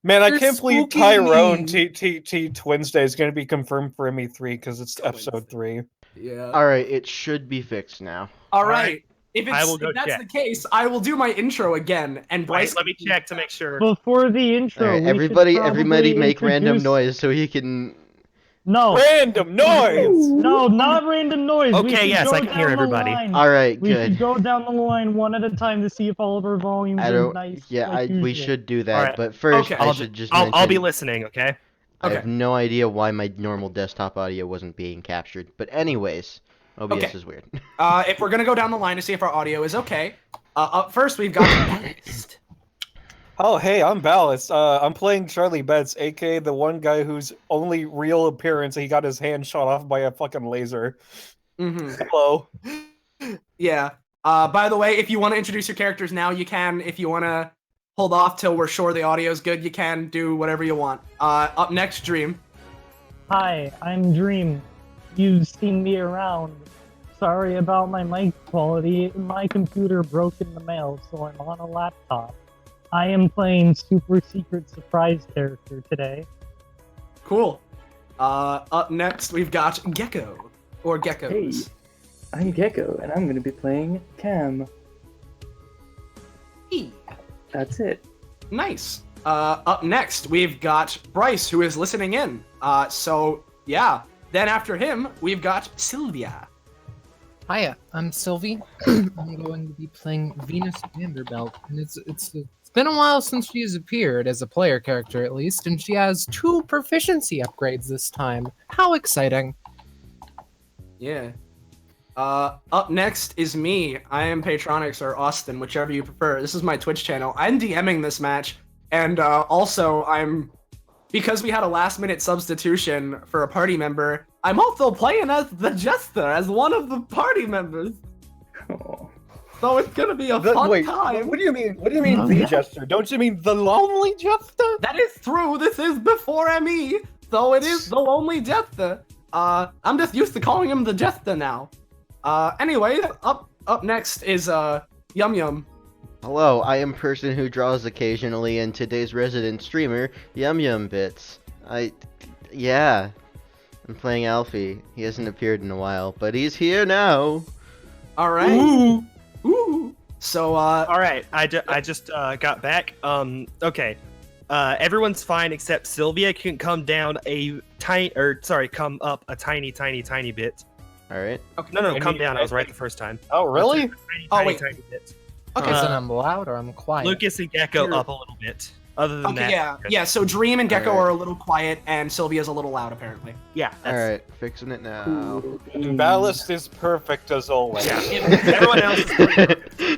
Man, I You're can't believe spooking Tyrone me. T Wednesday is going to be confirmed for ME3 because it's episode 3. Yeah. All right, it should be fixed now. All right. right. If I will go that's check. the case, I will do my intro again. And Bryce, Wait, let me check to make sure. Before the intro, All right, we everybody should make random introduce... noise so he can. No, Random noise! no, not random noise. Okay, we should yes, go I can hear down the everybody. line. All right, We should good. go down the line one at a time to see if all of our volumes I are don't. nice. Yeah, like we usual. should do that. All right. But first, Okay. I should just I'll be mention, listening, okay? I have Okay. no idea why my normal desktop audio wasn't being captured. But anyways, OBS Okay. is weird. if we're gonna go down the line to see if our audio is okay, up first we've got Ballast. Oh, hey, I'm Ballast. I'm playing Charlie Betts, aka the one guy whose only real appearance, he got his hand shot off by a fucking laser. Hello. Yeah. By the way, if you want to introduce your characters now, you can. If you want to hold off till we're sure the audio is good, you can do whatever you want. Up next, Dream. Hi, I'm Dream. You've seen me around. Sorry about my mic quality. My computer broke in the mail, so I'm on a laptop. I am playing super secret surprise character today. Cool. Up next, we've got Gecko. Or Geckos. Hey, I'm Gecko, and I'm going to be playing Cam. E. That's it. Nice. Up next, we've got Bryce, who is listening in. So, yeah. Then after him, we've got Sylvia. Hiya, I'm Sylvie. I'm going to be playing Venus Vanderbilt, and it's been a while since she has appeared, as a player character at least, and she has 2 proficiency upgrades this time. How exciting. Yeah. Up next is me. I am Patronix or Austin, whichever you prefer. This is my Twitch channel. I'm DMing this match, and also because we had a last-minute substitution for a party member, I'm also playing as the Jester, as one of the party members. Oh. So it's gonna be a fun Wait, time. what do you mean? What do you mean, the Jester? Don't you mean the Lonely Jester? That is true. This is before ME, so it is the Lonely Jester. I'm just used to calling him the Jester now. Anyway, up next is Yum Yum. Hello, I am person who draws occasionally, and today's resident streamer, Yum Yum Bits. Yeah, I'm playing Alfie. He hasn't appeared in a while, but he's here now. All right. Ooh. So All right, I just got back. Okay. Everyone's fine except Sylvia can come down come up a tiny bit. All right. okay. No, come down. I was right the first time. Oh, really? Tiny bit. Okay. Is it I'm loud or I'm quiet? Lucas and Gecko Here. up a little bit. Other than Okay, that, yeah. So Dream and Gecko Alright. are a little quiet, and Sylvia's a little loud, apparently. yeah. All That's, right, fixing it now. Ooh, Ballast is perfect as always. Yeah. Everyone else is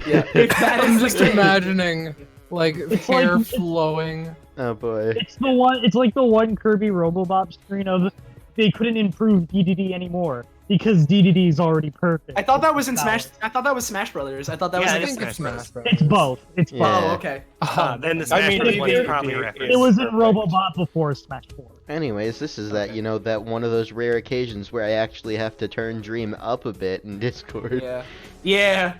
Yeah. If that I'm is just the case- imagining, like, hair like- flowing. Oh boy. It's the one. It's like the one Kirby Robobop screen of they couldn't improve DDD anymore because DDD is already perfect. I thought that was in It's Smash. valid. I thought that was Smash Brothers. I thought that Yeah, was. it I is think it's Smash Smash Bros. Bros. It's both. It's both. Yeah. Oh, okay. then the I Smash mean, Bros. it- one is it- probably a it- reference. It was in Perfect. Robobot before Smash 4. Anyways, this is that, that one of those rare occasions where I actually have to turn Dream up a bit in Discord. Yeah.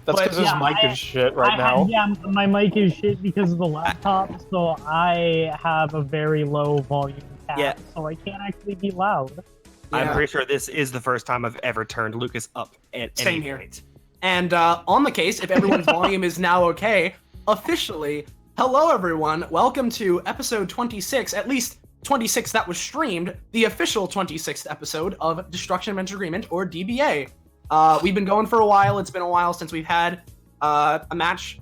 That's But, because his yeah, mic I- is shit right now. Yeah, my mic is shit because of the laptop, so I have a very low volume cap, Yeah. so I can't actually be loud. I'm Yeah. pretty sure this is the first time I've ever turned Lucas up at Same any here. point. And on the case, if everyone's volume is now okay, officially, hello everyone, welcome to episode 26, at least 26 that was streamed, the official 26th episode of Destruction Against Agreement, or DBA. We've been going for a while. It's been a while since we've had a match,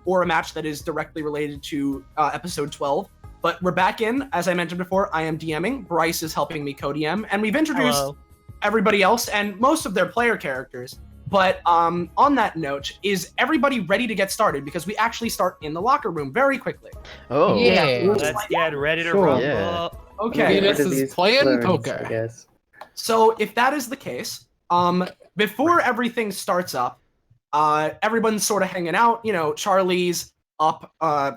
or a match that is directly related to episode 12. But we're back in. As I mentioned before, I am DMing. Bryce is helping me co-DM, and we've introduced Hello. everybody else and most of their player characters. But on that note, is everybody ready to get started? Because we actually start in the locker room very quickly. Oh. Yeah. Let's get ready to Sure. rumble. Yeah. Okay. Venus Rid of is these playing blurs, poker. I guess. So if that is the case, before everything starts up, everyone's sort of hanging out. Charlie's up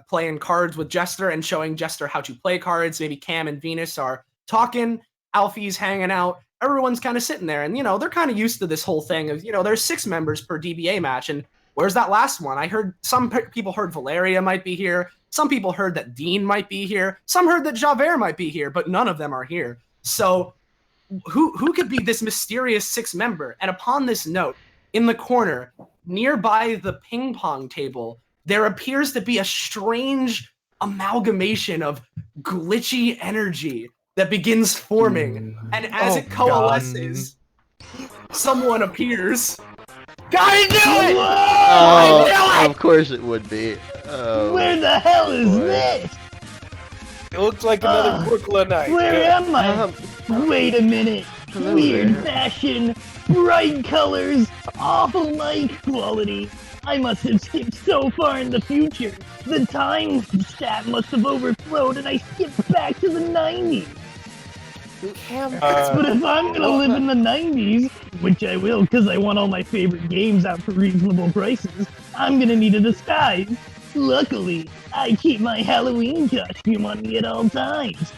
playing cards with Jester and showing Jester how to play cards. Maybe Cam and Venus are talking. Alfie's hanging out. Everyone's kind of sitting there, and they're kind of used to this whole thing of there's 6 members per DBA match, and where's that last one? I heard some people heard Valeria might be here. Some people heard that Dean might be here. Some heard that Javert might be here, but none of them are here. So who could be this mysterious sixth member? And upon this note, in the corner, nearby the ping pong table, there appears to be a strange amalgamation of glitchy energy that begins forming. And as it coalesces, someone appears. I knew it! Oh, of course it would be. Oh, Where the hell is this? It looks like another Brooklynite. Where am I? Wait a minute. Hello Weird there. fashion, bright colors, awful mic quality. I must have skipped so far in the future. The time stat must have overflowed and I skipped back to the 90s. But if I'm gonna live in the 90s, which I will because I want all my favorite games out for reasonable prices, I'm gonna need a disguise. Luckily, I keep my Halloween costume on me at all times.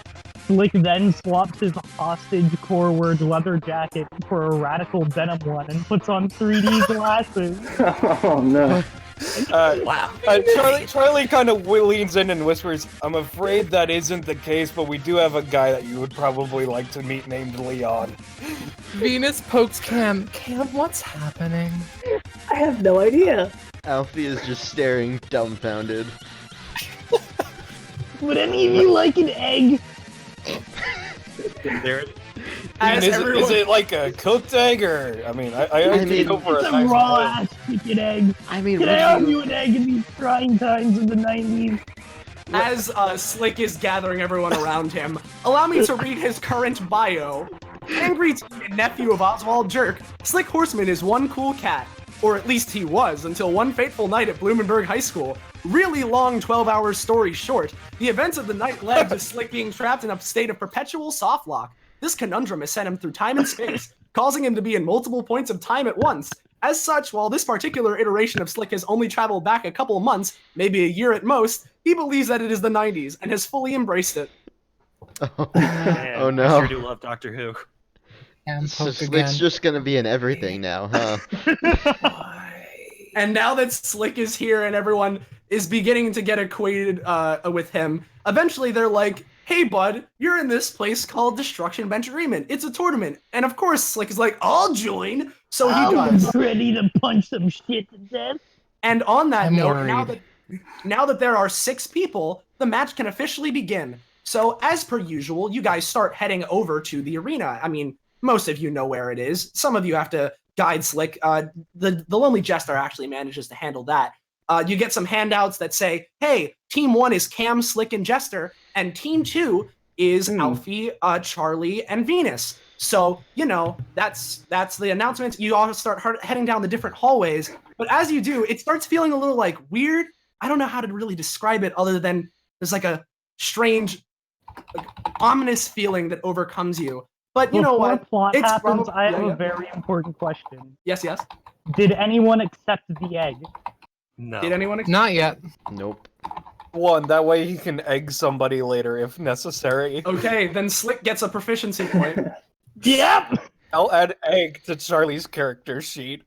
Slick then swaps his hostage core word leather jacket for a radical denim one and puts on 3D glasses. Oh no. Wow. Charlie kind of leans in and whispers, "I'm afraid that isn't the case, but we do have a guy that you would probably like to meet named Leon." Venus pokes Cam. Cam, what's happening? I have no idea. Alfie is just staring dumbfounded. Would any of you like an egg? There it is. As Is everyone- it like a cooked egg, or I mean, I mean, could go for It's a a nice raw boiled. ass chicken egg. I mean, Can what I do argue an egg in these trying times of the 90s? As Slick is gathering everyone around him, allow me to read his current bio. Angry teen and nephew of Oswald Jerk, Slick Horseman is one cool cat. Or at least he was, until one fateful night at Blumenberg High School. Really long 12-hour story short, the events of the night led to Slick being trapped in a state of perpetual softlock. This conundrum has sent him through time and space, causing him to be in multiple points of time at once. As such, while this particular iteration of Slick has only traveled back a couple months, maybe a year at most, he believes that it is the 90s and has fully embraced it. Man, Oh, no. I sure do love Doctor Who. Cam So poked again. Slick's just gonna be in everything now, huh? And now that Slick is here and everyone is beginning to get acquainted with him, eventually they're like, "Hey, bud, you're in this place called Destruction Bench Agreement. It's a tournament." And of course, Slick is like, "I'll join." So he does. I'm ready to punch some shit to death. And on that I'm note, worried. now that there are 6 people, the match can officially begin. So as per usual, you guys start heading over to the arena. I mean, most of you know where it is. Some of you have to guide Slick. The Lonely Jester actually manages to handle that. You get some handouts that say, "Hey, Team 1 is Cam, Slick, and Jester, and Team 2 is Alfie, Charlie, and Venus." So, you know, that's the announcements. You all start heading down the different hallways. But as you do, it starts feeling a little like weird. I don't know how to really describe it other than there's like a strange, like, ominous feeling that overcomes you. But you know Before what? plot It's happens, prob- I have yeah, yeah. a very important question. Yes, yes. Did anyone accept the egg? No. Did anyone? Not yet. Nope. One, that way he can egg somebody later if necessary. Okay, then Slick gets a proficiency point. Yep! I'll add egg to Charlie's character sheet.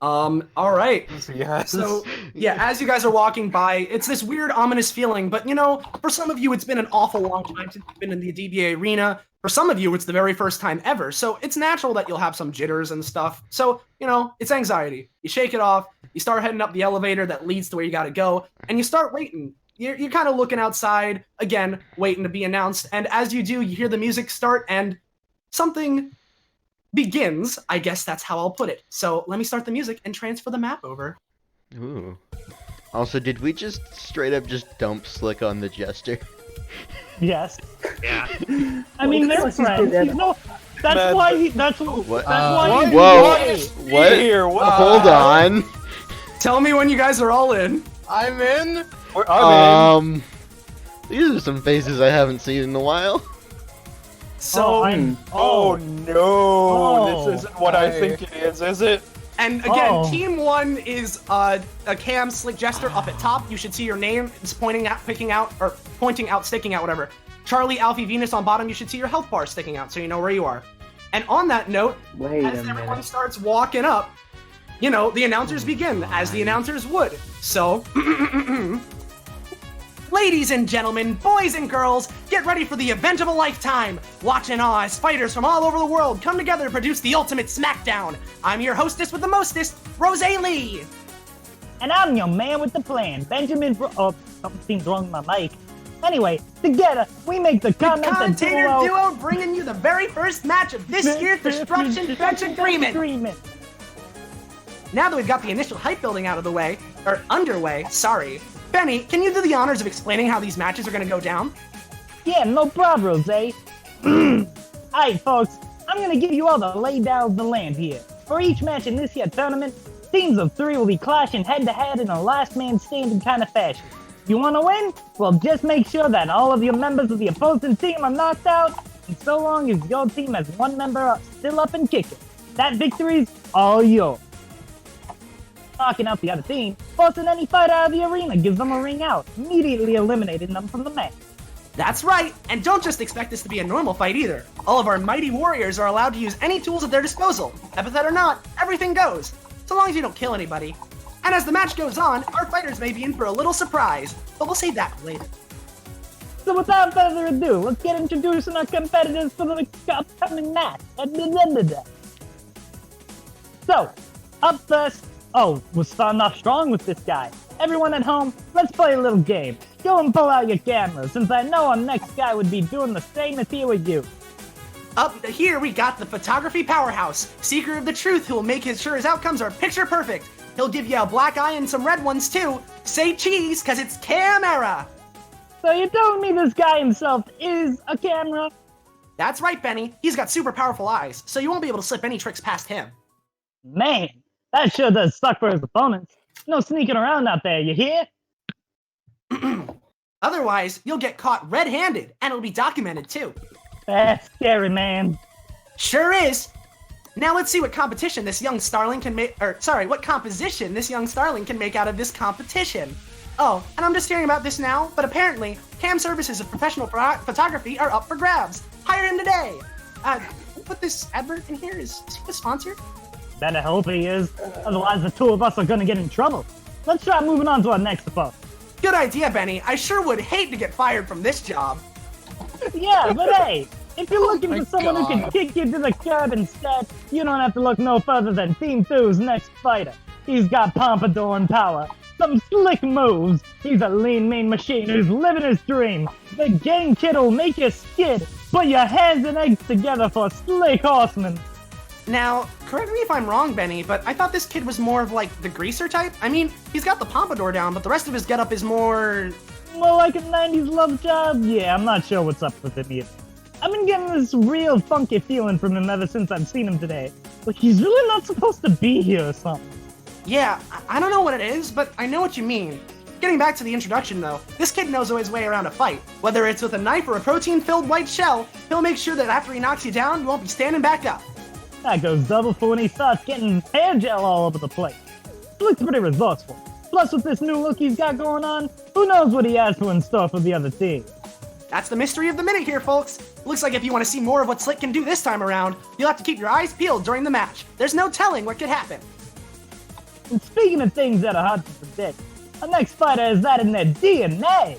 All right. Yes. So, yeah, as you guys are walking by, it's this weird, ominous feeling, but, you know, for some of you, it's been an awful long time since you've been in the DBA arena. For some of you, it's the very first time ever, so it's natural that you'll have some jitters and stuff. So, you know, it's anxiety. You shake it off, you start heading up the elevator that leads to where you gotta go, and you start waiting. You're kind of looking outside, again, waiting to be announced, and as you do, you hear the music start, and something begins. I guess that's how I'll put it. So let me start the music and transfer the map over. Ooh. Also, did we just straight up just dump Slick on the Jester? Yes. Yeah. I mean, they're Well, friends. that- He's no, that's Man, why he. That's What? That's why he. Whoa! What? Here, what? Hold on. Tell me when you guys are all in. I'm in. I'm in. These are some faces I haven't seen in a while. So, Oh no! Oh. This isn't what I think it is it? and again, Oh. Team 1 is a Cam, Slick, Jester up at top. You should see your name. It's pointing out, sticking out, whatever. Charlie, Alfie, Venus on bottom. You should see your health bar sticking out, so you know where you are. And on that note, Wait as a everyone minute. starts walking up, you know, the announcers begin, as the announcers would. So, Ladies and gentlemen, boys and girls, get ready for the event of a lifetime. Watch in awe as fighters from all over the world come together to produce the ultimate smackdown. I'm your hostess with the mostest, Rose Lee. And I'm your man with the plan, Benjamin something seems wrong with my mic. Anyway, together, we make the commentator duo bringing you the very first match of this year's Destruction Bench Agreement. Now that we've got the initial hype building out of the way, or underway, sorry. Benny, can you do the honors of explaining how these matches are going to go down? Yeah, no problem, Rose. Alright, folks, I'm going to give you all the laydown of the land here. For each match in this year's tournament, teams of 3 will be clashing head-to-head in a last man standing kind of fashion. You want to win? Well, just make sure that all of your members of the opposing team are knocked out, and so long as your team has one member still up and kicking, that victory's all yours. Knocking out the other team, forcing any fighter out of the arena gives them a ring out, immediately eliminating them from the match. That's right, and don't just expect this to be a normal fight either. All of our mighty warriors are allowed to use any tools at their disposal. Epithet or not, everything goes, so long as you don't kill anybody. And as the match goes on, our fighters may be in for a little surprise, but we'll save that for later. So without further ado, let's get introducing our competitors for the upcoming match. So, up first, we're starting off strong with this guy. Everyone at home, let's play a little game. Go and pull out your cameras, since I know our next guy would be doing the same if he were you. Up here we got the photography powerhouse, seeker of the truth who will make sure his outcomes are picture perfect. He'll give you a black eye and some red ones too. Say cheese, cause it's camera. So you're telling me this guy himself is a camera? That's right, Benny. He's got super powerful eyes, so you won't be able to slip any tricks past him. Man, that sure does suck for his opponents. No sneaking around out there, you hear? Otherwise, you'll get caught red-handed, and it'll be documented too. That's scary, man. Sure is. Now let's see what competition this young starling can make, what composition this young starling can make out of this competition. Oh, and I'm just hearing about this now, but apparently, cam services of professional photography are up for grabs. Hire him today. Put this advert in here. Is he the sponsor? Better hope he is. Otherwise, the two of us are gonna get in trouble. Let's try moving on to our next opponent. Good idea, Benny. I sure would hate to get fired from this job. Yeah, but hey, if you're looking for someone who can kick you to the curb instead, you don't have to look no further than Team 2's next fighter. He's got pompadour and power, some slick moves. He's a lean, mean machine who's living his dream. The game kid'll make you skid, put your hands and eggs together for a slick horseman. Now, correct me if I'm wrong, Benny, but I thought this kid was more of like the greaser type. I mean, he's got the pompadour down, but the rest of his getup is more like a 90s love child? Yeah, I'm not sure what's up with him either. I've been getting this real funky feeling from him ever since I've seen him today. Like he's really not supposed to be here or something. Yeah, I don't know what it is, but I know what you mean. Getting back to the introduction though, this kid knows his way around a fight. Whether it's with a knife or a protein-filled white shell, he'll make sure that after he knocks you down, you won't be standing back up. That goes double for when he starts getting hair gel all over the place. He looks pretty resourceful. Plus with this new look he's got going on, who knows what he has in store for the other team. That's the mystery of the minute here, folks. Looks like if you want to see more of what Slick can do this time around, you'll have to keep your eyes peeled during the match. There's no telling what could happen. And speaking of things that are hard to predict, our next fighter is that in their DNA.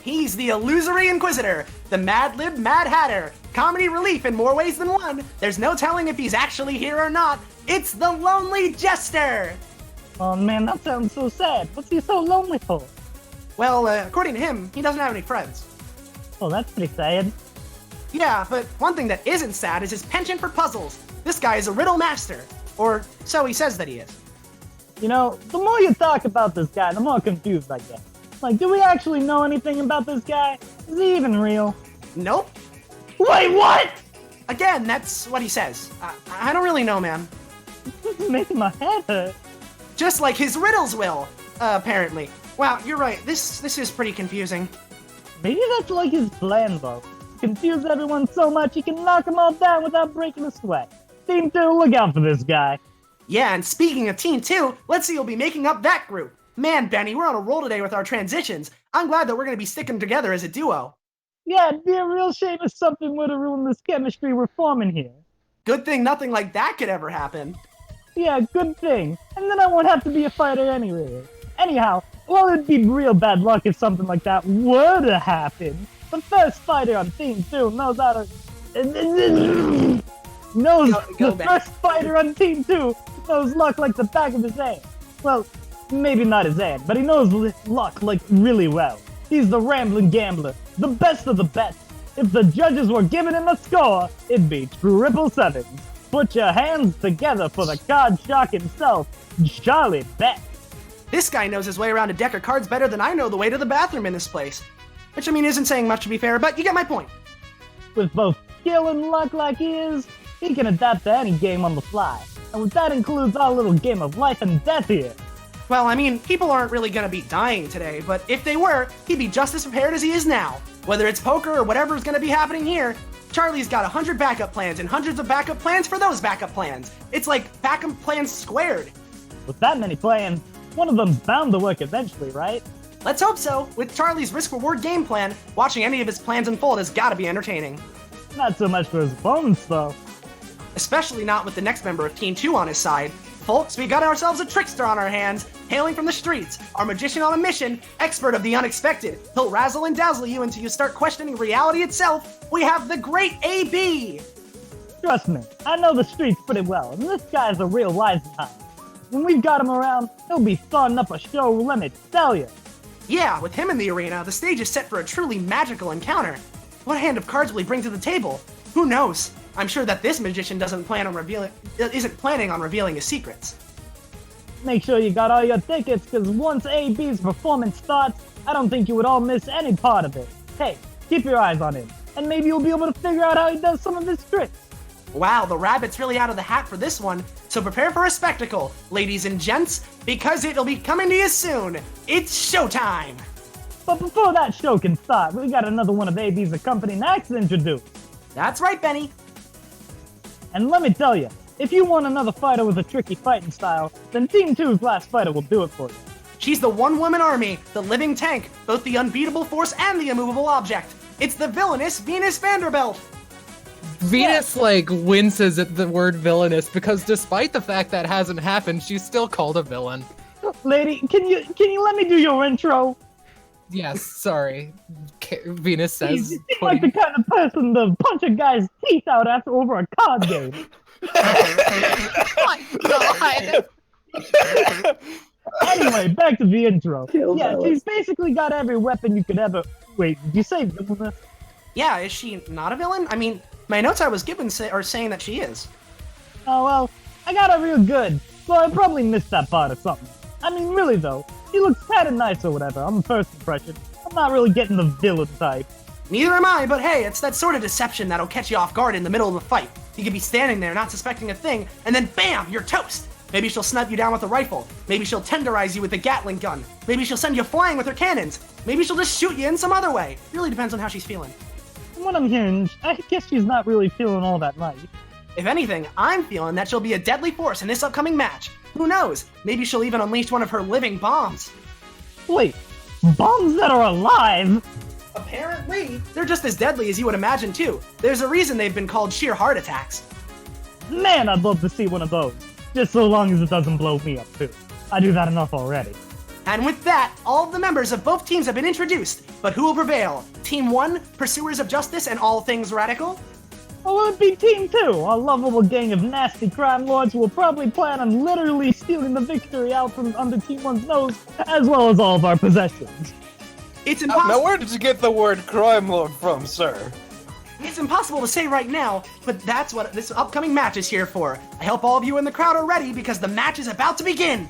He's the Illusory Inquisitor, the Mad Lib Mad Hatter, comedy relief in more ways than one. There's no telling if he's actually here or not. It's the Lonely Jester! Oh man, that sounds so sad. What's he so lonely for? Well, according to him, he doesn't have any friends. Oh, that's pretty sad. Yeah, but one thing that isn't sad is his penchant for puzzles. This guy is a riddle master. Or so he says that he is. You know, the more you talk about this guy, the more confused I get. Like, do we actually know anything about this guy? Is he even real? Nope. Wait, what? Again, that's what he says. I don't really know, man. This is making my head hurt. Just like his riddles will, apparently. Wow, you're right. This is pretty confusing. Maybe that's like his plan, though. Confuse everyone so much he can knock them all down without breaking a sweat. Team 2, look out for this guy. Yeah, and speaking of Team 2, let's see who'll be making up that group. Man, Benny, we're on a roll today with our transitions. I'm glad that we're going to be sticking together as a duo. Yeah, it'd be a real shame if something would have ruined this chemistry we're forming here. Good thing nothing like that could ever happen. Yeah, good thing. And then I won't have to be a fighter anyway. Anyhow, Well, it'd be real bad luck if something like that were to happen. The first fighter on Team 2 knows how to... The first fighter on Team 2 knows luck like the back of his hand. Well, maybe not his hand, but he knows luck like really well. He's the rambling gambler, the best of the best. If the judges were giving him a score, it'd be 777. Put your hands together for the card shark himself, Charlie Bet. This guy knows his way around a deck of cards better than I know the way to the bathroom in this place. Which, I mean, isn't saying much to be fair, but you get my point. With both skill and luck like he is, he can adapt to any game on the fly. And that includes our little game of life and death here. Well, I mean, people aren't really gonna be dying today, but if they were, he'd be just as prepared as he is now. Whether it's poker or whatever's gonna be happening here, Charlie's got 100 backup plans and hundreds of backup plans for those backup plans. It's like backup plans squared. With that many plans, one of them's bound to work eventually, right? Let's hope so. With Charlie's risk-reward game plan, watching any of his plans unfold has gotta be entertaining. Not so much for his opponents, though. Especially not with the next member of Team 2 on his side. Folks, we got ourselves a trickster on our hands, hailing from the streets, our magician on a mission, expert of the unexpected. He'll razzle and dazzle you until you start questioning reality itself. We have the great AB! Trust me, I know the streets pretty well, and this guy's a real wise time. When we've got him around, he'll be starting up a show, let me tell you. Yeah, with him in the arena, the stage is set for a truly magical encounter. What hand of cards will he bring to the table? Who knows? I'm sure that this magician isn't planning on revealing his secrets. Make sure you got all your tickets, because once AB's performance starts, I don't think you would all miss any part of it. Hey, keep your eyes on him, and maybe you'll be able to figure out how he does some of his tricks. Wow, the rabbit's really out of the hat for this one, so prepare for a spectacle, ladies and gents, because it'll be coming to you soon. It's showtime! But before that show can start, we got another one of AB's accompanying acts to introduce. That's right, Benny. And let me tell you, if you want another fighter with a tricky fighting style, then Team 2's last fighter will do it for you. She's the one-woman army, the living tank, both the unbeatable force and the immovable object. It's the villainous Venus Vanderbilt. Venus, winces at the word villainous because despite the fact that hasn't happened, she's still called a villain. Lady, can you let me do your intro? Yes, sorry. Venus says. You seem like the kind of person to punch a guy's teeth out after over a card game. My God. Anyway, back to the intro. Kill Yeah, Alice. she's basically got every weapon you could ever... Wait, did you say villainous? Yeah, is she not a villain? I mean, my notes I was given are saying that she is. Oh, well, I got her real good, so I probably missed that part or something. I mean, really though, she looks kinda nice or whatever, on the first impression. I'm not really getting the villain type. Neither am I, but hey, it's that sort of deception that'll catch you off guard in the middle of a fight. You could be standing there not suspecting a thing, and then bam, you're toast! Maybe she'll snipe you down with a rifle. Maybe she'll tenderize you with a Gatling gun. Maybe she'll send you flying with her cannons. Maybe she'll just shoot you in some other way. Really depends on how she's feeling. From what I'm hearing, I guess she's not really feeling all that nice. If anything, I'm feeling that she'll be a deadly force in this upcoming match. Who knows? Maybe she'll even unleash one of her living bombs. Wait, bombs that are alive? Apparently, they're just as deadly as you would imagine too. There's a reason they've been called sheer heart attacks. Man, I'd love to see one of those. Just so long as it doesn't blow me up too. I do that enough already. And with that, all of the members of both teams have been introduced. But who will prevail? Team 1, Pursuers of Justice and All Things Radical? Or it'd be Team 2, a lovable gang of nasty crime lords who will probably plan on literally stealing the victory out from under Team 1's nose, as well as all of our possessions. It's impossible. Now, where did you get the word crime lord from, sir? It's impossible to say right now, but that's what this upcoming match is here for. I hope all of you in the crowd are ready because the match is about to begin.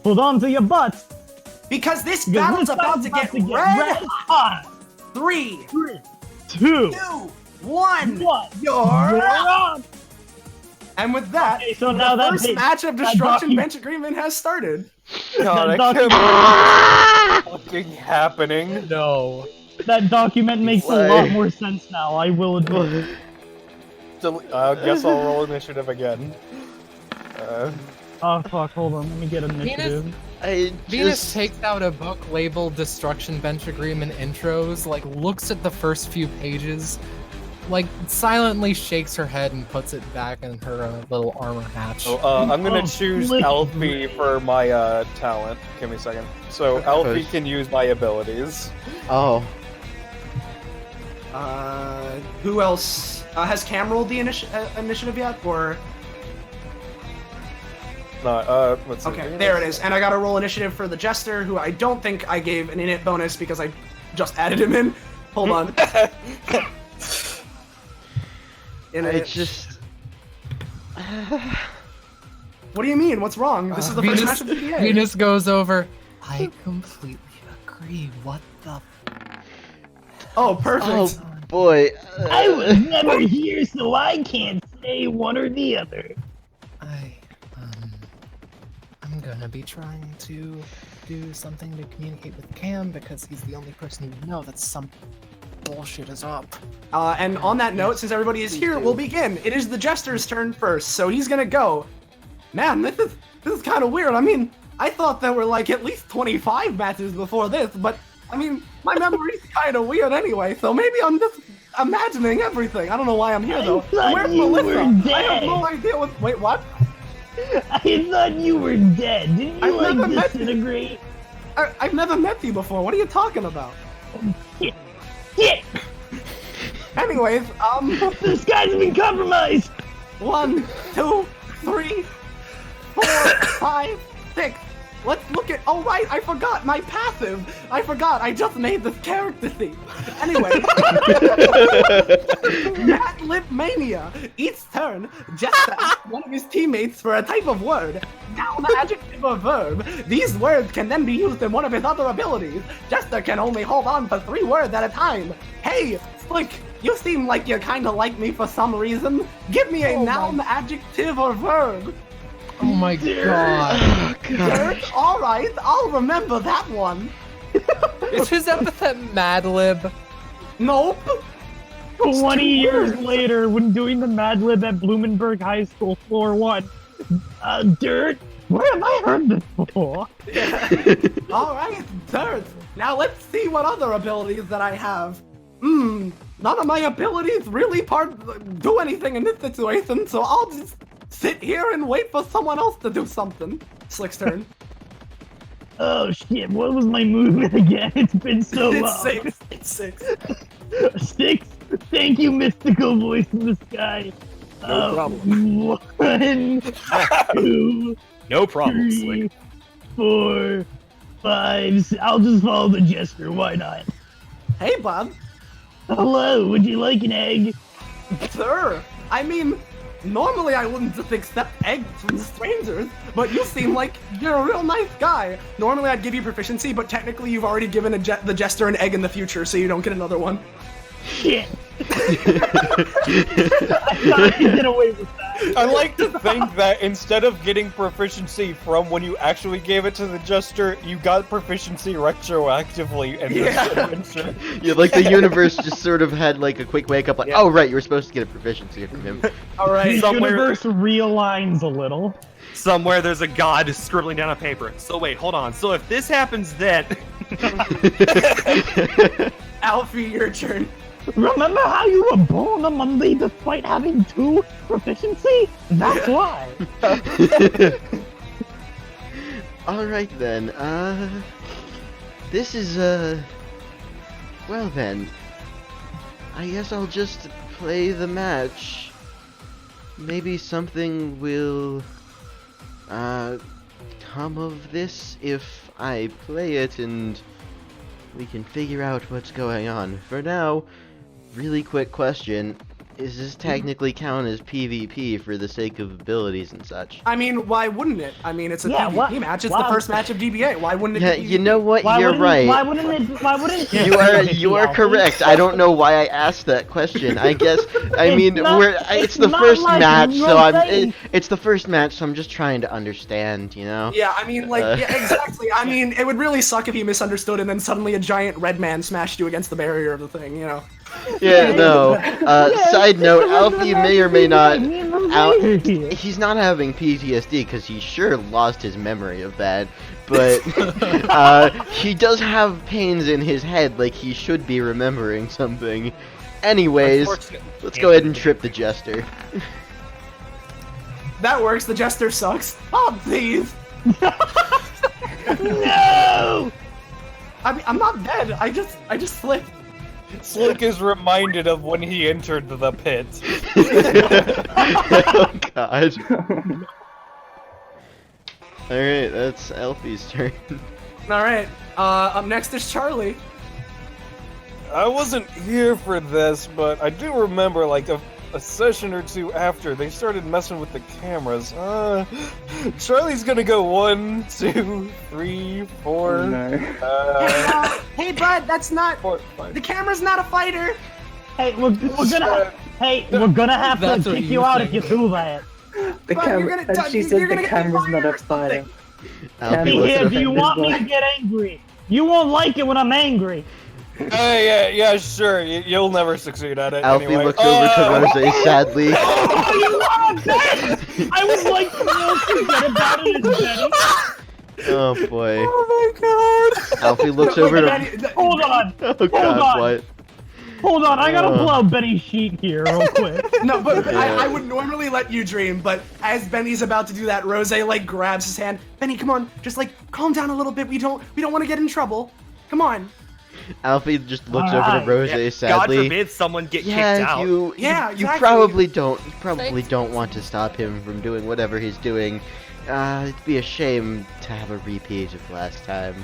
Hold on to your butts. Because this battle's about to get red hot. 3, 2, 2, 1. You're on. And with that, Okay, so now the that first big- match of that Destruction docu- Bench Agreement has started. God, I That can't believe it's fucking happening. No. That document makes a lot more sense now, I will admit. I guess I'll roll initiative again. Oh fuck, hold on, let me get initiative. Venus takes out a book labeled Destruction Bench Agreement Intros, looks at the first few pages, like silently shakes her head and puts it back in her little armor hatch. So, I'm gonna choose Alfie for my talent. Give me a second. So Alfie can use my abilities. Oh. Who else has Cam rolled the initiative yet, or? No, let's see. Okay, there it is. And I got to roll initiative for the Jester, who I don't think I gave an init bonus because I just added him in. Hold on. It's just... What do you mean? What's wrong? This is the first match of the DA. Venus goes over. I completely agree. What the... Oh, perfect. Oh, boy. I was never here, so I can't say one or the other. I'm gonna be trying to do something to communicate with Cam because he's the only person who would know that some bullshit is up. And on that note, since everybody is here, we'll begin. It is the Jester's turn first, so he's gonna go. Man, this is kind of weird. I mean, I thought there were like at least 25 matches before this, but I mean, my memory's kind of weird anyway, so maybe I'm just imagining everything. I don't know why I'm here though. Where's Melissa? I have no idea what. Wait, what? I thought you were dead. Didn't you disintegrate? I've never met you before. What are you talking about? Shit. Anyways, This guy's been compromised. 1, 2, 3, 4, 5, 6. Let's look at. Oh right, I forgot my passive. I forgot. I just made this character thing. Anyway, Mad Lib Mania. Each turn, Jester asks one of his teammates for a type of word, noun, adjective, or verb. These words can then be used in one of his other abilities. Jester can only hold on for 3 words at a time. Hey, Slick, you seem like you kind of like me for some reason. Give me a noun, adjective, or verb. Oh my god. Dirt? Alright, I'll remember that one. Is his epithet Mad Lib? Nope. 20 years later, when doing the Mad Lib at Blumenberg High School, floor 1. Dirt? Where have I heard this before? Alright, Dirt. Now let's see what other abilities that I have. None of my abilities really do anything in this situation, so I'll just sit here and wait for someone else to do something. Slick's turn. Oh shit, what was my movement again? It's been so long. It's 6. 6? Thank you, mystical voice in the sky. No problem. 1, 2, No problem, 3, Slick. 4, 5. I'll just follow the Jester, why not? Hey, Bob. Hello, would you like an egg? Sir, I mean, normally I wouldn't just accept eggs from strangers, but you seem like you're a real nice guy. Normally I'd give you proficiency, but technically you've already given the Jester an egg in the future, so you don't get another one. Shit. I thought I could get away with that. I like to think that instead of getting proficiency from when you actually gave it to the Jester, you got proficiency retroactively in this adventure. Yeah, like the universe just sort of had like a quick wake up, like, oh right, you were supposed to get a proficiency from him. Alright, The universe realigns a little. Somewhere there's a god scribbling down a paper. So wait, hold on. So if this happens then... Alfie, your turn. Remember how you were born a Monday despite having 2 proficiency? That's why. Alright then, this is, well then, I guess I'll just play the match. Maybe something will, come of this if I play it and we can figure out what's going on. For now, really quick question. Is this technically count as PvP for the sake of abilities and such? I mean, why wouldn't it? I mean, it's a Yeah, PvP match. It's the first match of DBA. Why wouldn't it Yeah, be you know what? Why You're wouldn't- right. Why wouldn't You are correct. I don't know why I asked that question. I guess I mean it's the not first like match, you're so saying- it's the first match, so I'm just trying to understand, you know? Yeah, I mean, like, yeah, exactly. I mean, it would really suck if you misunderstood and then suddenly a giant red man smashed you against the barrier of the thing, you know? Yeah, no. Side note, Alfie may or may not. Here. He's not having PTSD because he sure lost his memory of that, but he does have pains in his head, like he should be remembering something. Anyways, let's go ahead and trip the jester. That works. The jester sucks. Oh, please. No! I'm not dead. I just slipped. Slink is reminded of when he entered the pit. Oh god. Alright, that's Alfie's turn. All right. Up next is Charlie. I wasn't here for this, but I do remember like a session or two after they started messing with the cameras. Charlie's gonna go 1, 2, 3, 4. Oh, no. Hey, bud, that's not. 4, 5. The camera's not a fighter. Hey, we're gonna have to That's what kick you you out if think. you do that. The But camera. you're gonna And die- she you're says gonna the get camera's fired not or a fighter. Alfie Yeah, looks Here, over. do you want me to get angry? You won't like it when I'm angry. Yeah, sure. You'll never succeed at it. Alfie anyway. looks over to Rose sadly. Oh, you are dead! I would like to know forget about it as Benny. Oh boy. Oh my god. Alfie looks over to. Hold on, Oh god, on. what? hold on. I gotta pull out Benny's sheet here real quick. No, but Yeah. I would normally let you dream, but as Benny's about to do that, Rose like grabs his hand. Benny, come on, just like calm down a little bit. We don't want to get in trouble. Come on. Alfie just looks over Alright. to Rose God sadly. forbid someone get kicked Yeah, out. you exactly. probably don't want to stop him from doing whatever he's doing. It'd be a shame to have a repeat of last time.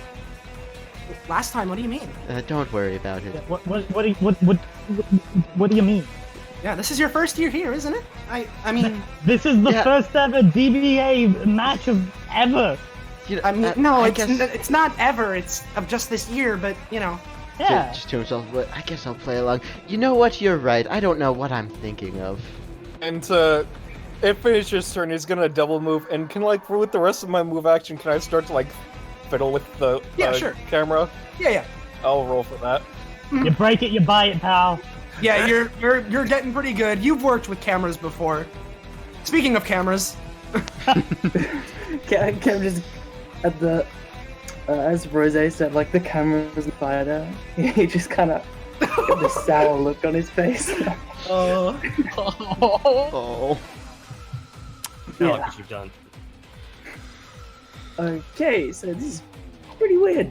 Last time, what do you mean? Don't worry about it. What do you mean? Yeah, this is your first year here, isn't it? I mean, This is the Yeah. first ever DBA match of ever. You know, I mean, I no, guess- it's not ever. It's of just this year, but you know. Yeah. Just to himself, but I guess I'll play along. You know what? You're right. I don't know what I'm thinking of. And it finishes turn, he's gonna double move. And can with the rest of my move action, can I start to fiddle with the Sure. camera? Yeah. I'll roll for that. You break it, you buy it, pal. Yeah, you're getting pretty good. You've worked with cameras before. Speaking of cameras, Cam just at the as Rose said, the camera was fired out. He just kind of got this sour look on his face. Oh. Now Yeah. look what you've done. Okay, so this is pretty weird.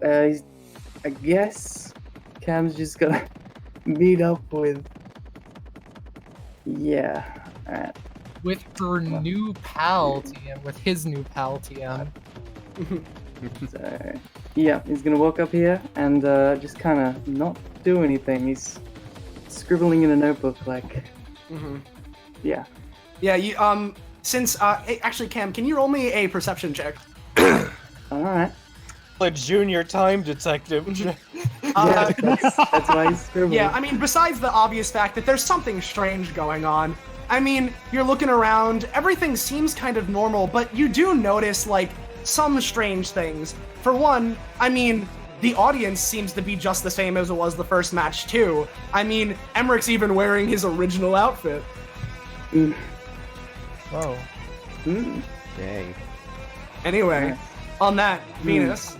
I guess Cam's just gonna meet up with. Yeah. Alright. With her new pal TM, with his new pal TM. So yeah, he's gonna walk up here and just kind of not do anything. He's scribbling in a notebook, yeah. yeah, you since actually Cam, can you roll me a perception check? All right. A junior time detective. Yeah, that's why he's scribbling. Yeah, I mean, besides the obvious fact that there's something strange going on, I mean, you're looking around, everything seems kind of normal, but you do notice, some strange things. For one, I mean, the audience seems to be just the same as it was the first match, too. I mean, Emmerich's even wearing his original outfit. Whoa. Dang. Anyway, Nice. on that, Venus.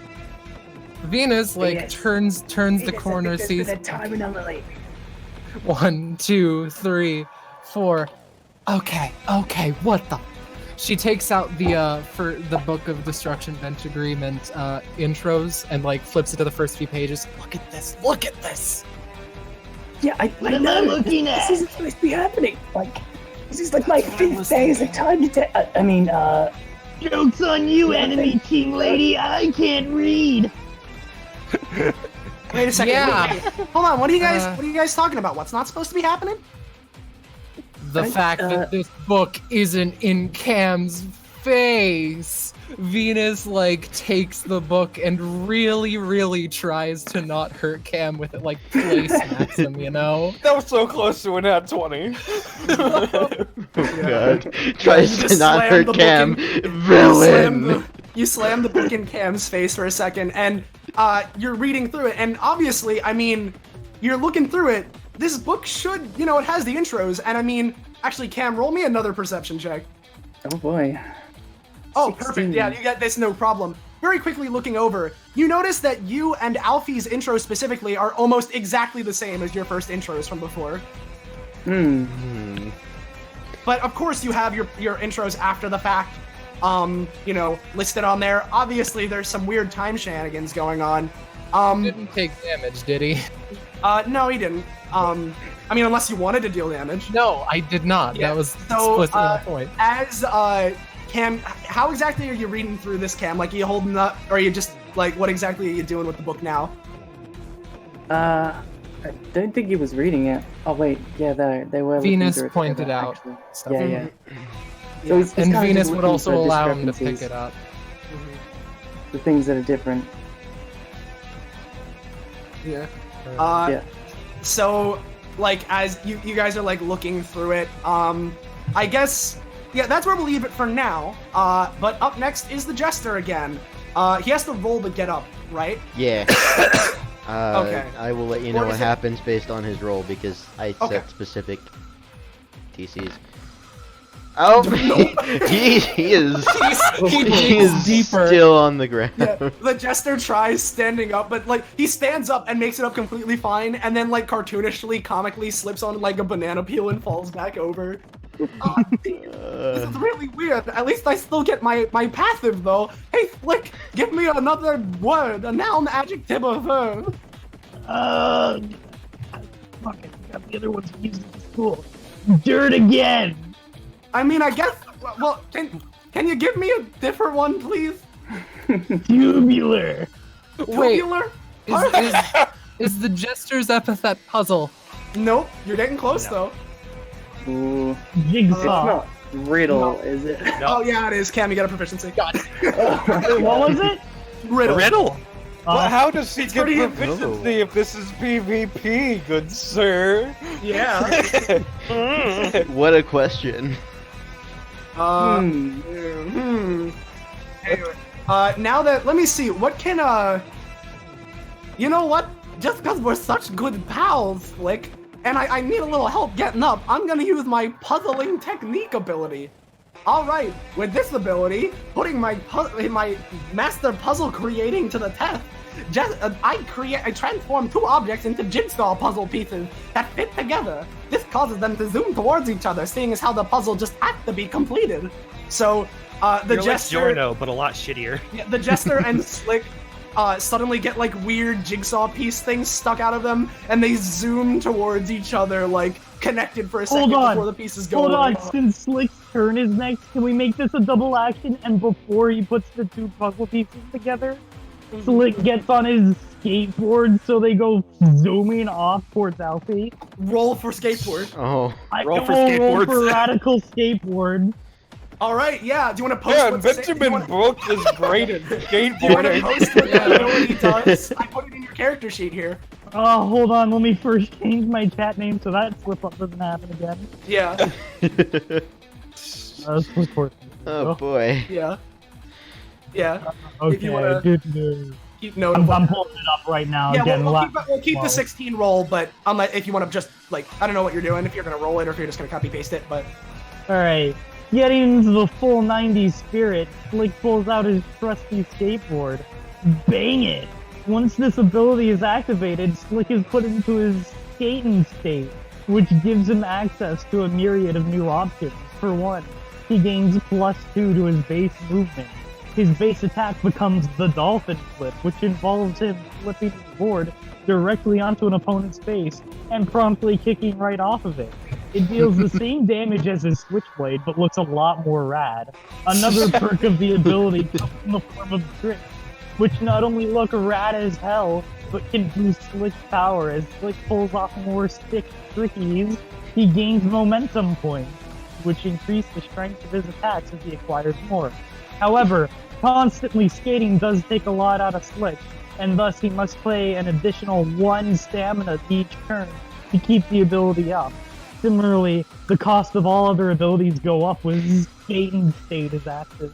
Venus Yes. turns the corner, sees time anomaly. 1, 2, 3, 4. Okay, what the? She takes out the for the Book of Destruction Bench Agreement intros and flips it to the first few pages. Look at this. Yeah, I am I know. looking at? This isn't supposed to be happening. This is my 5th day as a time detective. I mean, Joke's on you, enemy team lady. I can't read. Wait a second. Yeah. Wait. Hold on. What are you guys talking about? What's not supposed to be happening? The fact that this book isn't in Cam's face. Venus takes the book and really tries to not hurt Cam with it, play smacks him, you know? That was so close to an at 20. Oh god. Tries You to not slam hurt the Cam. book Villain! You slam the book in Cam's face for a second, and you're reading through it, and obviously, I mean, you're looking through it. This book should, it has the intros, and I mean, actually, Cam, roll me another perception check. oh boy. Oh, 16. perfect. Yeah, you got this, no problem. very quickly looking over, you notice that you and Alfie's intro specifically are almost exactly the same as your first intros from before. But of course you have your intros after the fact, listed on there. Obviously there's some weird time shenanigans going on. Didn't take damage, did he? No, he didn't. I mean, unless you wanted to deal damage. No, I did not. Yeah. That was So, explicitly the point. As Cam, how exactly are you reading through this, Cam? Like, are you holding up, or are you just like, what exactly are you doing with the book now? I don't think he was reading it. Oh wait, yeah, they were. looking Venus through it pointed together, out actually. stuff. Yeah, yeah. So he's And kinda Venus just would looking also for allow him to pick discrepancies, it up. The things that are different. Yeah. Yeah. So, like, as you guys are like looking through it, I guess, yeah, that's where we'll leave it for now. But up next is the Jester again. He has to roll to get up, right? Yeah. Okay. I will let you Or know is what it- happens based on his roll because I Okay. set specific TCs. Oh, he is he is deeper. still on the ground. Yeah, the Jester tries standing up, but like he stands up and makes it up completely fine, and then like cartoonishly, comically slips on like a banana peel and falls back over. This is really weird. At least I still get my passive though. Hey, Flick, give me another word, a noun, adjective, or verb. Fuck it, got the other ones used at school. Dirt again! I mean, I guess. Well, can you give me a different one, please? Tubular! Wait, Tubular? is the Jester's epithet puzzle? Nope, you're getting close though. Ooh. It's Jigsaw. not riddle, is it? Oh yeah, it is. Cam, you got a proficiency. Wait, what was it? Riddle. How does he get pretty- proficiency if this is PvP, good sir? Yeah. What a question. Anyway, now that, let me see, what can, you know what? Just because we're such good pals, Flick, and I need a little help getting up, I'm gonna use my puzzling technique ability. Alright, with this ability, putting my master puzzle creating to the test, I transform two objects into jigsaw puzzle pieces that fit together. This causes them to zoom towards each other, seeing as how the puzzle just has to be completed. So, the You're Jester... like Giorno, but a lot shittier. Yeah, the Jester and Slick suddenly get like weird jigsaw piece things stuck out of them, and they zoom towards each other, like connected for a second before the pieces go Hold away. on, since Slick's turn is next, can we make this a double action and before he puts the two puzzle pieces together, Slick gets on his skateboard so they go zooming off towards Alfie? Roll for skateboard. Oh. I Roll can for roll skateboards. for radical skateboard. All right, yeah. Do you want to post? Yeah, what Benjamin Brooke is great at Do you want to skateboarding. post what the ability does? I put it in your character sheet here. Oh, hold on, let me first change my chat name so that slip-up doesn't happen again. Yeah, Slip-up. Oh boy. yeah, yeah. Okay, If you wanna- dude. Keep note of I'm what. pulling it up right now. Yeah, again, we'll keep the well. 16 roll, but unless if you want to just like I don't know what you're doing, if you're gonna roll it or if you're just gonna copy paste it, but Alright, getting into the full 90s spirit, Slick pulls out his trusty skateboard. Bang it! Once this ability is activated, Slick is put into his skating state, which gives him access to a myriad of new options. For one, he gains +2 to his base movement. His base attack becomes the Dolphin Flip, which involves him flipping his board directly onto an opponent's face and promptly kicking right off of it. It deals the same damage as his Switchblade, but looks a lot more rad. Another perk of the ability comes in the form of tricks, which not only look rad as hell, but can boost Slick's power. As Slick pulls off more stick trickies, he gains momentum points, which increase the strength of his attacks as he acquires more. However, constantly skating does take a lot out of Slick, and thus he must play an additional 1 stamina each turn to keep the ability up. Similarly, the cost of all other abilities go up when his skating state is active.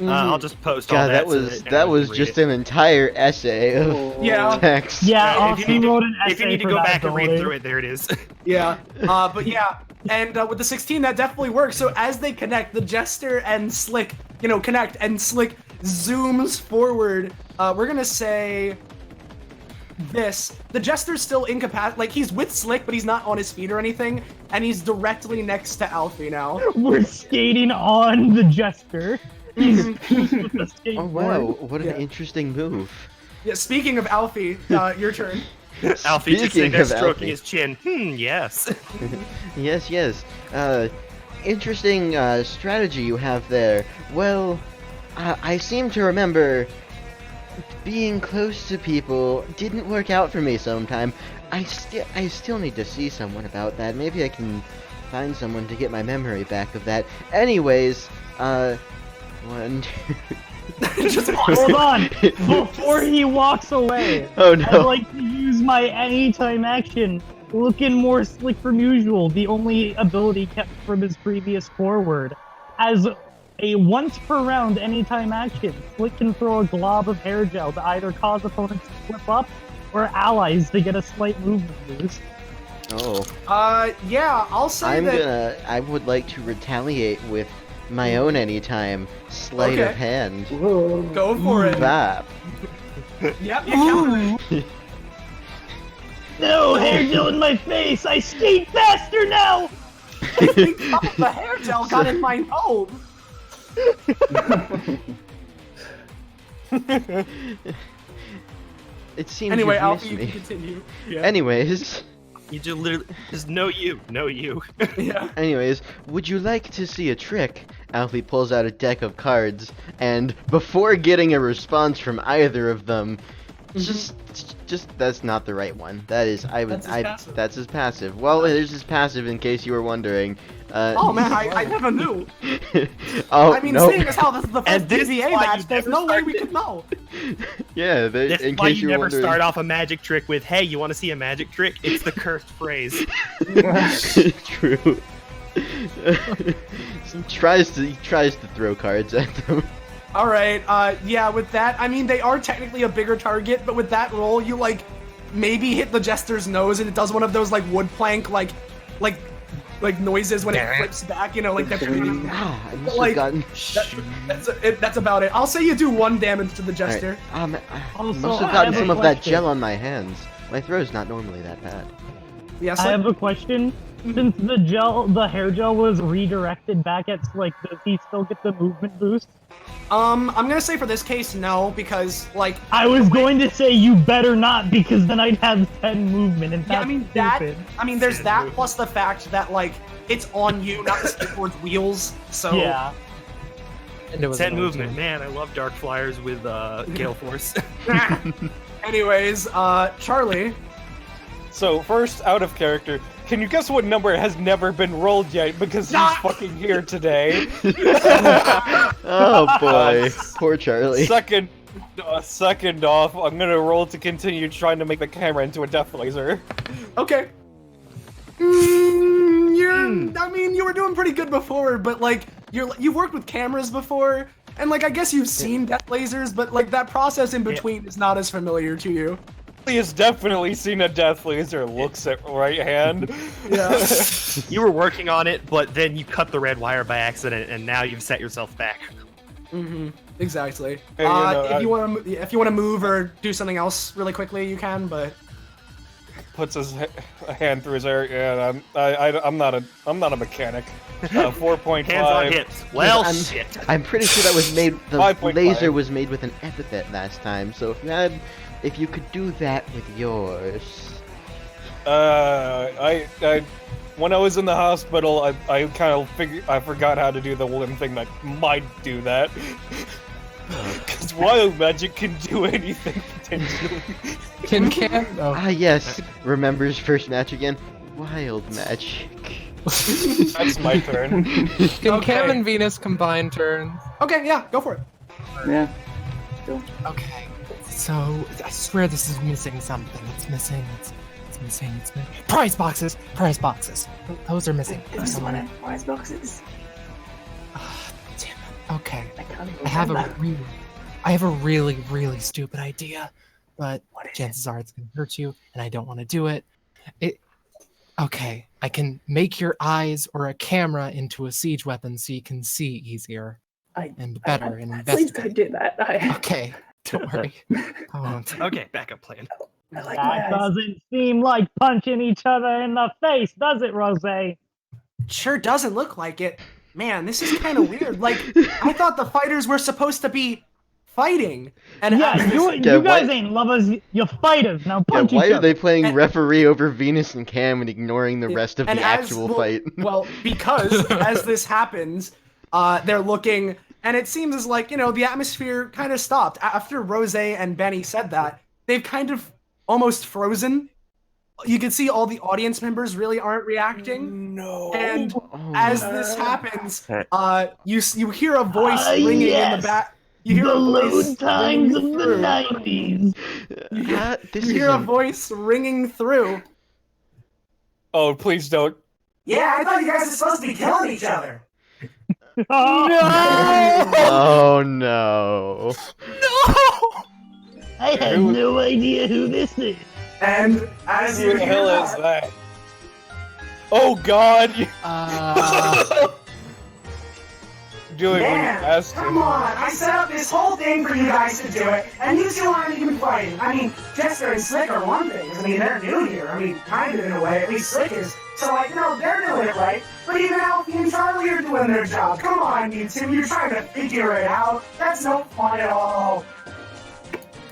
I'll just post all God, that. that was just an entire essay of Yeah. text. Yeah, if you he need to- wrote an essay If you need to for go that back and read ability. through it, there it is. yeah, but yeah, and with the 16 that definitely works. So as they connect, the Jester and Slick, connect, and Slick zooms forward. We're gonna say this. The Jester's still incapacitated. Like, he's with Slick, but he's not on his feet or anything, and he's directly next to Alfie now. We're skating on the Jester. He's with the skateboard. Oh wow, what an interesting move. Yeah, speaking of Alfie, your turn. Alfie just sitting Speaking there of stroking Alfie. his chin. Yes. Yes. Interesting strategy you have there. Well, I seem to remember being close to people didn't work out for me sometime. I still need to see someone about that. Maybe I can find someone to get my memory back of that. Anyways, one, Just Hold on! Before he walks away, oh I'd no. like to use my anytime action. Looking more slick from usual, the only ability kept from his previous forward. As a once per round anytime action, Slick can throw a glob of hair gel to either cause opponents to flip up or allies to get a slight movement boost. Oh. Yeah, I'll say that. I would like to retaliate with my own anytime sleight of Okay. hand. Whoa. Go for it. Bap. Yep, you count. No, hair gel in my face! I skate faster now! I think the hair gel got in my nose. It seems Anyway, you've Alfie, you missed can me. continue. Yeah. Anyways, You just literally just no you. Yeah. would you like to see a trick? Alfie pulls out a deck of cards, and before getting a response from either of them, just that's not the right one. That is, That's his passive. that's his passive. Well, there's his passive in case you were wondering. Oh man, I never knew. Oh, I mean, no. seeing as how this is the first And this PZA is why match, you there's never no way we started. could know. Yeah, That's in why case you you were never wondering. start off a magic trick with, "Hey, you want to see a magic trick?" It's the cursed phrase. True. He tries to throw cards at them. All right. Yeah. With that, I mean, they are technically a bigger target, but with that roll, you like maybe hit the Jester's nose, and it does one of those like wood plank like noises when it flips back. You know, like that. Ah, I must Like, have gotten. That's about it. I'll say you do 1 damage to the Jester. I Also, must have I gotten have a some of that question. gel on my hands. My throw's not normally that bad. Yes. I have a question. Since the hair gel was redirected back at Slick, does he still get the movement boost? I'm gonna say for this case no, because like I was going to say you better not, because then I'd have 10 movement, and yeah, that's I mean stupid. that. I mean, there's that plus the fact that like it's on you, not the skateboard's wheels. So Yeah. And it was 10 an movement, ultimate. man. I love Dark Flyers with Gale Force. Anyways, Charlie. So first, out of character, can you guess what number has never been rolled yet because he's fucking here today? Oh boy, poor Charlie. Second off, I'm gonna roll to continue trying to make the camera into a death laser. Okay. I mean, you were doing pretty good before, but like you've worked with cameras before, and like I guess you've seen death lasers, but like that process in between is not as familiar to you. He has definitely seen a death laser. Looks at right hand. Yeah. You were working on it, but then you cut the red wire by accident, and now you've set yourself back. Exactly. Hey, you know, if you want to move or do something else really quickly, you can. But Puts his hand through his hair. Yeah, I'm not a mechanic. 4.5. Hands on hips. Well, I'm- shit. I'm pretty sure that was made. The 5.5. laser was made with an epithet last time. So if you could do that with yours. When I was in the hospital, I kind of I forgot how to do the one thing that might do that. Because wild magic can do anything potentially. Can Cam? Oh, Ah yes, remembers first match again. Wild magic. That's my turn. can Okay. Cam and Venus combine turns? okay, yeah, go for it. Yeah. Okay. So I swear this is missing something. It's missing. It's missing. It's missing. Prize boxes. Prize boxes. Those are missing. What's the one in wise boxes? Damn it. Okay. I can't even I have remember. a really, really stupid idea, but What is it? chances are it's gonna hurt you, and I don't want to do it. Okay, I can make your eyes or a camera into a siege weapon so you can see easier. and better and Please better. don't do that. Okay, don't worry. I won't. Okay, backup plan. I like That my eyes. doesn't seem like punching each other in the face, does it, Rose? Sure doesn't look like it. Man, this is kind of weird. Like, I thought the fighters were supposed to be fighting. And Yeah, you guys ain't lovers, you're fighters. Now Yeah, punch why each are other. they playing And- referee over Venus and Cam and ignoring the rest of And the as- actual well- fight? Well, because as this happens, they're looking, and it seems as like, the atmosphere kind of stopped. After Rose and Benny said that, they've kind of almost frozen. You can see all the audience members really aren't reacting. No. And Oh, as no. this happens, you hear a voice ringing in yes. the back. You hear The a voice lone times ringing of the through. 90s. This You hear a isn't- voice ringing through. Oh, please don't. Yeah, I thought you guys were supposed to be killing each other. Oh no. I have Who- no idea who this is. And as Who you the hear hell that, is that? Oh God! You're doing what you asked come him. on! I set up this whole thing for you guys to do it, and you two aren't even fighting. I mean, Jester and Slick are one thing. I mean, they're new here. I mean, kind of in a way. At least Slick is. So, like, they're doing it right. But even Alfie and Charlie are doing their job. Come on, you two. You're trying to figure it out. That's no fun at all.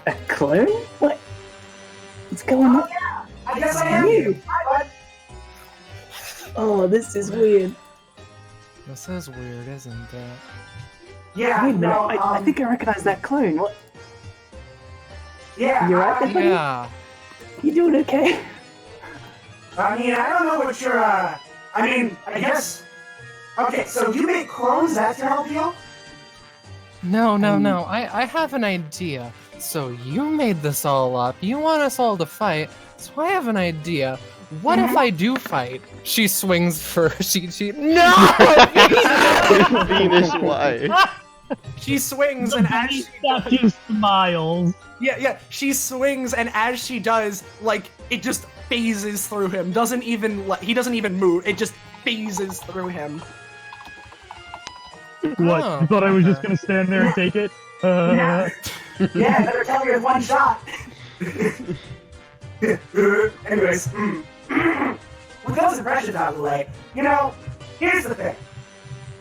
A clone? What? What's going on? Yeah, I guess I am you. Hi, bud. Oh, this is weird. This is weird, isn't it? Yeah, Wait a minute. no, I think I recognize that clone. What? yeah, You're right there, buddy? Yeah. You doing okay? I mean, I don't know what you're, I mean, I guess... Okay, so you make clones, that's your whole deal? No. I have an idea. So you made this all up. You want us all to fight. So I have an idea. What if I do fight? She swings for she No! Venus, why? She swings, and as she Statue smiles. yeah, she swings, and as she does, like, it just phases through him. He doesn't even move. It just phases through him. What? Oh, You thought I was just okay. gonna stand there and take it? Yeah, better tell me with one shot. Anyways, with those impressions out of the way, here's the thing.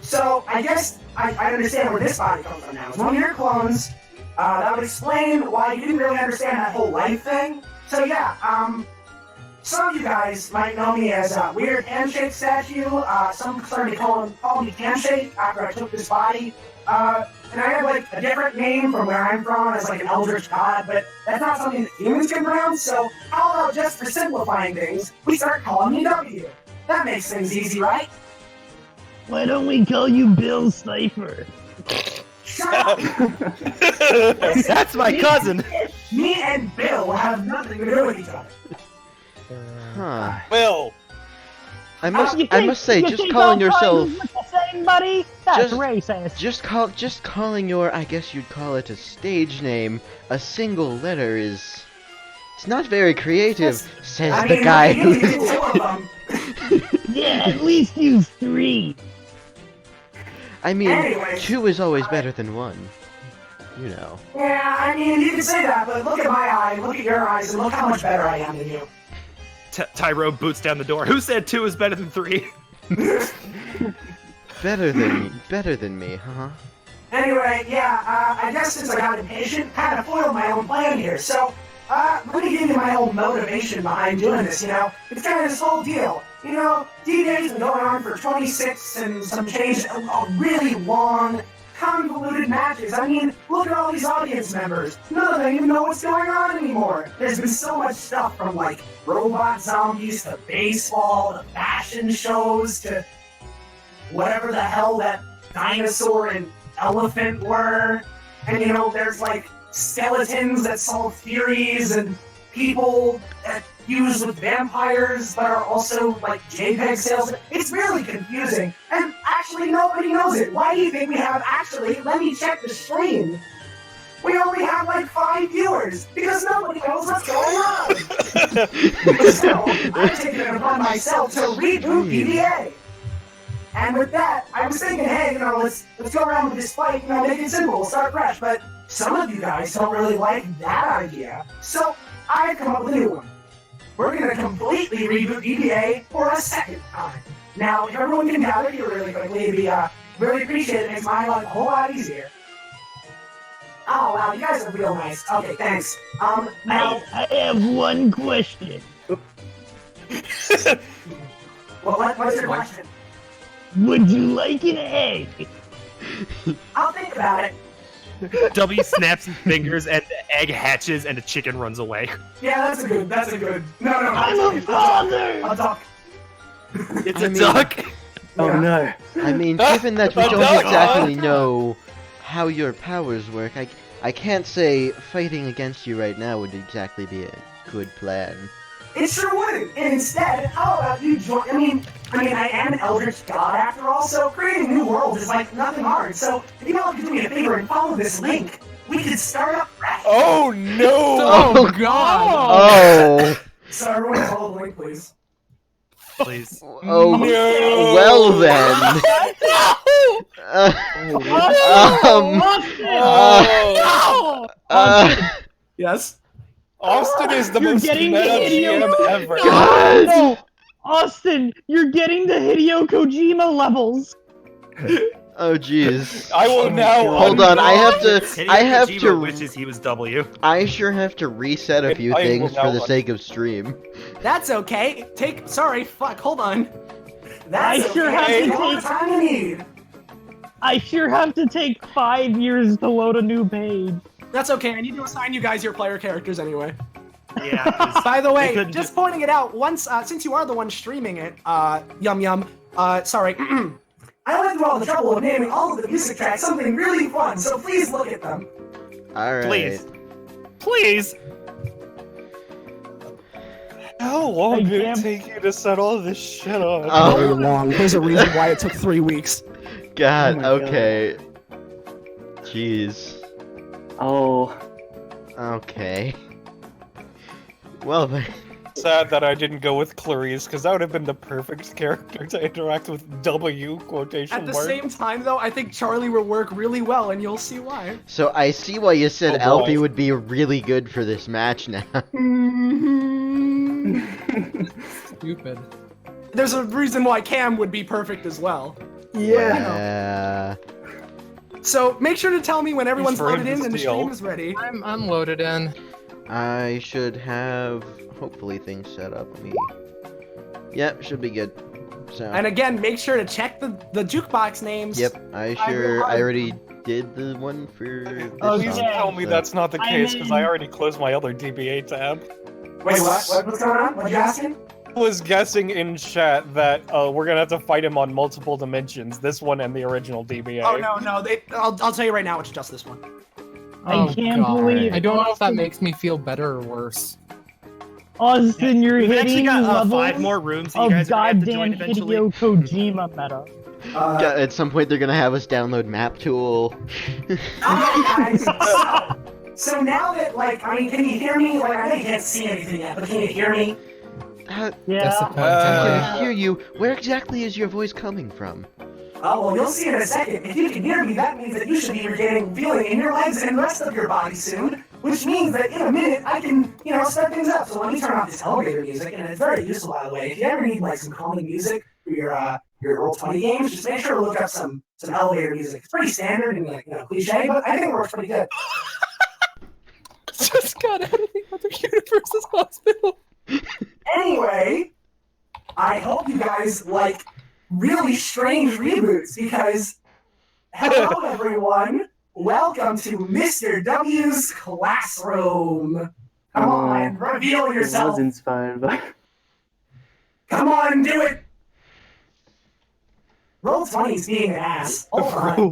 So, I guess I understand where this body comes from now. It's one of your clones. That would explain why you didn't really understand that whole life thing. So yeah, some of you guys might know me as a weird handshake statue. Some started calling me handshake after I took this body. And I have like a different name from where I'm from as like an Eldritch God, but that's not something that humans can pronounce. So how about just for simplifying things, we start calling me W. That makes things easy, right? Why don't we call you Bill Cipher? Shut up! That's my cousin. Me and Bill have nothing to do with each other. Huh. Bill. I must You say, you just think calling all yourself, crimes look the same, buddy? That's Just- racist. just calling your, I guess you'd call it a stage name, a single letter is, it's not very creative, says I the mean, guy you who. can do two of them. Yeah, at least use 3. I mean, Anyways, 2 is always better than 1. You know. Yeah, I mean, you can say that, but look at my eye, look at your eyes, and look how much better I am than you. Tyrone boots down the door. Who said 2 is better than 3? Better than me, huh? Anyway, yeah, I guess since I got impatient, kind of foiled my own plan here. So, let me give you my whole motivation behind doing this, It's kind of this whole deal. D-Day's been going on for 26 and some change, a really long, convoluted matches. I mean, look at all these audience members. None of them even know what's going on anymore. There's been so much stuff from, like, robot zombies to baseball to fashion shows to whatever the hell that dinosaur and elephant were. And, there's, like, skeletons that solve theories and people that fuse with vampires but are also, like, JPEG salesmen. It's really confusing. And actually, nobody knows it. Why do you think we have let me check the stream. We only have, like, 5 viewers because nobody knows what's going on. So, I'm taking it upon myself to reboot PDA. And with that, I was thinking, hey, let's go around with this fight, make it simple, we'll start fresh. But some of you guys don't really like that idea. So I've come up with a new one. We're gonna completely reboot DBA for a second time. Now, if everyone can gather here really quickly, it'd be really appreciated. It makes my life a whole lot easier. Oh wow, you guys are real nice. Okay, thanks. Now I have one question. well, what's your question? Would you like an egg? I'll think about it. W snaps his fingers and the egg hatches and the chicken runs away. Yeah, that's a good. No, I'm a father! I'll talk. It's a duck. Oh no. I mean, given that we don't exactly know how your powers work, I can't say fighting against you right now would exactly be a good plan. It sure wouldn't. And instead, how about you join? I mean, I am an Eldritch God after all, so creating new worlds is like nothing hard. So if you all could do me a favor and follow this link, we could start up fresh. Oh no! Oh God! Oh! So everyone follow the link, please. Please. Oh, No. well then. Yes. Austin is the You're most getting meta the idiot. GM ever. No! Austin, you're getting the Hideo Kojima levels! Oh jeez. I will now. Hold on, I have to. Hideo I have Kojima to. wishes he was W. I sure have to reset a few I will things now for the un- sake of stream. That's okay. Hold on. I sure have to Take all the take- time you need. I sure have to take 5 years to load a new page. That's okay. I need to assign you guys your player characters anyway. Yeah. 'cause By the they way, couldn't just pointing it out, once since you are the one streaming it, sorry. I went through all the trouble of naming all of the music tracks something really fun, so please look at them. Alright. Please. How long I did it can't- take you to set all this shit up? Oh, long. There's a reason why it took 3 weeks. God, Oh my okay. Jeez. Oh. Okay. Well then. Sad that I didn't go with Clarice, because that would have been the perfect character to interact with W quotation At the mark. same time, though, I think Charlie will work really well, and you'll see why. So I see why you said Oh, boy. Alfie would be really good for this match now. Stupid. There's a reason why Cam would be perfect as well. Yeah. So make sure to tell me when everyone's for him loaded in to and the steal. stream is ready. I'm loaded in. I should have hopefully things set up. Let me. Yep, should be good. So. And again, make sure to check the jukebox names. Yep, I already did the one for this Please song, tell me so- that's not the I case, because I mean- already closed my other DBA tab. Wait, what? What's going on? What you asking? I was guessing in chat that we're gonna have to fight him on multiple dimensions, this one and the original DBA. Oh no, I'll tell you right now, it's just this one. I can't believe I don't know if that Austin- makes me feel better or worse. Austin, you're We've hitting actually got levels 5 more rooms that you of guys are gonna have to join goddamn eventually. Hideo Kojima meta. Yeah, at some point they're gonna have us download Map Tool. Alright, guys. So now that, can you hear me? I know you can't see anything yet, but can you hear me? That's the Yeah. point. I can hear you. Where exactly is your voice coming from? Oh, well, you'll see in a second. If you can hear me, that means that you should be regaining feeling in your legs and the rest of your body soon, which means that in a minute, I can, step things up. So let me turn off this elevator music, and it's very useful, by the way. If you ever need, some calming music for your Roll20 games, just make sure to look up some elevator music. It's pretty standard and, cliche, but I think it works pretty good. Just got out of the other universe's hospital. Anyway, I hope you guys like really strange reboots because hello everyone, welcome to Mr. W's classroom. Come on, reveal It yourself. was inspired by. Come on, do it. Roll20's being an ass. Hold on.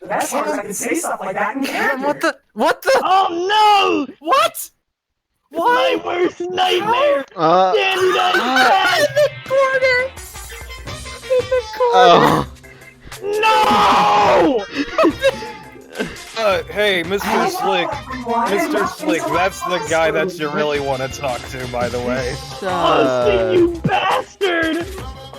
The best part is I can say stuff like that in character. What the? Oh no! What? My worst nightmare! Uh, In the corner. oh. No! Hey, Mr. Hello, Slick. everyone, and Mr. welcome Slick, to that's the guy that you classroom. really want to talk to, by the way. Austin, you bastard!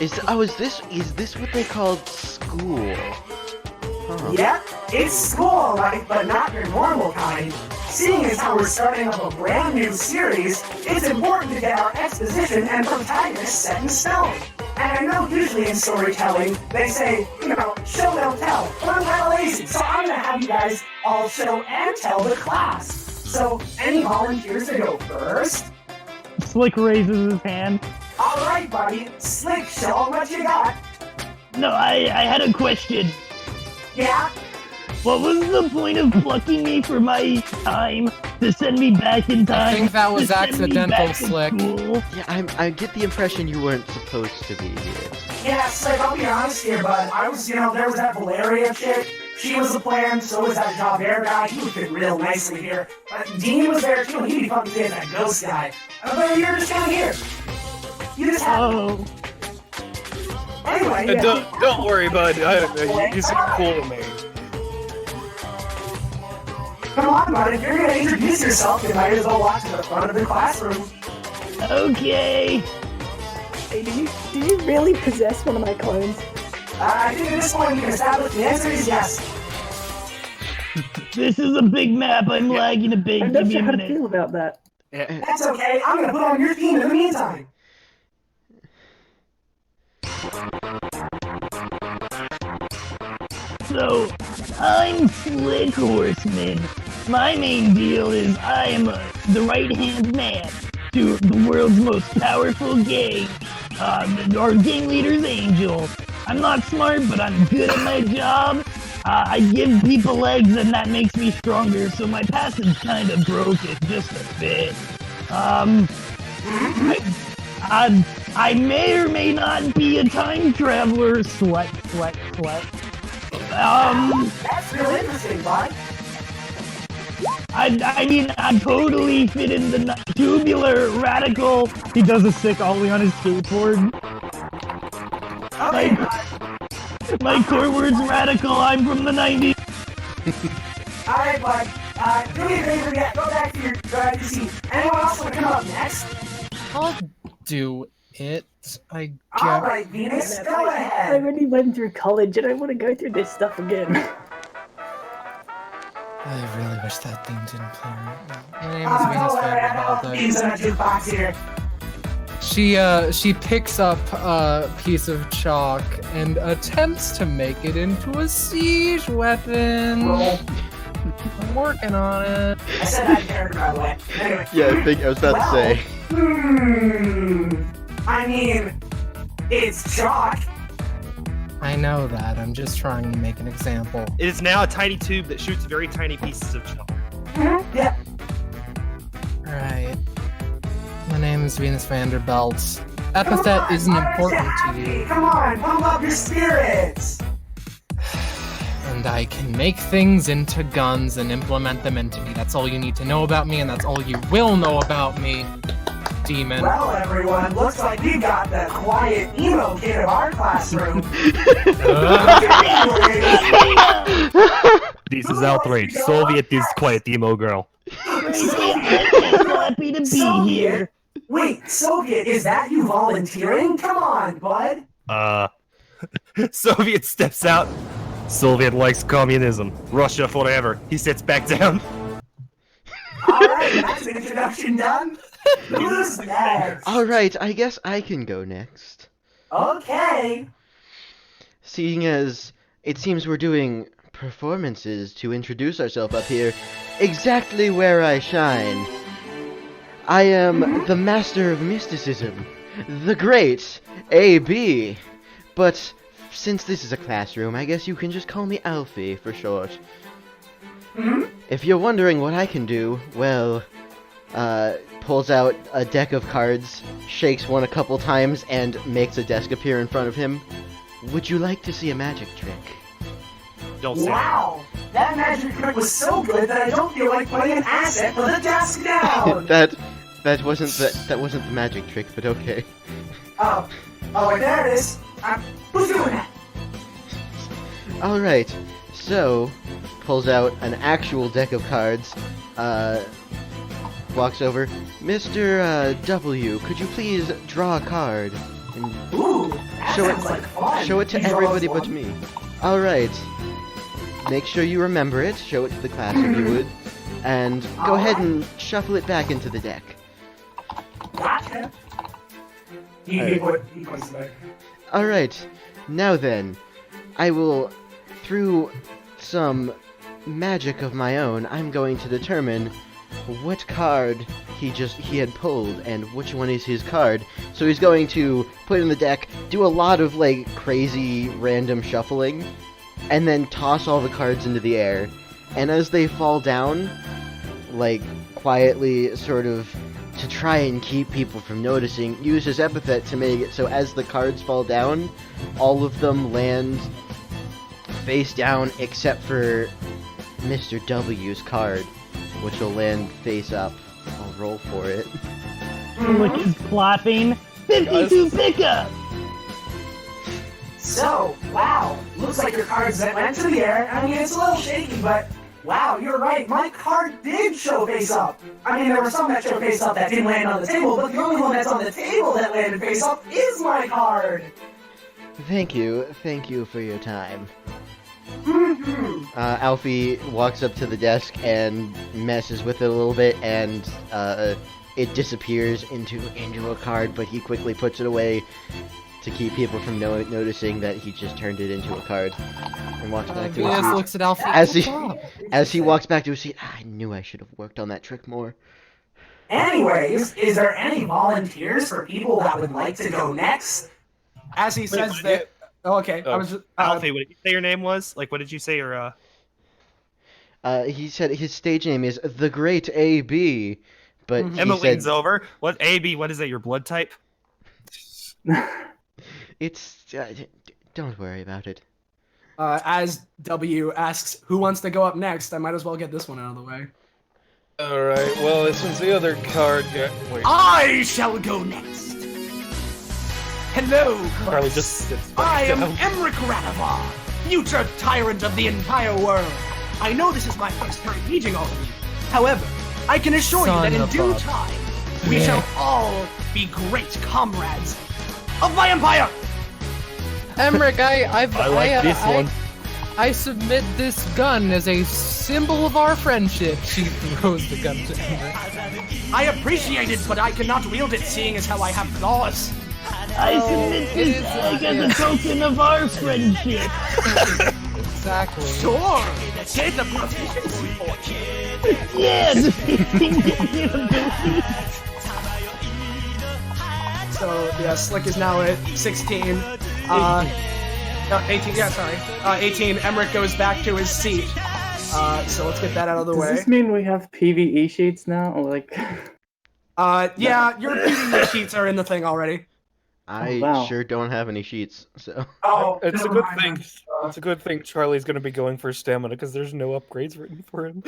Is this what they called school? Huh. Yep, it's school, right? But not your normal kind. Seeing as how we're starting up a brand new series, it's important to get our exposition and protagonists set in stone. And I know usually in storytelling, they say, show don't tell. But I'm kind of lazy, so I'm gonna have you guys all show and tell the class. So, any volunteers to go first? Slick raises his hand. Alright, buddy. Slick, show 'em what you got. No, I had a question. Yeah? What was the point of plucking me for my time to send me back in time? I think that was to send me accidental, back to Slick. school? Yeah, I get the impression you weren't supposed to be here. Yeah, Slick, I'll be honest here, bud. I was, there was that Valeria chick. She was the plan, so was that Javert guy. He would fit real nicely here. Dean was there too, and he'd be fucking good as that ghost guy. But you're just kind of here. You just have Oh, Anyway, yeah. Don't worry, bud. You seem cool to me. Come on, bud. If you're gonna introduce yourself, you might as well walk to the front of the classroom. okay. Hey, did you really possess one of my clones? I think at this point we can establish the answer is yes. This is a big map. I'm lagging a bit. I'm Give not me sure a how to minute. feel about that. That's okay. I'm gonna put on your team in the meantime. So, I'm Slick Horseman. My main deal is I am the right-hand man to the world's most powerful gang. Our gang leader's Angel. I'm not smart, but I'm good at my job. I give people legs, and that makes me stronger, so my passive's kind of broken just a bit. I may or may not be a time traveler. Sweat. That's real interesting, bud. I mean, I totally fit in the tubular radical. He does a sick ollie on his skateboard. Okay, My core word's radical. I'm from the 90s. alright, bud. Do me a favor, go back to your driver's seat. Anyone else want to come up next? I'll do it, I guess. Alright, Venus, go I ahead. already went through college and I want to go through this stuff again. I really wish that theme didn't play right now. My name is Don't Venus worry, I got Vanderbilt. these in a jukebox here. She picks up a piece of chalk and attempts to make it into a siege weapon. Roll. I'm working on it. I said that character, by the way. Anyway. Yeah, I was about to say. I mean, it's chalk. I know that. I'm just trying to make an example. It is now a tiny tube that shoots very tiny pieces of chalk. Yeah. Alright. My name is Venus Vanderbilt. Epithet isn't important to you, Come on, pump up your spirits. and I can make things into guns and implement them into me. That's all you need to know about me, and that's all you will know about me, demon. Well, everyone, looks like we got the quiet emo kid of our classroom. This is outrage. Soviet is quiet emo girl. I'm so happy to be here. Wait, Soviet, is that you volunteering? Come on, bud. Soviet steps out. Soviet likes communism. Russia forever. He sits back down. Alright, that's the introduction done. Who's next? Alright, I guess I can go next. Okay. Seeing as it seems we're doing performances to introduce ourselves up here, exactly where I shine. I am the master of mysticism, the great AB. But since this is a classroom, I guess you can just call me Alfie for short. If you're wondering what I can do, well, pulls out a deck of cards, shakes one a couple times, and makes a desk appear in front of him. Would you like to see a magic trick? Don't say Wow, that magic trick was so good that I don't feel like putting an asset for the desk down. that wasn't the magic trick, but okay. Oh, there it is. Who's doing that? Alright, so, pulls out an actual deck of cards, walks over, Mr. W, could you please draw a card? And Ooh, Show it to everybody but me. Alright. Make sure you remember it. Show it to the class if you would. And go ahead and shuffle it back into the deck. Gotcha. Alright. Now then, I will, through some magic of my own, I'm going to determine what card he had pulled and which one is his card. So he's going to put it in the deck, do a lot of like crazy random shuffling, and then toss all the cards into the air. And as they fall down, like quietly sort of to try and keep people from noticing, use his epithet to make it so as the cards fall down, all of them land face down except for Mr. W's card, which will land face up. I'll roll for it. Which is clapping. 52 pickup! So, wow, looks like your cards that went to the air. I mean, it's a little shaky, but wow, you're right. My card did show face up. I mean, there were some that showed face up that didn't land on the table, but the only one that's on the table that landed face up is my card. Thank you for your time. Alfie walks up to the desk and messes with it a little bit, and it disappears into a card, but he quickly puts it away to keep people from noticing that he just turned it into a card, and walks back to his Venus seat. looks at Alfie. As he walks back to his seat, I knew I should have worked on that trick more. Anyways, is there any volunteers for people that would like to go next? As he says that... Oh, okay. I was just, Alfie, what did you say your name was? Like, what did you say your, He said his stage name is The Great A.B., but he Emma leans said... over. What, A.B., what is that, your blood type? It's... don't worry about it. as W asks, who wants to go up next? I might as well get this one out of the way. Alright, well, since the other card got... Wait, I shall go next. Hello, Charlie class. just sits I back am down. Emric Radavar, future tyrant of the entire world. I know this is my first time meeting all of you. However, I can assure you that in due time, we shall all be great comrades of my empire. Emric, I like this one. I submit this gun as a symbol of our friendship. She throws the gun to Emric. I appreciate it, but I cannot wield it, seeing as how I have claws. I submit this egg as a token of our friendship. Exactly. Sure, get the proficiency point. Yeah, the 15 ability. So yeah, Slick is now at 16. No, 18. Yeah, sorry. 18. Emric goes back to his seat. So let's get that out of the Does way. this mean we have PvE sheets now? Or like... Yeah, your PvE sheets are in the thing already. I wow. sure don't have any sheets, so... Oh, It's a good thing. It's a good thing Charlie's gonna be going for stamina, because there's no upgrades written for him.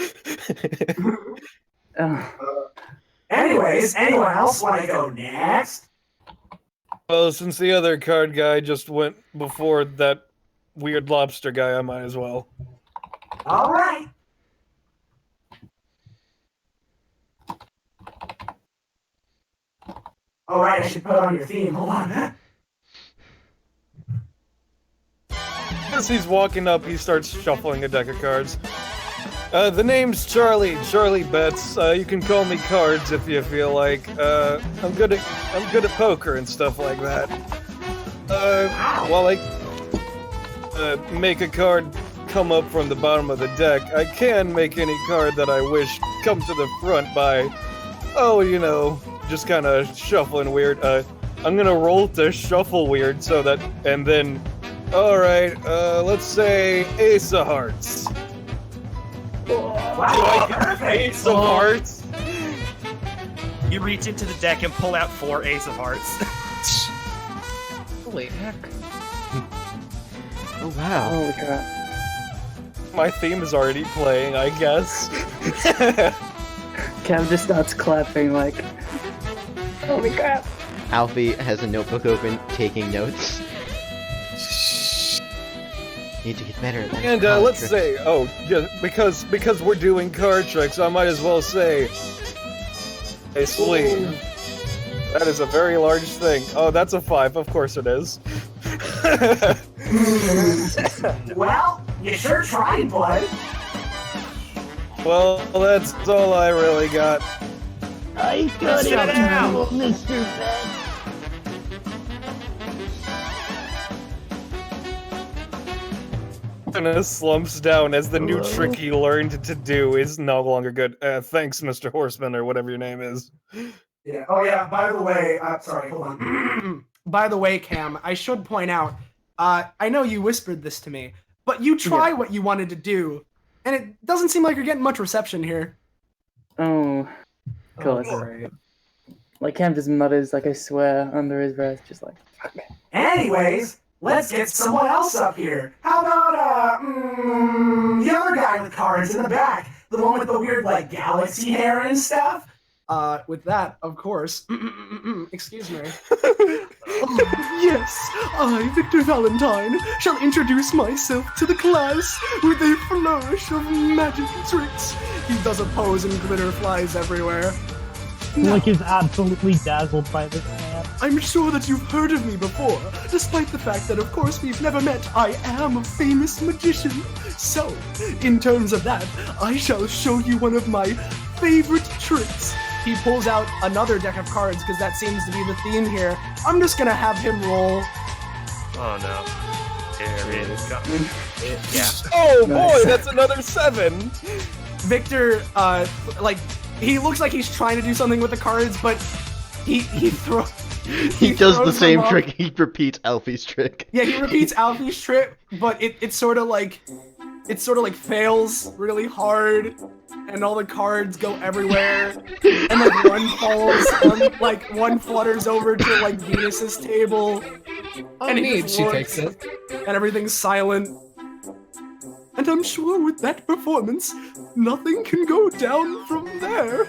Anyways, anyone else want to go next? Well, since the other card guy just went before that weird lobster guy, I might as well. All right. All right, I should put on your theme. Hold on. As he's walking up, he starts shuffling a deck of cards. The name's Charlie Betts. You can call me Cards if you feel like. I'm good at poker and stuff like that. While I make a card come up from the bottom of the deck, I can make any card that I wish come to the front by, just kind of shuffling weird. I'm gonna roll to shuffle weird so that, and then, alright, let's say Ace of Hearts. Wow, Ace of Hearts? You reach into the deck and pull out 4 Ace of Hearts. Holy heck. Oh, wow. Holy crap. My theme is already playing, I guess. Cav just starts clapping like... Holy crap. Alfie has a notebook open, taking notes. Need to get better at that. And let's say, because we're doing card tricks, I might as well say a sleeve. That is a very large thing. Oh, that's a 5. Of course it is. Well, you sure tried, bud. Well, that's all I really got. I got Sit down. Mr. Ben. Kinda slumps down as the new trick he learned to do is no longer good. Thanks, Mr. Horseman, or whatever your name is. Yeah. Oh yeah. By the way, sorry. Hold on. By the way, Cam, I should point out. I know you whispered this to me, but you try what you wanted to do, and it doesn't seem like you're getting much reception here. Oh, God. Alright. Like Cam just mutters, like I swear, under his breath, just like, fuck. Anyways, let's get someone else up here. How about the other guy with cards in the back, the one with the weird like galaxy hair and stuff. With that, of course. Excuse me. Yes, I, Victor Valentine, shall introduce myself to the class with a flourish of magic tricks. He does a pose and glitter flies everywhere. Now, Flick is absolutely dazzled by this man. I'm sure that you've heard of me before, despite the fact that, of course, we've never met. I am a famous magician. So, in terms of that, I shall show you one of my favorite tricks. He pulls out another deck of cards because that seems to be the theme here. I'm just gonna have him roll. Oh no. There it is. Yeah. Oh Nice. boy, that's another 7! Victor, he looks like he's trying to do something with the cards, but he throws. He does the throws same them up. trick. He repeats Alfie's trick. Yeah, he repeats Alfie's trick, but it sort of like fails really hard, and all the cards go everywhere, and like one flutters over to like Venus's table, Oh, and he neat. just She looks, takes it. and everything's silent. And I'm sure with that performance, nothing can go down from there.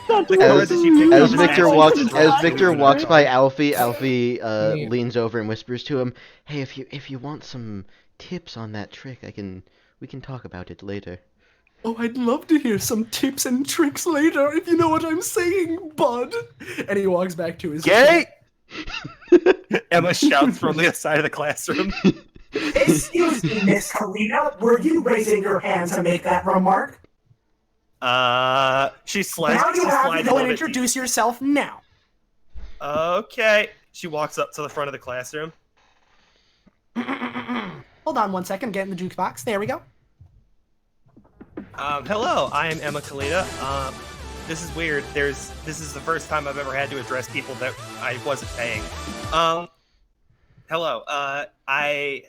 That's As, that you picked as up Victor magic walks, is as right. Victor walks by Alfie, Yeah. leans over and whispers to him, "Hey, if you want some tips on that trick, we can talk about it later." Oh, I'd love to hear some tips and tricks later, if you know what I'm saying, bud. And he walks back to his Gay! Emma shouts from the side of the classroom. Excuse me, Miss Kalina, were you raising your hand to make that remark? She slides. Now you she have slides to a go little and bit introduce yourself now. Okay. She walks up to the front of the classroom. Hold on one second, get in the jukebox. There we go. Hello, I am Emma Kalita. This is weird. This is the first time I've ever had to address people that I wasn't paying. Hello. I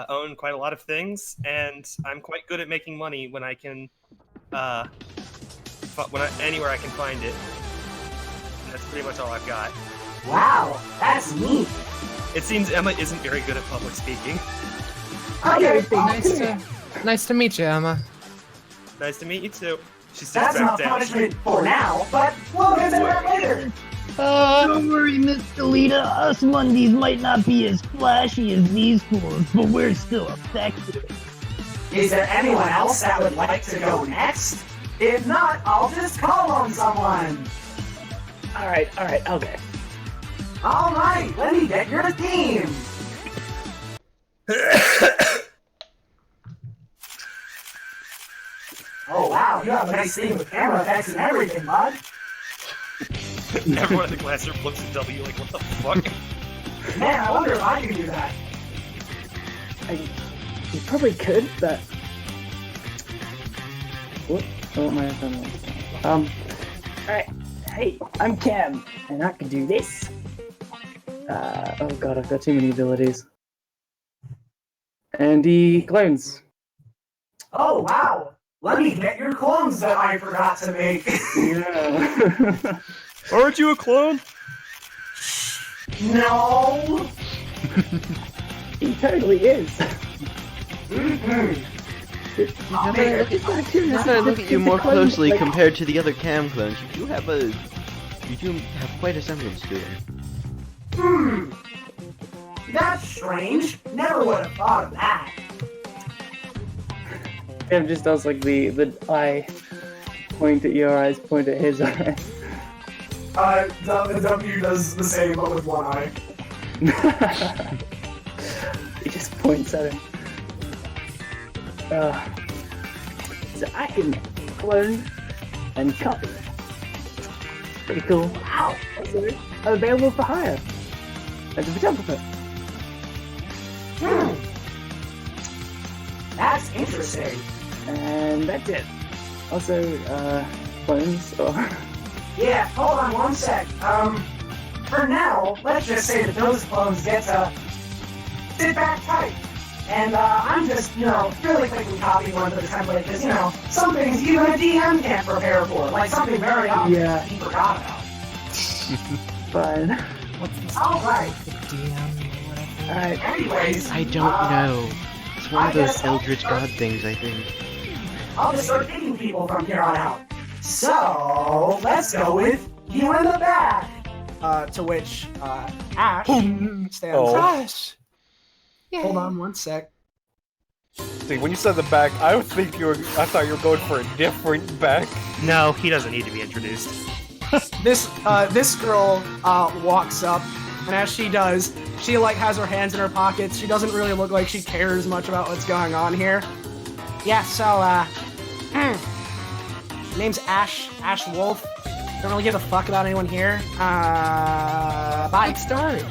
own quite a lot of things, and I'm quite good at making money when I can, anywhere I can find it. And that's pretty much all I've got. Wow, that's neat. It seems Emma isn't very good at public speaking. Nice to meet you, Emma. Nice to meet you too. She sits That's back not down. punishment for now, but we'll get to that later. Don't worry, Miss Kalita. Us Mondays might not be as flashy as these fools, but we're still effective. Is there anyone else that would like to go next? If not, I'll just call on someone. Alright, okay. Alright, let me get your theme. Oh wow, you have a nice theme with camera effects and everything, bud. Everyone in the classroom looks at W like, what the fuck? Man, I wonder if I can do that. You probably could, but... What? Oh, my phone. Alright. Hey, I'm Cam, and I can do this. Oh god, I've got too many abilities. And he clones. Oh wow, let me get your clones that I forgot to make. Yeah. Aren't you a clone? No. He totally is. I'll make it. Now that I look at you more closely compared to the other Cam clones, you do have quite a semblance to him. That's strange. Never would have thought of that. Cam just does like the eye point at your eyes, point at his eyes. W does the same, but with one eye. He just points at him. So I can clone and copy. Pretty cool. Wow! Also available for hire as a photographer. That's interesting. And that's it. Also, clones or... Yeah, hold on one sec. For now, let's just say that those clones get to sit back tight. And I'm just, really quickly copying one of the template because, some things even a DM can't prepare for, like something very obvious Yeah. that he forgot about. Fine. What's this? Alright, DM? Alright. anyways, I don't know. It's one of I those guess I'll Eldritch start- God things, I think. I'll just start picking people from here on out. So, let's go with you in the back. To which, Ash stands Oh. Ash. Hold on one sec. See, when you said the back, I thought you were going for a different back. No, he doesn't need to be introduced. This girl walks up, and as she does, she has her hands in her pockets. She doesn't really look like she cares much about what's going on here. Yeah, so name's Ash Wolf. Don't really give a fuck about anyone here. Bye. Good start.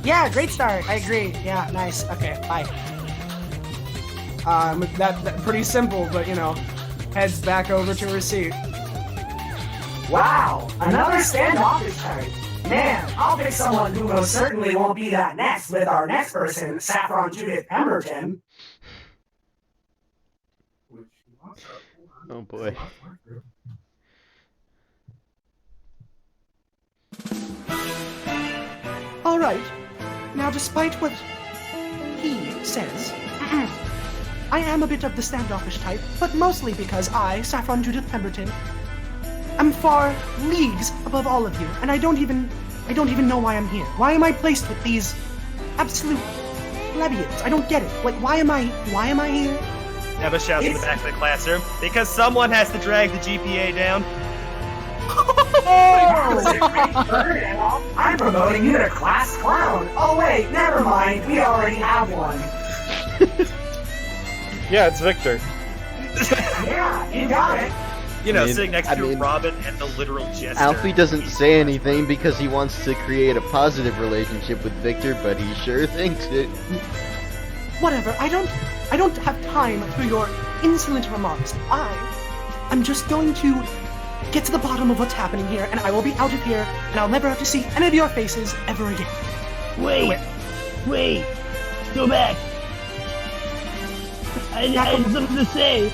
Yeah, great start. I agree. Yeah, nice. Okay, bye. That pretty simple, but heads back over to her seat. Wow, another standoffish type. Man, I'll pick someone who most certainly won't be that next with our next person, Saffron Judith Pemberton. Oh boy. All right. Now, despite what he says, I am a bit of the standoffish type, but mostly because I, Saffron Judith Pemberton, am far leagues above all of you, and I don't even know why I'm here. Why am I placed with these absolute plebeians? I don't get it. Why am I here? Emma shouts in the back of the classroom, because someone has to drag the GPA down. I'm promoting you to class clown. Oh wait, never mind. We already have one. Yeah, it's Victor. Yeah, you got it. Sitting next I to mean, Robin and the literal jester. Alfie doesn't say anything because he wants to create a positive relationship with Victor, but he sure thinks it. Whatever. I don't have time for your insolent remarks. I'm just going to get to the bottom of what's happening here, and I will be out of here, and I'll never have to see any of your faces ever again. Wait, go back. I had something to say.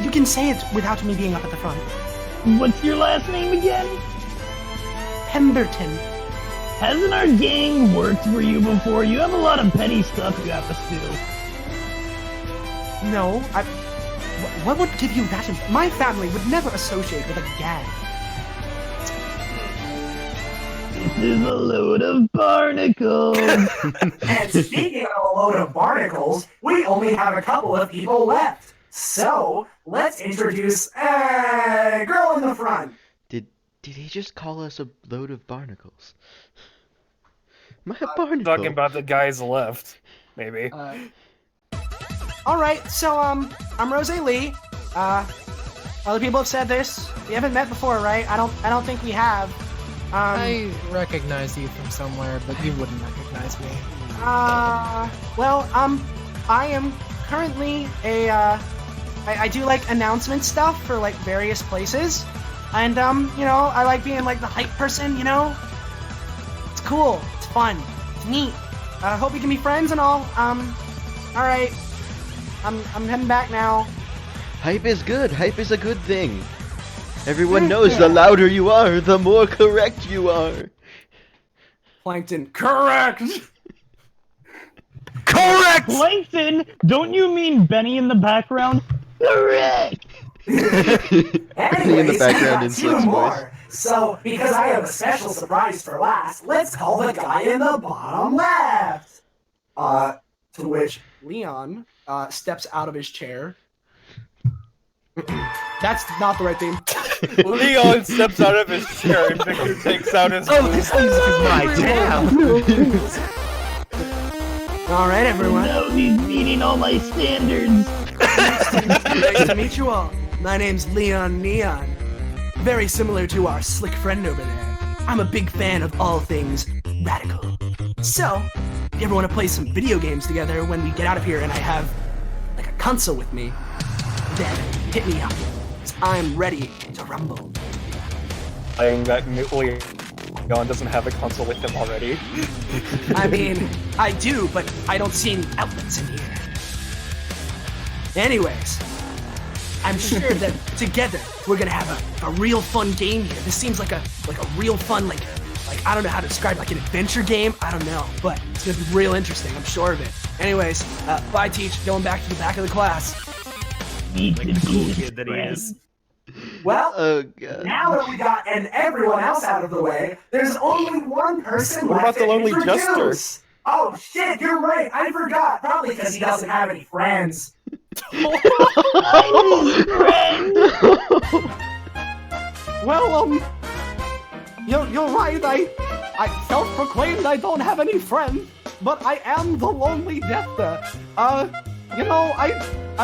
You can say it without me being up at the front. What's your last name again? Pemberton. Hasn't our gang worked for you before? You have a lot of petty stuff you have to do. No, what would give you that? My family would never associate with a gang. This is a load of barnacles. And speaking of a load of barnacles, we only have a couple of people left. So, let's introduce a girl in the front. Did he just call us a load of barnacles? My barnacle. Talking about the guys left, maybe. Alright, so, I'm Rose Lee. Other people have said this. We haven't met before, right? I don't think we have. I recognize you from somewhere, but you wouldn't recognize me. Well, I am currently I do announcement stuff for various places. And I like being the hype person, It's cool, it's fun, it's neat. I hope we can be friends and all. Alright. I'm heading back now. Hype is good. Hype is a good thing. Everyone knows the louder you are, the more correct you are. Plankton, correct! Correct! Plankton, don't you mean Benny in the background? Correct! Benny in the background in two Slick's more. voice. So, because I have a special surprise for last, let's call the guy in the bottom left. To which Leon steps out of his chair. That's not the right theme. Leon steps out of his chair and Victor takes out his Oh, this is my town. All right, everyone. No, he's meeting all my standards. Nice to meet you all. My name's Leon Neon. Very similar to our slick friend over there. I'm a big fan of all things radical. So, if you ever want to play some video games together when we get out of here and I have like a console with me, then hit me up. 'Cause I'm ready to rumble. Saying that Leon doesn't have a console with him already. I mean, I do, but I don't see any outlets in here. Anyways, I'm sure that together we're gonna have a real fun game here. This seems like a real fun like I don't know how to describe like an adventure game. I don't know, but it's gonna be real interesting. I'm sure of it. Anyways, bye, Teach. Going back to the back of the class. Like the cool kid that he is. Well, Oh god. now that we got everyone else out of the way, there's only one person What left about the to lonely introduce. jester? Oh shit, you're right. I forgot. Probably because he doesn't have any friends. Well, you're right. I self-proclaimed I don't have any friends, but I am the lonely jester. You know, I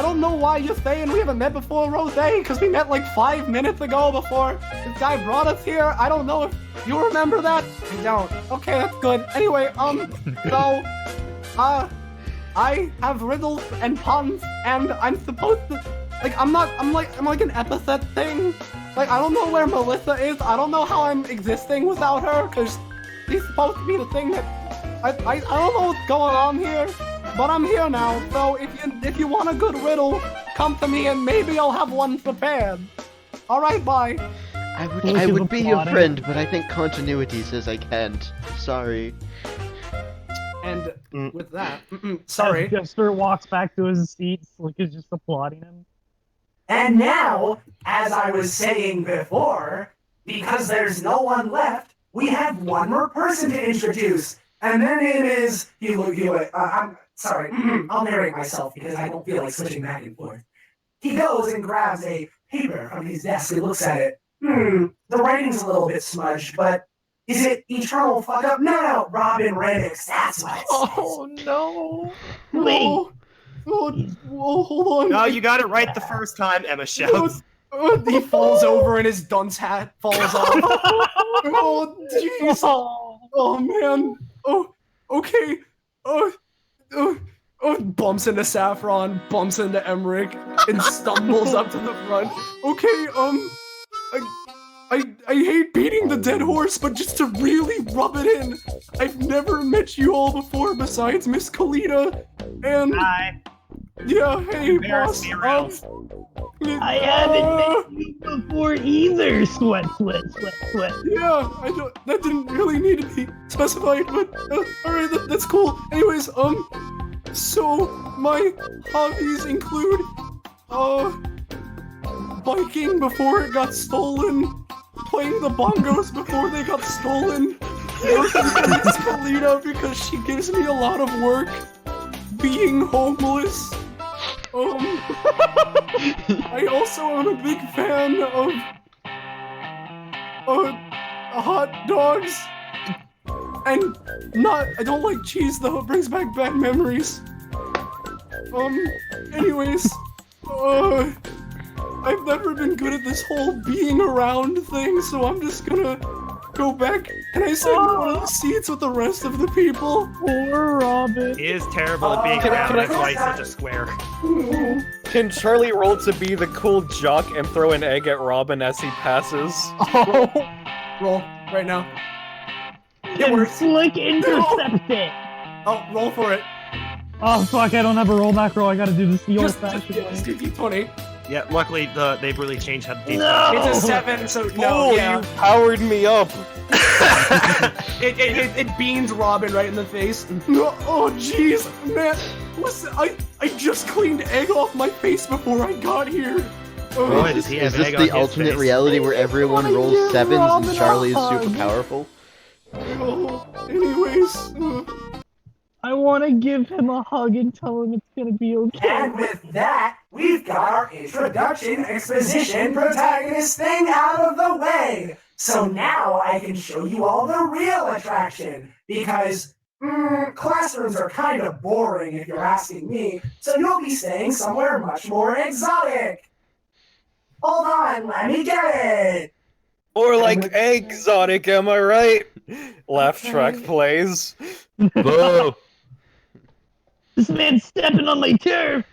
don't know why you're saying we haven't met before, Rose, because we met like 5 minutes ago before this guy brought us here. I don't know if you remember that. I don't. Okay, that's good. Anyway, so, I have riddles and puns, and I'm supposed to, like, I'm like an epithet thing. Like, I don't know where Melissa is. I don't know how I'm existing without her, because she's supposed to be the thing that, I don't know what's going on here, but I'm here now. So if you want a good riddle, come to me and maybe I'll have one prepared. All right, bye. I would be your friend, but I think continuity says I can't. Sorry. And with that, sorry. Jester walks back to his seat, Slick is just applauding him. And now, as I was saying before, because there's no one left, we have one more person to introduce, and their name is I'm sorry, I'll narrate myself because I don't feel like switching back and forth. He goes and grabs a paper from his desk and looks at it. The writing's a little bit smudged, but is it Eternal Fuck Up? No, Robin Remix, that's what it says. Oh no! Wait. Oh, hold on. No, you got it right the first time, Emma shouts. He falls over and his dunce hat falls off. Oh, jeez. Oh, man. Oh, okay. Bumps into Saffron, bumps into Emmerich, and stumbles up to the front. Okay, I hate beating the dead horse, but just to really rub it in, I've never met you all before besides Miss Kalita, and... Hi. Yeah, hey, boss. I haven't met you before either. Sweat. Yeah, that didn't really need to be specified, but alright, that's cool. Anyways, so my hobbies include biking before it got stolen, playing the bongos before they got stolen, working for Miss Kalita because she gives me a lot of work, being homeless. I also am a big fan of hot dogs, and I don't like cheese though, it brings back bad memories. Anyways, I've never been good at this whole being around thing, so I'm just gonna go back. Can I sit in one of the seats with the rest of the people? Poor Robin. He is terrible at being around, that's why he's such a square. Can Charlie roll to be the cool jock and throw an egg at Robin as he passes? Oh, roll right now. It works. Slick intercepts it. Oh, roll for it. Oh fuck! I don't have a rollback roll. I gotta do this the Just old-fashioned way. do D20. Yeah, luckily they've really changed how the game's No! done. It's a 7, so no, Oh, yeah. you powered me up! It beans Robin right in the face. Oh, jeez, man. Listen, I just cleaned egg off my face before I got here. Boy, does he Is have this egg on the his alternate face. reality where everyone rolls give 7s Robin and a Charlie is hug. super powerful? Anyways. I want to give him a hug and tell him it's gonna be okay. And with that, we've got our our introduction, exposition, protagonist thing out of the way. So now I can show you all the real attraction. Because classrooms are kind of boring if you're asking me. So you'll be staying somewhere much more exotic. Hold on, let me get it. Or like exotic, am I right? Laugh track plays. Boo! This man's stepping on my turf.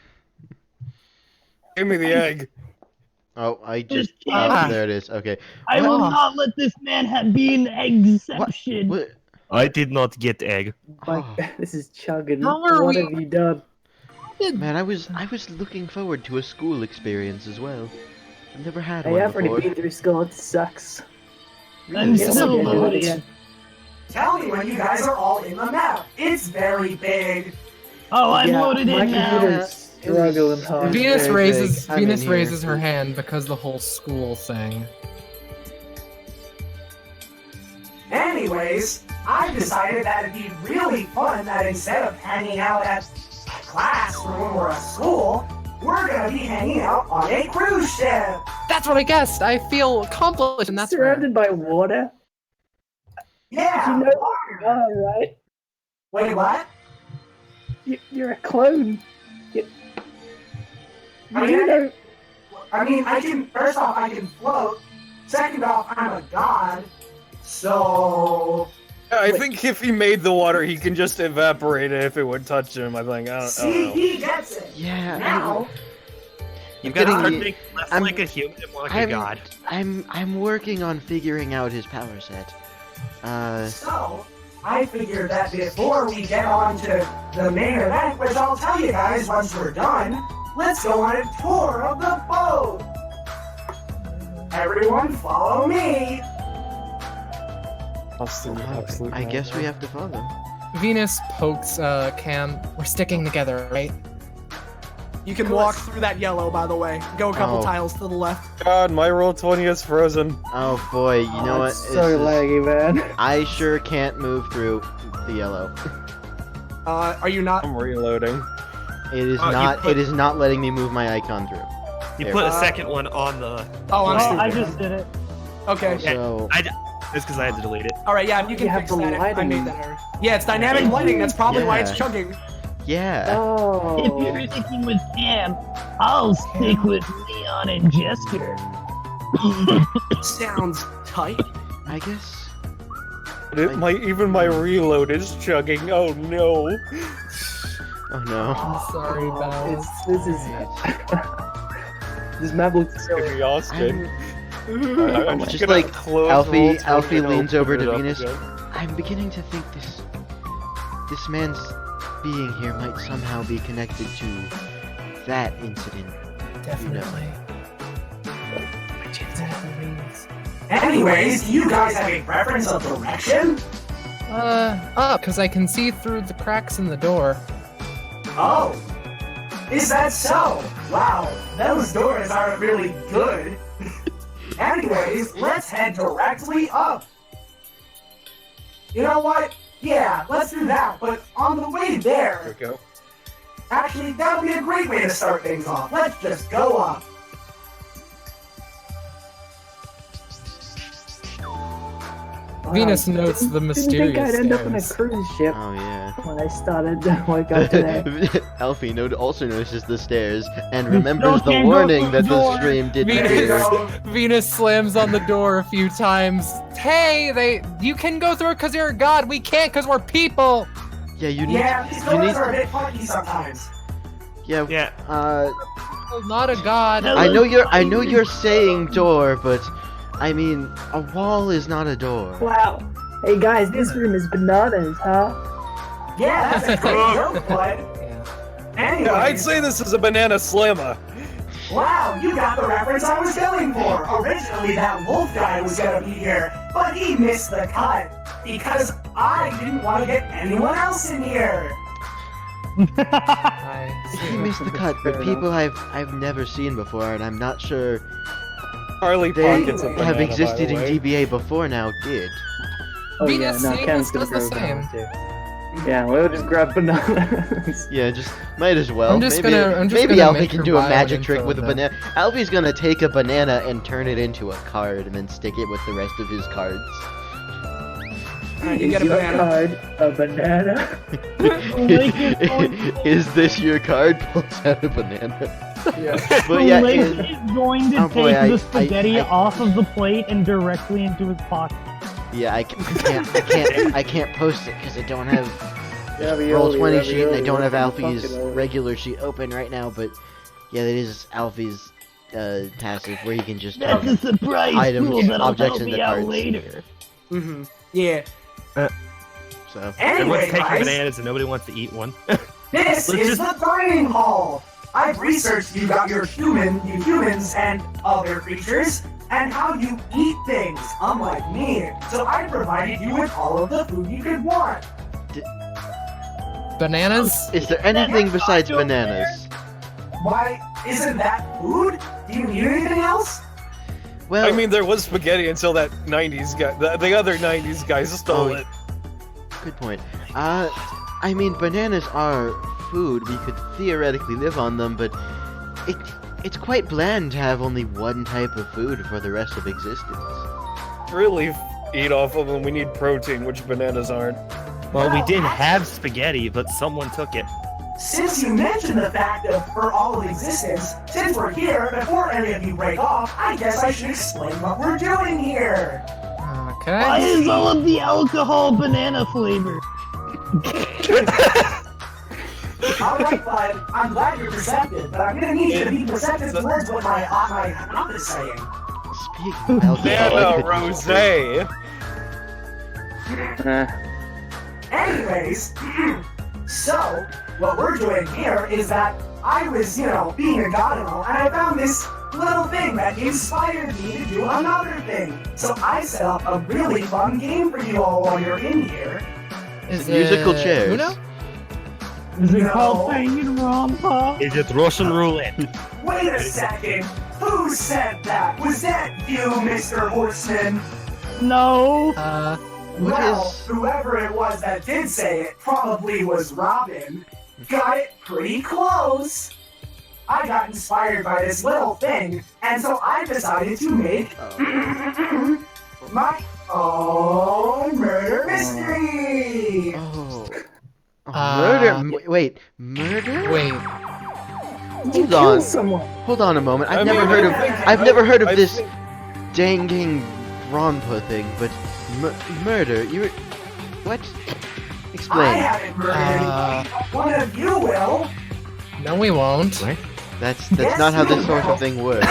Give me the egg. Oh, I just. Ah. Oh, there it is. Okay. I will not let this man be an exception. What? I did not get egg. Like, this is chugging. How are What we- have you done? Man, I was looking forward to a school experience as well. I've never had Hey, one I've already before. been through school. It sucks. I'm Yeah, so yeah, loaded. yeah. Tell me when you guys are all in the map. It's very big. Oh, I'm Yeah, loaded my in now. computer's struggling hard. Venus very raises big. I'm in Venus here. raises her hand because the whole school thing. Anyways, I decided that it'd be really fun that instead of hanging out at a classroom or a school, we're gonna be hanging out on a cruise ship. That's what I guessed. I feel accomplished, and that's rare. Surrounded by water. Yeah. You know, oh, right. Wait, what? You're a clone. I mean, I can. First off, I can float. Second off, I'm a god. So. I think if he made the water, he can just evaporate it if it would touch him. I think. I don't See, know. he gets it. Yeah. Now. You've got to start getting- thinking less I'm- like a human and more like a god. I'm working on figuring out his power set. So, I figured that before we get on to the main event, which I'll tell you guys once we're done, let's go on a tour of the boat. Everyone follow me. I guess we have to follow. Venus pokes Cam. We're sticking together, right? You can walk through that yellow, by the way. Go a couple Oh. tiles to the left. God, my roll 20 is frozen. Oh boy, you know what? It's so laggy, man. I sure can't move through the yellow. Are you not? I'm reloading. It is Oh, you not. put- It is not letting me move my icon through. You There. put a second one on the. Oh, I'm Oh, stupid. I just did it. Okay. So It's because I had to delete it. All right, yeah, you can You have fix the that. I lighting. made that error. Yeah, it's dynamic lighting. That's probably why it's Yeah. chugging. yeah. If Oh. you're sticking with Cam, I'll stick with Leon and Jester. Sounds tight. I guess. Even my reload is chugging. Oh no. Oh no. I'm sorry, Bells. This is. This map looks so. Give me Austin. I'm Just gonna like close Alfie- roll 20 Alfie and leans open over it to up Venus. again. I'm beginning to think this man's being here might somehow be connected to that incident. Definitely. Anyways, do you guys have a preference of direction? Up, because I can see through the cracks in the door. Oh, is that so? Wow, those doors aren't really good. Anyways, let's head directly up. You know what? Yeah, let's do that, but on the way There there, we go. actually, that would be a great way to start things off. Let's just go up. Venus notes the Didn't mysterious think I'd end up in a stairs. cruise ship Oh yeah. when I started to wake up today. Alfie also notices the stairs and remembers No, the can't go warning through that the the door. stream didn't There you hear. go. Venus slams on the door a few times. Hey, you can go through it because you're a god. We can't because we're people. Yeah, you need. Yeah, these you doors need. are a bit funky sometimes. Yeah. Yeah. Well, not a god. I know you're saying door, but I mean a wall is not a door. Wow. Hey guys, this room is bananas, huh? Yeah, that's a great joke, bud. Yeah. Anyways, Yeah, I'd say this is a banana slammer. wow, you got the reference I was going for. Originally, that wolf guy was gonna be here, but he missed the cut because I didn't want to get anyone else in here. I He missed the cut, but people I've never seen before, and I'm not sure Charlie they Pocket's a banana, have by existed the in way. DBA before now. Did. Oh Venus yeah, no, Venus Ken's gonna does the grow same. bananas too. Yeah, we'll just grab bananas. Yeah, just might as well. I'm just maybe gonna maybe make Alfie can her do a buy magic an trick info with a then. banana. Alfie's gonna take a banana and turn it into a card and then stick it with the rest of his cards. Alright, you Is get a your banana. card a banana? Is this your card? Pulls out a banana. Yeah. But yeah, Link it- is going to Oh, boy, take the I- spaghetti I- off of the plate and directly into his pocket. yeah, I can't post it because I don't have Ravioli, roll 20 sheet and I ravioli, don't have fucking Alfie's hell. regular sheet open right now. But yeah, that is Alfie's passive where he can just That's turn a surprise items, tool that'll objects help into me out cards. later. Mm-hmm. Yeah. So Anyway, Everyone's taking guys, bananas and nobody wants to eat one. this Let's is just- the dining hall. I've researched you got you humans, and other creatures, and how you eat things, unlike me. So I provided you with all of the food you could want. Bananas? is there anything besides bananas? Why isn't that food? Do you need anything else? Well, I mean, there was spaghetti until that 90s guy, the other 90s guys stole Oh, it. good point. I mean, bananas are food. We could theoretically live on them, but it's quite bland to have only one type of food for the rest of existence. Really eat off of them. We need protein, which bananas aren't. Well, we Well, did have spaghetti, but someone took it. Since you mentioned the fact of for all of existence, since we're here, before any of you break off, I guess I should explain what we're doing here. Why Okay. is all of the alcohol banana flavor? Alright, bud, I'm glad you're perceptive, but I'm gonna need you to be perceptive towards what my mouth is saying. Speaking of alcohol, I Banana could just- rosé. Anyways, so, what we're doing here is that I was, being a god and all, and I found this little thing that inspired me to do another thing. So I set up a really fun game for you all while you're in here. Is musical it chairs. Uno? Is it No. called Bangin' Rompa? Is it Russian roulette? Wait a second, who said that? Was that you, Mr. Horseman? No. What Well, is- whoever it was that did say it probably was Robin. Got it pretty close. I got inspired by this little thing, and so I decided to make my own murder mystery. Oh. Uh, Murder? Wait, murder? Wait. Hold Kill on. someone. Hold on a moment. I've I never mean, heard I of. think- I've never heard of I this think- danging Ronpa thing, but murder. You were. What? I Explain. haven't murdered anybody. One of you will. No, we won't. That's Yes, not how this you sort will. of thing works.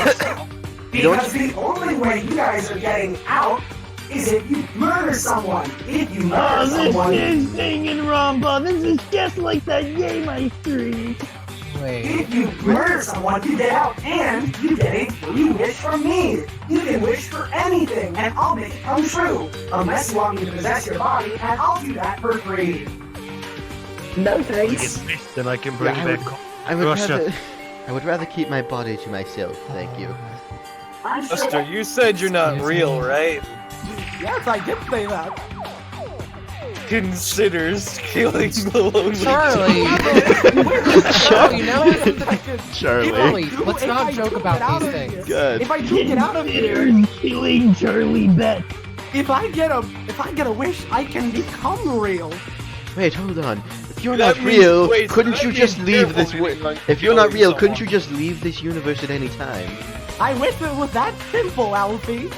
You don't- Because the only way you guys are getting out is if you murder someone. If you Oh, murder this someone, is Bangin' Rompa. This is just like that game I streamed. Wait. if you murder someone, you get out and you get a free wish from me. You can wish for anything and I'll make it come true. Unless you want me to possess your body and I'll do that for free. No We thanks. get pissed and I can bring Yeah, back. I would Russia. rather. I would rather keep my body to myself. Thank you. I'm sure Buster, you said you're not Excuse real, me? right? yes, I did say that. Considers killing the lonely. Charlie! Charlie, no, Charlie, let's not joke about these things. Good. If I do get out of here, Consider killing Charlie Bet. if I get a wish, I can become real. Wait, hold on. If you're That not means- real, wait, so couldn't that you just means leave careful this? getting on If you're not killing real, couldn't you someone. just leave this universe at any time? I wish it was that simple, Alfie.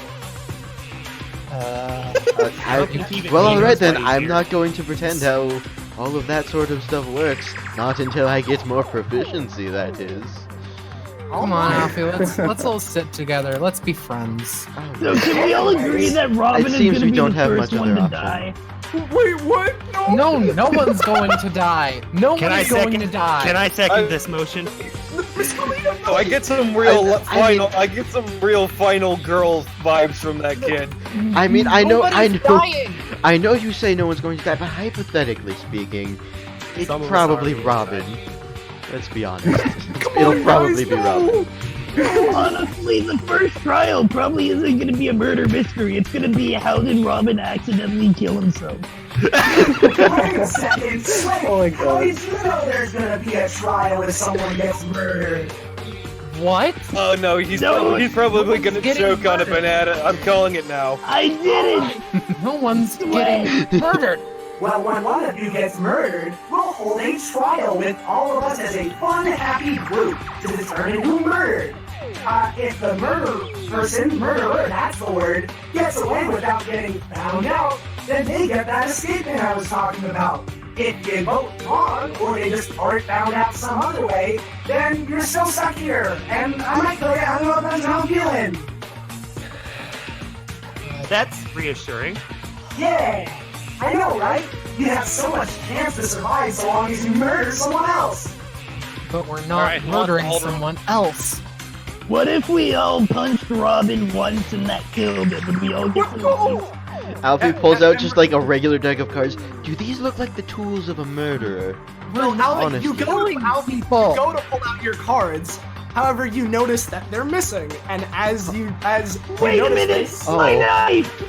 Well, alright then. I'm not going to pretend how all of that sort of stuff works. Not until I get more proficiency, that is. Come on, Alfie, let's all sit together. Let's be friends. So can we all agree that Robin It is seems gonna we be don't the have first much one other to option. die? Wait, what? No, no one's going to die. No Can I one's going second? to die. Can I second I- this motion? Oh, I get some real I mean- I get some real final girl vibes from that kid. I mean, I know, Nobody's dying. I know you say no one's going to die, but hypothetically speaking, it's Some of us probably are. Robin. Let's be honest. It'll probably be Robin. Honestly, the first trial probably isn't gonna be a murder mystery. It's gonna be how did Robin accidentally kill himself? Wait a second. Wait, Oh my how God. did you know there's gonna be a trial if someone gets murdered? What? Oh no, he's No, probably gonna getting choke on a murdered. banana. I'm calling it now. I did No one's getting murdered. Well, when one of you gets murdered, we'll hold a trial with all of us as a fun, happy group to determine who murdered. If the murderer, that's the word, gets away without getting found out, then they get that escape pin I was talking about. If you vote wrong, or they just aren't found out some other way, then you're still stuck here, and I might go down to a bunch of feeling. That's reassuring. Yeah, I know, right? You have so much chance to survive so long as you murder someone else. But we're not Alright, murdering hold on. someone else. What if we all punched Robin once and that killed him and we all get to Alfie pulls out just like a regular deck of cards. Do these look like the tools of a murderer? Well, now that you Honestly. go out, you People. go to pull out your cards. However, you notice that they're missing, and as you Wait a notice minute! this, Oh. My knife!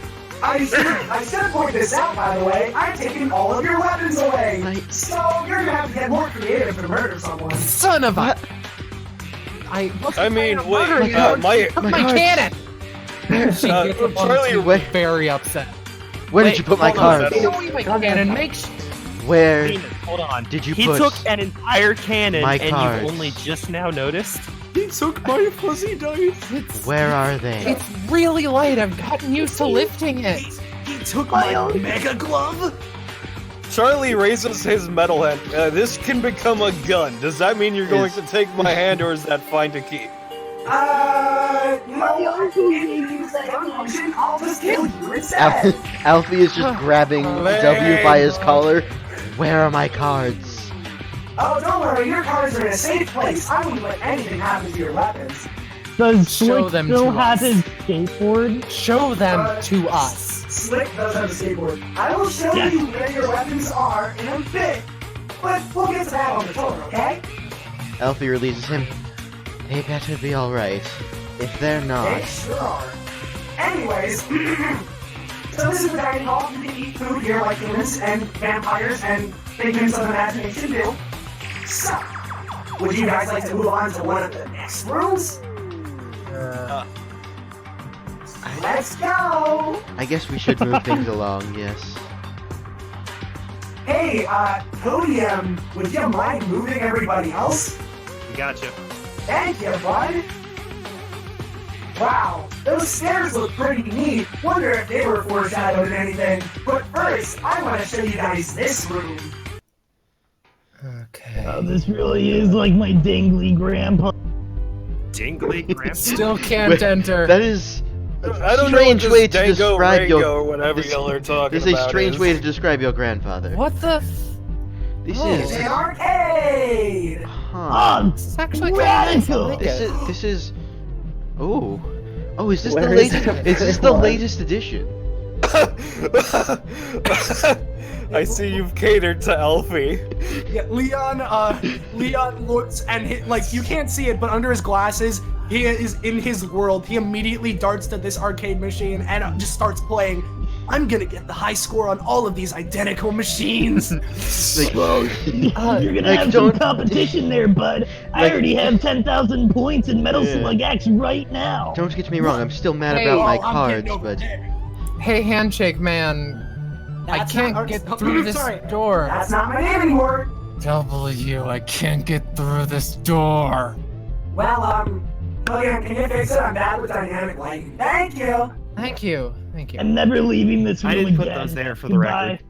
I should have pointed this out, by the way. I'm taking all of your weapons away, Right. so you're gonna have to get more creative to murder someone. Son of a... What? I wasn't I mean, trying to wait, murder you. my Took my my cards. cannon. She gets up on Charlie, you, wait. very upset. Where Wait, did you put my hold on, cards? Settle. Show me my cannon. Make sure. Where? Venus, hold on. Did you He put took an entire cannon, my and cards? you've only just now noticed. He took my fuzzy dice. Where are they? It's really light. I've gotten used to lifting it. He took my mega glove. Charlie raises his metal hand. This can become a gun. Does that mean you're going to take my hand, or is that fine to keep? No, if you use that gun function, I'll just kill you instead. Alfie is just grabbing W by his collar. Where are my cards? Oh, don't worry, your cards are in a safe place. I wouldn't let anything happen to your weapons. Does Show Slick them still to have us. his skateboard? Show them to us. Slick does have a skateboard. I will show Yes. you where your weapons are in a bit, but we'll get to that on the tour, okay? Alfie releases him. They better be alright. If they're They not, sure are. Anyways, so this is the dining hall. You can eat food here like humans and vampires and figments of imagination do. So, would you guys like to move on to one of the next rooms? Let's go! I guess we should move things along, yes. Hey, Cody, would you mind moving everybody else? We got you. Thank you, bud. Wow, those stairs look pretty neat. Wonder if they were foreshadowed in anything. But first, I want to show you guys this room. Okay. Oh, this really is like my dangly grandpa. Dingly grandpa. Still can't Wait, enter. That is I don't know what strange this way to Dango describe Rango your. or whatever this- y'all are talking This is about. a strange is. way to describe your grandfather. What the? This Oh. It's is. an arcade! Huh. It's actually kind of nice. I Radical! like This it. is. This is. Oh. Oh, is this Where the is latest? it? Is this the latest edition? I see you've catered to Alfie. Yeah, Leon looks and like you can't see it, but under his glasses, he is in his world. He immediately darts to this arcade machine and just starts playing. I'm gonna get the high score on all of these identical machines. Well, you're gonna like, have some don't- competition there, bud. I Like- already have 10,000 points in Metal Yeah. Slug X right now. Don't get me wrong. I'm still mad Hey, about my Oh, I'm cards, getting over but there. Hey, handshake man. I That's can't not- get oh, through this sorry. door. That's not my name anymore. W, I can't get through this door. Well, William, can you fix it? I'm bad with dynamic lighting. Thank you. Thank you. Thank you. I'm never leaving this room I didn't put again. those there for the Goodbye. record.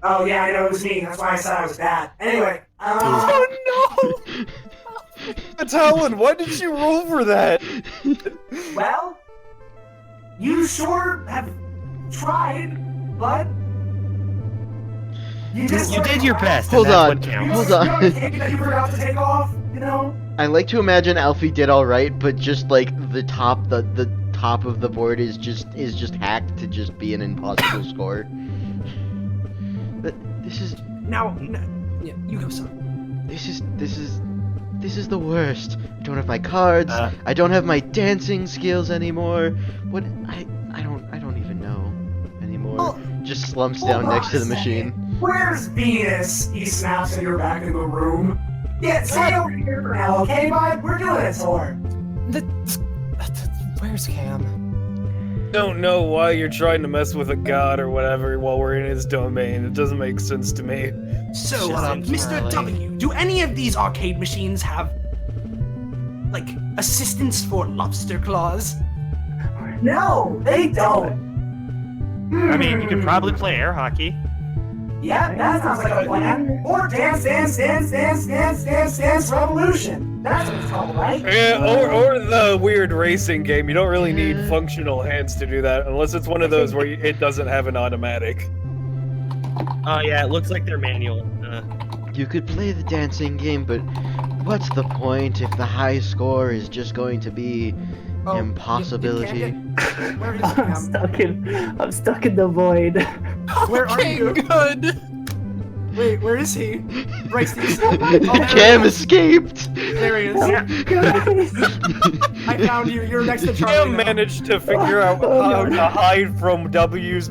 Oh yeah, I know it was me. That's why I said I was bad. Anyway, Oh no! Talon, why did you roll for that? well, you sure have tried, but you just You did your best. Hold and that's on. What counts. Hold You on. know, tape that you forgot to take off. You know. I like to imagine Alfie did all right, but just like the top of the board is just hacked to just be an impossible score. But this is Now, yeah, you go, son. this is This is the worst. I don't have my cards. I don't have my dancing skills anymore. What? I don't even know anymore. Oh, Just slumps down next to the machine. Where's Venus? He snaps and you're back in the room. Yeah, stay over here for now, okay, bud? We're doing a tour. Where's Cam? Don't know why you're trying to mess with a god or whatever while we're in his domain. It doesn't make sense to me. So, Shut up, Mr. Charlie. W, do any of these arcade machines have, like, assistance for lobster claws? No, they don't. I mean, you could probably play air hockey. Yeah, that sounds like a plan. Or dance revolution. That's what it's called, right? Yeah, or the weird racing game. You don't really need functional hands to do that, unless it's one of those where it doesn't have an automatic. Oh yeah, it looks like they're manual. You could play the dancing game, but what's the point if the high score is just going to be impossibility? Where is I'm stuck in the void. Where are you? Good. Wait, where is he? Bryce, do you see him? Cam escaped! There he is. I found you. You're next to Charlie. Cam now. managed to figure out how to hide from W's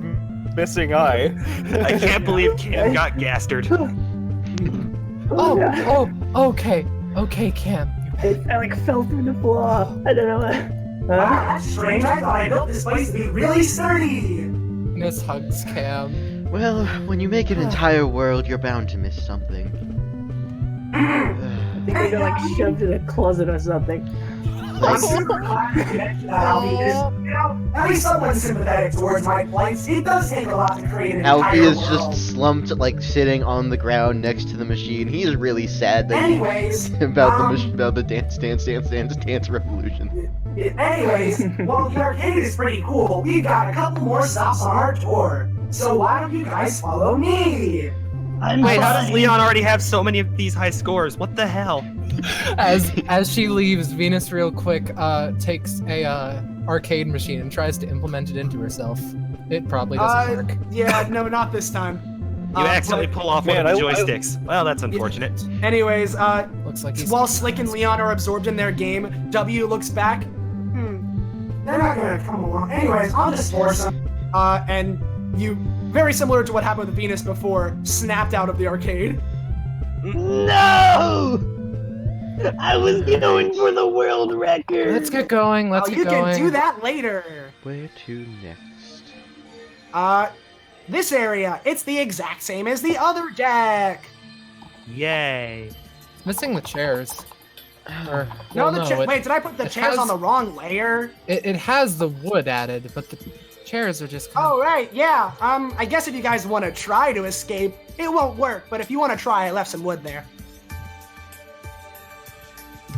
missing eye. I can't believe Cam got gastered. Okay, Cam. I like fell through the floor. I don't know. Wow, that's strange. I thought I built this place to be really sturdy. Miss hugs Cam. Well, when you make an entire world, you're bound to miss something. I think I got like shoved in a closet or something. I'm super glad you mentioned that, Alfie, because, you know, at least someone's sympathetic towards my plight. It does take a lot to create an Alfie entire is world. just slumped, like sitting on the ground next to the machine. He's really sad that Anyways, about the dance revolution. Anyways, while the arcade is pretty cool, we've got a couple more stops on our tour. So why don't you guys follow me? Wait, how does Leon already have so many of these high scores? What the hell? As she leaves, Venus real quick takes a arcade machine and tries to implement it into herself. It probably doesn't work. Yeah, no, not this time. You accidentally pull off one Man, of the joysticks. Well, that's unfortunate. Anyways, Looks like he's while Slick and Leon are absorbed in their game, W looks back. They're not gonna come along. Anyways, on this foursome. And you, very similar to what happened with Venus before, snapped out of the arcade. No! I was going for the world record. Let's get going. Let's Oh, get you going. can do that later. Where to next? This area, it's the exact same as the other deck. Yay. Missing the chairs. Or, No, well, wait, did I put the it chairs has- on the wrong layer? It has the wood added, but the chairs are just. Oh, right, yeah. I guess if you guys want to try to escape, it won't work, but if you want to try, I left some wood there.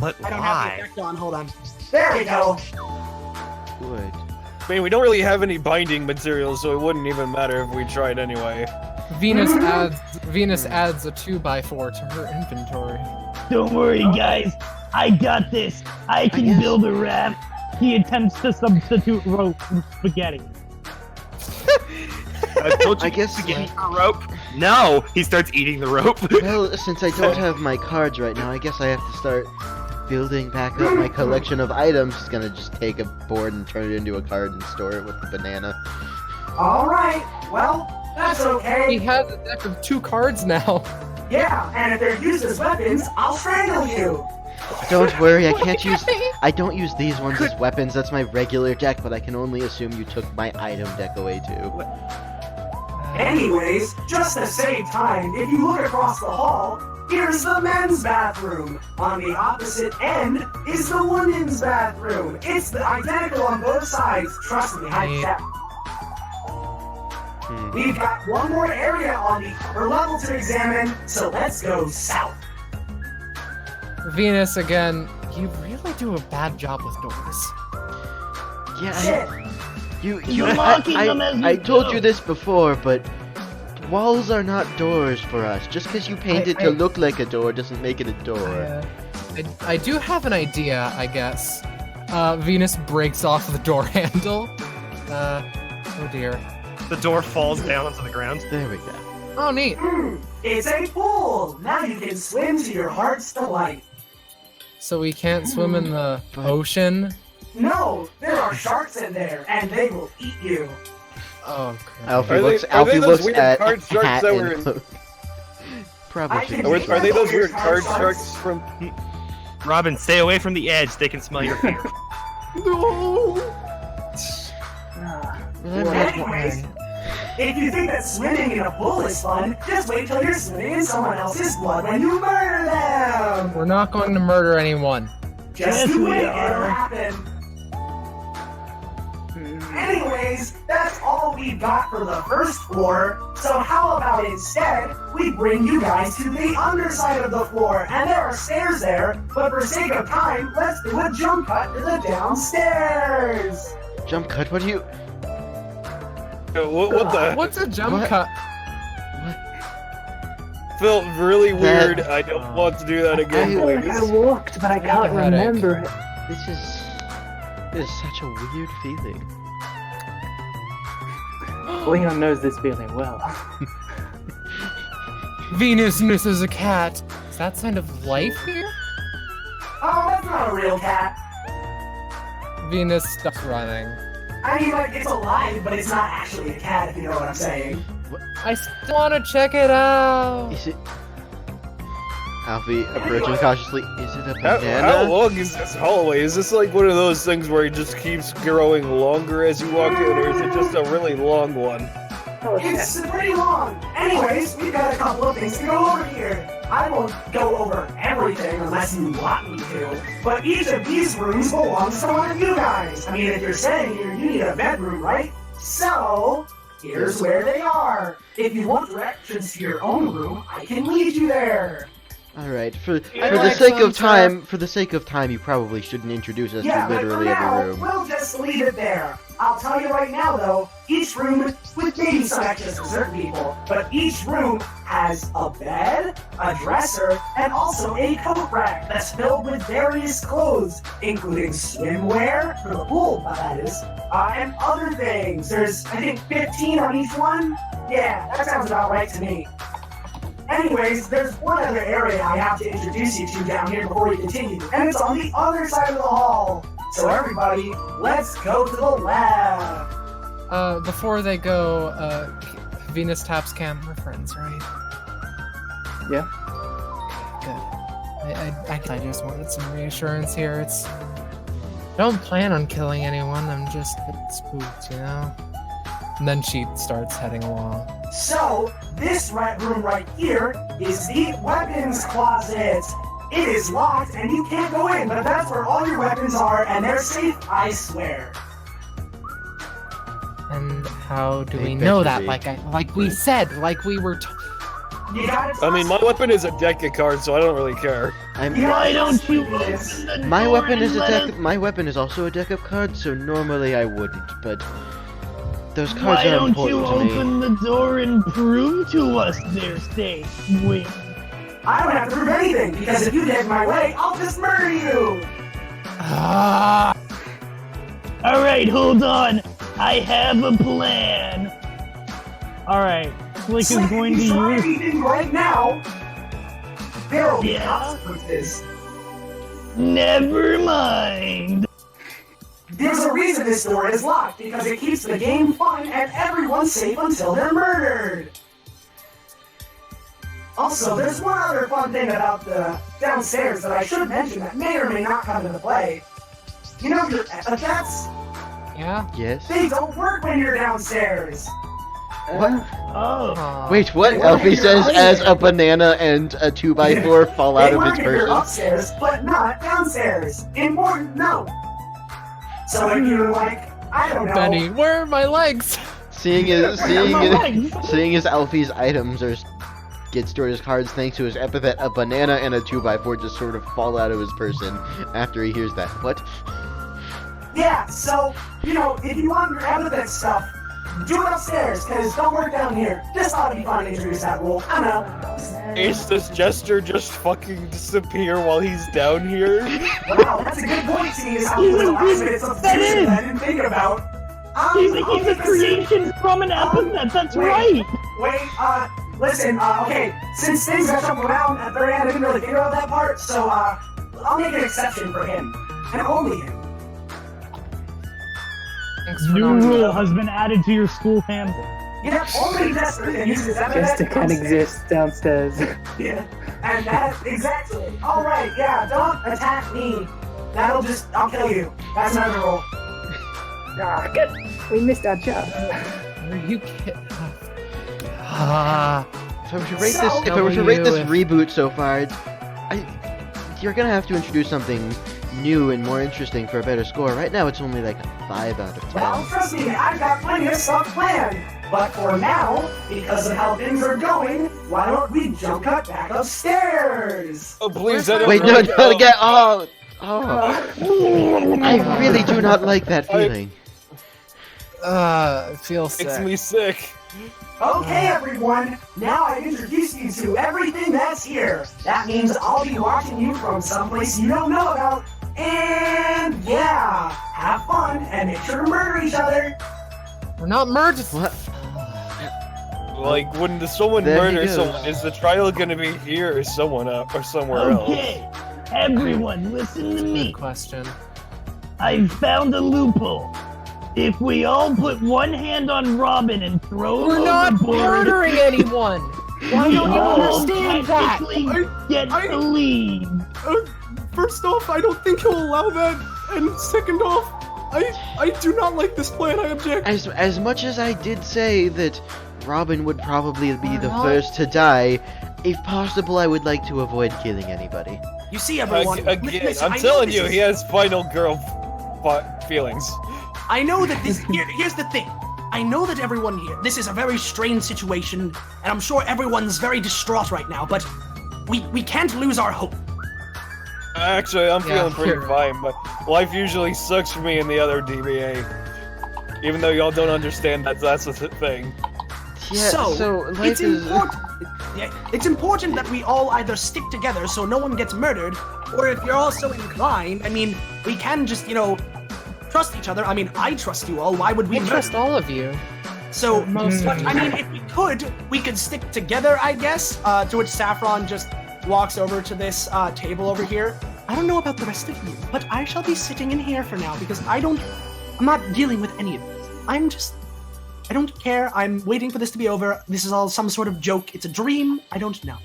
But I don't have the why? effect on, hold on. There we go. Wood. I mean, we don't really have any binding materials, so it wouldn't even matter if we tried anyway. Venus adds a 2x4 to her inventory. Don't worry, guys. I got this. I can build a raft. He attempts to substitute rope and spaghetti. I guess- spaghetti for rope. No, he starts eating the rope. Well, since I don't have my cards right now, I guess I have to start building back up my collection of items. Just gonna just take a board and turn it into a card and store it with the banana. Alright, well, that's He okay. has a deck of 2 cards now. Yeah, and if they're used as weapons, I'll strangle you. Don't worry, I don't use these ones as weapons. That's my regular deck, but I can only assume you took my item deck away too. Anyways, just to save time, if you look across the hall, here's the men's bathroom. On the opposite end is the women's bathroom. It's the identical on both sides. Trust me, I checked. We've got one more area on the upper level to examine, so let's go south. Venus, again, you really do a bad job with doors. Yeah, Shit. You're locking them as you I told go. you this before, but walls are not doors for us. Just because you paint it to look like a door doesn't make it a door. I do have an idea, I guess. Venus breaks off the door handle. Oh dear. The door falls down onto the ground. There we go. Oh, neat. It's a pool. Now you can swim to your heart's delight. So we can't swim in the ocean? No, there are sharks in there, and they will eat you. Oh, crap. Alfie Are looks, they Alfie those looks weird at card sharks Hat that were and in- probably I should. can- Are they those weird card sharks from? Robin, stay away from the edge. They can smell your fear. Anyways, if you think that swimming in a pool is fun, just wait till you're swimming in someone else's blood when you murder them! We're not going to murder anyone. Just Yes, you we wait, are. it'll happen. Anyways, that's all we got for the first floor, so how about instead, we bring you guys to the underside of the floor, and there are stairs there, but for sake of time, let's do a jump cut to the downstairs! Jump cut, what do you... What the? What's a jump What? cut? Felt really That- weird. I don't want to do that again, I feel like please. I walked, but I can't a headache. remember it. This is such a weird feeling. Leon knows this feeling well. Venus misses a cat. Is that sign of life here? Oh, that's not a real cat. Venus stops running. I mean, like, it's alive, but it's not actually a cat, if you know what I'm saying. I still want to check it out. Is it... Alfie, approaching cautiously, is it a How banana? long is this hallway? Is this like one of those things where it just keeps growing longer as you walk in, or is it just a really long one? Oh, shit. It's pretty long. Anyways, we've got a couple of things to go over here. I won't go over everything unless you want me to, but each of these rooms belongs to one of you guys. I mean, if you're staying here, you need a bedroom, right? So, here's where they are. If you want directions to your own room, I can lead you there. Alright, for the like sake of some time, you probably shouldn't introduce us Yeah, to but for literally now, every room. we'll just leave it there. I'll tell you right now, though, each room, with maybe some extras for certain people, but each room has a bed, a dresser, and also a coat rack that's filled with various clothes, including swimwear, for the pool, that is, and other things. There's, I think, 15 on each one? Yeah, that sounds about right to me. Anyways, there's one other area I have to introduce you to down here before we continue, and it's on the other side of the hall. So everybody, let's go to the lab. Before they go, Venus taps camera friends, right? Yeah. Good. I just wanted some reassurance here. I don't plan on killing anyone. I'm just a bit spooked, you know? And then she starts heading along. So, this room right here is the weapons closet. It is locked and you can't go in, but that's where all your weapons are and they're safe, I swear. And how do They we know better that? be. Like we said, like we were. You gotta I mean, my weapon is a deck of cards, so I don't really care. Why don't you open this? the My door weapon and is a let deck. us- My weapon is also a deck of cards, so normally I wouldn't. But those cards Why are don't you important to me. open the door and prove to us their state? Wait. I don't have to prove anything, because if you get in my way, I'll just murder you! Ah! Alright, hold on. I have a plan. Alright, Slick is going to If you try use... anything right now, there will be Yeah? consequences. Never mind. There's a reason this door is locked, because it keeps the game fun and everyone safe until they're murdered. Also, there's one other fun thing about the downstairs that I should mention that may or may not come into play. You know your epithets? Yeah? Yes. They don't work when you're downstairs. What? Oh. Aw. Wait, what? They work Alfie if you're says as upstairs. a banana and a 2x4 fall out They of work his if you're person. upstairs, but not downstairs. Important note. So if you're like, I don't know. Benny, where are my legs? Seeing as My legs. seeing as Alfie's items are get stored as cards thanks to his epithet, a banana and a 2x4 just sort of fall out of his person after he hears that. What? Yeah, so, you know, if you want your epithet stuff, do it upstairs, because don't work down here. Just thought it'd be fun to introduce that rule. I know. Is this jester just fucking disappear while he's down here? Wow, that's a good point, seeing as how the last minute substitution I didn't think about. He's okay, a creation from an epithet, that's wait. right. Listen, okay, since things got jumped around at the very end, I didn't really think about that part, so, I'll make an exception for him, and only him. Thanks for New nominating. rule has been added to your school handbook. Yeah, only Desperate uses Just to can exist downstairs. Yeah, and that, exactly. Alright, yeah, don't attack me. I'll kill you. That's another rule. Ah, good. We missed our chance. Are you kidding? If I were to rate So- this, if I were to rate this If- reboot so far, you're gonna have to introduce something new and more interesting for a better score. Right now, it's only like a 5 out of 10. Well, trust me, I've got plenty of stuff planned. But for now, because of how things are going, why don't we jump cut back upstairs? Oh, please, I don't Wait, no, like- no, again. Oh. I really do not like that feeling. I feel Makes sick. me sick. Okay, everyone, now I've introduced you to everything that's here. That means I'll be watching you from someplace you don't know about. And yeah, have fun and make sure to murder each other. We're not merged. What? Like, when someone There he murders goes. someone, is the trial gonna be here or someone up or somewhere else? Okay, everyone, listen to me. Good question. I found a loophole. If we all put one hand on Robin and throw him We're not overboard, murdering anyone. Why we don't you all understand that? technically get the lead. First off, I don't think he'll allow that. And second off, I do not like this plan. I object. As much as I did say that Robin would probably be the What? first to die, if possible, I would like to avoid killing anybody. You see, everyone. Again, listen, I'm I know telling this you, is- he has final girl feelings. I know that this. Here's the thing. I know that everyone here. This is a very strange situation, and I'm sure everyone's very distraught right now. But we can't lose our hope. Actually, I'm Yeah, feeling pretty here. fine, but life usually sucks for me in the other DBA. Even though y'all don't understand that that's the thing. Yeah, so life it's is. important. Yeah, it's important that we all either stick together so no one gets murdered, or if you're all so inclined, I mean, we can just trust each other. I mean, I trust you all. Why would we I murder? trust all of you. So, Most but of I you. mean, if we could stick together, I guess. To which Saffron just walks over to this table over here. I don't know about the rest of you, but I shall be sitting in here for now because I'm not dealing with any of this. I don't care. I'm waiting for this to be over. This is all some sort of joke. It's a dream. I don't know.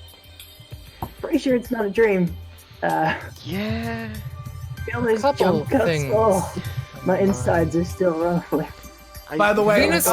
Pretty sure it's not a dream. Yeah. Feel those Couple jump cuts. things. Oh, my insides are still rumbling. By the way, Venus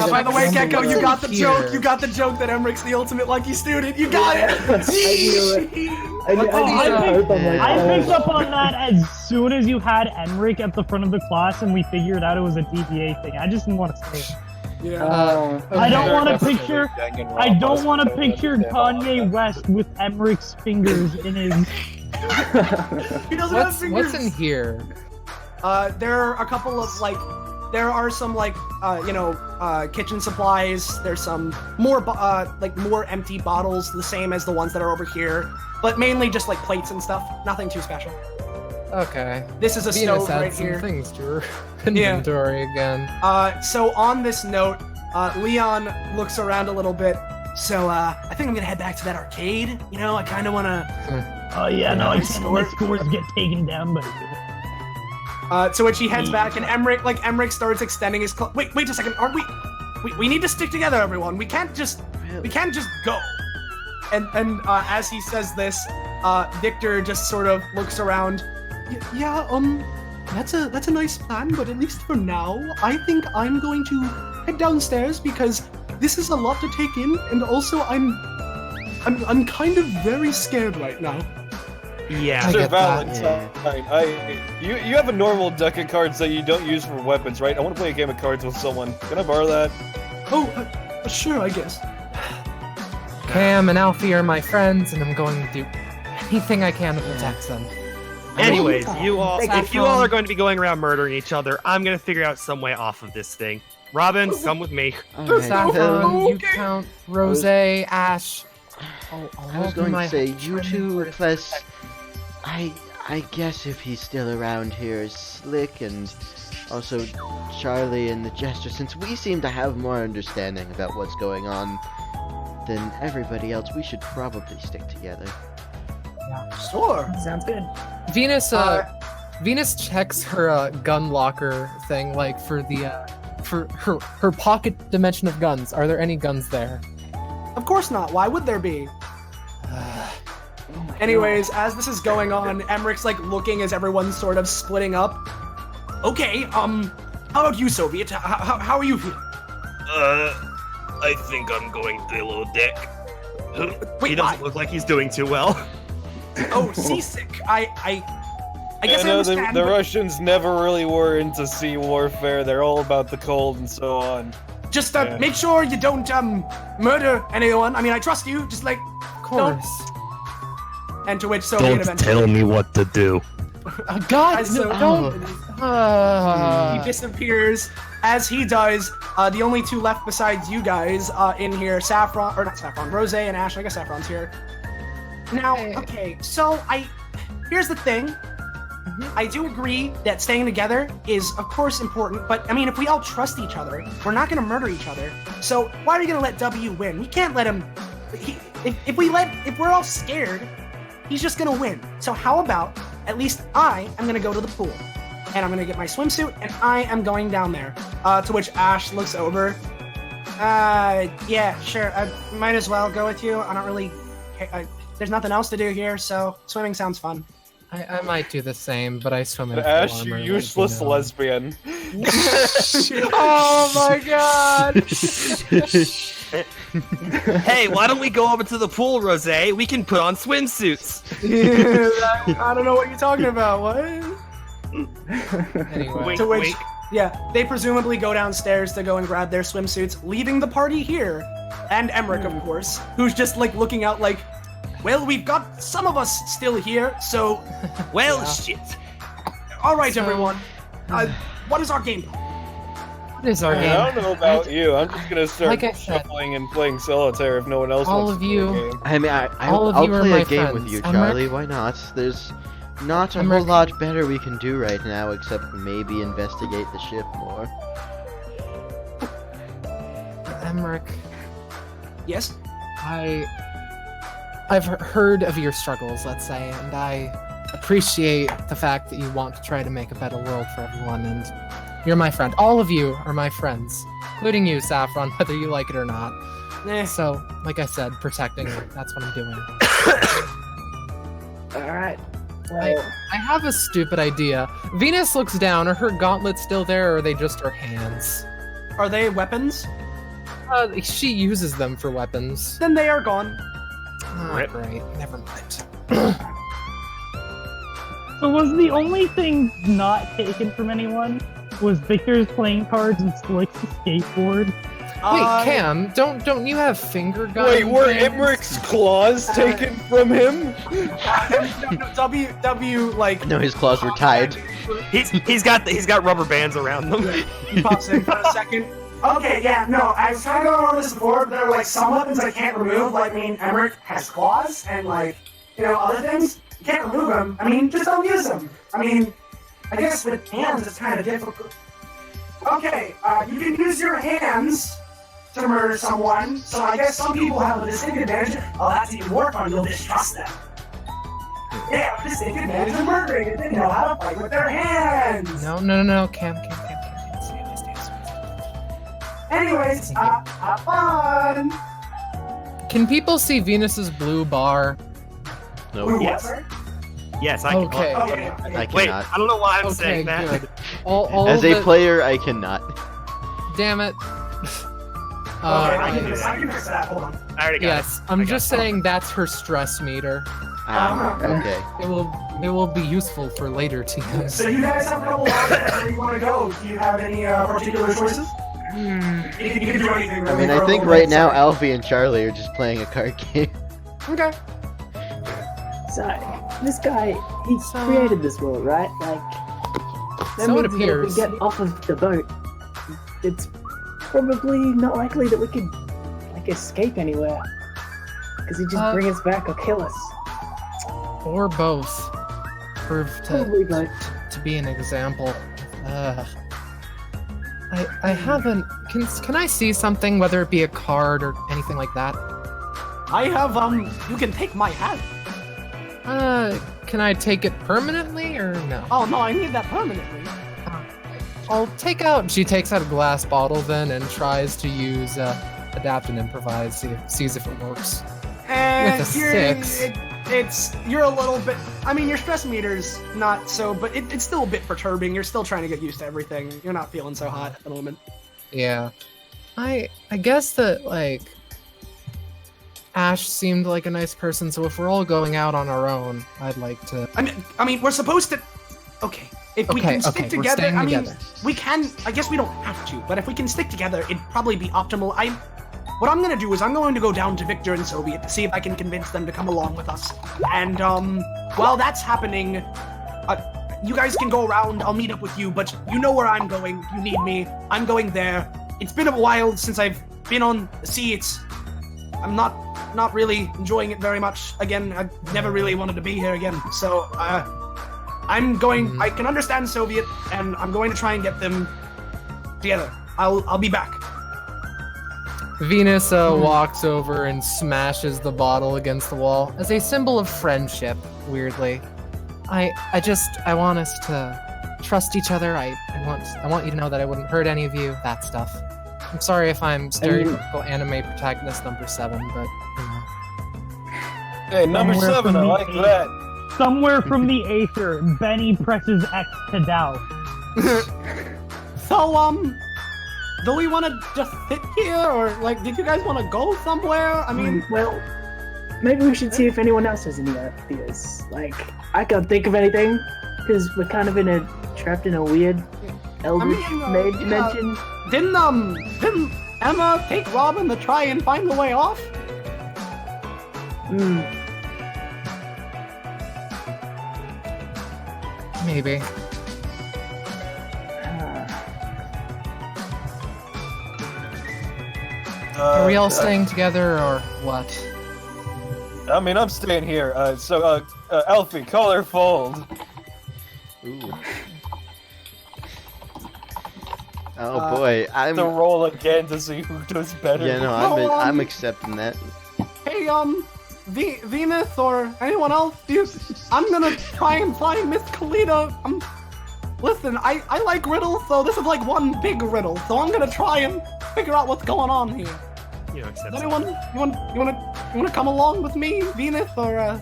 Gecko, you got the here. joke. You got the joke that Emmerich's the ultimate lucky student. You got it. I knew I hope I'm like, I picked oh. up on that as soon as you had Emmerich at the front of the class and we figured out it was a DBA thing. I just didn't want to say it. Oh. I don't Okay. want to picture. I don't want to picture Kanye West with Emmerich's fingers in his. He doesn't have fingers. What's in here? There are a couple of there are some kitchen supplies. There's some more more empty bottles, the same as the ones that are over here, but mainly just like plates and stuff. Nothing too special. Okay. This is a Venus stove had right some here. things to her inventory again. So on this note, Leon looks around a little bit. So I think I'm gonna head back to that arcade. I kind of wanna. Oh yeah, no, I my can't let scores get taken down by you. To which he heads back, and Emmerich starts extending his. Wait a second, aren't we? We need to stick together, everyone. We can't just go. And as he says this, Victor just sort of looks around. That's a nice plan, but at least for now, I think I'm going to head downstairs because this is a lot to take in, and also I'm kind of very scared right now. Yeah. I Sir get that. Valentine, you have a normal deck of cards that you don't use for weapons, right? I want to play a game of cards with someone. Can I borrow that? Oh, sure, I guess. Cam and Alfie are my friends, and I'm going to do anything I can to protect them. Anyways, you all, Thank if you all are going to be going around murdering each other, I'm gonna figure out some way off of this thing. Robin, come with me. Alright, Saffron, you Okay. count, Rose, Ash. I was going to say you two plus. I guess if he's still around here, Slick and also Charlie and the Jester, since we seem to have more understanding about what's going on than everybody else, we should probably stick together. Sure. Sounds good. Venus checks her gun locker thing, like for the for her pocket dimension of guns. Are there any guns there? Of course not. Why would there be? Anyways, as this is going on, Emmerich's like looking as everyone's sort of splitting up. Okay, how about you, Soviet? How are you feeling? I think I'm going below deck. Wait, He doesn't look like he's doing too well. Oh, seasick. I guess I know understand. the but Russians never really were into sea warfare. They're all about the cold and so on. Just Yeah. make sure you don't murder anyone. I mean, I trust you. Just like Of course. And to which Soviet eventually me what to do. God, As so- don't. he disappears. As he does, the only two left besides you guys in here, Saffron, or not Saffron, Rose and Ash. I guess Saffron's here. Now, okay, so here's the thing. I do agree that staying together is, of course, important, but I mean, if we all trust each other, we're not gonna murder each other. So why are we gonna let W win? We can't let him. If we're all scared, he's just gonna win. So how about at least I am gonna go to the pool, and I'm gonna get my swimsuit, and I am going down there. To which Ash looks over. Yeah, sure. I might as well go with you. I don't really. There's nothing else to do here, so swimming sounds fun. I might do the same, but I swim in full Ash, armor, you like useless know. lesbian. Oh my god! Hey, why don't we go over to the pool, Rose? We can put on swimsuits. I don't know what you're talking about. What? Anyway. Wink, To which, wink. yeah, they presumably go downstairs to go and grab their swimsuits, leaving the party here. And Emmerich, of course, who's just like looking out like, well, we've got some of us still here, so. Well, Yeah. shit. All right, So- everyone. What is our game plan? What is our game? I don't know about you. I'm just gonna start Like I said, shuffling and playing solitaire if no one else all wants of to you- play a game. I mean, All of I'll you are play my a game with friends. you, I'm Charlie. Why not? There's not a whole Emmerich. lot better we can do right now except maybe investigate the ship more. Emmerich, Yes? I've heard of your struggles, let's say, and I appreciate the fact that you want to try to make a better world for everyone, and you're my friend. All of you are my friends, including you, Saffron, whether you like it or not. Eh. So, like I said, protecting you, that's what I'm doing. Alright. I have a stupid idea. Venus looks down. Are her gauntlets still there, or are they just her hands? Are they weapons? She uses them for weapons. Then they are gone. Oh, Rip. great. Never mind. So was the only thing not taken from anyone was Victor's playing cards and Slick's skateboard? Wait, Cam, don't you have finger guns? Wait, were Emmerich's claws taken from him? W, like, No, his claws were tied. He's got rubber bands around them. he pops in for a second. Okay, yeah, no, I was kind of going over this before, but there are, like, some weapons I can't remove. Like, I mean, Emmerich has claws, and, like, you know, other things. You can't remove them. I mean, just don't use them. I mean, I guess with hands it's kind of difficult. Okay, you can use your hands to murder someone, so I guess some people have a distinct advantage. Oh, that's even more fun, you'll distrust them. Yeah, distinct advantage of murdering, and they know how to fight with their hands! No, Cam. Stay. Anyways, have fun! Can people see Venus's blue bar? No, Ooh, Yes. what, sir? Yes, I can. Okay. Okay. I Wait, cannot. I don't know why I'm Okay, saying that. good. All As a the- player, I cannot. Damn it. Okay, I can do fix that. I can fix that, hold on. I already got Yes, I I'm got just it. saying that's her stress meter. Okay. It will be useful for later to use. So you guys have a couple options where you want to go. Do you have any particular choices? You can do anything. I really mean, for I a think little right bit, now so- Alfie and Charlie are just playing a card game. Okay. So, this guy, he So- created this world, right? Like, that So it means that if appears. we get off of the boat, it's probably not likely that we could, like, escape anywhere. Because he'd just bring us back or kill us. Or both. Prove Probably both. to be an example. I haven't. Can I see something, whether it be a card or anything like that? I have, you can take my hat. can I take it permanently or no? Oh no, I need that permanently. I'll take out. She takes out a glass bottle then and tries to use adapt and improvise. Sees if it works. And With a 6. You're a little bit. I mean, your stress meter's not so, but it's still a bit perturbing. You're still trying to get used to everything. You're not feeling so hot at the moment. Yeah, I guess that like Ash seemed like a nice person. So if we're all going out on our own, I'd like to. I mean, we're supposed to. Okay, if we can stick we're together, staying I mean, together. we can. I guess we don't have to, but if we can stick together, it'd probably be optimal. What I'm gonna do is I'm going to go down to Victor and Soviet to see if I can convince them to come along with us. And while that's happening, you guys can go around. I'll meet up with you, but you know where I'm going. You need me. I'm going there. It's been a while since I've been on the sea. I'm not really enjoying it very much. Again, I never really wanted to be here again. So I'm going. I can understand Soviet, and I'm going to try and get them together. I'll be back. Venus walks over and smashes the bottle against the wall as a symbol of friendship. Weirdly, I want us to trust each other. I want you to know that I wouldn't hurt any of you. That stuff. I'm sorry if I'm stereotypical anime protagonist number 7, but you know. Hey, number Somewhere 7, I from like the that. Somewhere from the Aether, Benny presses X to doubt. So, do we want to just sit here, or like, did you guys want to go somewhere? I mean, well, maybe we should see if anyone else has any ideas. Like, I can't think of anything because we're kind of trapped in a weird Eldritch dimension. Didn't Emma take Robin to try and find the way off? Maybe. Are we all staying together or what? I mean, I'm staying here. Alfie, color fold. Ooh. Oh boy, I'm. To roll again to see who does better. Yeah, no, I'm accepting that. Hey, Venus or anyone else, I'm gonna try and find Miss Kalita. Listen, I like riddles, so this is like one big riddle. So I'm gonna try and figure out what's going on here. You know, accept Does anyone, you wanna come along with me, Venus, or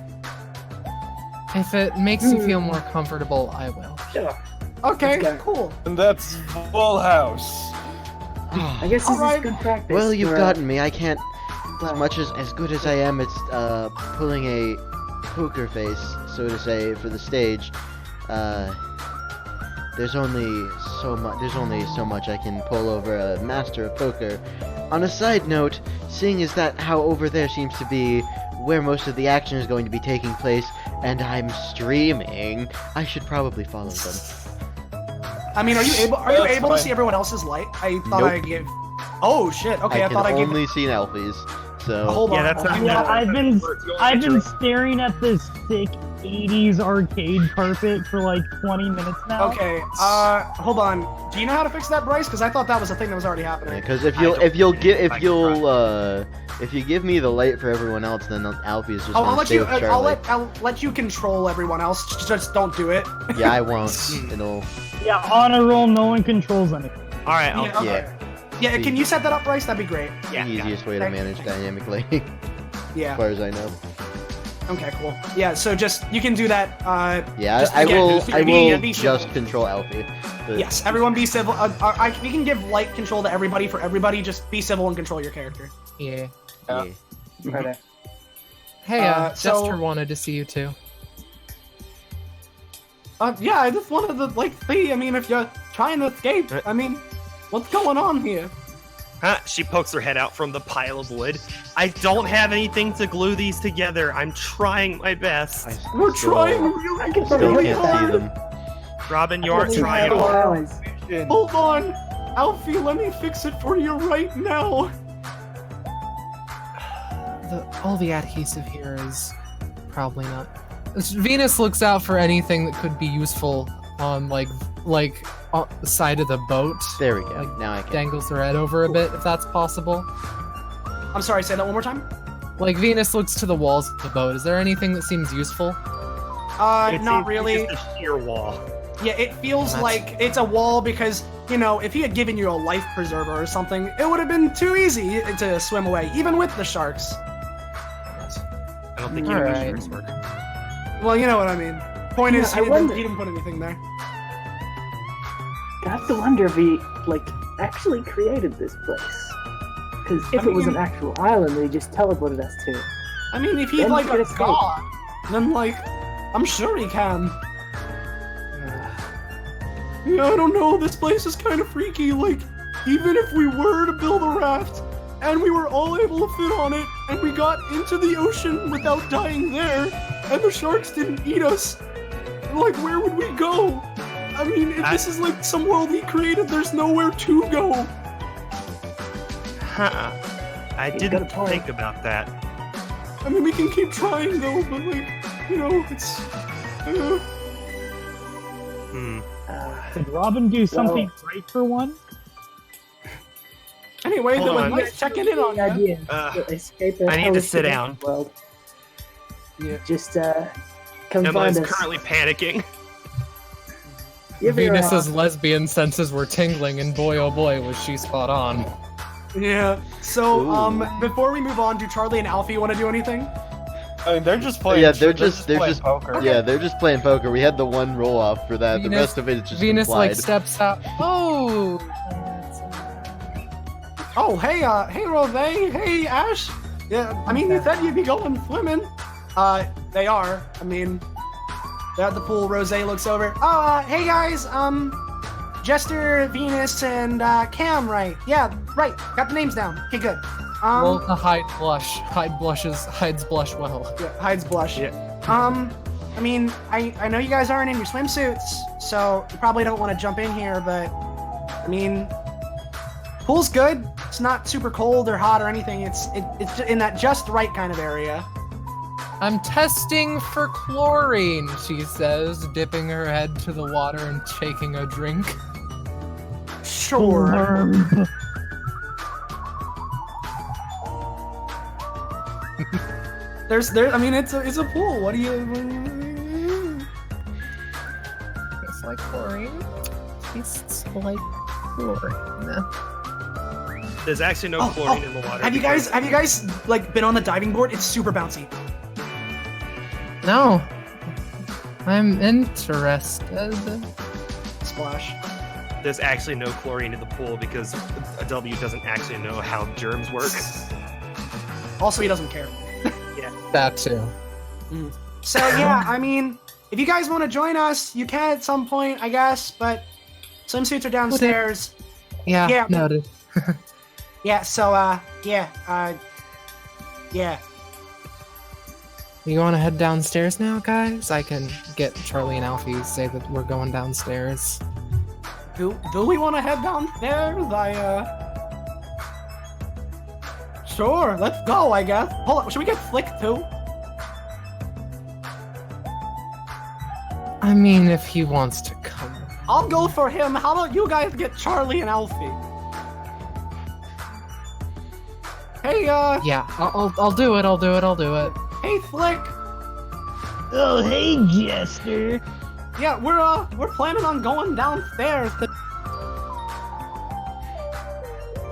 If it makes you feel more comfortable, I will. Sure. Okay, Let's go. cool. And that's full house. I guess this is good practice. Well, you've for, gotten me. I can't. As much as good as I am, it's pulling a poker face, so to say, for the stage. There's only so much I can pull over a master of poker. On a side note, seeing as that how over there seems to be where most of the action is going to be taking place, and I'm streaming, I should probably follow them. I mean, are you able That's to fine. see everyone else's light? I thought Nope. I gave. Oh shit! Okay, I I thought I can gave. only see Alfie's, so. Hold Yeah, on. that's not- Yeah, I've been It's staring at this sick 80s arcade carpet for like 20 minutes now. Okay. Hold on. Do you know how to fix that, Bryce? Because I thought that was a thing that was already happening. Because if I don't you give me the light for everyone else, then Alfie's just I'll gonna let stay you. with Charlie. I'll let you control everyone else. Just don't do it. Yeah, I won't. It'll. Yeah, on a roll, no one controls anything. All right, I'll, okay. Yeah. Can you set that up, Bryce? That'd be great. yeah, the got it. easiest way to Thank you. manage dynamically, Yeah. as far as I know. Okay. Cool. Yeah. So just you can do that. Yeah, Just I again, will. just I be- will be just civil. control Alfie. But Yes. Everyone be civil. We can give light control to everybody. For everybody, just be civil and control your character. Yeah. yeah. Right. Hey, so- Jester wanted to see you too. Yeah. I just wanted to see. I mean, if you're trying to escape, I mean, what's going on here? Huh? She pokes her head out from the pile of wood. I don't have anything to glue these together. I'm trying my best. We're still- trying really, Still really can't see hard. them. Robin, you aren't trying at all. Hours. Hold on, Alfie. Let me fix it for you right now. All the adhesive here is probably not. Venus looks out for anything that could be useful on like on the side of the boat. There we go. Like, Now I can. Dangles the head over a bit, if that's possible. I'm sorry. Say that one more time. Like Venus looks to the walls of the boat. Is there anything that seems useful? Not really. It's just a sheer wall. Yeah, it feels like it's a wall because, you know, if he had given you a life preserver or something, it would have been too easy to swim away, even with the sharks. I don't think any sharks work. Well, you know what I mean. Point is, he wonder- didn't put anything there. I have to wonder if he, like, actually created this place. Because if it was an actual island that he just teleported us to. I mean, if he's Then like he could a escape. god, then, like, I'm sure he can. Yeah, I don't know, this place is kind of freaky, like, even if we were to build a raft, and we were all able to fit on it, and we got into the ocean without dying there, and the sharks didn't eat us, like, where would we go? I mean, if this is like some world he created, there's nowhere to go. I didn't think about that. I mean, we can keep trying though, but like, you know, it's... Did Robin do something right for one? Anyway, Hold on. nice checking in on you. Idea to escape the I need to hellish sit down. World. Yeah. Just come Emma find is us. currently panicking. Venus's lesbian senses were tingling, and boy oh boy was she spot on. Yeah. So, before we move on, do Charlie and Alfie want to do anything? I mean, they're just playing. Yeah, they're just poker. yeah, they're just playing poker. We had the one roll off for that. The Venus- rest of it is just Venus implied. like steps out. Oh. Oh, hey Rose, hey Ash. Yeah, I mean, you said you'd be going swimming. They are. I mean, they're at the pool. Rose looks over. Oh, hey guys. Jester, Venus, and Cam, right? Yeah, right. Got the names down. Okay, good. Roll to hide blush. Hides blush well. Yeah, hides blush. Yeah. I mean, I know you guys aren't in your swimsuits, so you probably don't want to jump in here, but I mean, pool's good. It's not super cold or hot or anything. It's in that just right kind of area. I'm testing for chlorine, she says, dipping her head to the water and taking a drink. Sure. I mean, it's a pool. What do you? Tastes like chlorine. Tastes like chlorine. There's actually no chlorine in the water. Have you guys like been on the diving board? It's super bouncy. No. I'm interested. Splash. There's actually no chlorine in the pool because a W doesn't actually know how germs work. Also, he doesn't care. That too. So yeah, I mean, if you guys want to join us, you can at some point, I guess. But swimsuits are downstairs. Yeah. Noted. Yeah. So yeah. You want to head downstairs now, guys? I can get Charlie and Alfie say that we're going downstairs. Do we want to head downstairs? Sure, let's go, I guess. Hold on, should we get Flick too? I mean, if he wants to come. I'll go for him. How about you guys get Charlie and Alfie? Hey, Yeah, I'll do it. I'll do it. hey, Flick. Oh, hey, Jester. Yeah, we're planning on going downstairs.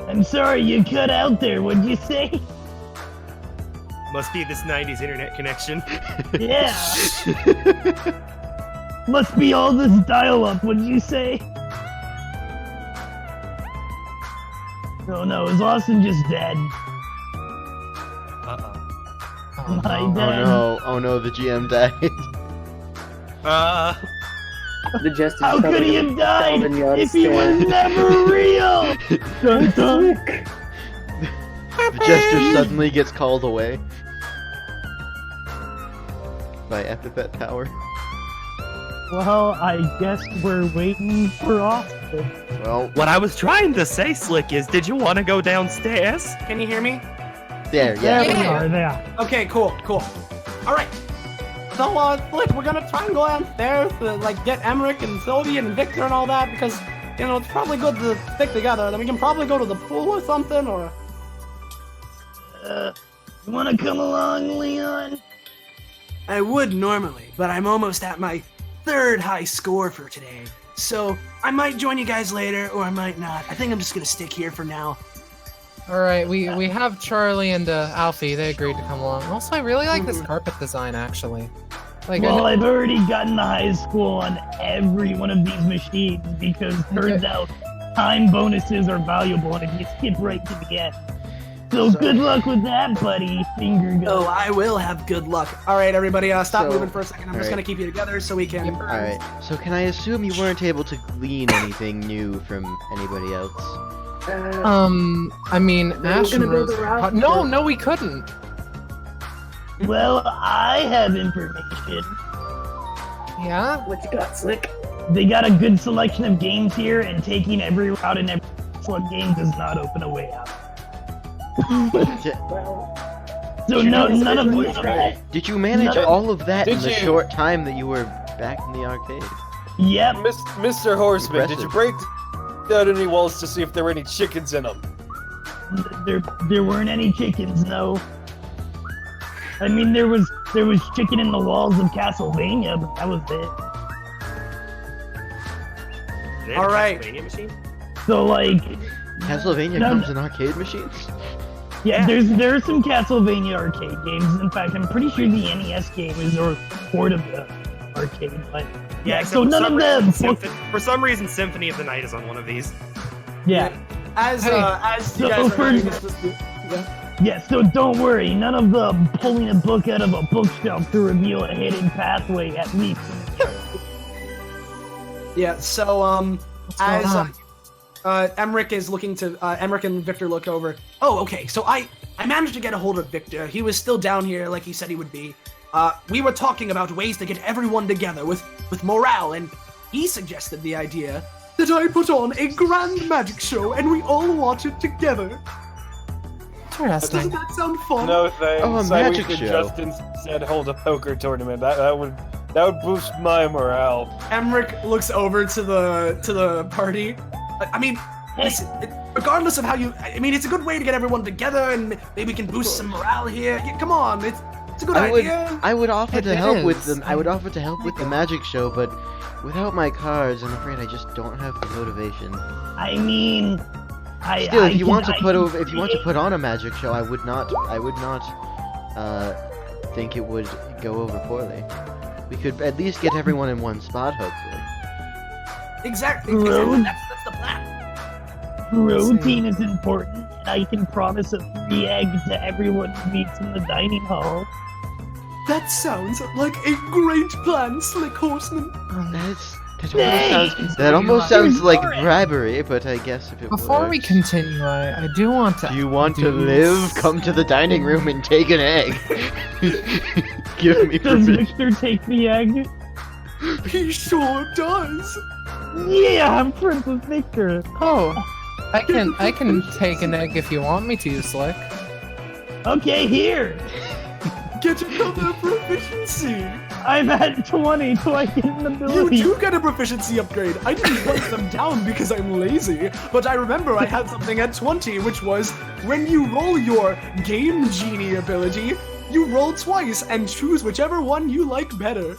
I'm sorry you cut out there, what'd you say? Must be this 90s internet connection. Yeah. Must be all this dial-up, what'd you say? Oh no, is Austin just dead? Uh-oh. My dad. Oh no, the GM died. The Jester. How could he have died if he was never real? Dun, dun. The jester suddenly gets called away by Epithet Power. Well, I guess we're waiting for Austin. Well, What I was trying to say, Slick, is did you want to go downstairs? Can you hear me? there, There yeah. we are, there. Okay, cool. All right. So, Flick, we're gonna try and go downstairs to, like, get Emmerich and Sylvie and Victor and all that, because, you know, it's probably good to stick together. Then we can probably go to the pool or something, or... You wanna come along, Leon? I would normally, but I'm almost at my 3rd high score for today. So I might join you guys later, or I might not. I think I'm just gonna stick here for now. All right, we have Charlie and Alfie. They agreed to come along. Also, I really like this carpet design, actually. Like, Well, I've already gotten the high score on every one of these machines because turns out time bonuses are valuable, and if you skip right to the end. So good luck with that, buddy. Finger guns. Oh, I will have good luck. All right, everybody, stop So, moving for a second. I'm just alright. gonna keep you together so we can. Alright, so can I assume you weren't able to glean anything new from anybody else? I mean, Ash and gonna build Rose. a route. No, we couldn't. Well, I have information. Yeah. What you got, Slick? They got a good selection of games here, and taking every route in every slot game does not open a way out. Well, So Sure, none of it's them. Did you manage No. all of that in Did the you? short time that you were back in the arcade? Yep. Mr. Horseman, did you Impressive. break down any walls to see if there were any chickens in them? There weren't any chickens, no. I mean, there was chicken in the walls of Castlevania, but that was it. They have a Alright. Castlevania machine? So like, Castlevania No, comes no. in arcade machines? yeah, there are some Castlevania arcade games. In fact, I'm pretty sure the NES game is a port of the arcade, but yeah. except So for none some of them. reason, for some reason, Symphony of the Night is on one of these. Yeah. As Hey. as you So guys are for- having this, Yeah, so don't worry, none of the pulling a book out of a bookshelf to reveal a hidden pathway, at least. yeah. So What's as going on? Emmerich is looking to Emmerich and Victor look over. Oh, okay. So I managed to get a hold of Victor. He was still down here like he said he would be. We were talking about ways to get everyone together with morale, and he suggested the idea that I put on a grand magic show and we all watch it together. Doesn't Interesting. that sound fun? No thanks. Oh, a I magic wish that show. Justin said hold a poker tournament. That would boost my morale. Emmerich looks over to the party. I mean, listen, regardless of how you, I mean, it's a good way to get everyone together, and maybe we can boost some morale here. Yeah, come on, it's a good idea. I would offer to It help with is. them. I would offer to help with the magic show, but without my cards, I'm afraid I just don't have the motivation. I mean, Still, if you want to put on a magic show, I would not think it would go over poorly. We could at least get everyone in one spot, hopefully. Exactly. Road. That's the plan. Routine is important, and I can promise a free egg to everyone who meets in the dining hall. That sounds like a great plan, Slick Horseman. That almost sounds like bribery, but I guess if it Before we works. continue, I do want to. Do you want to do- live? Come to the dining room and take an egg. Give me Does permission. Victor take the egg? He sure does. Yeah, I'm friends with Victor. Oh, I can take an egg if you want me to, Slick. Okay, here. Get another proficiency. I'm at 20, so I get an You ability. do get a proficiency upgrade. I didn't write them down because I'm lazy, but I remember I had something at 20, which was when you roll your Game Genie ability, you roll twice and choose whichever one you like better.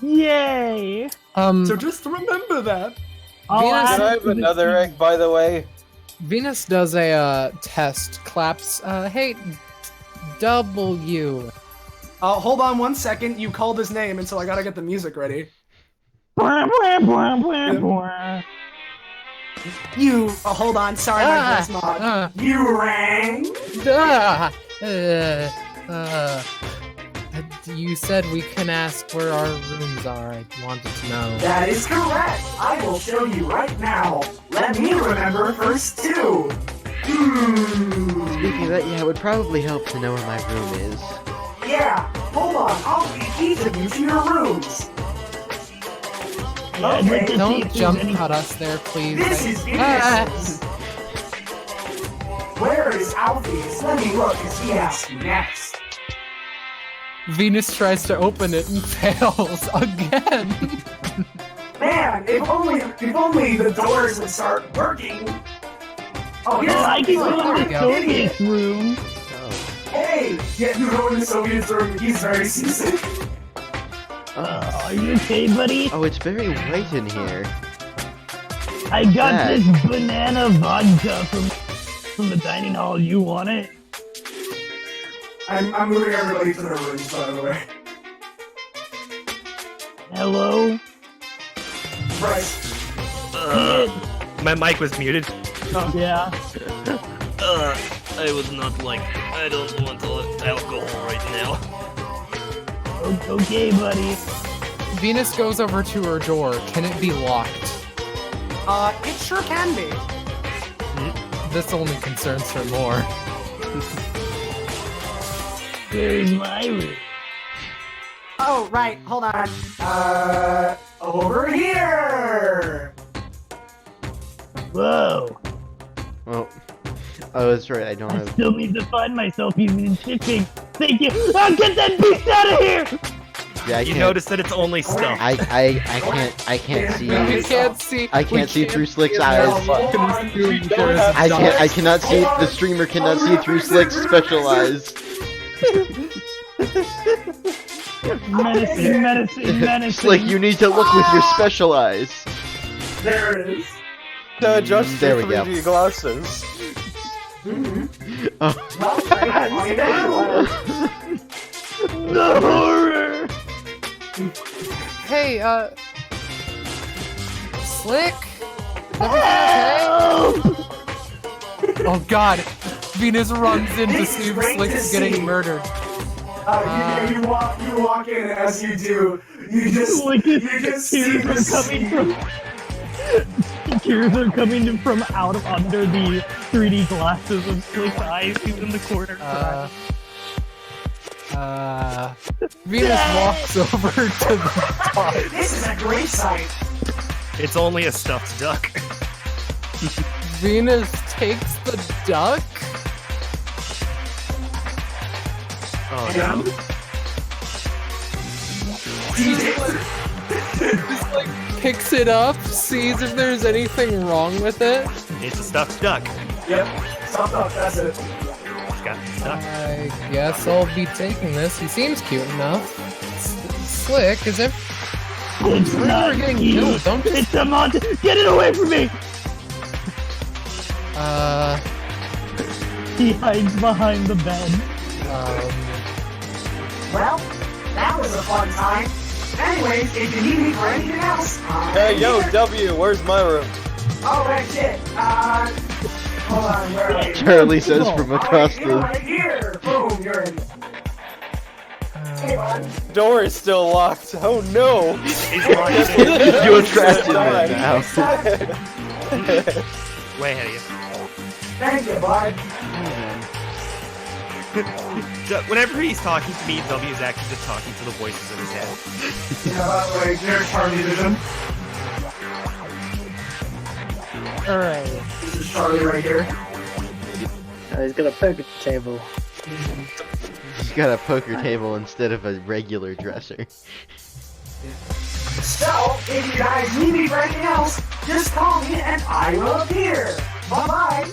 Yay! So just remember that. I'll Venus- add Can I it have to the another team. egg, by the way? Venus does a test. Claps. Hey, W. Hold on one second. You called his name, and so I gotta get the music ready. Blah, blah, blah, blah, blah. You. Hold on. Sorry, my voice mod. You rang. You said we can ask where our rooms are. I wanted to know. That is correct. I will show you right now. Let me remember first too. Speaking of that, yeah, it would probably help to know where my room is. Yeah. Hold on. I'll be each of you to your rooms. Yeah, I'd like to see Don't if there's jump any- at us there, please. This is Ah. Venus. Where is Alfie's? Let me look as he asks you next. Venus tries to open it and fails again. Man, if only the doors would start working. Oh, here's Oh, I can something. go There we into go. Soviet's room. Oh. Hey, hey, get you go in the Soviet's room. He's very seasick. Are you okay, buddy? Oh, it's very white in here. I got that? this banana vodka from the dining hall. You want it? I'm moving everybody to their rooms, by the way. Hello? Bryce. My mic was muted. Yeah. I would not like. I don't want alcohol right now. Okay, buddy. Venus goes over to her door. Can it be locked? It sure can be. This only concerns her more. Where's my room? Oh, right. Hold on. Over here. Whoa. Oh, that's right. I don't I have. still need to find myself using shipping. Thank you. I'll get that beast out of here. Yeah, I You can't. notice that it's only stuff. I can't see. We can't see. I can't see through Slick's eyes. I I cannot see. The streamer cannot see through Slick's special eyes. Menacing. Slick, you need to look with your special eyes. There it is. Adjust There your we go. 3D glasses. Oh. The horror. Hey, Slick? Everything okay? Oh god, Venus runs in to see if Slick's getting murdered. You walk in, and as you do, you just see Tears are coming from. Tears are coming from out of under the 3D glasses of Slick's eyes. He's in the corner. Venus walks over to the top. This is a great sight. It's only a stuffed duck. Venus takes the duck. Oh Yeah. no. Just like picks it up, sees if there's anything wrong with it. It's a stuffed duck. Yep. Stop up. That's it. It's got stuck. I guess I'll be taking this. He seems cute enough. Slick, is it? It's not getting you. killed. Don't just. It's a monster. Get it away from me. He hides behind the bed. Well, that was a fun time. Anyways, if you need me for anything else, Hey, yo, W, where's my room? oh, right, shit. Hold on, where are you? Charlie says from across You're the. right here. Boom, you're in. Hey, bud. Door is still locked. Oh no! He's locked in. You're trapped in there now. Way ahead of you. Thank you, bud. Whenever he's talking to me, W is actually just talking to the voices in his head. Yeah, by the way, there's Charlie Vision. Alright. This is Charlie right here. Oh, he's got a poker table. He's got a poker table instead of a regular dresser. So, if you guys need me for anything else, just call me and I will appear. Bye-bye.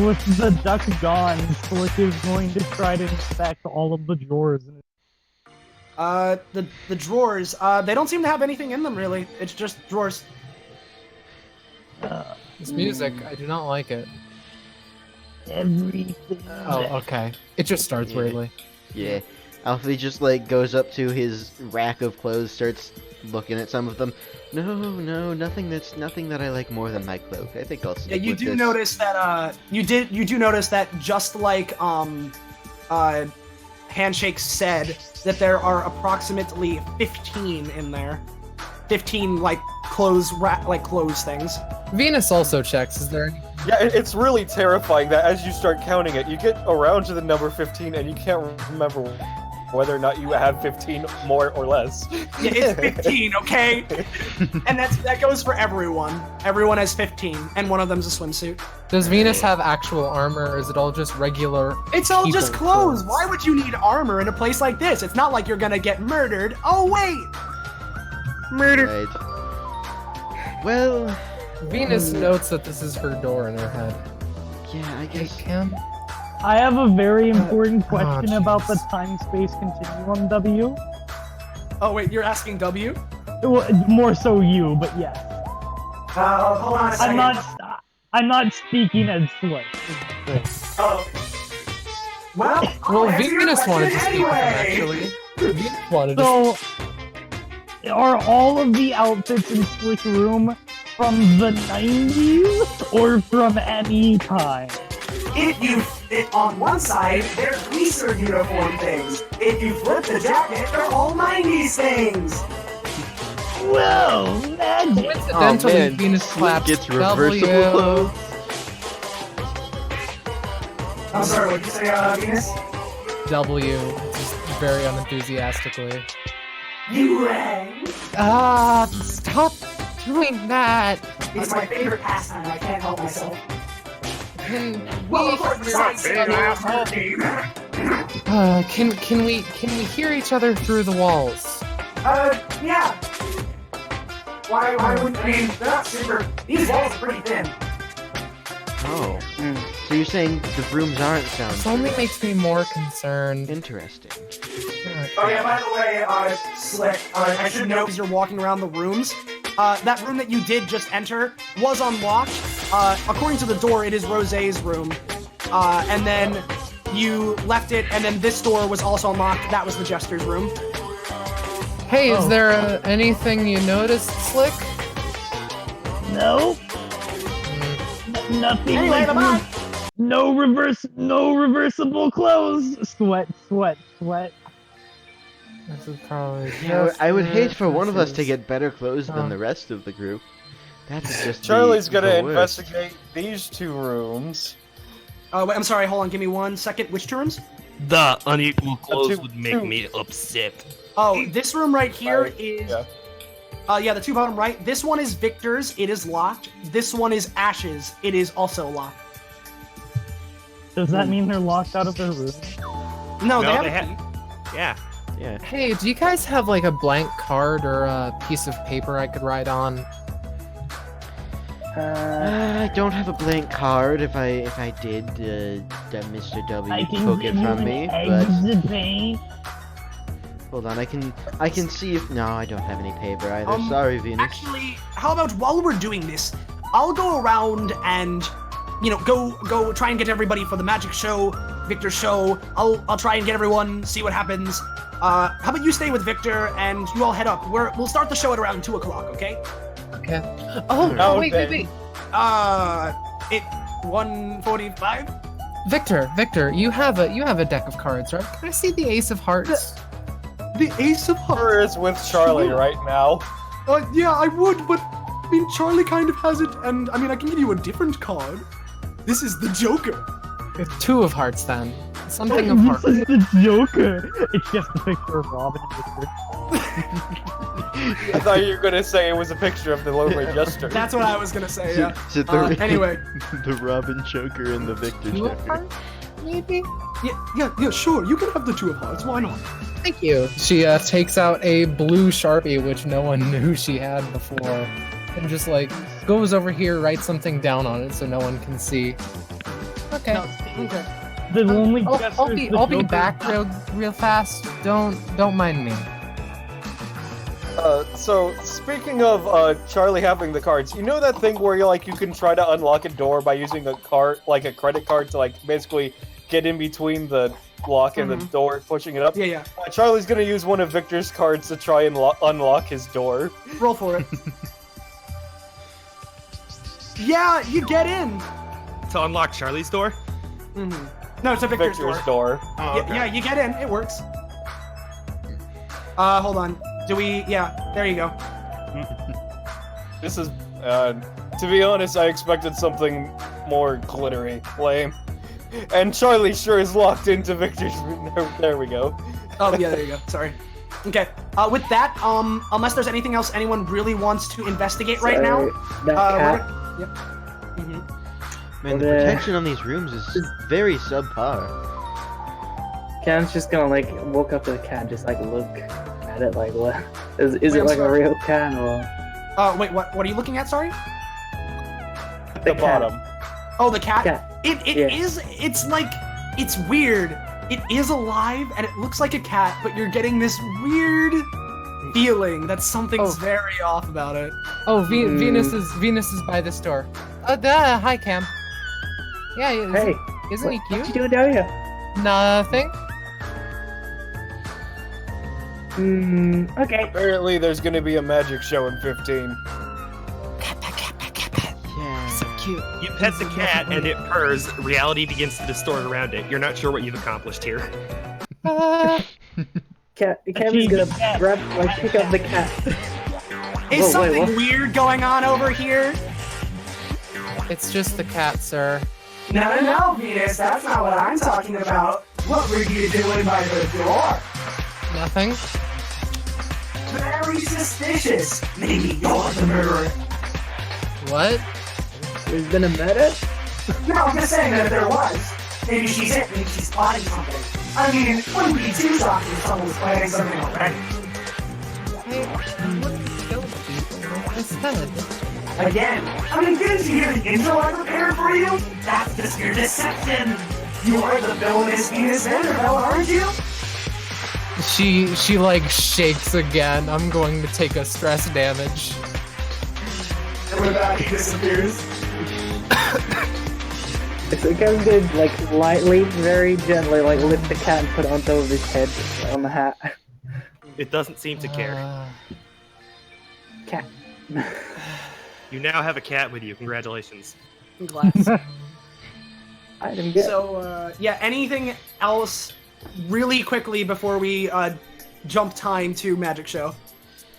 With the duck gone, Slick is going to try to inspect all of the drawers. The drawers, they don't seem to have anything in them, really. It's just drawers. This music, I do not like it. Everything. Oh, okay. It just starts Yeah. weirdly. Yeah. Alfie just like goes up to his rack of clothes, starts looking at some of them. No, nothing that I like more than my cloak. I think I'll stick Yeah, you with do this. notice that, you do notice that just like, Handshake said, that there are approximately 15 in there. 15, like, clothes things. Venus also checks. Is there any? Yeah, it's really terrifying that as you start counting it, you get around to the number 15 and you can't remember whether or not you have 15 more or less. Yeah, it's 15, okay? And that goes for everyone. Everyone has 15, and one of them's a swimsuit. Does Venus have actual armor, or is it all just regular? It's all just people clothes. Why would you need armor in a place like this? It's not like you're gonna get murdered. Oh, wait! Murder. Right. Well, Venus notes that this is her door in her head. yeah, I Hey, guess. Cam, I have a very important question jeez. about the time-space continuum, W. Oh wait, you're asking W? Well, more so you, but yes. Hold on a second. I'm not speaking as Slick. Oh. Well, Well, answer your Venus wanted to question speak with him, anyway. actually. Venus wanted to So, are all of the outfits in Slick Room from the 90s or from any time? If you fit on one side, they're greaser uniform things. If you flip the jacket, they're all 90s things. Whoa, magic! Coincidentally, man, Venus Slick claps gets W. reversible clothes. I'm sorry, what'd you say, Venus? W, just very unenthusiastically. You rang. Stop doing that. It's my favorite pastime, I can't help myself. Can Well, we, of course, besides can we hear each other through the walls? Yeah. Why wouldn't, I mean, they're not super, these walls are pretty thin. Oh. So you're saying the rooms aren't This soundproof? only makes me more concerned. Interesting. Oh yeah, by the way, Slick, I should know because you're walking around the rooms. That room that you did just enter was unlocked. According to the door, it is Rosé's room. And then you left it, and then this door was also unlocked. That was the Jester's room. Hey, is there anything you noticed, Slick? No? Nothing Anyway, like bye-bye. no reversible clothes. Sweat. This is probably Yeah, I would hate for one of us to differences. get better clothes than Oh. the rest of the group. That's just Charlie's gonna the worst. investigate these two rooms. Wait, I'm sorry, hold on, give me 1 second. Which two rooms? The unequal clothes two- would make two- me upset. Oh, this room right here Right, is... yeah. Yeah, the two bottom right. This one is Victor's, it is locked. This one is Ash's, it is also locked. Does that mean they're locked out of their room? No, they they have a key. Yeah. Yeah. Hey, do you guys have like a blank card or a piece of paper I could write on? I don't have a blank card. If I did, Mr. W I can took give it you from an me. egg But to paint. hold on, I can see if no, I don't have any paper either. Um, Sorry, Venus. Actually, how about while we're doing this, I'll go around and, you know, go try and get everybody for the magic show, Victor's show. I'll try and get everyone, see what happens. How about you stay with Victor and you all head up? We'll start the show at around 2 o'clock, okay? Okay. Oh, Oh, wait. okay. It 1:45. Victor, you have a deck of cards, right? Can I see the Ace of Hearts? The Ace of Hearts. Her is with Charlie Sure. right now. Yeah, I would, but I mean, Charlie kind of has it, and I mean, I can give you a different card. This is the Joker. Two of Hearts, then. Something of This Hearts. is the Joker. It's just a picture of Robin and Victor. I thought you were gonna say it was a picture of the Local Jester. That's what I was gonna say. Yeah. Is it the, Anyway. the Robin Joker and the Victor Two of Joker? Hearts? Maybe? Yeah, sure. You can have the 2 of Hearts. Why not? Thank you. She takes out a blue Sharpie, which no one knew she had before, and just like goes over here, writes something down on it so no one can see. Okay. Okay. The only I'll be back real fast. Don't mind me. So speaking of Charlie having the cards, you know that thing where you can try to unlock a door by using a card, like a credit card, to basically get in between the lock and the door, pushing it up. Yeah. Charlie's gonna use one of Victor's cards to try and unlock his door. Roll for it. Yeah, you get in. To unlock Charlie's door? No, it's a Victor's door. Oh, okay. Yeah, you get in. It works. Hold on. Do we? Yeah, there you go. This is, to be honest, I expected something more glittery, lame. And Charlie sure is locked into Victor's. There we go. Oh yeah, there you go. Sorry. Okay. With that, unless there's anything else anyone really wants to investigate right now, That we're cat. gonna- Yep. Man, the protection on these rooms is very subpar. Ken's just gonna walk up to the cat and just look at it what? Is Wait, it I'm like sorry. a real cat or Wait, what are you looking at? Sorry. The cat. bottom. Oh, the cat. Cat. It Yeah. is. It's like It's weird. It is alive and it looks like a cat, but you're getting this weird feeling that something's very off about it. Oh, Venus is by this door. Hi, Cam. Yeah, Hey, isn't he what you cute? doing down here? Nothing. Okay. Apparently, there's gonna be a magic show in 15. So cute. You pet the cat and it purrs. Reality begins to distort around it. You're not sure what you've accomplished here. Kevin's gonna pick up the cat. Is Whoa, wait, something what? weird going on over here? It's just the cat, sir. No, Venus, that's not what I'm talking about. What were you doing by the door? Nothing. Very suspicious. Maybe you're the murderer. What? There's been a murder? No, I'm just saying that if there was, maybe she's it, maybe she's plotting something. I mean, it wouldn't be too shocking if someone was planning something already. I wouldn't kill people, like I said. Again, I mean, didn't you hear the intro I prepared for you? That's just your deception. You are the villainous Venus Vanderbilt, aren't you? She like shakes again. I'm going to take a stress damage. And with that, he disappears. So Kevin's gonna lightly, very gently, lift the cat and put it on top of his head on the hat. It doesn't seem to care. Cat. You now have a cat with you. Congratulations. I'm glad. Item get. So, yeah, anything else really quickly before we jump time to Magic Show?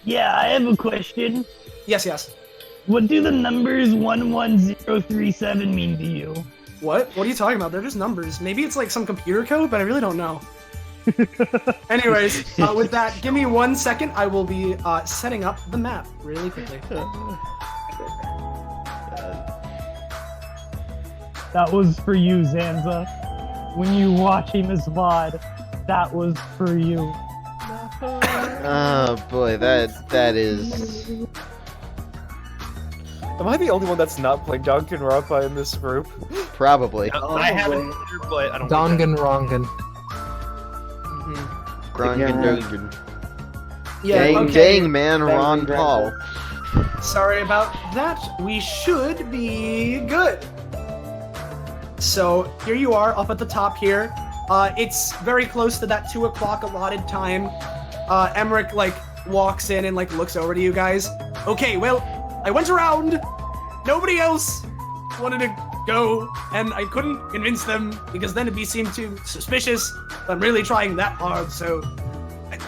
Yeah, I have a question. Yes. What do the numbers 11037 mean to you? What? What are you talking about? They're just numbers. Maybe it's like some computer code, but I really don't know. Anyways, with that, give me 1 second. I will be setting up the map really quickly. That was for you, Zanza. When you watch him as VOD, that was for you. Oh boy, that is. Am I the only one that's not playing Danganronpa in this group? Probably. I haven't either, but I don't. Danganrongan. Grongan. Yeah, Dang, okay. dang, man, Ron Paul. Sorry about that. We should be good. So here you are up at the top here. It's very close to that 2 o'clock allotted time. Emmerich walks in and looks over to you guys. Okay, well, I went around. Nobody else wanted to go, and I couldn't convince them because then it'd be seemed too suspicious. I'm really trying that hard, so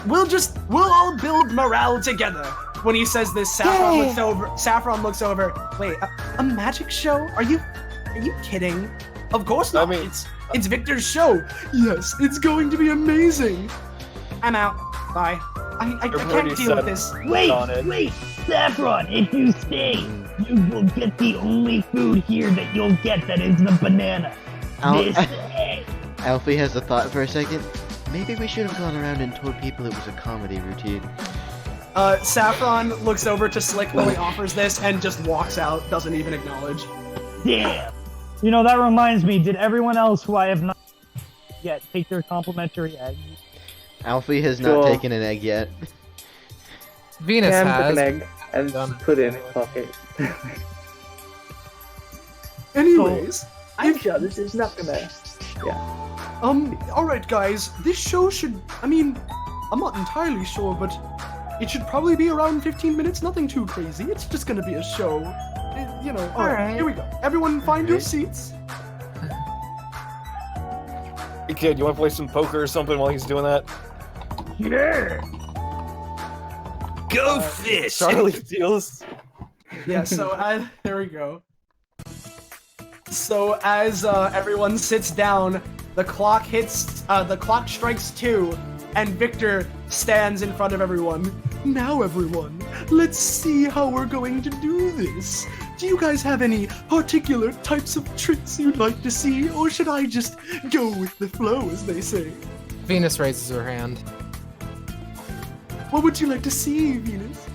we'll all build morale together. When he says this, Saffron looks over. Wait, a magic show? Are you kidding? Of course not. I mean, it's Victor's show. Yes, it's going to be amazing. I'm out. Bye. I can't deal with this. Wait, Saffron, if you stay, you will get the only food here that you'll get that is the banana. This egg. Alfie has a thought for a second. Maybe we should have gone around and told people it was a comedy routine. Saffron looks over to Slick while he offers this and just walks out, doesn't even acknowledge. Damn. You know, that reminds me, did everyone else who I have not yet take their complimentary egg? Alfie has not taken an egg yet. Venus Cam has. took an egg and put it in his pocket. Anyways, I'm sure this is not gonna... alright guys, this show should, I'm not entirely sure, but it should probably be around 15 minutes, nothing too crazy. It's just gonna be a show. Alright, here we go. Everyone find your seats. Hey kid, you wanna play some poker or something while he's doing that? Sure. Go fish! Charlie deals. Yeah, so there we go. So as everyone sits down, the clock strikes 2, and Victor stands in front of everyone. Now everyone, let's see how we're going to do this. Do you guys have any particular types of tricks you'd like to see, or should I just go with the flow, as they say? Venus raises her hand. What would you like to see, Venus?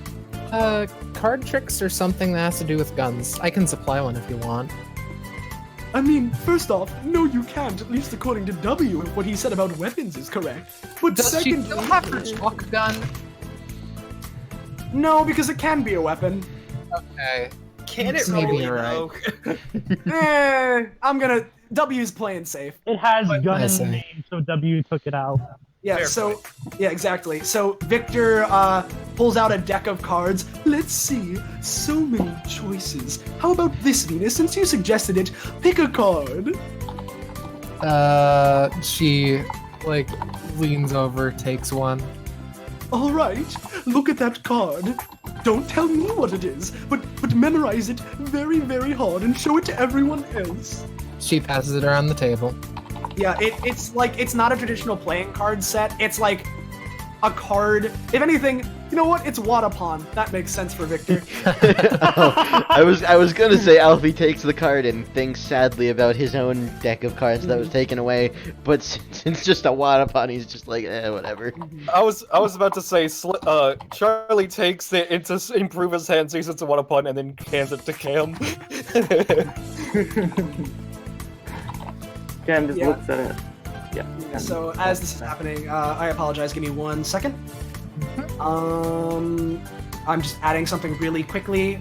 Card tricks or something that has to do with guns. I can supply one if you want. I mean, first off, no you can't, at least according to W, if what he said about weapons is correct. But Does she secondly... still have her chalk gun? No, because it can be a weapon. Okay. Can it Maybe really you're though? I'm gonna... W's playing safe. It has I gun in see. the name, so W took it out. Yeah, Fair so... point. Yeah, exactly. So Victor pulls out a deck of cards. Let's see. So many choices. How about this, Venus? Since you suggested it, pick a card. She, like, leans over, takes one. All right, look at that card. Don't tell me what it is, but memorize it very, very hard and show it to everyone else. She passes it around the table. Yeah, it's like, it's not a traditional playing card set. It's like a card. If anything, you know what? It's Wadapon. That makes sense for Victor. Oh, I was gonna say Alfie takes the card and thinks sadly about his own deck of cards that was taken away, but since it's just a Wadapon, he's just like, whatever. I was about to say, Charlie takes it to improve his hand, sees it's a Wadapon, and then hands it to Cam. Cam just Yeah. looks at it. Yeah. Cam So just as looks this is at it. happening, I apologize. Give me 1 second. I'm just adding something really quickly.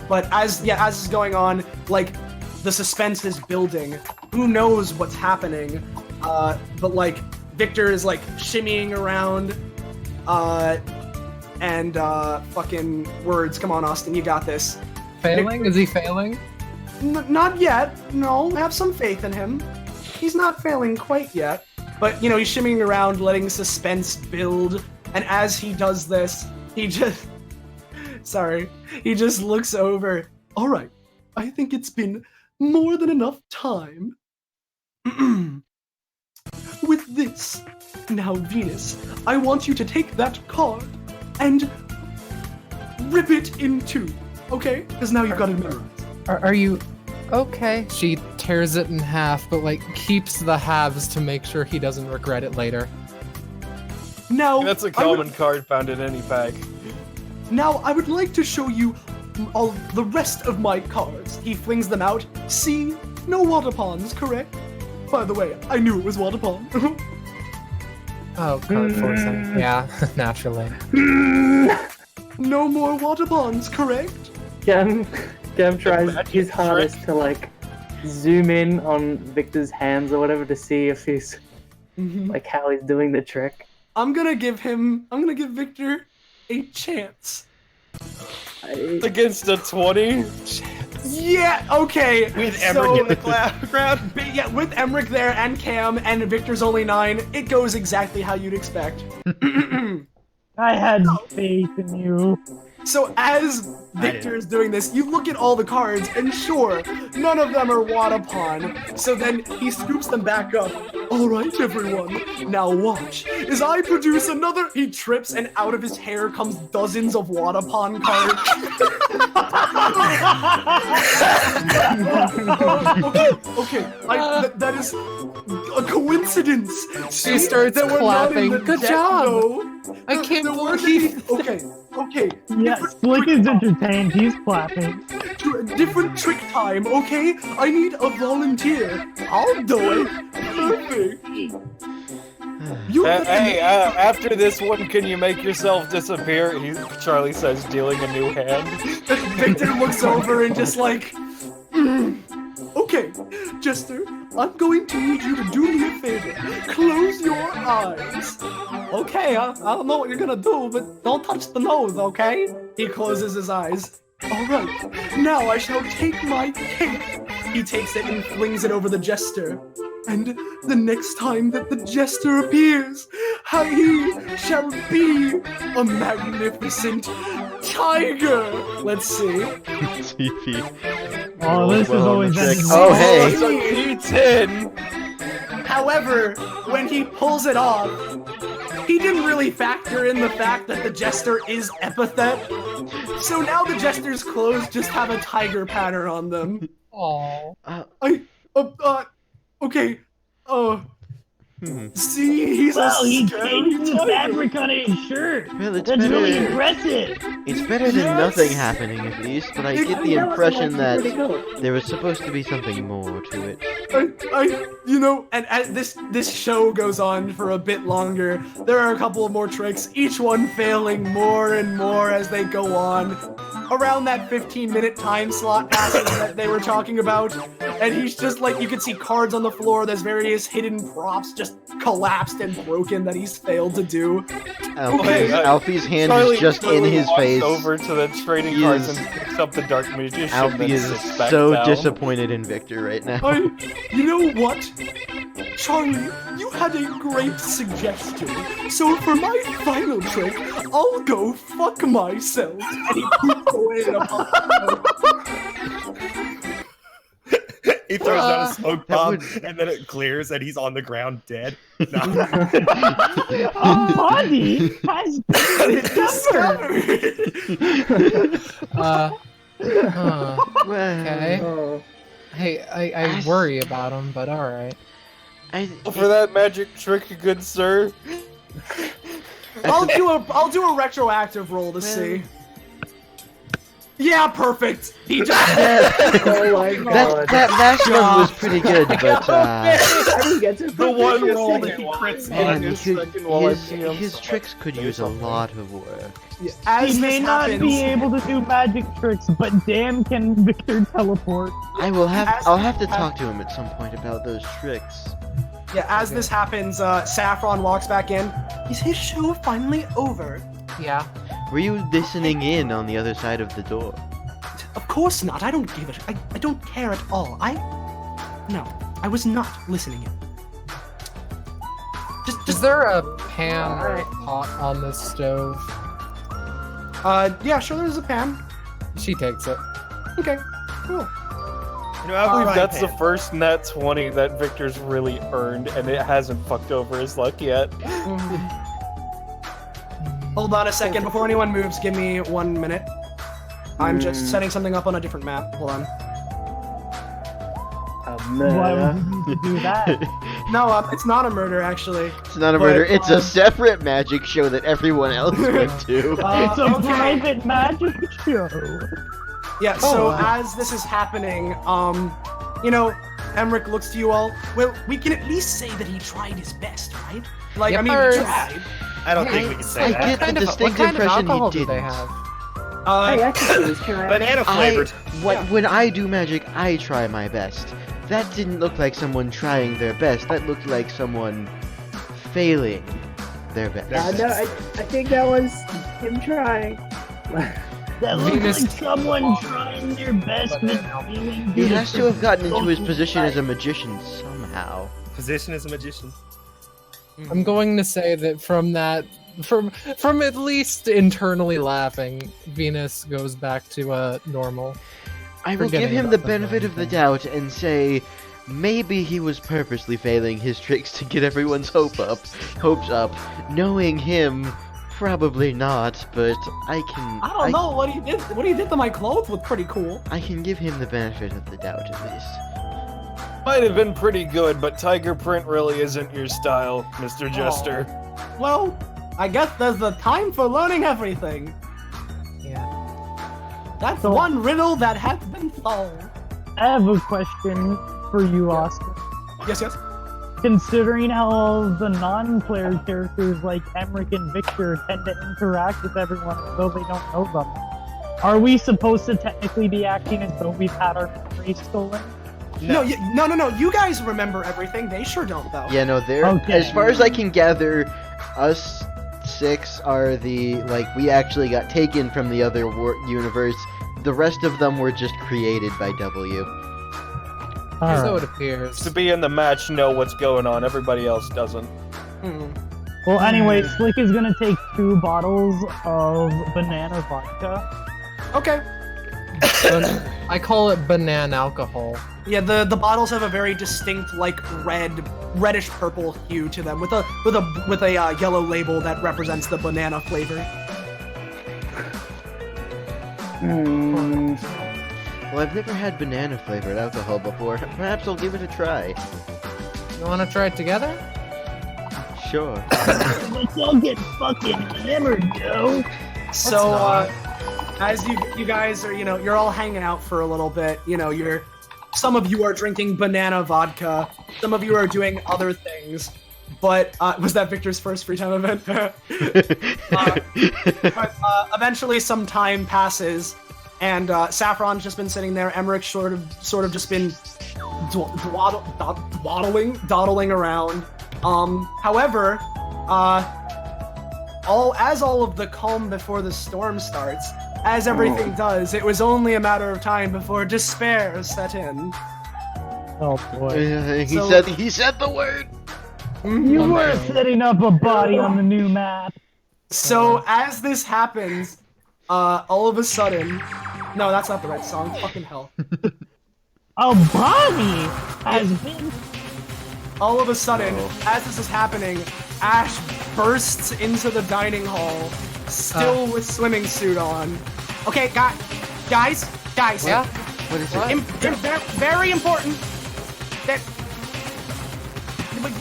But as this is going on, like, the suspense is building. Who knows what's happening? But like, Victor is like shimmying around. And fucking words. Come on, Austin, you got this. Failing? Is he failing? Not yet. No, have some faith in him. He's not failing quite yet. But, you know, he's shimmying around, letting suspense build. And as he does this, he just... Sorry. He just looks over. All right. I think it's been more than enough time. With this. Now, Venus, I want you to take that card and rip it in two. Okay? Because now you've got it memorized. Are you okay? She tears it in half, but like keeps the halves to make sure he doesn't regret it later. Now, That's a I would- common card found in any pack. Now, I would like to show you all the rest of my cards. He flings them out. See? No Wadapons, correct? By the way, I knew it was Wadapon. Oh, card forcing. Yeah, naturally. No more Wadapons, correct? Cam tries his hardest to like zoom in on Victor's hands or whatever to see if he's like how he's doing the trick. I'm gonna give Victor a chance. Against a 20? Yeah, okay. With so- Emmerich in the crowd. But yeah, with Emmerich there and Cam and Victor's only 9, it goes exactly how you'd expect. I had faith in you. So as Victor is doing this, you look at all the cards, and sure, none of them are Wadapon. So then he scoops them back up. All right, everyone, now watch. As I produce another, he trips, and out of his hair comes dozens of Wadapon cards. okay. That is a coincidence. She starts That we're not in clapping. the Good deck, job. though. I can't The word believe. Okay. Yeah, Slick is entertained. He's clapping. Different trick time, okay? I need a volunteer. I'll do it. Perfect. You After this one, can you make yourself disappear? Charlie says, dealing a new hand. Victor looks over and just like, okay, Jester, I'm going to need you to do me a favor. Close your eyes. Okay, I don't know what you're gonna do, but don't touch the nose, okay? He closes his eyes. All right, now I shall take my cape. He takes it and flings it over the Jester. And the next time that the Jester appears, he shall be a magnificent tiger. Let's see. TP. Oh, this is always ending. Oh, hey. So E10! However, when he pulls it off, he didn't really factor in the fact that the Jester is Epithet. So now the Jester's clothes just have a tiger pattern on them. Aww. Okay. See, he's Well, a he scary changed the tiger. fabric on his shirt. Well, it's That's really better. impressive. It's better than nothing happening, at least. But I get the impression that Pretty cool. there was supposed to be something more to it. And as this show goes on for a bit longer, there are a couple of more tricks, each one failing more and more as they go on. Around that 15-minute time slot passes that they were talking about, and he's just like, you can see cards on the floor, there's various hidden props just collapsed and broken that he's failed to do. Alfie's hand Charlie is just in totally his walks face. over to the trading He cards is- and picks up the Dark Magician. Alfie and is sits back so down. disappointed in Victor right now. You know what? Charlie, you had a great suggestion. So for my final trick, I'll go fuck myself. And he poops away in a puff. He throws out a smoke that bomb, would- and then it clears, and he's on the ground dead. No. A body has been discovered. Okay. Oh. Hey, I worry about him, but alright. For that magic trick, good sir. I'll do a retroactive roll to see. Yeah, perfect. He just Oh my god. That last one was pretty good, but I didn't get to The one perfect. roll that he crits man, on. his tricks could use a lot of work. as He may this not happens, be able to do magic tricks, but damn can Victor teleport. I'll have to talk to him at some point about those tricks. Yeah, as this happens, Saffron walks back in. Is his show finally over? Yeah. Were you listening in on the other side of the door? Of course not. I don't give a I don't care at all. No, I was not listening in. Is there a pan or a pot on this stove? Yeah, sure, there's a pan. She takes it. Okay, cool. You know, I believe frying that's pan. the first nat 20 that Victor's really earned, and it hasn't fucked over his luck yet. Hold on a second. Before anyone moves, give me 1 minute. I'm just setting something up on a different map. Hold on. Why would you need to do that? No, it's not a murder, actually. It's not a But, murder, it's a separate magic show that everyone else went to. It's a okay. private magic show. Yeah, so as this is happening, Emmerich looks to you all. Well, we can at least say that he tried his best, right? Like, I mean, he Yippers. tried. I don't think we can say I that. get the distinct what kind of impression alcohol he do they didn't. have? Hey, actually, can I? Banana flavored. When I do magic, I try my best. That didn't look like someone trying their best. That looked like someone failing their best. No, I think that was him trying. That looks Venus- like someone trying their best but feeling He good. has to have gotten into his position as a magician somehow. Position as a magician. I'm going to say that from at least internally laughing, Venus goes back to normal. I will give Forgetting him the about the benefit of the thing. doubt and say maybe he was purposely failing his tricks to get everyone's hopes up. Knowing him, probably not, but I don't know what he did. What he did to my clothes was pretty cool. I can give him the benefit of the doubt at least. Might have been pretty good, but tiger print really isn't your style, Mr. Jester. Well, I guess there's the time for learning everything. Yeah. That's So- one riddle that has been solved. I have a question for you, Oscar. Yes, yes. Considering how all the non-player characters like Emmerich and Victor tend to interact with everyone as though they don't know them, are we supposed to technically be acting as though we've had our memory stolen? No, no. You guys remember everything. They sure don't, though. Yeah, no, they're Okay. as far as I can gather, us 6 are we actually got taken from the other universe. The rest of them were just created by W. So Alright. it appears. To be in the match, know what's going on. Everybody else doesn't. Well, anyway, Slick is gonna take 2 bottles of banana vodka. Okay. I call it banana alcohol. Yeah, the bottles have a very distinct, like reddish purple hue to them, with a yellow label that represents the banana flavor. Well, I've never had banana flavored alcohol before. Perhaps I'll give it a try. You want to try it together? Sure. Let's all get fucking hammered, yo. So, as you guys are, you're all hanging out for a little bit. Some of you are drinking banana vodka. Some of you are doing other things. But was that Victor's first free time event? But eventually, some time passes, and Saffron's just been sitting there. Emmerich's sort of just been dawdling around. However, all of the calm before the storm starts, as everything does, it was only a matter of time before despair set in. Oh boy. He said the word. You were setting up a body on the new map. So as this happens, all of a sudden, no, that's not the right song. Fucking hell. A body has been. All of a sudden, as this is happening, Ash bursts into the dining hall, still with swimming suit on. Okay, guys. Yeah? What is it? Very important. That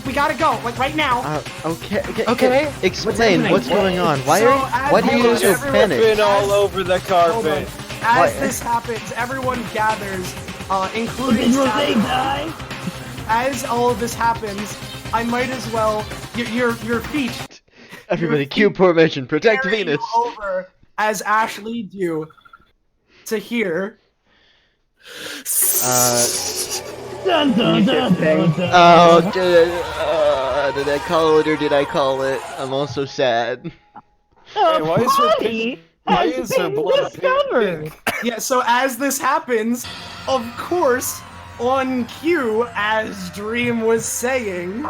we gotta go, like right now. Okay. Explain what's going on. Why do you look so panicked? Been all over the carpet. As this happens, everyone gathers, including die? As all of this happens, I might as well your feet. Everybody, cue formation. Protect carry Venus. you over as Ash leads you to here. Dun, dun, dun, dun, dun. Oh, did I call it or did I call it? I'm also sad. Hey, why is her Body why has is her been blood discovered. Yeah, so as this happens, of course, on cue, as Dream was saying,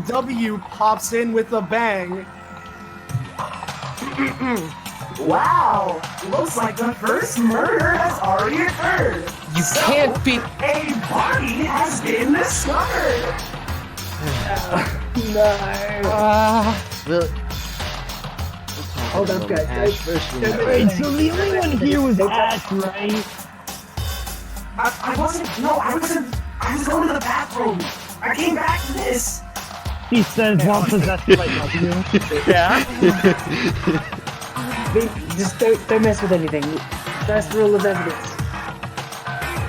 W pops in with a bang. Wow, looks like the first murder has already occurred. You can't be. A body has been discovered. Well, Hold up, guys. Ash first. Wait, so the only one here was Ash, right? I was going to the bathroom. I came back to this. He says while possessed by W. Yeah. Just don't mess with anything. First rule of evidence.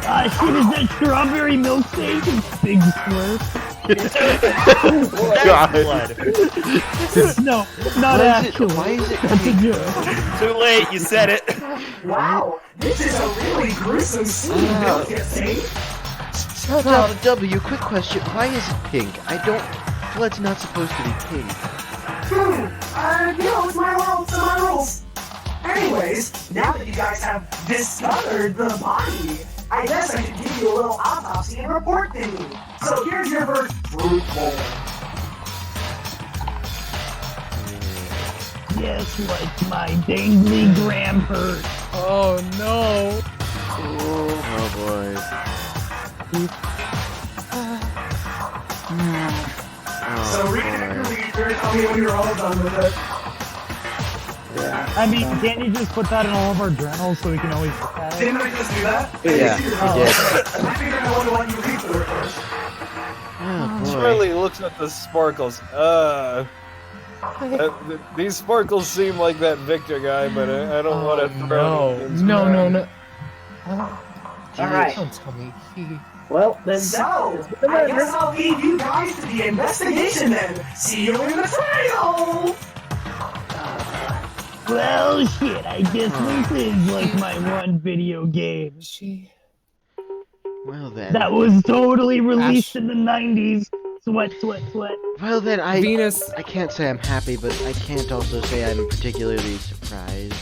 Shit, is that strawberry milkshake? Big slurp. God. No, not actually. Why is it? That's a joke. Too late. You said it. Wow, this is a really gruesome scene, don't you think? Shut up, W. Quick question. Why is it pink? Blood's not supposed to be pink. It's my rules. Anyways, now that you guys have discovered the body, I guess I should give you a little autopsy and report thingy. So here's your first truthful. Yes, like my dangly grandpa. Oh no. Oh boy. So read it at your leisure, tell me when you're all done with it. I mean, can't you just put that in all of our journals so we can always look at it? Didn't I just do that? Yeah. I figured I wanted to let you read through it first. Oh boy. Charlie looks at the sparkles. These sparkles seem like that Victor guy, but I don't want to throw any No. Alright. Don't tell me. Well, then. So, I guess I'll leave you guys to the investigation then. See you in the trial! Well, shit, I guess this is like my one video game. Well then. That was totally released in the 90s. Sweat. Well then, Venus. I can't say I'm happy, but I can't also say I'm particularly surprised.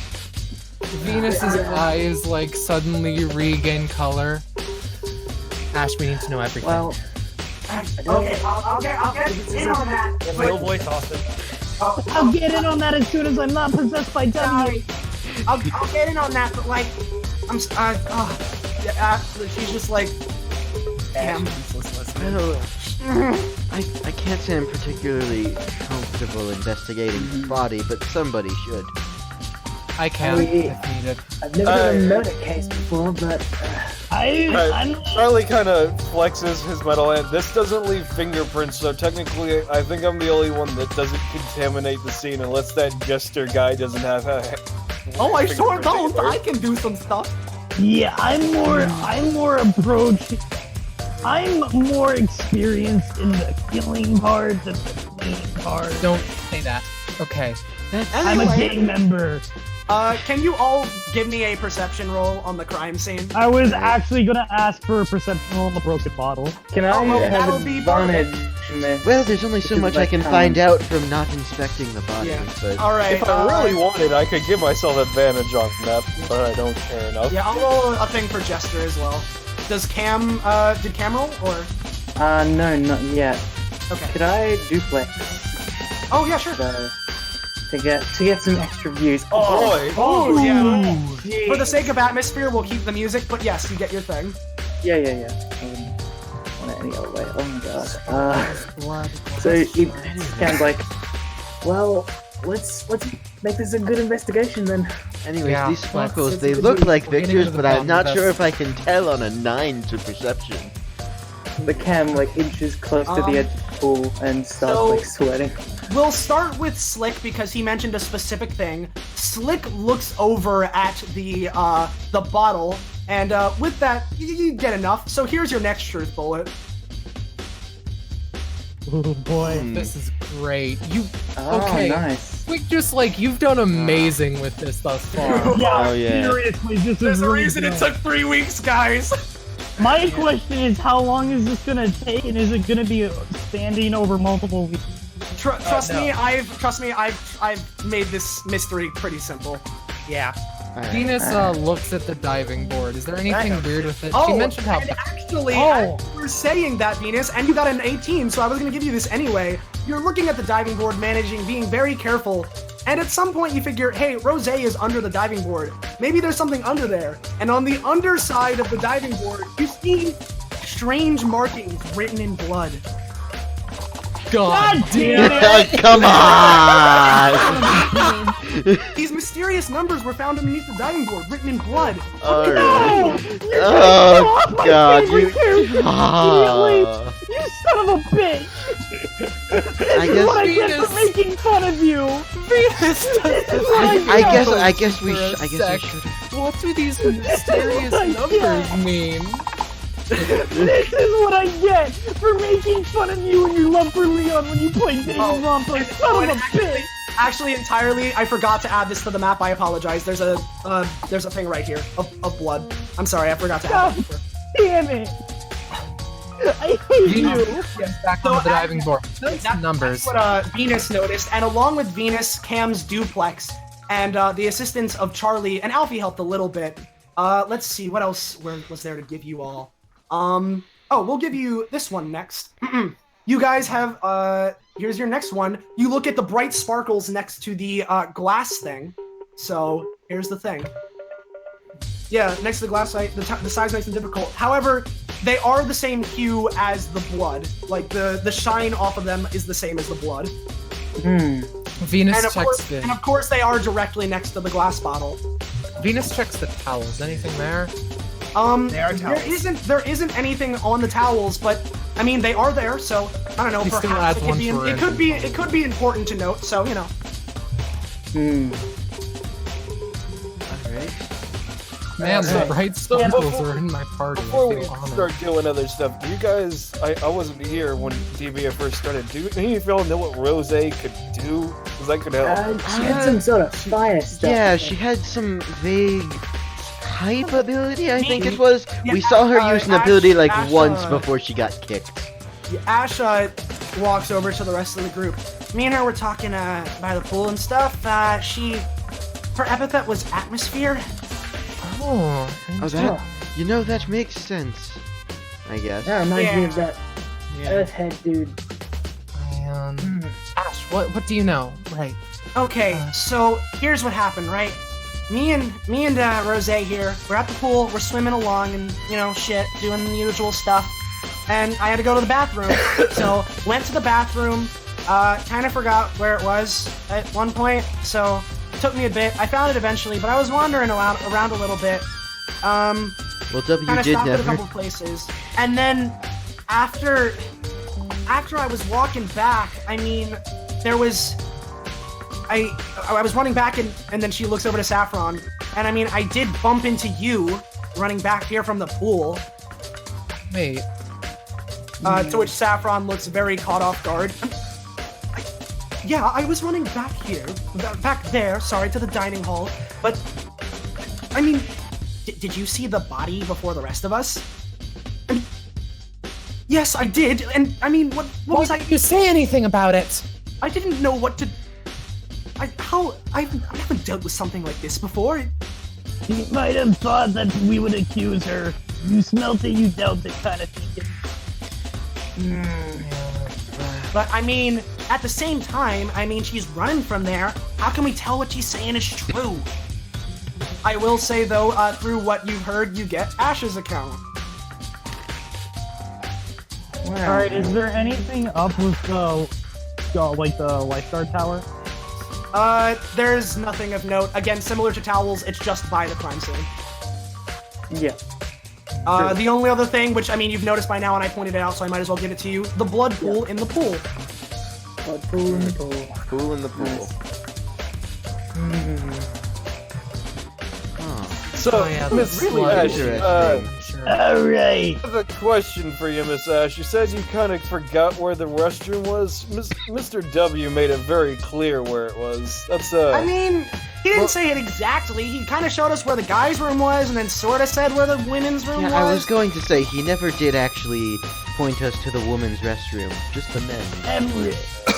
Venus's eyes like suddenly regain color. Ash, we need to know everything. Well, Okay, I'll get in on that. Real voice, Austin. I'll get in on that as soon as I'm not possessed by W. I'll get in on that, but like, she's just like, damn. Well, I can't say I'm particularly comfortable investigating the body, but somebody should. I can if needed. I've never done a murder case before, but Charlie kind of flexes his metal hand. This doesn't leave fingerprints, so technically, I think I'm the only one that doesn't contaminate the scene unless that jester guy doesn't have a. Oh, I sure don't. I can do some stuff. Yeah, I'm more experienced in the killing part than the cleaning part. Don't say that. Okay. I'm a gang member. Can you all give me a perception roll on the crime scene? I was actually gonna ask for a perception roll on the broken bottle. Can I well, have that'll be advantage in this? Well, there's only so much I can find out from not inspecting the body, Yeah. but... Alright, If I really wanted, I could give myself advantage on that, but I don't care enough. yeah, I'll roll a thing for Jester as well. Does Cam, did Cam roll, or? No, not yet. Okay. Could I duplex Oh, yeah, sure. to get some extra views? Oh boy! Oh, yeah. Jeez. For the sake of atmosphere, we'll keep the music, but yes, you get your thing. Yeah. I wouldn't want it any other way. Oh my god. So it sounds like, well, let's make this a good investigation then. Anyways, Yeah, these sparkles, let's- they look like we're getting Victor's, into the but I'm problem not with sure this. if I can tell on a 9 to perception. The cam like inches close to the edge of the pool and starts so- like sweating. We'll start with Slick because he mentioned a specific thing. Slick looks over at the bottle, and with that, you get enough. So here's your next truth bullet. Oh boy. This is great. You Oh, okay? nice. Quick, just like you've done amazing with this thus far. Yeah, Oh, yeah. seriously, this There's is a really reason it good. took 3 weeks, guys. My question is, how long is this gonna take, and is it gonna be standing over multiple weeks? Trust me, I've made this mystery pretty simple. Yeah. Alright. Venus looks at the diving board. Is there anything weird with it? Oh, She mentioned how and actually, Oh. as you were saying that, Venus, and you got an 18, so I was gonna give you this anyway. You're looking at the diving board, being very careful, and at some point you figure, hey, Rose is under the diving board. Maybe there's something under there. And on the underside of the diving board, you see strange markings written in blood. God damn it! Come on! These mysterious numbers were found underneath the diving board, written in blood. Alright. No! Oh, My God, favorite you... character Ah. immediately! You son of a bitch! I This is what I guess... get for making fun of you! Venus This is what I I get! guess we For a should... sec. What do these mysterious Yeah. numbers mean? This is what I get for making fun of you and your love for Leon when you play David Romper, son of a bitch! Actually, entirely, I forgot to add this to the map. I apologize. There's a thing right here of blood. I'm sorry, I forgot to add that. Damn it! I hate you! Yes, back on the diving board. Those numbers. That's what Venus noticed, and along with Venus, Cam's duplex, and the assistance of Charlie, and Alfie helped a little bit. Let's see, what else was there to give you all? Oh, we'll give you this one next. You guys have, here's your next one. You look at the bright sparkles next to the glass thing. So, here's the thing. Yeah, next to the glass site, the size makes them difficult. However, they are the same hue as the blood. Like, the shine off of them is the same as the blood. Venus And of, checks course, the and of course, they are directly next to the glass bottle. Venus checks the towels. Anything there? There isn't anything on the towels, but I mean they are there, so I don't know. He still Perhaps adds one for it could be important to note. So you know. Alright. Man, the Okay. bright sparkles are in my party. Before I we feel honored. start doing other stuff, do you guys... I wasn't here when DBA first started. Do any of y'all know what Rose could do? Because that could help. She had some sort of fire stuff. Yeah, she had some vague hype ability, I think it was. We saw her use an ability like Ash, once before she got kicked. Ash walks over to the rest of the group. Me and her were talking by the pool and stuff. Her epithet was atmosphere. Oh, Oh, that... You know, that makes sense. I guess. That reminds me Yeah. of that Earthhead dude. Ash, what do you know? Right. Okay, so here's what happened, right? Me and Rose here, we're at the pool, we're swimming along and, you know, shit, doing the usual stuff. And I had to go to the bathroom. So, went to the bathroom, kind of forgot where it was at one point, so it took me a bit. I found it eventually, but I was wandering around a little bit. Well, W kind of did stopped at a never. couple places, and then after I was walking back, I mean, there was I was running back, and then she looks over to Saffron, and I mean, I did bump into you running back here from the pool. Wait. To which Saffron looks very caught off guard. Yeah, I was running back here, back there, sorry, to the dining hall, but, I mean, did you see the body before the rest of us? I mean, yes, I did, and, I mean, what was Why didn't you say anything about it? I didn't know what to... I haven't dealt with something like this before. She might have thought that we would accuse her. You smelt it, you dealt it, kind of thinking. But, I mean, at the same time, I mean, she's running from there. How can we tell what she's saying is true? I will say, though, through what you've heard, you get Ash's account. Alright, is there anything up with the lifeguard tower? There's nothing of note. Again, similar to towels, it's just by the crime scene. Yeah. The only other thing, which, I mean, you've noticed by now, and I pointed it out, so I might as well give it to you, the blood pool in the pool. Blood pool in the pool. Pool in the pool. So, Oh, yeah, Miss that's Ash, interesting. Alright! I have a question for you, Miss Ash. You said you kind of forgot where the restroom was. Mr. W made it very clear where it was. That's I mean, he didn't Well- say it exactly. He kind of showed us where the guys' room was, and then sort of said where the women's room Yeah, was. I was going to say, he never did actually point us to the woman's restroom, just the men. Emily!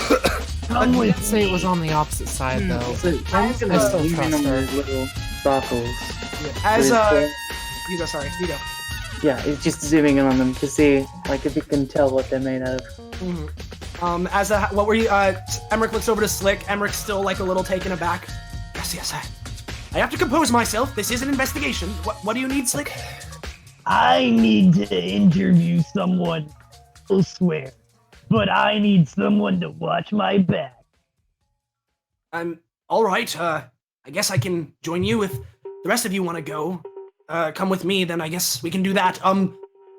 But Come you with did say it was me. on the opposite side, though. So I'm just gonna I still zoom in trust on her. those little sparkles. As, With, you go, sorry, you go. yeah, it's just zooming in on them to see, like, if you can tell what they're made out of. Mm-hmm. What were you, Emmerich looks over to Slick. Emmerich's still, like, a little taken aback. Yes, I have to compose myself. This is an investigation. What do you need, Slick? I need to interview someone elsewhere, but I need someone to watch my back. Alright, I guess I can join you if the rest of you want to go. Come with me, then I guess we can do that.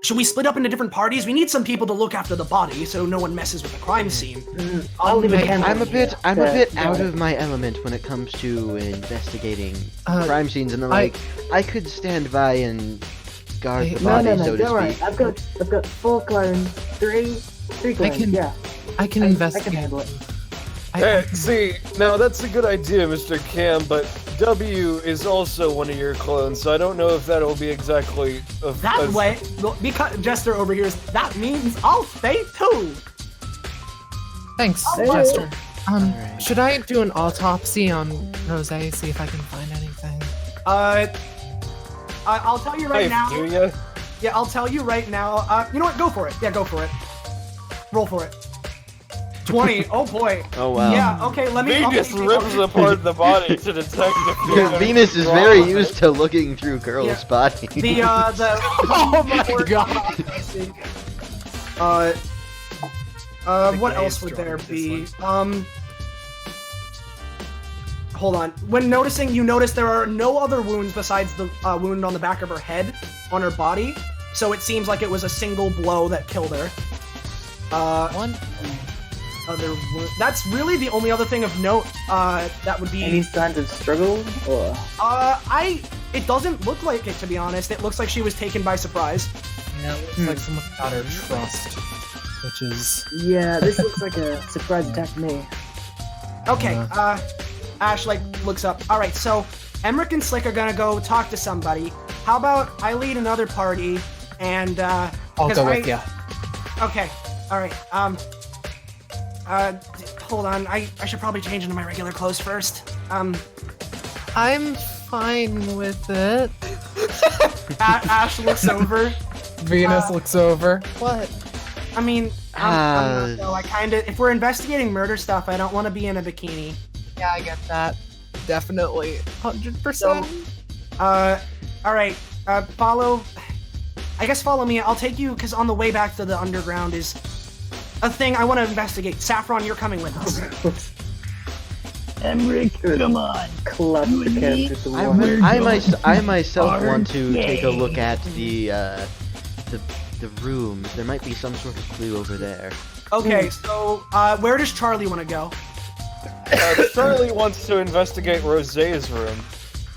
Should we split up into different parties? We need some people to look after the body so no one messes with the crime scene. I'll leave a Hey, candle I'm a here. bit out of my element when it comes to investigating crime scenes, and I could stand by and guard the No, body, no, so to don't worry. speak. I've got 4 clones, three clones. can- yeah, I can I can investigate. handle it. Hey, see, now that's a good idea, Mr. Cam, but W is also one of your clones, so I don't know if that'll be exactly That way, well, because Jester over here, that means I'll stay too. Thanks, Hey. Jester. Should I do an autopsy on Rose, see if I can find anything? I'll tell you right Hey, now. do ya? Yeah, I'll tell you right now. You know what? Go for it. Yeah, go for it. Roll for it. 20. Oh boy. Oh wow. Yeah. Okay. Let me. Venus rips apart the body to detect if Yeah, there's Venus is anything very wrong with used to looking through girls' Yeah. bodies. The Oh my god! what else would there be? Hold on. When noticing, you notice there are no other wounds besides the wound on the back of her head on her body. So it seems like it was a single blow that killed her. One. That's really the only other thing of note. That would be. Any signs of struggle or? It doesn't look like it, to be honest. It looks like she was taken by surprise. Yeah, it looks like someone got her trust, which is Yeah, this looks like a surprise attack to me. Okay, Ash, looks up. Alright, so Emmerich and Slick are gonna go talk to somebody. How about I lead another party, and, I'll 'cause go with you. Okay, alright, hold on. I should probably change into my regular clothes first. I'm fine with it. Ash looks over. Venus looks over. What? I mean, I'm not, though. If we're investigating murder stuff, I don't want to be in a bikini. Yeah, I get that. Definitely. 100%. Alright, follow me. I'll take you, because on the way back to the underground is a thing I want to investigate. Saffron, you're coming with us. Emmerich, come on. Club You the and me? characters. I myself want to take a Okay. look at the rooms. There might be some sort of clue over there. Okay, so where does Charlie want to go? Charlie wants to investigate Rosé's room.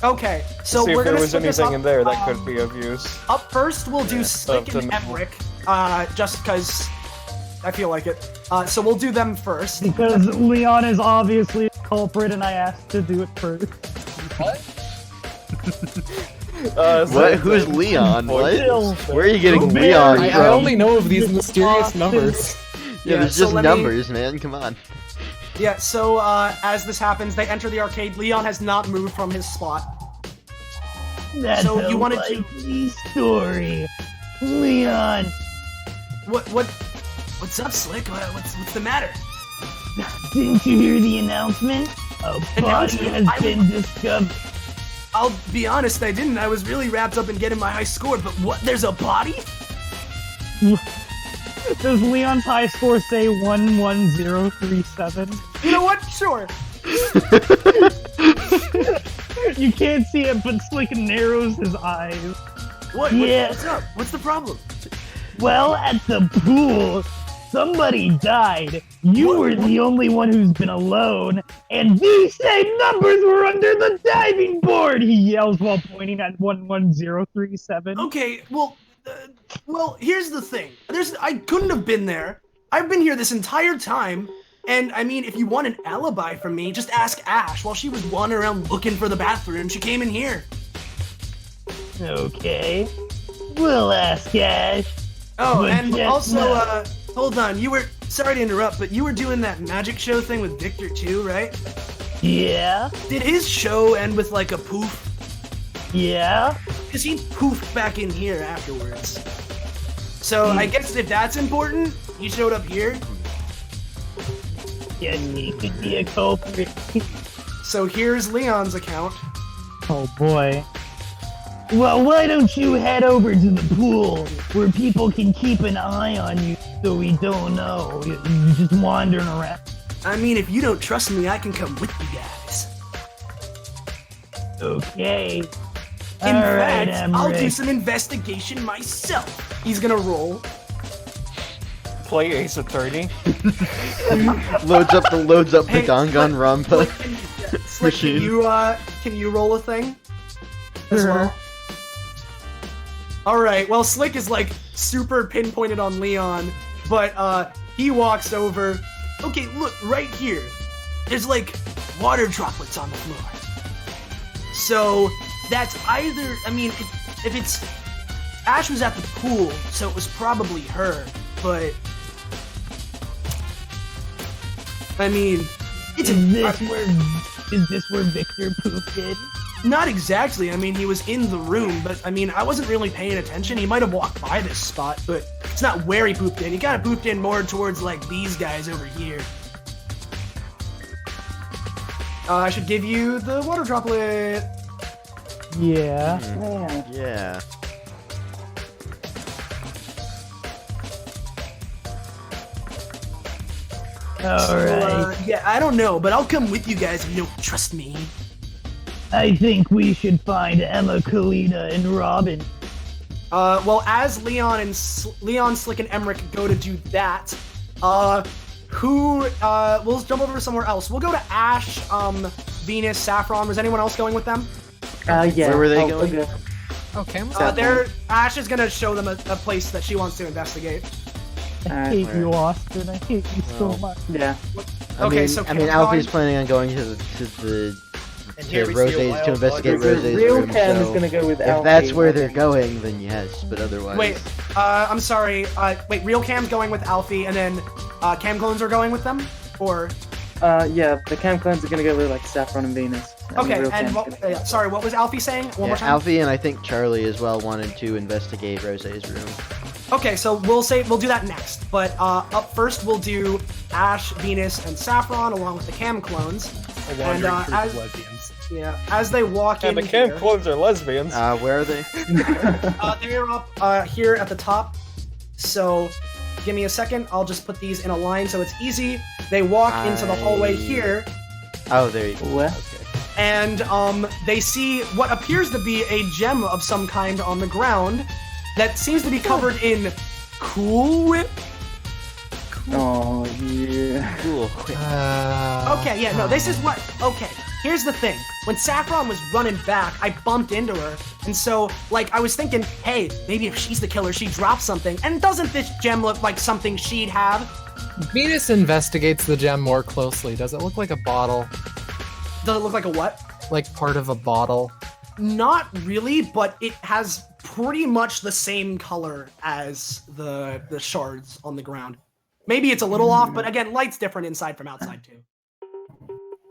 Okay, so See we're if there gonna was split this anything up. in there that could be of use. Up first, we'll do Slick up to and now. Emmerich, just because I feel like it. So we'll do them first. Because Leon is obviously a culprit and I asked to do it first. What? Who's Leon? What? Still. Where are you getting Very- Leon I from? only know of these mysterious numbers. Yeah, there's so just let me- numbers, man. Come on. Yeah, so as this happens, they enter the arcade. Leon has not moved from his spot. That's So a you wanted to- likely story. Leon, What's up, Slick? What's the matter? didn't you hear the announcement? A body Announcement? has been discovered. I'll be honest, I didn't. I was really wrapped up in getting my high score, but what? There's a body? Does Leon's high score say 11037? You know what? Sure. You can't see it, but Slick narrows his eyes. What? Yeah. What's up? What's the problem? Well, at the pool, somebody died. You were the only one who's been alone, and these same numbers were under the diving board, he yells while pointing at 11037. Okay, well, here's the thing. I couldn't have been there. I've been here this entire time, and I mean, if you want an alibi from me, just ask Ash. While she was wandering around looking for the bathroom, she came in here. Okay. We'll ask Ash. Oh, But and just also, now- hold on. Sorry to interrupt, but you were doing that magic show thing with Victor too, right? Yeah? Did his show end with like a poof? Yeah? Because he poofed back in here afterwards. So I guess if that's important, he showed up here. Yes, he could be a culprit. So here's Leon's account. Oh boy. Well, why don't you head over to the pool where people can keep an eye on you so we don't know you're just wandering around? I mean, if you don't trust me, I can come with you guys. Okay. In All fact, right, I'll do Emmerich. some investigation myself. He's gonna roll. Play Ace Attorney. Loads up the Hey, Gongon Rampa. Slick, Machine. can you roll a thing? As Sure. well? Alright, well, Slick is like super pinpointed on Leon, but he walks over. Okay, look, right here. There's like water droplets on the floor. So that's either, I mean, if it's, Ash was at the pool, so it was probably her, but I mean, it's Is this where Victor pooped in? not exactly. I mean, he was in the room, but I mean, I wasn't really paying attention. He might have walked by this spot, but it's not where he pooped in. He kind of pooped in more towards like these guys over here. I should give you the water droplet. Yeah. Man. Yeah. Alright. Yeah, I don't know, but I'll come with you guys if you don't trust me. I think we should find Emma, Kalina, and Robin. Well, as Leon, Slick, and Emmerich go to do that, we'll jump over to somewhere else. We'll go to Ash, Venus, Saffron. Was anyone else going with them? Yeah. Where were they I'll going? go. Okay. Ash is gonna show them a place that she wants to investigate. I Alright. hate you, Austin. I hate you so Well. much. Yeah. Okay, mean, so I mean, Cam Alfie's going? planning on going to here we see a Rosé's wild to investigate bug. Rosé's Real room. Cam is So gonna go with if Alfie. that's where they're going, then yes. But otherwise, Wait, I'm sorry. Wait, Real Cam's going with Alfie, and then Cam clones are going with them, or Yeah, the Cam clones are gonna go with like Saffron and Venus. the okay. real And Cam's gonna go. sorry, what was Alfie saying? One yeah, more time. Alfie and I think Charlie as well wanted to investigate Rosé's room. Okay, so we'll do that next. But up first, we'll do Ash, Venus, and Saffron along with the Cam clones. A wandering And, group as- of lesbians. Yeah, as they walk And in the camp here, clones are lesbians. Where are they? they're up here at the top. So give me a second. I'll just put these in a line so it's easy. They walk into the hallway here. Oh, there you go. Where? Okay. and they see what appears to be a gem of some kind on the ground that seems to be covered in Cool Whip. Oh, yeah. Cool. Okay, yeah, no, this is what. Okay, here's the thing. When Saffron was running back, I bumped into her, and so, like, I was thinking, hey, maybe if she's the killer, she dropped something. And doesn't this gem look like something she'd have? Venus investigates the gem more closely. Does it look like a bottle? Does it look like a what? Like part of a bottle? Not really, but it has pretty much the same color as the shards on the ground. Maybe it's a little off, but again, light's different inside from outside too.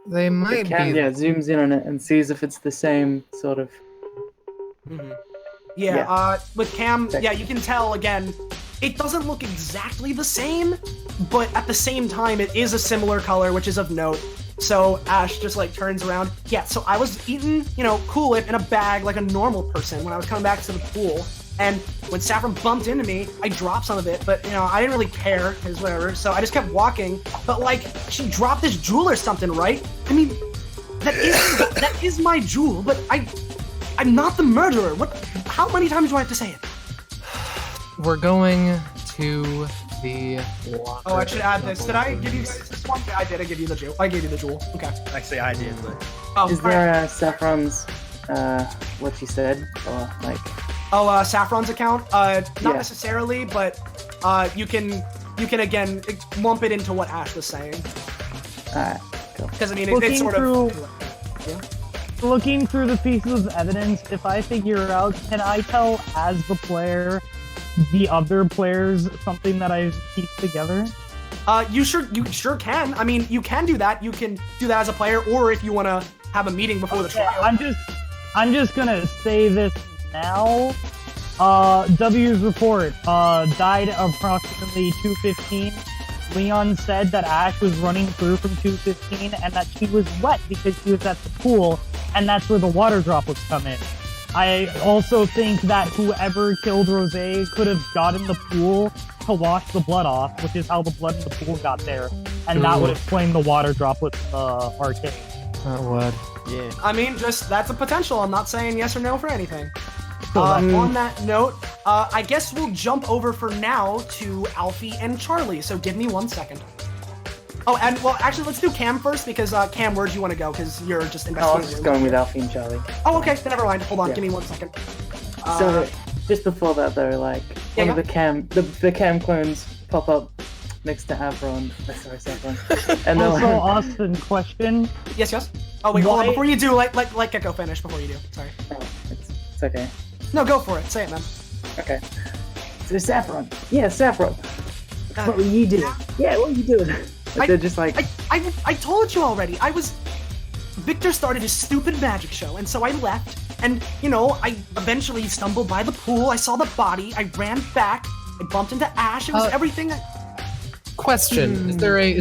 They might Cam, be. yeah, zooms in on it and sees if it's the same sort of. Yeah, with Cam, yeah, you can tell again, it doesn't look exactly the same, but at the same time, it is a similar color, which is of note. So Ash just like turns around. Yeah, so I was eating, Cool Whip in a bag like a normal person when I was coming back to the pool. And when Saffron bumped into me, I dropped some of it, but I didn't really care, because whatever. So I just kept walking. But like, she dropped this jewel or something, right? I mean, that is my jewel, but I'm not the murderer. What? How many times do I have to say it? We're going to the locker. Oh, I should add this. Did I give you guys this one? Yeah, I did. I gave you the jewel. I gave you the jewel. Okay. Actually, I did, but Oh, Is there Saffron's, what she said? Or, like. Oh, Saffron's account? Not Yeah. necessarily, but you can again lump it into what Ash was saying. Alright, cool. Because I mean, Looking it's sort through- of. Looking through the pieces of evidence, if I figure out, can I tell as the player the other players something that I've pieced together? You sure can. I mean, you can do that. You can do that as a player, or if you want to have a meeting before the trial. I'm just gonna say this now. W's report died approximately 2:15. Leon said that Ash was running through from 2:15 and that she was wet because she was at the pool, and that's where the water droplets come in. I also think that whoever killed Rose could have gotten the pool to wash the blood off, which is how the blood in the pool got there, and that would explain the water droplets in the arcade. That would. Yeah. I mean, just that's a potential. I'm not saying yes or no for anything. So On that note, I guess we'll jump over for now to Alfie and Charlie. So give me 1 second. Oh, and well, actually, let's do Cam first because Cam, where'd you want to go? Because you're just I investigating. was just going with Alfie and Charlie. Oh, okay. Then never mind. Hold on. Yeah. Give me 1 second. So, just before that though, like, Yeah, one of the cam clones pop up next to Avron. Sorry, Saffron. And they're Also, like, Austin, question. Yes. Oh wait, hold on. Why- Before you do, let Gecko finish before you do. Sorry. oh, it's okay. No, go for it. Say it, man. Okay. So Saffron. Yeah, Saffron. What were you doing? Yeah, what were you doing? Like, they're just like, I told you already. Victor started his stupid magic show, and so I left. And I eventually stumbled by the pool. I saw the body. I ran back. I bumped into Ash. It was everything. Question: Is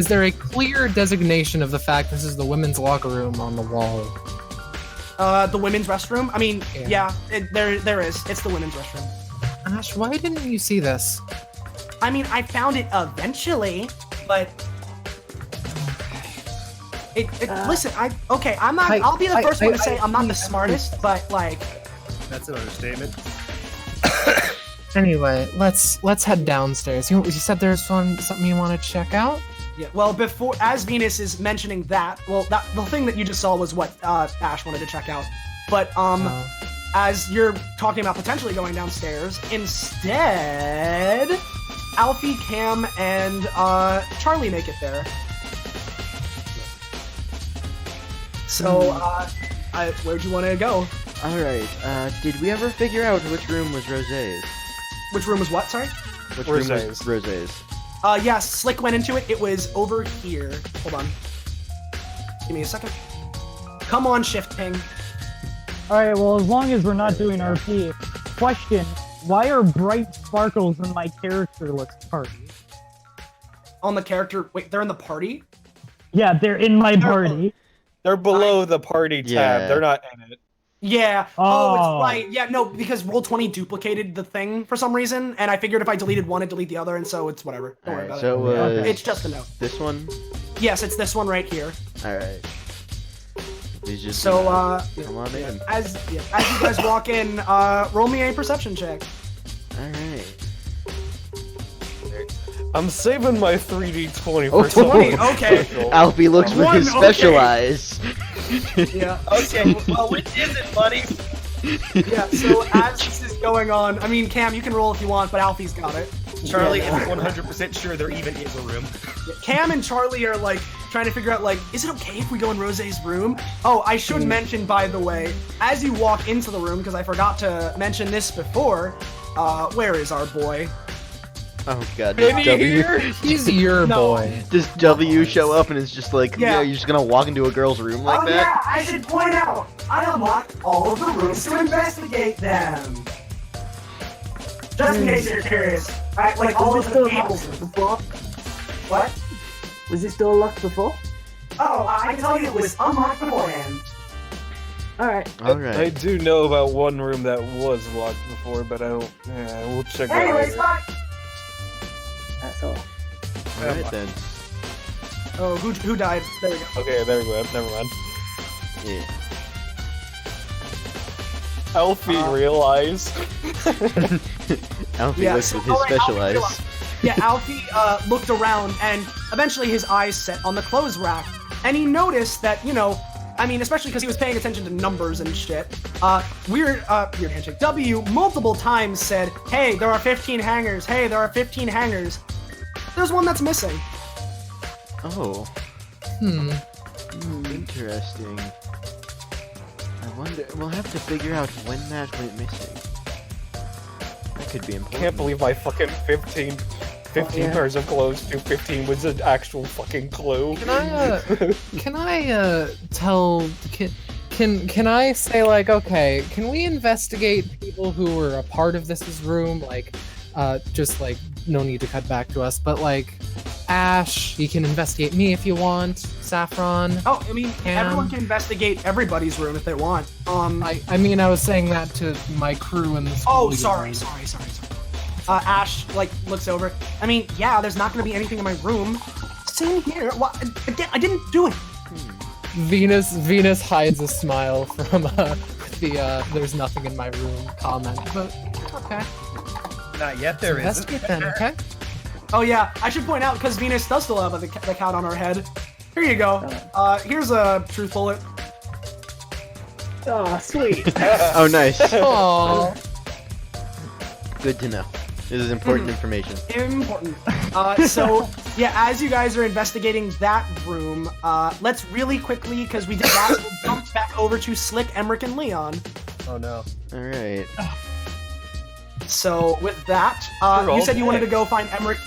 there a clear designation of the fact this is the women's locker room on the wall? The women's restroom. I mean, yeah, there is. It's the women's restroom. Ash, why didn't you see this? I mean, I found it eventually, but listen, I'm not. I'll be the first one to say I'm not the smartest, but like, that's an understatement. Anyway, let's head downstairs. You said there's something you want to check out? yeah. Well, as Venus is mentioning that, the thing that you just saw was what Ash wanted to check out, but as you're talking about potentially going downstairs, instead, Alfie, Cam, and Charlie make it there. So, where'd you want to go? Alright, did we ever figure out which room was Rose's? Which room was what? Sorry. Which room was Rose's. Rose's? Yeah, Slick went into it. It was over here. Hold on. Give me a second. Come on, Shift Ping. Alright, well, as long as we're not doing RP. Question, why are bright sparkles in my character list party? On the character. Wait, they're in the party? Yeah, they're in my party. They're below the party tab. Yeah. They're not in it. Yeah. Oh. It's right. Yeah, no, because Roll20 duplicated the thing for some reason, and I figured if I deleted one, it'd delete the other, and so it's whatever. Don't worry Alright, about so it. it was It's just a note. this one? Yes, it's this one right here. Alright. He's just So, come on in. as you guys walk in, roll me a perception check. Alright. I'm saving my 3d20 Oh, for something 20, okay. special. Alfie looks for his One, okay. special eyes. Yeah. Okay, well, which is it, buddy? Yeah, so as this is going on, I mean, Cam, you can roll if you want, but Alfie's got it. Charlie is 100% sure there even is a room. Cam and Charlie are like trying to figure out like, is it okay if we go in Rose's room? Oh, I should mention, by the way, as you walk into the room, because I forgot to mention this before, where is our boy? Oh god, Benny does W here? He's your No. boy. does W show up and it's just like, Yeah. yeah, you're just gonna walk into a girl's room like that? yeah, I should point out, I unlocked all of the rooms to investigate them. Just in case you're curious, like all Was of it the still tables. locked before? What? Was it still locked before? Oh, I can tell you it was unlocked beforehand. Alright. I Alright. do know about one room that was locked before, but I don't. Yeah, we'll check that Anyways, later. bye. That's all. Alright then. Oh, who died? There we go. Okay, there we go. Never mind. Yeah. Alfie realized. Alfie Yeah, looks so- with his oh, wait, special Alfie eyes. realized. Yeah, Alfie looked around and eventually his eyes set on the clothes rack. And he noticed that, you know, I mean, especially because he was paying attention to numbers and shit. Weird handshake. W multiple times said, hey, there are 15 hangers. Hey, there are 15 hangers. There's one that's missing. Oh, Hmm. interesting. I wonder, we'll have to figure out when that went missing. That could be important. Can't believe my fucking 15 yeah. pairs of clothes to 15 was an actual fucking clue. Can I tell can I say like, okay, can we investigate people who were a part of this room, like just like no need to cut back to us, but like Ash, you can investigate me if you want. Saffron. Oh, I mean, everyone can investigate everybody's room if they want. I mean, I was saying that to my crew and the Oh, school sorry. yard. Ash, like, looks over. I mean, yeah, there's not gonna be anything in my room. Same here. What? I didn't do it. Venus hides a smile from the "there's nothing in my room" comment, but okay. Not yet, there isn't. Investigate then, okay? Oh yeah, I should point out because Venus does still have the cat on her head. Here you go. Here's a truth bullet. Oh, sweet. Oh, nice. Aww. Good to know. This is important information. Important. So yeah, as you guys are investigating that room, let's really quickly, because we did last, we'll jump back over to Slick, Emmerich, and Leon. Oh no. Alright. So with that, We're all you said you wanted to dead. go find Emmerich.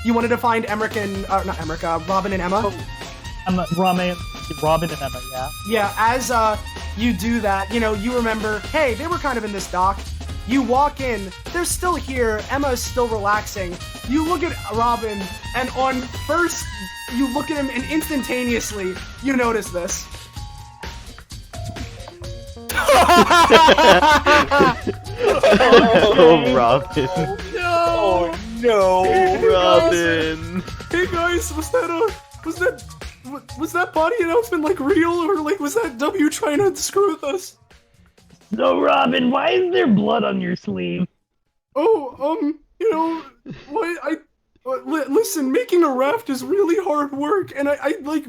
You wanted to find Emmerich and not Emmerich, Robin and Emma. Robin and Emma, yeah. Yeah, as you do that, you know, you remember, hey, they were kind of in this dock. You walk in, they're still here, Emma's still relaxing. You look at Robin, and on first, you look at him, and instantaneously, you notice this. Oh, Robin. Oh no! Robin. Hey guys, was that body announcement like real, or like was that W trying to screw with us? So, Robin, why is there blood on your sleeve? Oh, you know, what listen, making a raft is really hard work, and I like,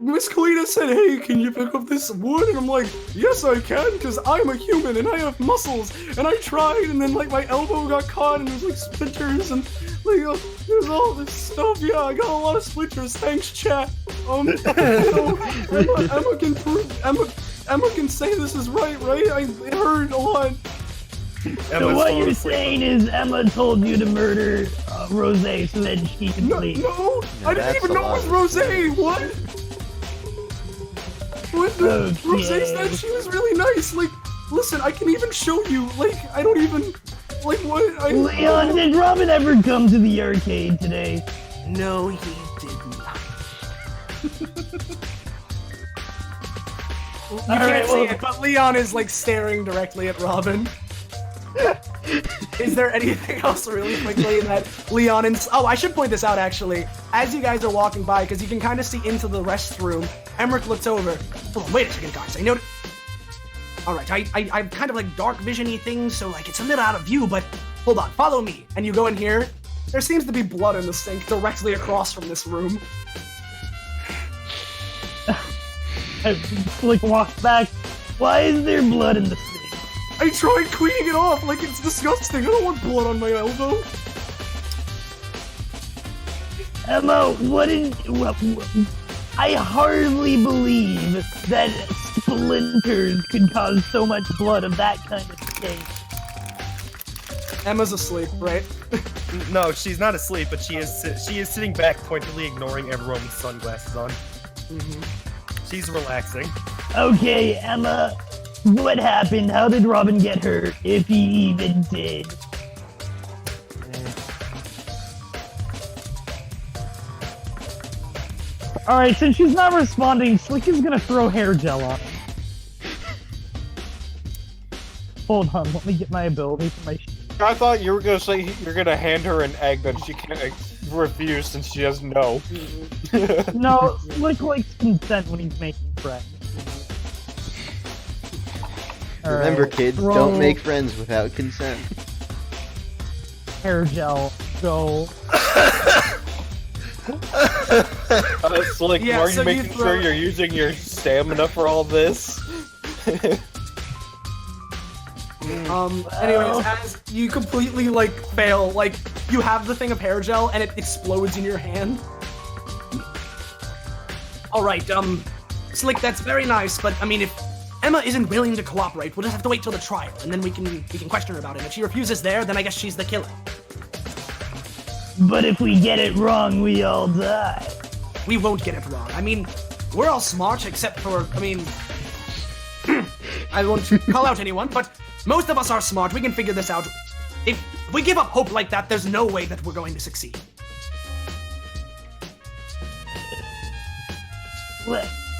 Miss Kalina said, hey, can you pick up this wood? And I'm like, yes, I can, because I'm a human, and I have muscles, and I tried, and then, like, my elbow got caught, and there's, like, splinters, and, like, there's all this stuff, yeah, I got a lot of splinters, thanks, chat. You know, Emma can say this is right? I heard a lot. So what you're saying is Emma told you to murder Rose so that she can No, sleep. no, I didn't that's even a know it lot was of Rose. What? What the? Okay. Rose said she was really nice. Like, listen, I can even show you. Like, I don't even. Like, what? Leon, did Robin ever come to the arcade today? No, he didn't. You can't Alright, see well- it, but Leon is like staring directly at Robin. Is there anything else really quickly in that Leon and... Oh, I should point this out, actually. As you guys are walking by, because you can kind of see into the restroom, Emmerich looks over. Hold on, wait a second, guys. I know... Alright, I've kind of like dark vision-y things, so like it's a little out of view, but hold on, follow me. And you go in here. There seems to be blood in the sink directly across from this room. Slick walks back. Why is there blood in the sink? I tried cleaning it off, like it's disgusting. I don't want blood on my elbow. Emma, I hardly believe that splinters could cause so much blood of that kind of state. Emma's asleep, right? No, she's not asleep, but she is sitting back, pointedly ignoring everyone with sunglasses on. She's relaxing. Okay, Emma, what happened? How did Robin get hurt, if he even did? Alright, since she's not responding, Slick is gonna throw hair gel on her. Hold on, let me get my ability for my I thought you were gonna say you're gonna hand her an egg that she can't refuse since she has no. No, Slick likes consent when he's making friends. Remember, Alright, kids, throw don't make friends without consent. hair gel, go. Slick, Yeah, are so you you making throw- sure you're using your stamina for all this? Anyways, as you completely, like, fail, like, you have the thing of hair gel and it explodes in your hand. Alright, Slick, that's very nice, but, I mean, if Emma isn't willing to cooperate, we'll just have to wait till the trial, and then we can question her about it. If she refuses there, then I guess she's the killer. But if we get it wrong, we all die. We won't get it wrong. I mean, we're all smart, except for, I mean... I won't call out anyone, but most of us are smart. We can figure this out. If we give up hope like that, there's no way that we're going to succeed.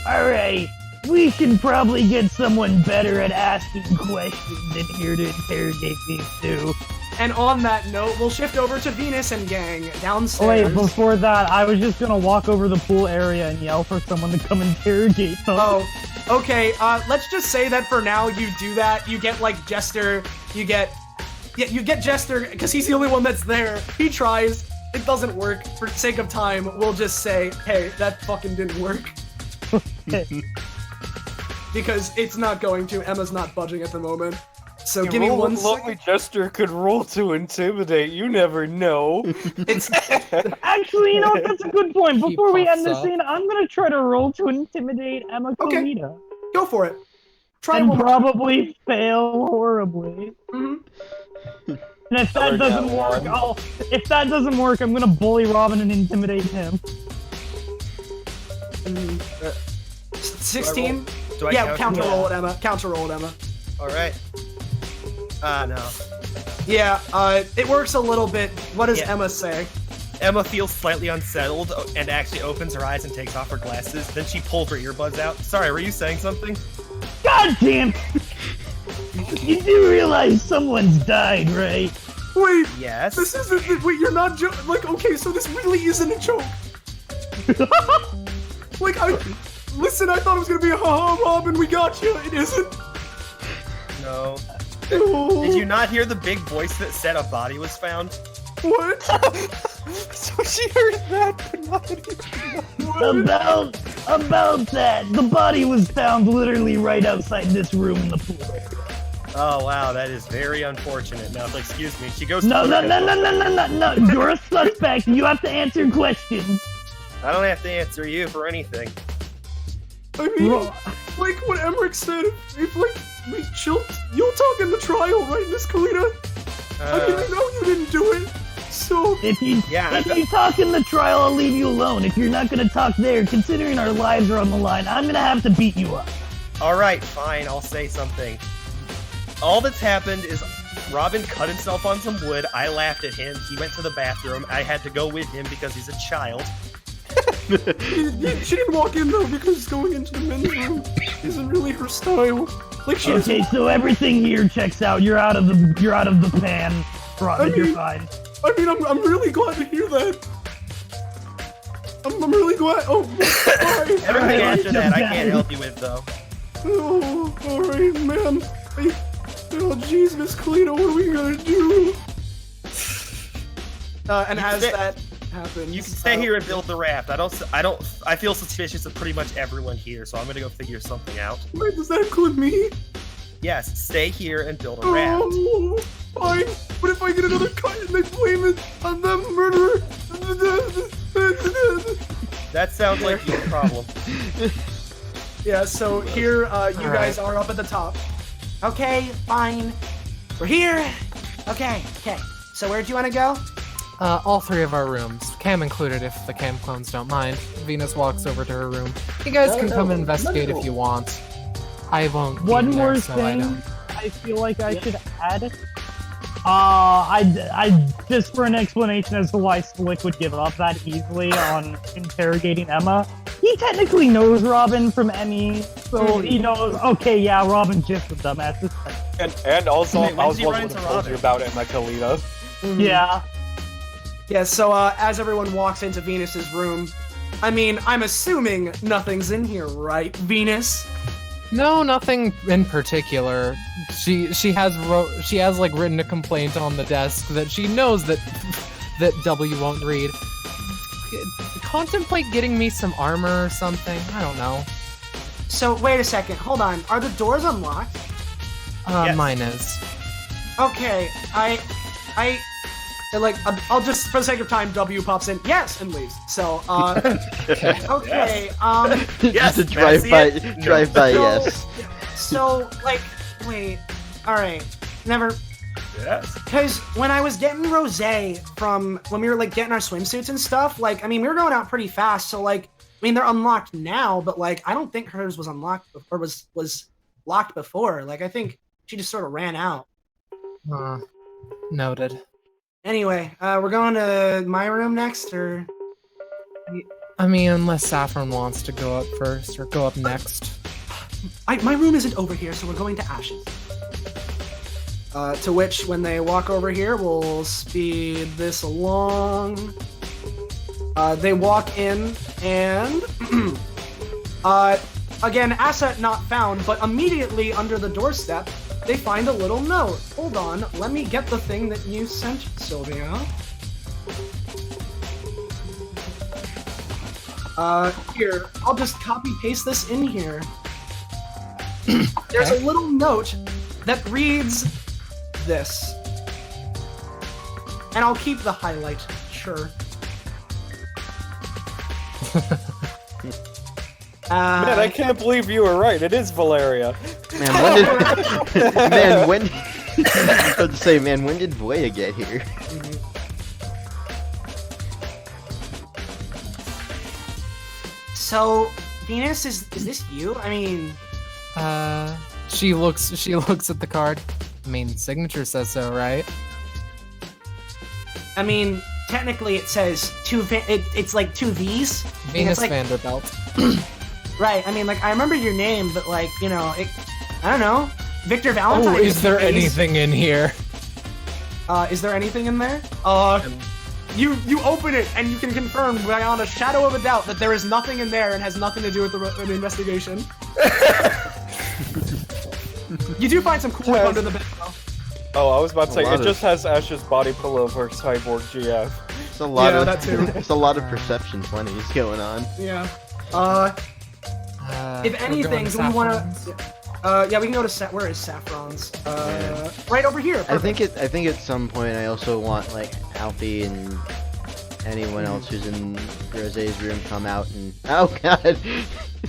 Alright, we should probably get someone better at asking questions in here to interrogate these two. And on that note, we'll shift over to Venus and gang downstairs. Wait, before that, I was just gonna walk over the pool area and yell for someone to come interrogate them. Oh, okay, let's just say that for now you do that. You get, like, Jester, you get Jester, because he's the only one that's there. He tries, it doesn't work. For sake of time, we'll just say, hey, that fucking didn't work. Because it's not going to. Emma's not budging at the moment. So give me 1 Lonely second. Jester could roll to intimidate. You never know. It's Actually, you know what? That's a good point. He Before we end pops this up. scene, I'm gonna try to roll to intimidate Emma Okay. Colita. go for it. Try And one more. probably fail horribly. Mhm. And if that Another doesn't down work, one. if that doesn't work, I'm gonna bully Robin and intimidate him. 16? Do I Yeah, count? counter roll it, Emma. Counter roll it, Emma. Alright. No. Yeah, it works a little bit. What does Yeah. Emma say? Emma feels slightly unsettled and actually opens her eyes and takes off her glasses. Then she pulls her earbuds out. Sorry, were you saying something? God damn! You do realize someone's died, right? Wait, Yes. this isn't. Wait, you're not like. Okay, so this really isn't a joke. Like, listen, I thought it was gonna be a haha, Robin, we got you. It isn't. No. Oh, Did you not hear the big voice that said a body was found? What? So she heard that, but not anything. About that, the body was found literally right outside this room in the pool area. Oh wow, that is very unfortunate. Now, excuse me. She goes. No, to no, you're a suspect. You have to answer questions. I don't have to answer you for anything. I mean, like what Emmerich said, if like we chill, you'll talk in the trial, right, Miss Kalita? I mean, I know you didn't do it, so If you talk in the trial, I'll leave you alone. If you're not gonna talk there, considering our lives are on the line, I'm gonna have to beat you up. All right, fine. I'll say something. All that's happened is Robin cut himself on some wood. I laughed at him. He went to the bathroom. I had to go with him because he's a child. She didn't walk in though because going into the men's room isn't really her style. Like she Okay, so everything here checks out. You're out of the pan. Robin, you're fine. I mean, I'm really glad to hear that. I'm really glad. Oh, bye. Everything after that, I can't help you with though. Oh, all right, man. Oh, jeez, Miss Kalina, what are we gonna do? And as that happens, You can stay here and build the raft. I feel suspicious of pretty much everyone here, so I'm gonna go figure something out. Wait, does that include me? Yes, stay here and build a raft. Oh, fine. But if I get another cut and they blame it on the murderer. That sounds like your problem. Yeah, so here you guys are up at the top. Okay, fine. We're here. Okay. So where do you want to go? All three of our rooms, Cam included if the Cam clones don't mind. Venus walks over to her room. You guys can come investigate if you want. I won't. One be more there, so I thing don't. I feel like I should add. I just for an explanation as to why Slick would give up that easily on interrogating Emma. He technically knows Robin from Emmy, so he knows. Okay, yeah, Robin's just a dumbass. And also, Wait, when I was did you one run who into told you Robin? about Emma Kalina. Yeah. Yeah, so as everyone walks into Venus's room, I mean, I'm assuming nothing's in here, right, Venus? No, nothing in particular. She has like written a complaint on the desk that she knows that W won't read. Contemplate getting me some armor or something. I don't know. So wait a second, hold on. Are the doors unlocked? Yes. Mine is. Okay, I'll just for the sake of time, W pops in, yes, and leaves. So okay, Yes, Just a drive-by, so, yes. So like, wait, all right, never. Yes. Because when I was getting rosé from when we were like getting our swimsuits and stuff, like, I mean, we were going out pretty fast. So like, I mean, they're unlocked now, but like, I don't think hers was unlocked or was locked before. Like, I think she just sort of ran out. Noted. Anyway, we're going to my room next, or I mean, unless Saffron wants to go up first or go up next. my room isn't over here, so we're going to Ash's. To which, when they walk over here, we'll speed this along. They walk in, and again, asset not found, but immediately under the doorstep, they find a little note. Hold on, let me get the thing that you sent, Sylvia. Here, I'll just copy paste this in here. There's a little note that reads this. And I'll keep the highlight, sure. Man, I can't believe you were right. It is Valeria. Man, when did I was about to say, man, when did Voya get here? So, Venus, is this you? I mean, She looks at the card. I mean, signature says so, right? I mean, technically it says it's like two V's. Venus like, Vanderbilt. Right. I mean, like, I remember your name, but like, you know, I don't know. Victor Valentine. Oh, is there anything in here? Is there anything in there? You open it and you can confirm beyond a shadow of a doubt that there is nothing in there and has nothing to do with the investigation. You do find some cool stuff under the bed, though. Oh, I was about to say, lot it just has Ash's body pillow of her cyborg GF. It's a lot Yeah, of that too. It's a lot of perception 20s going on. Yeah. We're If anything, going we to want Saffron's. to. Yeah, we can go to where is Saffron's? Right over here. I think at some point I also want like Alfie and anyone else who's in Rosé's room come out and oh god.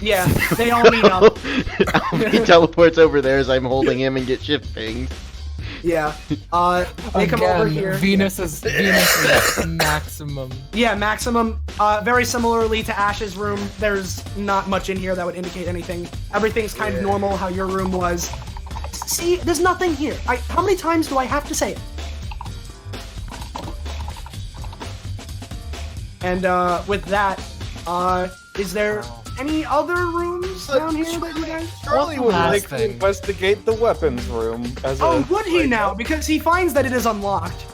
Yeah, they all meet up. Alfie teleports over there as I'm holding him and get shift pinged. Yeah. They come over here. Venus is maximum. Yeah, maximum. Very similarly to Ash's room, there's not much in here that would indicate anything. Everything's kind of normal how your room was. See, there's nothing here. How many times do I have to say it? And with that, Is there any other rooms down here that you guys? Charlie would last like to thing? investigate the weapons room as Oh, a. would he now? Because he finds that it is unlocked.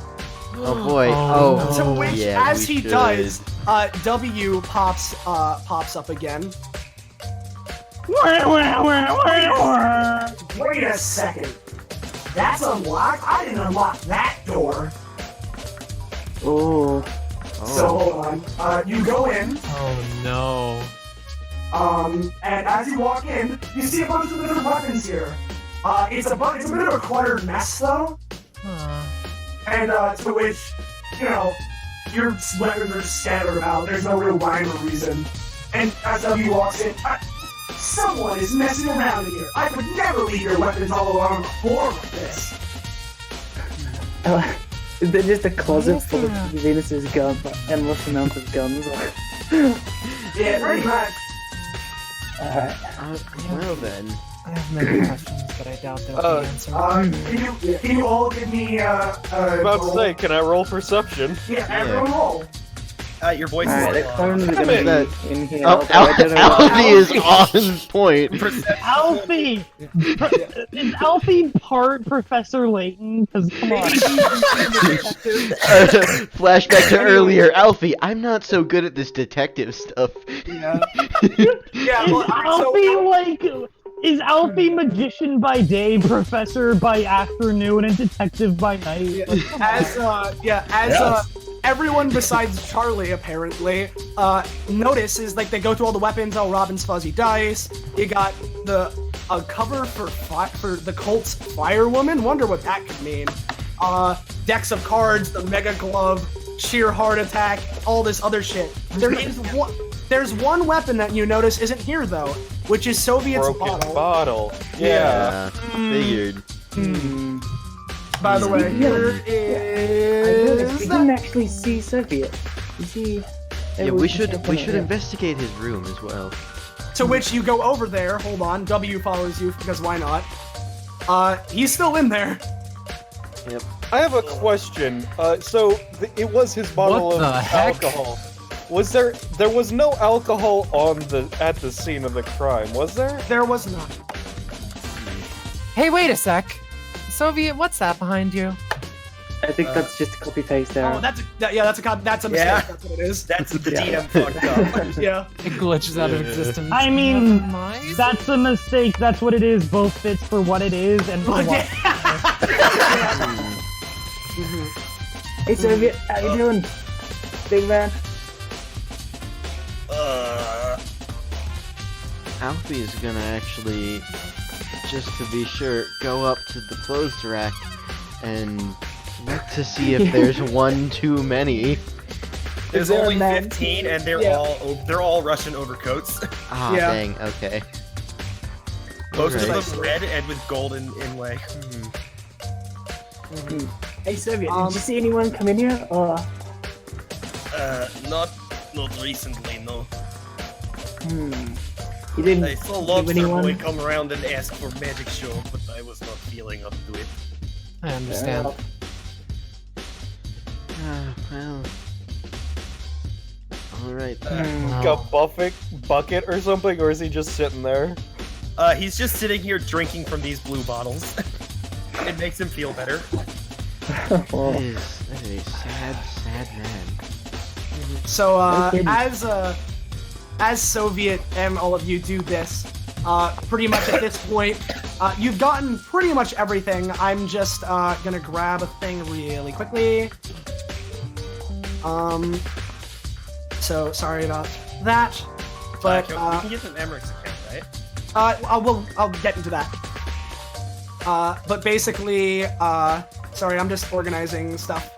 Oh boy. Oh, Oh. To which, yeah, as we he should. does, W pops up again. Wait a second. That's unlocked? I didn't unlock that door. Oh. So hold on. You go in, Oh no. and as you walk in, you see a bunch of different weapons here. It's a bit of a cluttered mess though. And to which, you know, your weapons are scattered about. There's no real rhyme or reason. And as W walks in, someone is messing around here. I would never leave your weapons all along the floor like this. Is there just a closet full of Venus's gun, endless amounts of guns? Yeah, pretty much. Alright. Well then. I have many questions, but I doubt they'll be answered. Can you all give me I was about to say, can I roll perception? Yeah, everyone roll. Your voice Alright, is that low. clown's Damn gonna it. be in here. Oh, but I don't know Alfie is on point. Alfie! Is Alfie part Professor Layton? Because, come on. Flashback to earlier. Alfie, I'm not so good at this detective stuff. Yeah. Yeah, Is well, Alfie, is Alfie magician by day, professor by afternoon, and detective by night? as everyone besides Charlie apparently notices, like, they go through all the weapons. Oh, Robin's fuzzy dice. You got the cover for the Colt's firewoman. Wonder what that could mean. Decks of cards, the mega glove, sheer heart attack, all this other shit. There's one weapon that you notice isn't here though, which is Soviet's Broken bottle. bottle. Yeah. Figured. By the way, here I noticed we is. didn't actually see Soviet. Is he? Yeah, we should investigate his room as well. To which you go over there. Hold on, W follows you because why not? He's still in there. Yep. I have a question. It was his bottle What of the heck? alcohol. Was there was no alcohol at the scene of the crime, was there? There was none. Hey, wait a sec. Soviet, what's that behind you? I think that's just a copy paste error. Oh, that's a mistake. Yeah. That's what it is. That's the DM fucked up. Yeah. It glitches out of existence. I mean, Never mind. that's a mistake. That's what it is. Both fits for what it is and for what. Hey Soviet, how you doing? Big man? Alfie is gonna actually, just to be sure, go up to the clothes rack and look to see if there's one too many. There's there a only man? 15, and they're all Russian overcoats. Ah, Yeah. dang. Okay. Most Alright. of them red and with golden inlay. Hey Soviet, did you see anyone come in here? Or Not recently, no. you didn't I saw give Lobster anyone? Boy come around and ask for magic show, but I was not feeling up to it. I understand. Well. Alright. Like a bucket or something, or is he just sitting there? He's just sitting here drinking from these blue bottles. It makes him feel better. That is a sad, sad man. So Okay. as Soviet and all of you do this, pretty much at this point, you've gotten pretty much everything. I'm just gonna grab a thing really quickly. So sorry about that, but we can get an Emmerich's account, right? I'll get into that. But basically, sorry, I'm just organizing stuff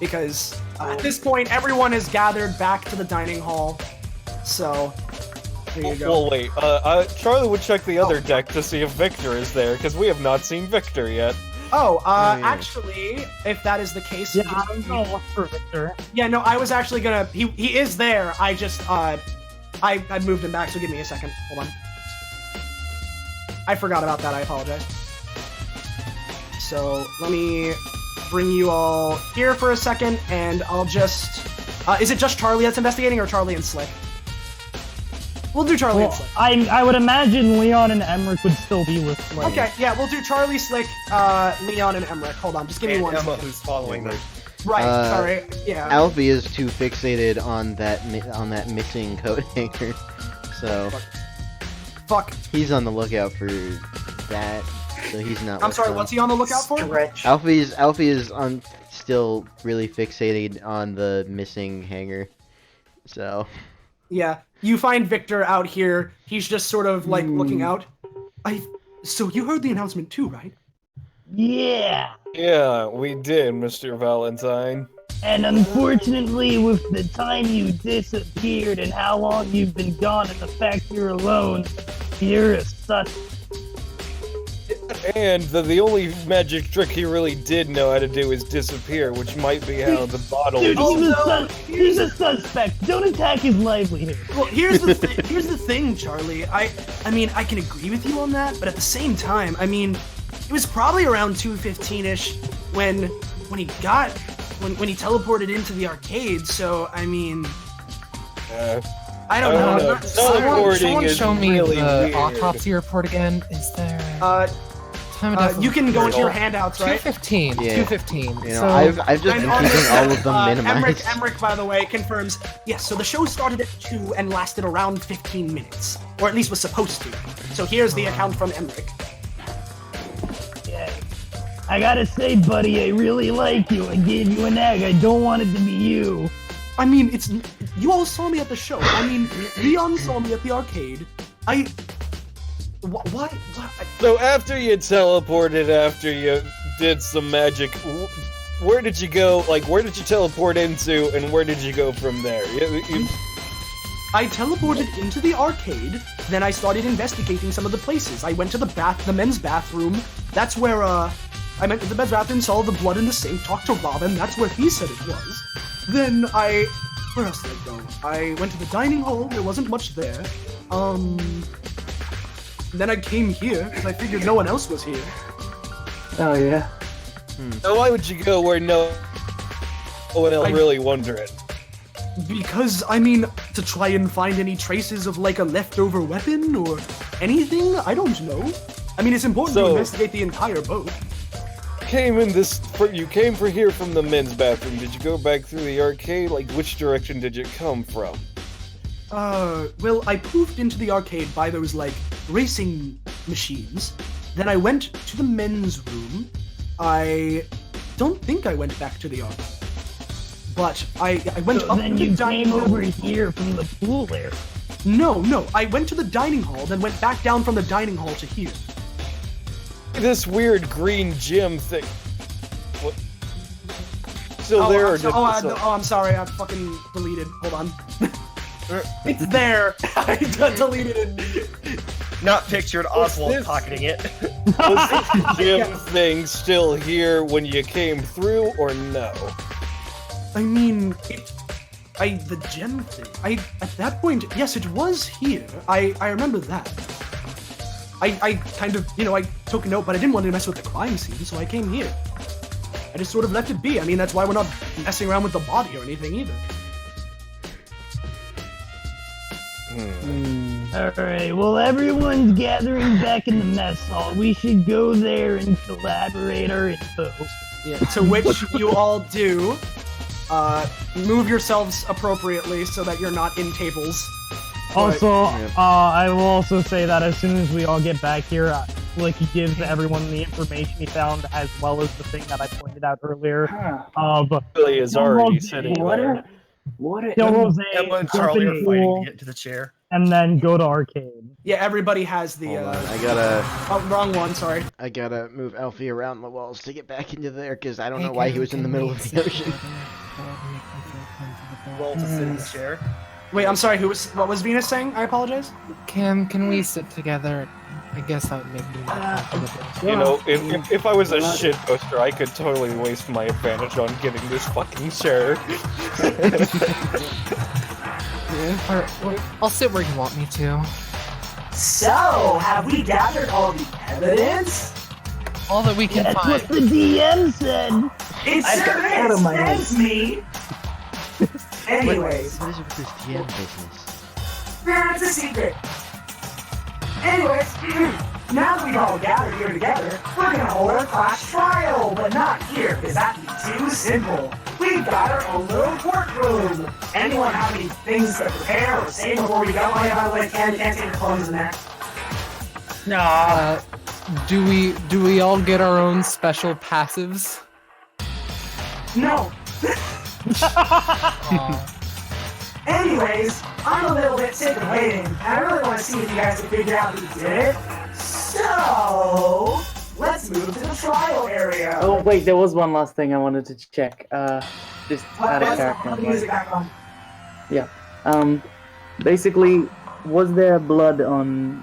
because at this point everyone is gathered back to the dining hall. So there you go. Well, wait. Charlie would check the other deck to see if Victor is there, because we have not seen Victor yet. Oh, yeah. actually, if that is the case, Yeah, I'm gonna look for Victor. yeah, no, I was actually gonna. He is there. I just I moved him back. So give me a second. Hold on. I forgot about that. I apologize. So let me bring you all here for a second, and I'll just. Is it just Charlie that's investigating, or Charlie and Slick? We'll do Charlie and Well, Slick. I would imagine Leon and Emmerich would still be with Slick. Okay, yeah, we'll do Charlie, Slick, Leon, and Emmerich. Hold on, just give me And one Emma, second. who's following them. Right, sorry. Yeah. Alfie is too fixated on that missing coat hanger, so Fuck. he's on the lookout for that. So he's not. I'm with sorry, them. what's he on the lookout for? Stretch. Alfie is on still really fixated on the missing hanger. So Yeah, you find Victor out here. He's just sort of like looking out. So you heard the announcement too, right? Yeah. Yeah, we did, Mr. Valentine. And unfortunately, with the time you disappeared and how long you've been gone and the fact you're alone, you're a sus. And the only magic trick he really did know how to do is disappear, which might be how the bottle... Dude, Oh, he's a suspect. Don't attack his livelihood. Well, here's the thing, Charlie. I mean, I can agree with you on that, but at the same time, I mean, it was probably around 2:15ish when he teleported into the arcade. So I mean, I don't know. I don't know. Teleporting Someone is show me really the weird. autopsy report again. Is there? Time of death You can go into was your handouts, right? 2:15. Yeah. 2:15. you know, So I've just And been also, keeping all of them minimized. Emmerich, by the way, confirms, yes, so the show started at 2 and lasted around 15 minutes. Or at least was supposed to. So here's the account from Emmerich. Yeah. I gotta say, buddy, I really like you. I gave you an egg. I don't want it to be you. I mean, you all saw me at the show. I mean, Leon saw me at the arcade. Why? So after you teleported, after you did some magic, where did you go? Like, where did you teleport into, and where did you go from there? I teleported into the arcade, then I started investigating some of the places. I went to the men's bathroom. That's where, I went to the men's bathroom, saw the blood in the sink, talked to Robin, that's where he said it was. Then where else did I go? I went to the dining hall, there wasn't much there. Then I came here, because I figured no one else was here. Oh yeah. So why would you go where no one else really wondering? Because, I mean, to try and find any traces of, like, a leftover weapon or anything? I don't know. I mean, it's important to So- investigate the entire boat. You came for here from the men's bathroom. Did you go back through the arcade? Like, which direction did you come from? Well, I poofed into the arcade by those, like, racing machines. Then I went to the men's room. I don't think I went back to the arcade. But I went So up then to you the dining came hall. over here from the pool area. No, I went to the dining hall, then went back down from the dining hall to here. This weird green gym thing. What? Still there, or did I'm sorry, I fucking deleted. Hold on. It's there. I deleted it. Not pictured Oswald this? pocketing it. was this gym thing still here when you came through, or no? I mean, the gem thing. At that point, yes, it was here. I remember that. I kind of, I took note, but I didn't want to mess with the crime scene, so I came here. I just sort of left it be. I mean, that's why we're not messing around with the body or anything either. Alright, well, everyone's gathering back in the mess hall. We should go there and collaborate our info. To which you all do. Move yourselves appropriately so that you're not in tables. Also, I will also say that as soon as we all get back here, Slick gives everyone the information he found, as well as the thing that I pointed out earlier. Really is already sitting there. Kill Rose, Emma and jump Charlie in are the fighting pool, to get to the chair. and then go to arcade. Yeah, everybody has the, Hold on, I gotta Oh, wrong one, sorry. move Alfie around the walls to get back into there, because I don't Hey, know why he can- was in the can middle we of sit the ocean. together? Roll to sit in the chair. Wait, I'm sorry, what was Venus saying? I apologize. Can we sit together? I guess that would make me more comfortable. You know, if I was a shit poster, I could totally waste my advantage on getting this fucking chair. Or I'll sit where you want me to. So, have we gathered all the evidence? All that we can That's find. what the DM said! It I've sure got out of is, my thanks head. me! Anyways, What is it with this DM business? It's a secret. Anyways, now that we've all gathered here together, we're gonna hold our class trial, but not here, because that'd be too simple. We've got our own little courtroom. Anyone have any things to prepare or say before we go? Oh yeah, by the way, can't take your clothes in there. Do we all get our own special passives? No. Anyways, I'm a little bit sick of waiting, and I really want to see if you guys can figure out who did it. So, let's move to the trial area. Oh wait, there was one last thing I wanted to check. Just out of Put the character. music back on. Yeah. Basically, was there blood on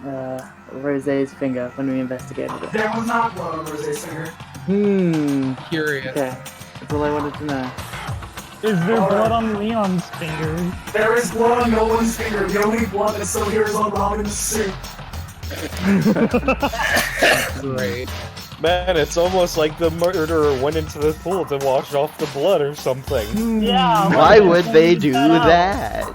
Rosé's finger when we investigated it? There was not blood on Rosé's finger. Curious. Okay. That's all I wanted to know. Is there Alright. blood on Leon's finger? There is blood on no one's finger. The only blood that's still here is on Robin's suit. Great. Man, it's almost like the murderer went into the pool to wash off the blood or something. Yeah. Why would they do that?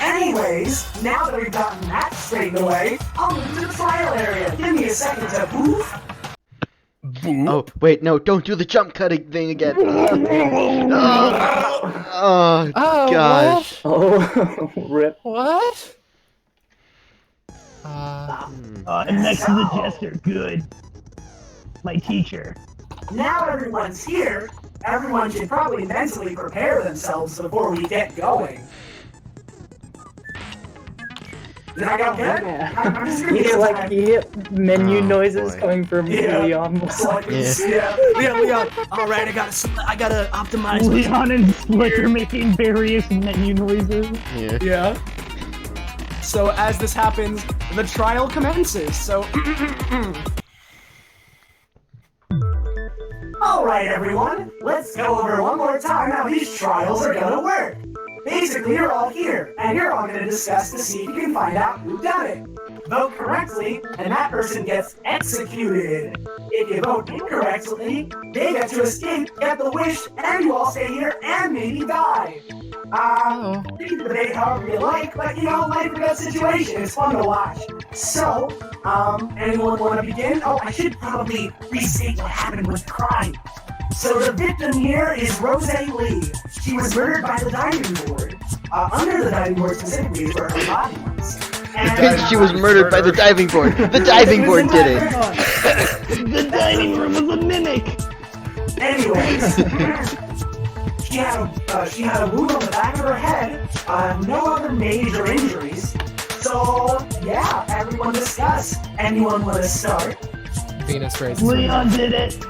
Anyways, now that we've gotten that straightened away, I'll move to the trial area. Give me a second to poof. Oh, wait, no, don't do the jump cutting thing again. Oh, gosh. Oh, rip. What? Next to the jester, good. My teacher. Now everyone's here, everyone should probably mentally prepare themselves before we get going. Did I go good? I'm just gonna It's get like you hear menu Oh, noises boy. coming from Leon. So I can Yeah. Leon. All right, I gotta optimize. Leon and Slick are making various menu noises. Yeah. Yeah. So as this happens, the trial commences. So. All right, everyone. Let's go over one more time how these trials are gonna work. Basically, you're all here, and you're all gonna discuss to see if you can find out who done it. Vote correctly, and that person gets executed. If you vote incorrectly, they get to escape, get the wish, and you all stay here and maybe die. You can debate however you like, but you know, life or death situation is fun to watch. So, anyone want to begin? Oh, I should probably restate what happened with the crime. So the victim here is Rosé Lee. She was murdered by the diving board. Under the diving board specifically is where her body was. And, She was murdered by the diving board. The diving board did it. The dining room was a mimic. Anyways, she had a wound on the back of her head. No other major injuries. So yeah, everyone discuss. Anyone want to start? Venus raises. Leon did it.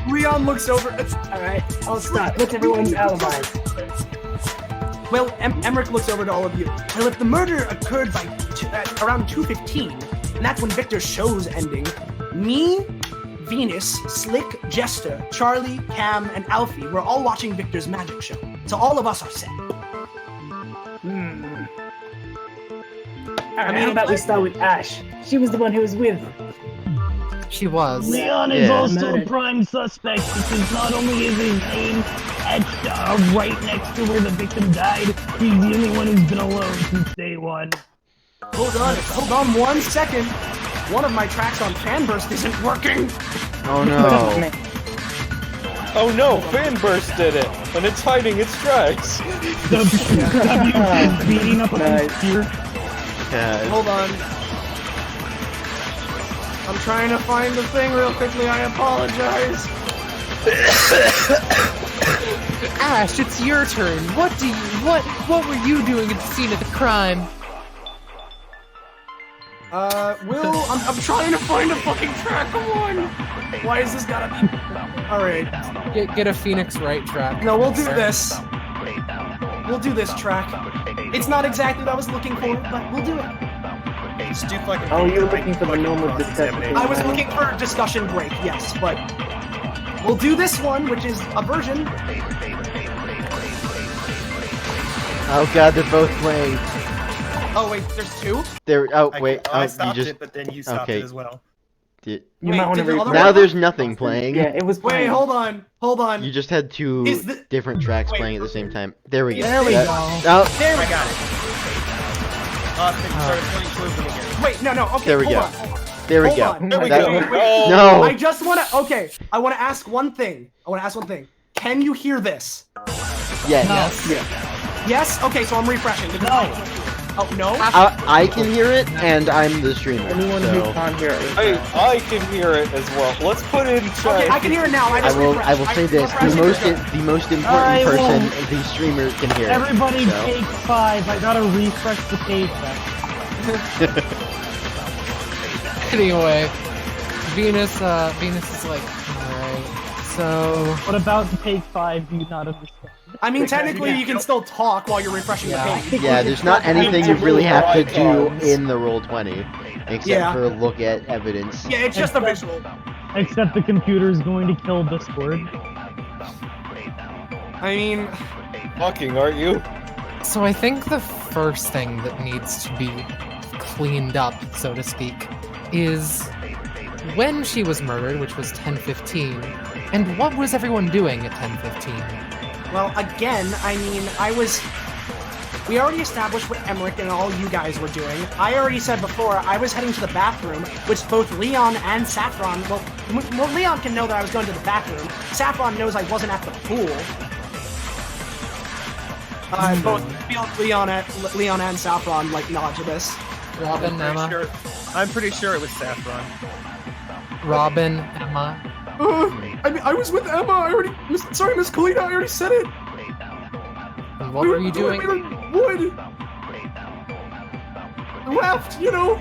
Leon looks over. Alright, I'll start. What's everyone's alibi? Well, Emmerich looks over to all of you. Well, if the murder occurred by around 2:15, and that's when Victor's show's ending, me, Venus, Slick, Jester, Charlie, Cam, and Alfie were all watching Victor's magic show. So all of us are set. Alright, how about we start with Ash? She was the one who was with. She was. Leon is Yeah. also Murdered. a prime suspect because not only is his name etched right next to where the victim died, he's the only one who's been alone since day one. Hold on 1 second. One of my tracks on Fanburst isn't working. Oh no. Oh no, Fanburst did it, and it's hiding its tracks. The W is beating up Nice. against here. God. Hold on. I'm trying to find the thing real quickly. I apologize. Ash, it's your turn. What were you doing at the scene of the crime? Will, I'm trying to find a fucking track. Come on. Why is this gotta be? All right. Get a Phoenix Wright track. No, we'll do this. We'll do this track. It's not exactly what I was looking for, but we'll do it. Just do fucking. Oh, you were looking for the normal discussion. I was looking for a discussion break, yes, but we'll do this one, which is a version. Oh god, they're both playing. Oh wait, there's two. They're. Oh wait. I Oh, stopped you just. it, but then you stopped okay. it as well. You Wait, might want to did the other refresh. Now there's nothing playing. Yeah, it was Wait, playing. hold on. You just had two Is the- different tracks Wait. playing at the same time. There we go. There we That- go. Oh, There we I got it. Austin started playing towards them again. Wait, no, okay. There we hold go. on. there we Hold go. on. There we That- go. Wait. Oh, No. I just want to. Okay, I want to ask one thing. Can you hear this? Yes. Yes. Okay, so I'm refreshing. No. Oh no. I can hear it, and I'm the streamer. Anyone who So can't hear it. I can hear it as well. Let's put in Okay, chat. I can hear it now. I I just will refreshed. say this: refreshed the most important Alright, person, well, the streamer, can hear it. Everybody so. take 5. I gotta refresh the page then. Anyway, Venus is like, alright, so... What about the take 5? Do you not understand? I mean, technically, you can still talk while you're refreshing Yeah. the page. Yeah, there's not anything you really have to do Icons. in the Roll20, except Yeah. for look at evidence. Yeah, it's just a visual. Except the computer is going to kill Discord. I mean, Fucking, aren't you? So I think the first thing that needs to be cleaned up, so to speak, is when she was murdered, which was 10:15, and what was everyone doing at 10:15? well, again, I mean, we already established what Emmerich and all you guys were doing. I already said before, I was heading to the bathroom, which both Leon and Saffron, well, Leon can know that I was going to the bathroom. Saffron knows I wasn't at the pool. Both Leon and Saffron, like, nod to this. Robin, Emma, I'm pretty sure it was Saffron. Robin, Emma. I mean, I was with Emma. Sorry, Miss Kalina, I already said it. And what were you doing? We were in wood. Left, you know.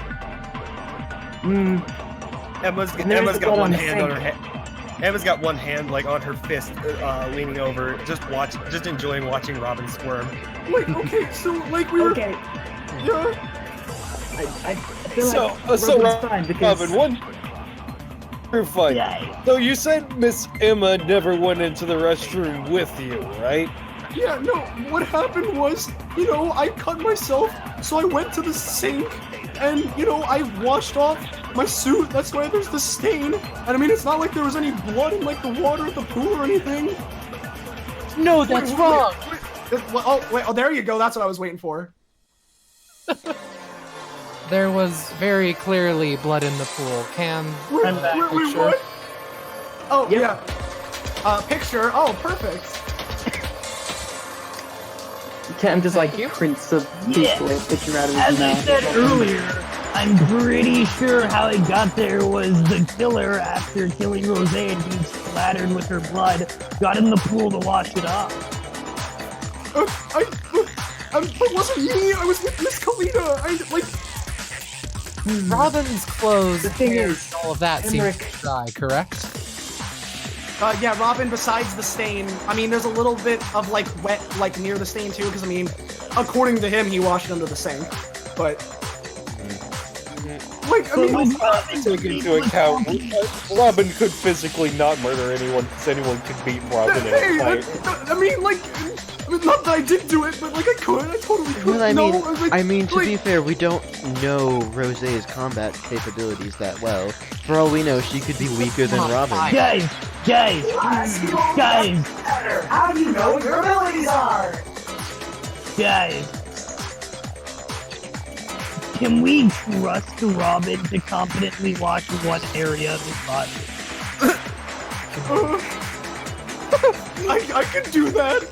Emma's there is got blood one on the hand on her sink. head. Emma's got one hand like on her fist, leaning over, just enjoying watching Robin squirm. Like, okay, so like we were. Okay, Yeah. I feel So, like so Robin's fine because Robin, one. You're fine. Yay. So you said Miss Emma never went into the restroom with you, right? Yeah, no, what happened was, you know, I cut myself, so I went to the sink, and, you know, I washed off my suit, that's why there's the stain, and I mean, it's not like there was any blood in, like, the water at the pool or anything. No, that's wrong! Wait, there you go, that's what I was waiting for. There was very clearly blood in the pool. Can I'm back. Wait, Picture. what? Oh, Yep. yeah. Picture, oh, perfect. Cam just like Thank you. prints a peaceful picture out of As his I mouth. said earlier, I'm pretty sure how it got there was the killer, after killing Rose and being splattered with her blood, got in the pool to wash it off. It wasn't me, I was with Miss Kalina, Robin's clothes, The thing hair, is, and all of that seems Emmerich- dry, correct? Yeah, Robin, besides the stain, I mean, there's a little bit of, like, wet, like, near the stain, too, because, I mean, according to him, he washed it under the sink, but... Like, I mean... Take into account, Robin could physically not murder anyone because anyone could beat Robin in Hey, a fight. I mean, like, not that I did do it, but, like, I totally could. Well, No, I mean, to like- be fair, we don't know Rose's combat capabilities that well. For all we know, she could be weaker than Robin. Guys! How do you know what your abilities are? Guys! Can we trust Robin to competently wash one area of his body? I can do that.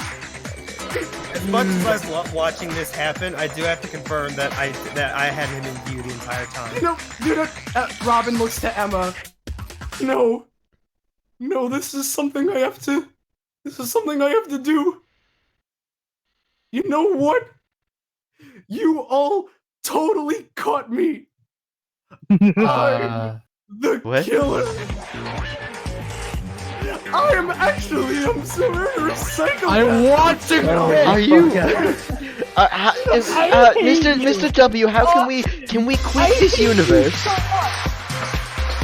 As much as I was watching this happen, I do have to confirm that I had him in view the entire time. Robin looks to Emma. No, this is something I have to do. You know what? You all totally caught me. I'm the What? killer. I'm so psycho. I want to Oh, quit! Are you? okay. Mr. W, how can we quit this universe?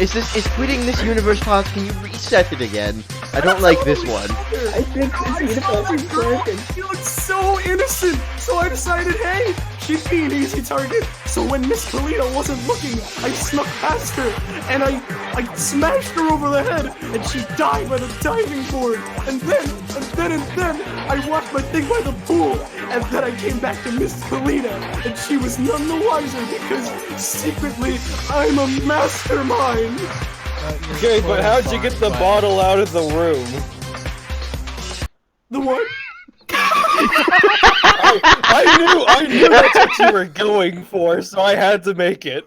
Is quitting this universe possible? Can you reset it again? I don't like this one. I think this universe is broken. She looks so innocent. So I decided, hey, she'd be an easy target. So when Miss Kalita wasn't looking, I snuck past her and I smashed her over the head and she died by the diving board. And then I watched my thing by the pool and then I came back to Miss Kalita and she was none the wiser because secretly I'm a mastermind. Okay, but how'd you get the bottle out of the room? The what? I knew that's what you were going for, so I had to make it.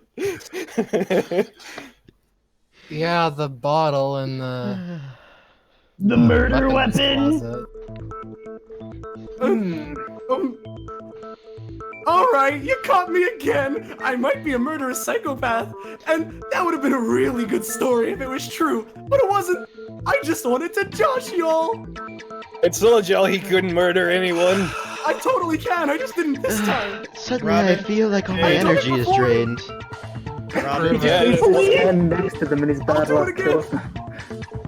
Yeah, the bottle and the murder weapons weapon. closet. Alright, you caught me again! I might be a murderous psychopath, and that would have been a really good story if it was true, but it wasn't. I just wanted to josh y'all! I told y'all he couldn't murder anyone. I totally can, I just didn't this time! Suddenly I feel like all my energy is drained. Robin, He will stand next to them in his bad do it luck again. kills.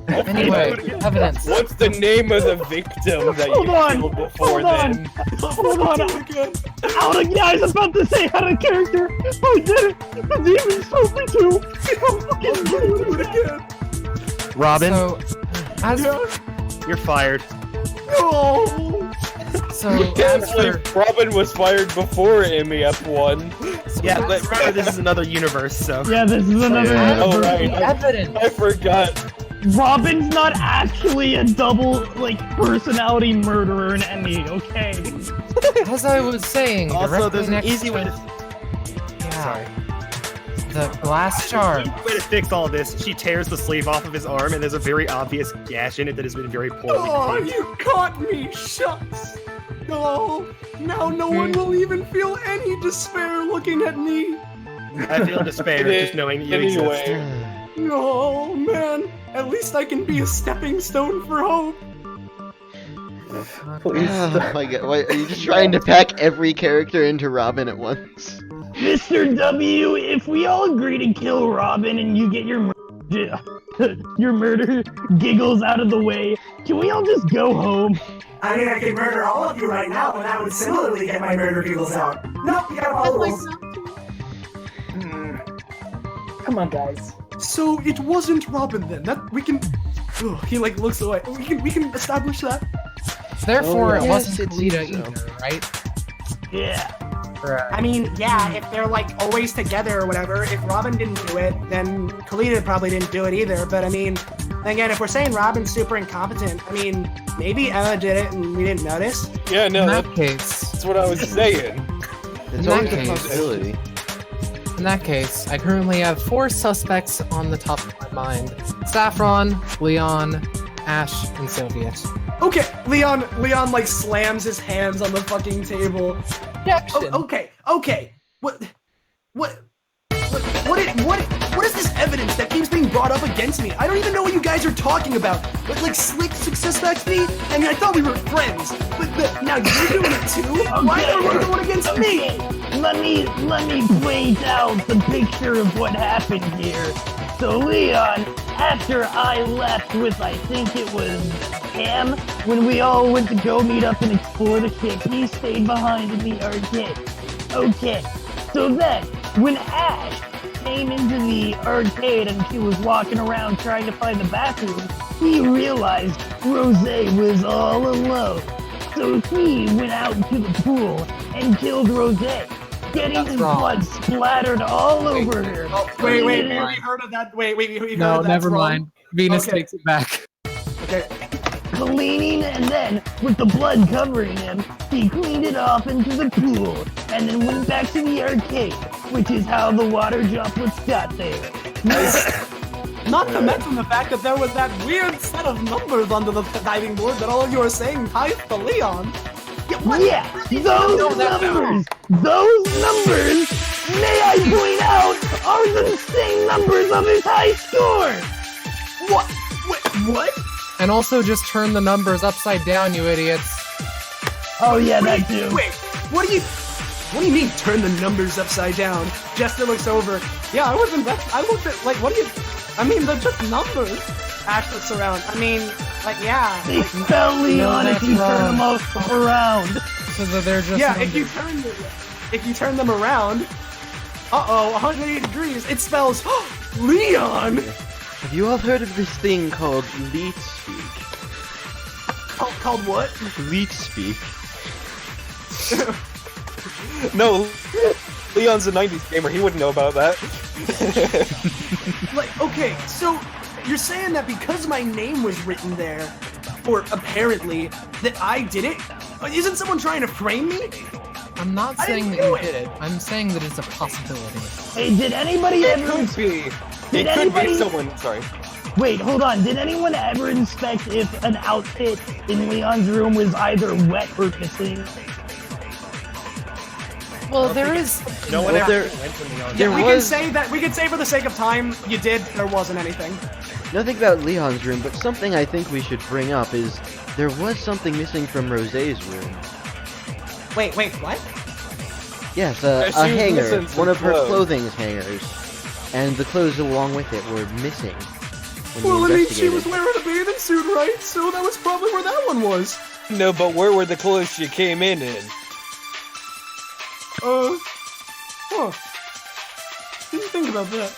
Anyway, evidence. What's the name of the victim that Hold you on, killed before hold on. then? Hold on. Do it again. Out of, yeah, I was about to say out of character. I did it. The demon told me to. Do it again. Robin, So, as you're fired. No! as for Robin was fired before MEF1. Yeah, but remember this is another universe, so. Yeah, this is another. Oh, right. evidence, I forgot. Robin's not actually a double personality murderer in ME. Okay. as I was saying, Also, directly there's an next easy way to. yeah, Sorry. the glass jar. Way to fix all this. She tears the sleeve off of his arm, and there's a very obvious gash in it that has been very poorly Oh, cleaned. you caught me! Shucks! No! Now no one will even feel any despair looking at me! I feel despair just knowing that you exist. Anyway. No, man! At least I can be a stepping stone for hope! Please Oh stop. my god, what, are you just trying to pack every character into Robin at once? Mr. W, if we all agree to kill Robin and you get your your murder giggles out of the way, can we all just go home? I mean, I could murder all of you right now, and I would similarly get my murder giggles out. Nope, you gotta follow the rules. Come on, guys. So it wasn't Robin then. That we can. Ugh, he like looks away. We can establish that. Therefore, it yes, wasn't it Kalita seems so. either, right? Yeah. I mean, yeah, if they're like always together or whatever, if Robin didn't do it, then Kalita probably didn't do it either. But I mean, again, if we're saying Robin's super incompetent, I mean, maybe Emma did it and we didn't notice. Yeah, no, In that that's case, what I was saying. It's that always a case- possibility. in that case, I currently have 4 suspects on the top of my mind: Saffron, Leon, Ash, and Soviet. Okay, Leon like slams his hands on the fucking table. Objection. Okay. What is this evidence that keeps being brought up against me? I don't even know what you guys are talking about. Like Slick suspects me? I mean, I thought we were friends. But now you're doing it too? Why are you going against me? Let me point out the picture of what happened here. So Leon, after I left with, I think it was Cam, when we all went to go meet up and explore the ship, he stayed behind in the arcade. Okay, so then, when Ash came into the arcade and she was walking around trying to find the bathroom, he realized Rose was all alone. So he went out to the pool and killed Rose, getting That's his wrong. blood splattered all over her. Wait, we Cleaning already heard of that. Wait, we heard No, of that. never mind. Venus Okay. takes it back. Okay. Cleaning, and then, with the blood covering him, he cleaned it off into the pool, and then went back to the arcade, which is how the water droplets got there. Not to mention the fact that there was that weird set of numbers under the diving board that all of you are saying ties to Leon. Yeah, those numbers, may I point out, are the same numbers of his high score! What? What? And also just turn the numbers upside down, you idiots. Oh yeah, that too. Wait, what do you mean turn the numbers upside down? Jester looks over. Yeah, I wasn't that. I looked at like what do you? I mean, they're just numbers. Ash looks around. I mean, like, yeah. They spell Leon if you turn them off around. So that they're just Yeah, numbers. if you turn them around, 180 degrees, it spells Leon! Have you all heard of this thing called leet speak? Called what? Leet speak. No, Leon's a 90s gamer. He wouldn't know about that. Like, okay, so you're saying that because my name was written there, or apparently, that I did it? Isn't someone trying to frame me? I'm not I saying didn't that you do did it. I'm saying that it's a possibility. Hey, did anybody It ever... could be. Did It could be anybody- someone. Sorry. Wait, hold on. Did anyone ever inspect if an outfit in Leon's room was either wet or missing? Well, there is. No one Well, ever there- went to Leon. there We can was- say that, we can say for the sake of time, you did, there wasn't anything. Nothing about Leon's room, but something I think we should bring up is there was something missing from Rosé's room. Wait, what? Yes, Yeah, a she was hanger, missing some one of her clothes. clothing hangers, and the clothes along with it were missing. When Well, we I mean, she was investigated. wearing a bathing suit, right? So that was probably where that one was. No, but where were the clothes she came in? Huh. Didn't think about that.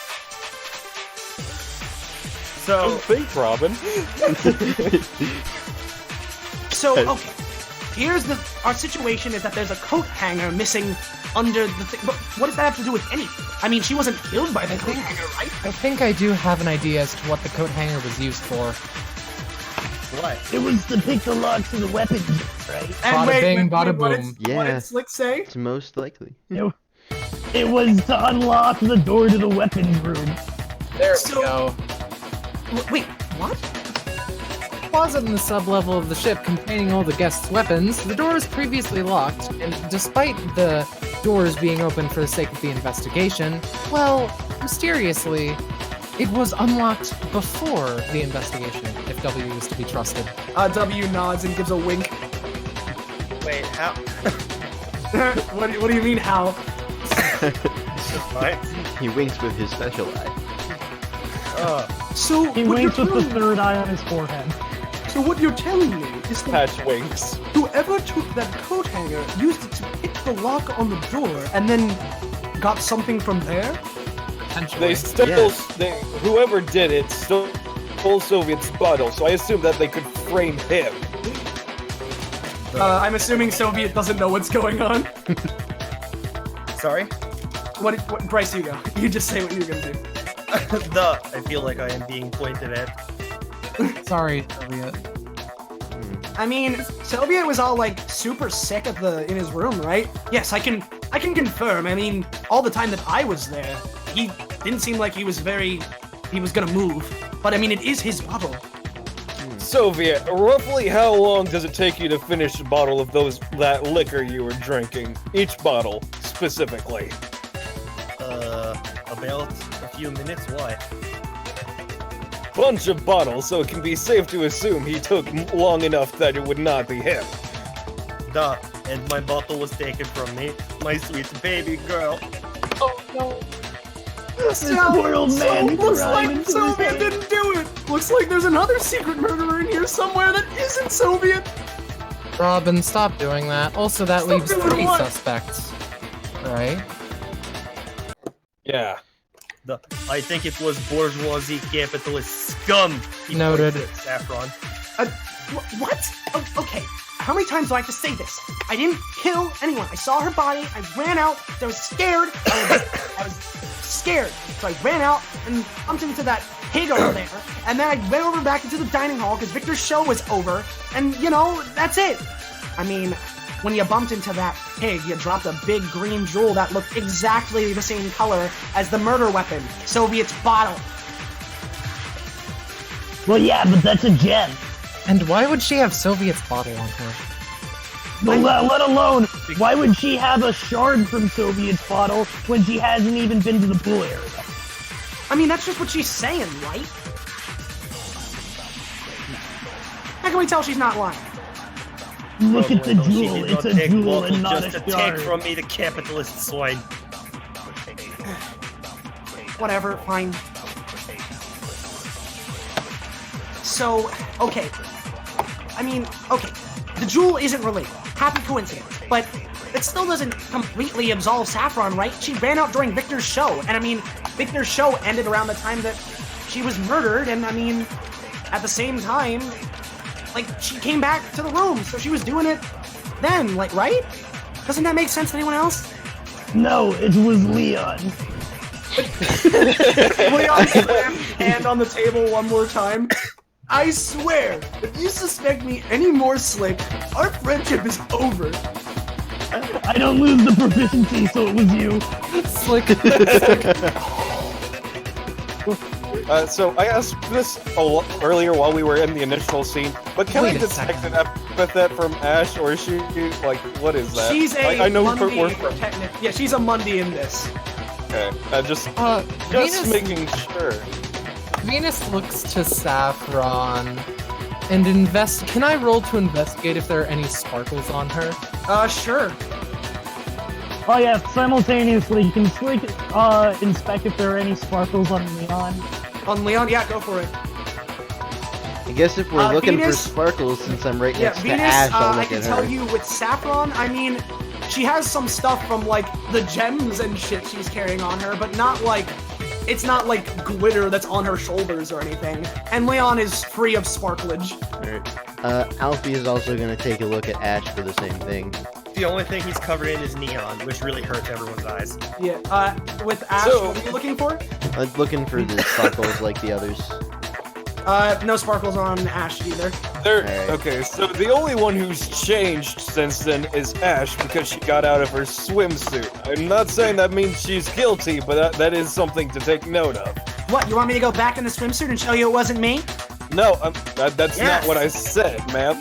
Don't So, think, Robin. So, okay. Here's our situation is that there's a coat hanger missing under the thing. But what does that have to do with anything? I mean, she wasn't killed by the coat hanger, right? I think I do have an idea as to what the coat hanger was used for. what? It was to pick the locks of the weapons, right? Bada bing, bada what boom. did Yeah. Slick say? It's most likely. It was to unlock the door to the weapons room. There So- we go. Wait, what? Closet in the sub-level of the ship containing all the guests' weapons, the door was previously locked, and despite the doors being open for the sake of the investigation, well, mysteriously, it was unlocked before the investigation, if W is to be trusted. W nods and gives a wink. Wait, how? What do you mean, how? What? He winks with his special eye. So, He what winks you're with the telling me- third eye on his forehead. So what you're telling me is that Patch winks. whoever took that coat hanger used it to pick the lock on the door and then got something from there? Potentially. They stole. Yes. Whoever did it stole Soviet's bottle, so I assumed that they could frame him. I'm assuming Soviet doesn't know what's going on. Sorry? What Bryce, you go. You just say what you're gonna do. I feel like I am being pointed at. Sorry, Soviet. I mean, Soviet was all like super sick in his room, right? Yes, I can confirm. I mean, all the time that I was there, he didn't seem like he was gonna move. But I mean, it is his bottle. Soviet, roughly how long does it take you to finish a bottle of that liquor you were drinking? Each bottle, specifically. About a few minutes. Why? Bunch of bottles, so it can be safe to assume he took long enough that it would not be him. Duh. And my bottle was taken from me. My sweet baby girl. Spoiled man Looks crying like into his Soviet hand. didn't do it. Looks like there's another secret murderer in here somewhere that isn't Soviet. Robin, stop doing that. Also, that Stop leaves doing 3 what? suspects. Right? Yeah. I think it was bourgeoisie capitalist scum. He Noted. points at Saffron. What? Oh, okay. How many times do I have to say this? I didn't kill anyone. I saw her body. I ran out. I was scared. I was scared. So I ran out and bumped into that pig over there. And then I went over back into the dining hall because Victor's show was over. And, you know, that's it. I mean, when you bumped into that pig, you dropped a big green jewel that looked exactly the same color as the murder weapon, Soviet's bottle. Well, yeah, but that's a gem. And why would she have Soviet's bottle on her? But let alone, why would she have a shard from Soviet's bottle when she hasn't even been to the pool area? I mean, that's just what she's saying, right? How can we tell she's not lying? Look at the Well, she jewel. did It's not a take jewel bottle and not just a to shard. take from me the capitalist swine. Whatever, fine. So, okay. I mean, okay. The jewel isn't related. Happy coincidence. But it still doesn't completely absolve Saffron, right? She ran out during Victor's show. And I mean, Victor's show ended around the time that she was murdered. And I mean, at the same time, like, she came back to the room. So she was doing it then, like, right? Doesn't that make sense to anyone else? No, it was Leon. Leon slammed his hand on the table one more time. I swear, if you suspect me any more, Slick, our friendship is over. I don't lose the proficiency, so it was you. Slick. So I asked this earlier while we were in the initial scene, but can Wait I a detect second. an epithet from Ash, or is she, like, what is that? She's a I know Mundy, we're from... yeah, she's a Mundy in this. Okay, just Venus, making sure. Venus looks to Saffron and Can I roll to investigate if there are any sparkles on her? Sure. Oh yeah, simultaneously, you can inspect if there are any sparkles on Leon. On Leon, yeah, go for it. I guess if we're looking Venus- for sparkles, since I'm right Yeah, next Venus, to Ash, I'll I look can at tell her. you with Saffron, I mean, she has some stuff from, like, the gems and shit she's carrying on her, but not, like, it's not, like, glitter that's on her shoulders or anything. And Leon is free of sparklage. Alfie is also gonna take a look at Ash for the same thing. The only thing he's covered in is neon, which really hurts everyone's eyes. Yeah, with Ash, So- what are you looking for? I'm looking for the sparkles like the others. No sparkles on Ash either. Alright. Okay, so the only one who's changed since then is Ash because she got out of her swimsuit. I'm not saying that means she's guilty, but that is something to take note of. What, you want me to go back in the swimsuit and show you it wasn't me? No, that's Yes. not what I said, ma'am.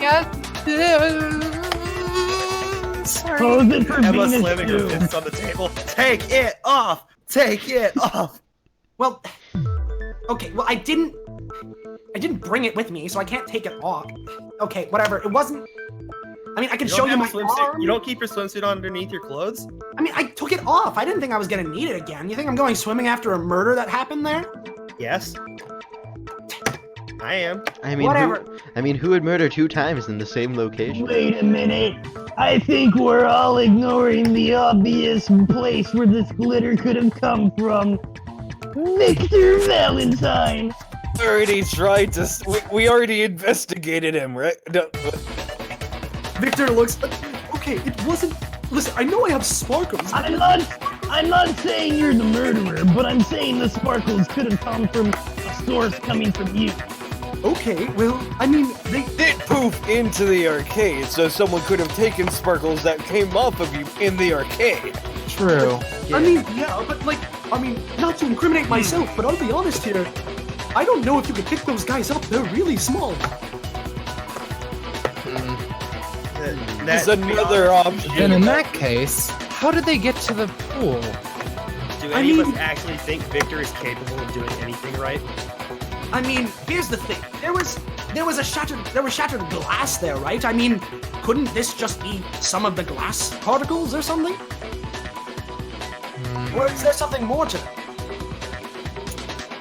Sorry. Pose it for Emma Venus slamming her too. fist on the table. Take it off! Take it off! Well, okay, well, I didn't bring it with me, so I can't take it off. Okay, whatever, it wasn't... I mean, I can You show don't you my have a swimsuit? arm. You don't keep your swimsuit on underneath your clothes? I mean, I took it off. I didn't think I was gonna need it again. You think I'm going swimming after a murder that happened there? Yes. I am. I mean, Whatever. who would murder 2 times in the same location? Wait a minute. I think we're all ignoring the obvious place where this glitter could have come from. Victor Valentine. Already tried to. We already investigated him, right? No, Victor looks... Okay, it wasn't... Listen, I know I have sparkles. I'm not saying you're the murderer, but I'm saying the sparkles could have come from a source coming from you. Okay, well, I mean, they... did poof into the arcade, so someone could have taken sparkles that came off of you in the arcade. True. I mean, yeah, but like, I mean, not to incriminate myself, but I'll be honest here. I don't know if you could pick those guys up. They're really small. That's another option. Then in that case, how did they get to the pool? Do I any of mean- us actually think Victor is capable of doing anything right? I mean, here's the thing. There was shattered glass there, right? I mean, couldn't this just be some of the glass particles or something? Or is there something more to it?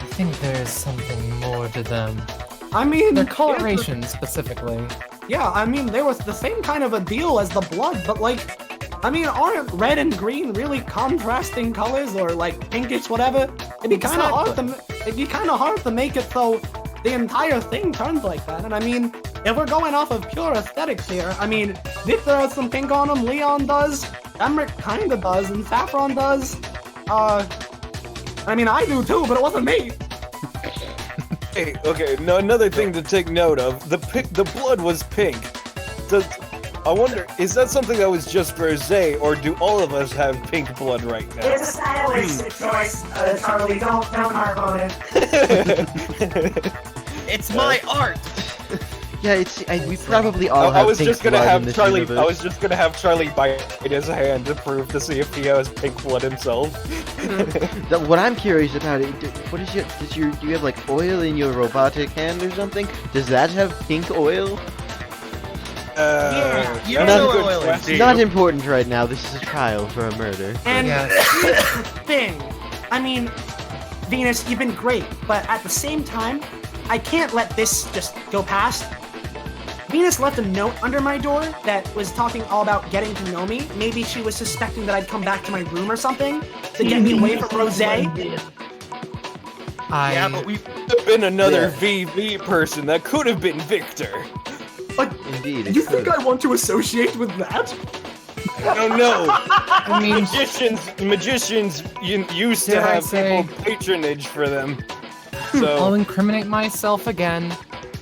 I think there's something more to them. I mean, Their here's the- coloration specifically. Yeah, I mean, there was the same kind of a deal as the blood, but like, I mean, aren't red and green really contrasting colors, or like pinkish, whatever? It'd be kind of hard to make it so the entire thing turns like that. And I mean, if we're going off of pure aesthetics here, I mean, Victor has some pink on him, Leon does, Emmerich kinda does, and Saffron does. I mean, I do too, but it wasn't me. Hey, okay, no, another thing to take note of, the blood was pink. I wonder, is that something that was just rosé, or do all of us have pink blood right now? It's a stylistic choice, Charlie. Don't harp on it. It's my art! Yeah, we probably all I have was pink just gonna blood in have this Charlie. universe. I was just gonna have Charlie bite his hand to prove to see if he has pink blood himself. What I'm curious about is, what is do you have like oil in your robotic hand or something? Does that have pink oil? Yeah, you that's know a good what oil is, question. do you? Not important right now. This is a trial for a murder. And Yeah. here's the thing. I mean, Venus, you've been great, but at the same time, I can't let this just go past. Venus left a note under my door that was talking all about getting to know me. Maybe she was suspecting that I'd come back to my room or something to get me away from Rose. Yeah, but we Could have been another VV person. That could have been Victor. Indeed. You think I want to associate with that? I don't know. I mean, Magicians used Dare to I have say- people patronage for them. I'll So incriminate myself again.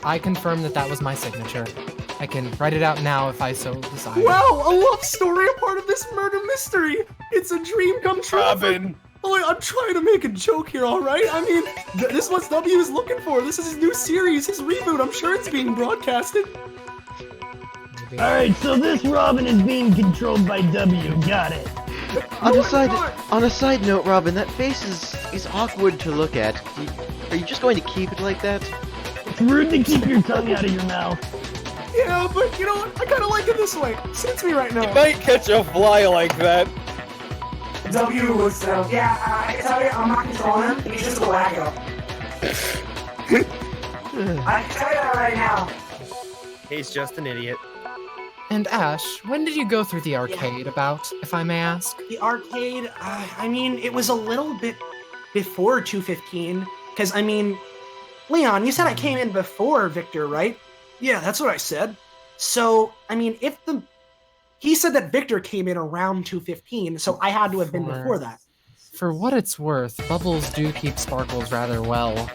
I confirm that that was my signature. I can write it out now if I so desire. Wow, a love story, a part of this murder mystery. It's a dream come true. Robin. Oh, I'm trying to make a joke here, all right? I mean, this is what W is looking for. This is his new series, his reboot. I'm sure it's being broadcasted. Maybe. Alright, so this Robin is being controlled by W. Got it. On a side note, Robin, that face is awkward to look at. Are you just going to keep it like that? It's rude to keep your tongue out of your mouth. Yeah, but you know what? I kind of like it this way. Suits me right now. You might catch a fly like that. W was yeah, I can tell you, I'm not controlling him. He's just a wacko. I can tell you that right now. he's just an idiot. And Ash, when did you go through the arcade about, if I may ask? The arcade, I mean, it was a little bit before 215. Because, I mean, Leon, you said I came in before Victor, right? Yeah, that's what I said. So, I mean, he said that Victor came in around 215, so I had to have been before that. For what it's worth, bubbles do keep sparkles rather well.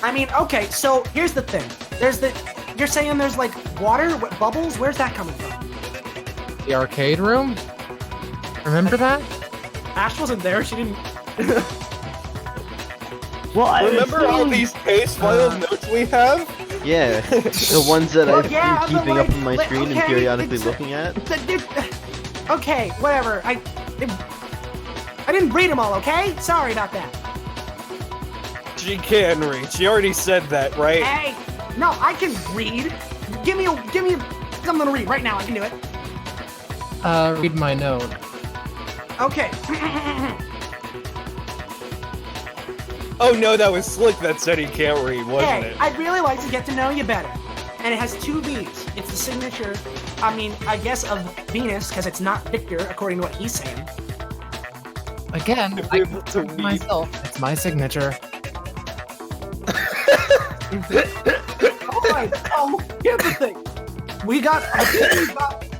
I mean, okay, so here's the thing. You're saying there's like water, bubbles? Where's that coming from? The arcade room? Remember that? Ash wasn't there, she didn't... Well, I Remember all assumed- these case file notes we have? Yeah, the ones that I've yeah, been keeping but up on my like, screen and okay, periodically it's- looking at. Okay, whatever. I didn't read them all, okay? Sorry about that. She can read. She already said that, right? Hey, no, I can read. Give me something to read right now. I can do it. Read my note. Okay. Oh no, that was Slick that said he can't read, wasn't Hey, it? I'd really like to get to know you better. And it has two V's. It's the signature, I mean, I guess of Venus, because it's not Victor, according to what he's saying. Again, If I we can were to prove read- myself. It's my signature. Alright, here's the thing. We got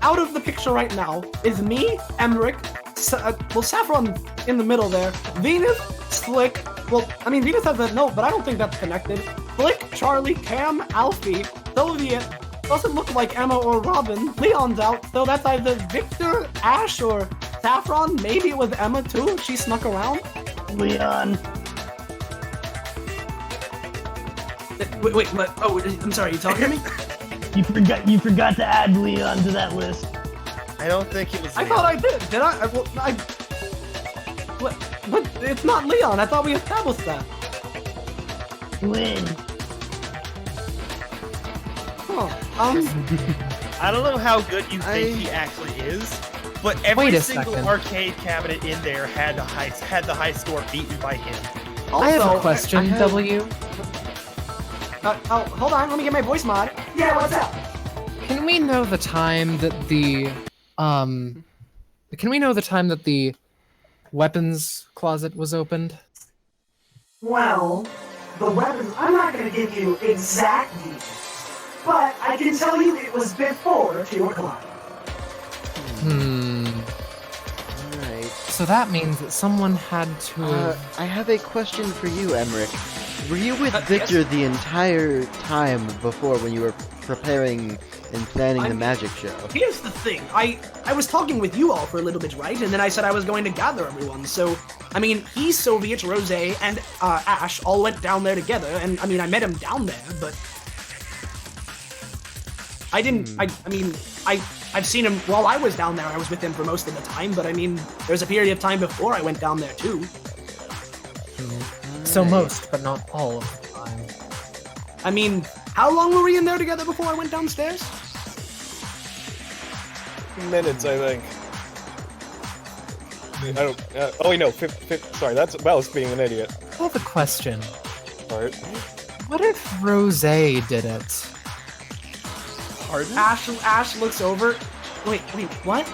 out of the picture right now is me, Emmerich, Saffron in the middle there, Venus, Slick, well, I mean, Venus has a note, but I don't think that's connected. Flick, Charlie, Cam, Alfie, Soviet, doesn't look like Emma or Robin, Leon's out, so that's either Victor, Ash, or Saffron, maybe it was Emma too, she snuck around. Leon. Wait, what? Oh, I'm sorry, you talking to me? You forgot to add Leon to that list. I don't think it was. I thought I did. Did I? What? It's not Leon. I thought we established that. Lynn. Oh, I don't know how good you think he actually is, but every Wait a single second. arcade cabinet in there had the high score beaten by him. also, I have a question, W. oh, hold on. Let me get my voice mod. Yeah, what's up? Can we know the time that the weapons closet was opened? Well, the weapons. I'm not going to give you exact details, but I can tell you it was before 2 o'clock. Alright. So that means that someone had to have... I have a question for you, Emmerich. Were you with Yes. Victor the entire time before when you were preparing and planning the I'm- magic show? Here's the thing. I was talking with you all for a little bit, right? And then I said I was going to gather everyone. So, I mean, he, Soviet, Rose, and Ash all went down there together. And, I mean, I met him down there, but... I didn't... I've seen him while I was down there. I was with him for most of the time. But, I mean, there's a period of time before I went down there, too. So most, but not all of the time. I mean, how long were we in there together before I went downstairs? Minutes, I think. I don't. Oh wait, no. Sorry, that's Bellis being an idiot. I have a question. part. What if Rose did it? Pardon? Ash looks over. Wait, what?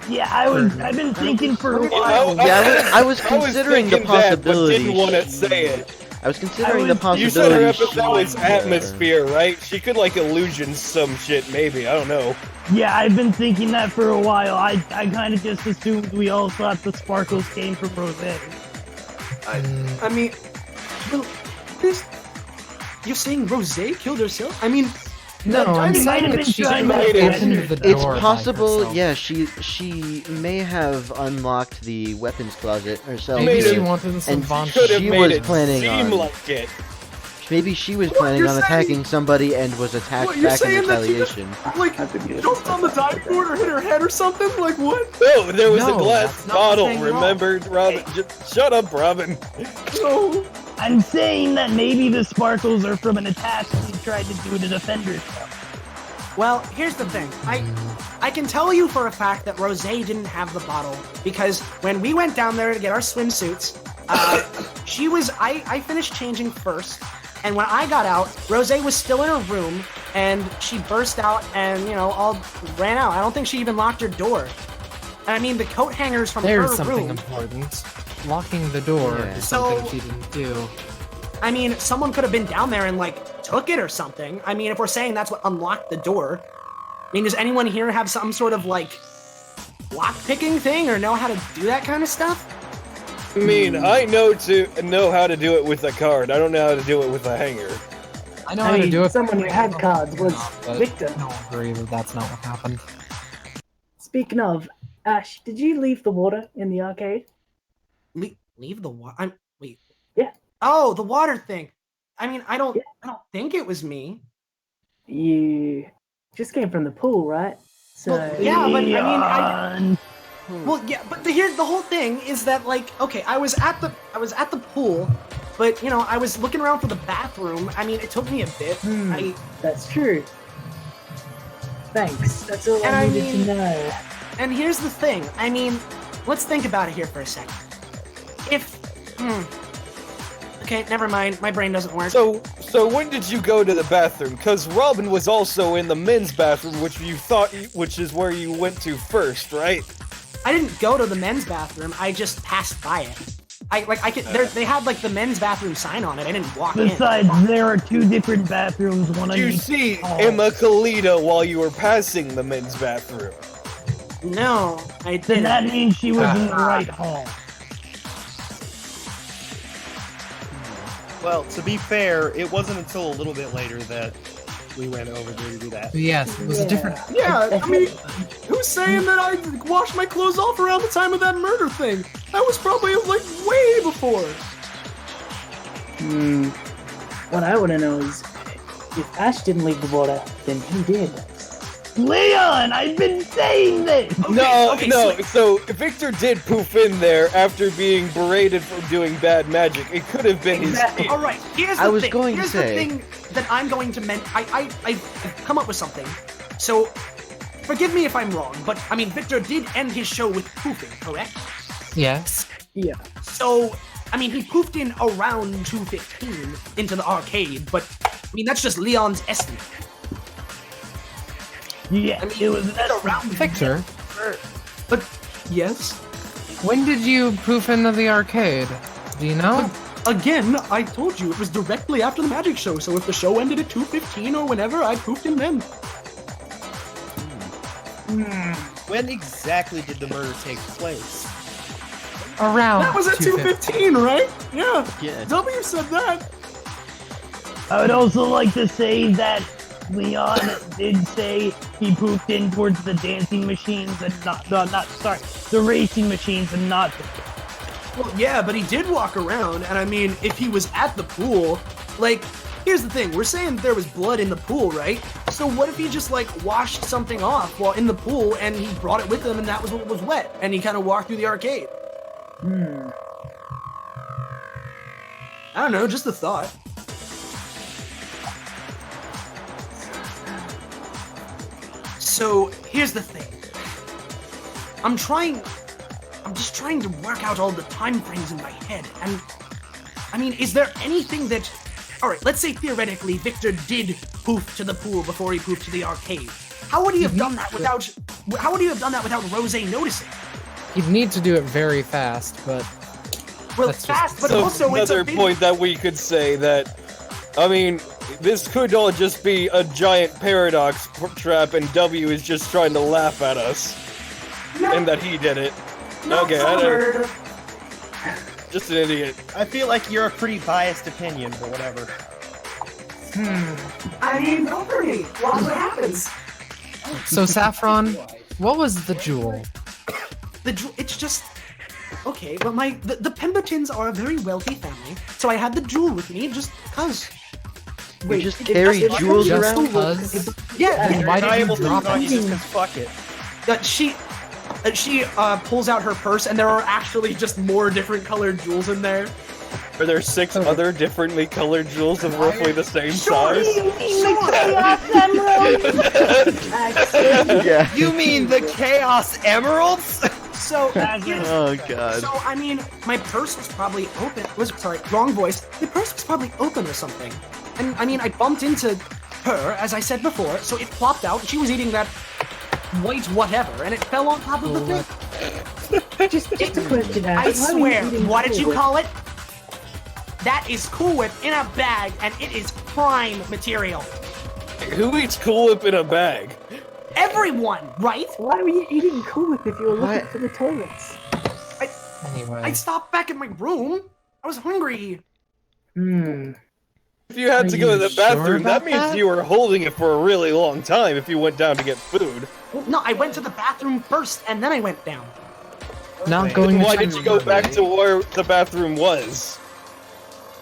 Yeah, I've been thinking for a while. Yeah, I was considering the thinking that, but possibility. didn't want to say it. I was considering the You possibility. You said her she- epithet was atmosphere, right? She could like illusion some shit, maybe. I don't know. Yeah, I've been thinking that for a while. I kind of just assumed we all thought the sparkles came from Rose. I mean, well, you're saying Rose killed herself? I mean, No, I'm might saying have that been she trying might to have open opened the It's door by possible, herself. yeah, she may have unlocked the weapons closet herself. Maybe Made she it- wanted some and Von Could have She made was it planning seem on- like it. Maybe she was planning you're on saying- attacking somebody and was attacked What, you're back in saying that she just- retaliation. like, jumped on the diving board or hit her head or something? Like, what? No, there was No, a glass that's not bottle, the thing at all. remember, Robin? Just shut up, Robin. No. I'm saying that maybe the sparkles are from an attack he tried to do to defend herself. Well, here's the thing. I can tell you for a fact that Rose didn't have the bottle because when we went down there to get our swimsuits, I finished changing first, and when I got out, Rose was still in her room, and she burst out and, all ran out. I don't think she even locked her door. And I mean, the coat hangers from There's her something room. important. Locking the door Yeah. is So- something she didn't do. I mean, someone could have been down there and, took it or something. I mean, if we're saying that's what unlocked the door. I mean, does anyone here have some sort of, lock-picking thing or know how to do that kind of stuff? I mean, I know how to do it with a card. I don't know how to do it with a hanger. I know how to do it. someone who had cards was but Victor. I don't agree that that's not what happened. Speaking of, Ash, did you leave the water in the arcade? Leave the water. Wait. Yeah. Oh, the water thing. I mean, I don't think it was me. You just came from the pool, right? So Well, yeah, but I mean, Leon. well, yeah, but the whole thing is that okay, I was at the pool, but I was looking around for the bathroom. I mean, it took me a bit. that's true. Thanks. That's all And I I needed mean- to know. And here's the thing. I mean, let's think about it here for a second. Okay, never mind. My brain doesn't work. So when did you go to the bathroom? Because Robin was also in the men's bathroom, which is where you went to first, right? I didn't go to the men's bathroom. I just passed by it. They had the men's bathroom sign on it. I didn't walk in. Besides, there are two different bathrooms. One on Did you each see hall. Emma Kalita while you were passing the men's bathroom? No, I Then didn't. that means she was in the right hall. Well, to be fair, it wasn't until a little bit later that we went over there to do that. But yes, it was a different. Yeah, I mean, who's saying that I washed my clothes off around the time of that murder thing? That was probably way before. What I want to know is, if Ash didn't leave the water, then who did? Leon, I've been saying this. So Victor did poof in there after being berated for doing bad magic. It could have been his All right, here's the I was thing. going to here's say- the thing that I'm going to mention. I've come up with something. So, forgive me if I'm wrong, but I mean, Victor did end his show with poofing, correct? Yes. Yeah. So, I mean, he poofed in around 2:15 into the arcade, but I mean, that's just Leon's estimate. Yeah, I mean, it was around Victor, But yes. when did you poof into the arcade? Do you know? Again, I told you it was directly after the magic show, so if the show ended at 2:15 or whenever, I poofed in then. When exactly did the murder take place? Around. That was at 2:15. 2:15, right? Yeah. Yeah. W said that. I would also like to say that Leon did say he pooped in towards the dancing machines and the racing machines and not the... Well, yeah, but he did walk around, and I mean, if he was at the pool, here's the thing, we're saying there was blood in the pool, right? So what if he just, washed something off while in the pool, and he brought it with him, and that was what was wet, and he kind of walked through the arcade? I don't know, just a thought. So, here's the thing. I'm just trying to work out all the time frames in my head, and I mean, is there anything that... Alright, let's say theoretically Victor did poof to the pool before he poofed to the arcade. How would he have done that without... How would he have done that without Rose noticing? He'd need to do it very fast, but... Well, That's fast, but So also it's another a big... point that we could say that, I mean, this could all just be a giant paradox trap, and W is just trying to laugh at us, and that he did it. Okay, I don't. Just an idiot. I feel like you're a pretty biased opinion, but whatever. I mean, go for me. Watch what happens. So, Saffron, what was the jewel? It's just... Okay, but the Pembertons are a very wealthy family, so I had the jewel with me just cause. You just carry jewels Just around? cause? Yeah, Then why did you drop on you it? just 'cause fuck it. She pulls out her purse, and there are actually just more different colored jewels in there. Are there 6 other differently colored jewels of roughly the same size? Yeah. You mean the Chaos Emeralds? So, Oh god. so I mean, my purse was probably open. Sorry, wrong voice. The purse was probably open or something. And I mean, I bumped into her, as I said before, so it plopped out. She was eating that white whatever, and it fell on top of the thing. Just a question, I swear, what did you call it? That is Cool Whip in a bag, and it is prime material. Who eats Cool Whip in a bag? Everyone, right? Why were you eating Cool Whip if you were looking What? for the toilets? Anyway. I stopped back in my room. I was hungry. If you had Are to go to you the bathroom, sure that about means that? you were holding it for a really long time if you went down to get food. No, I went to the bathroom first, and then I went down. Not going Then to why did you go back to where the bathroom was?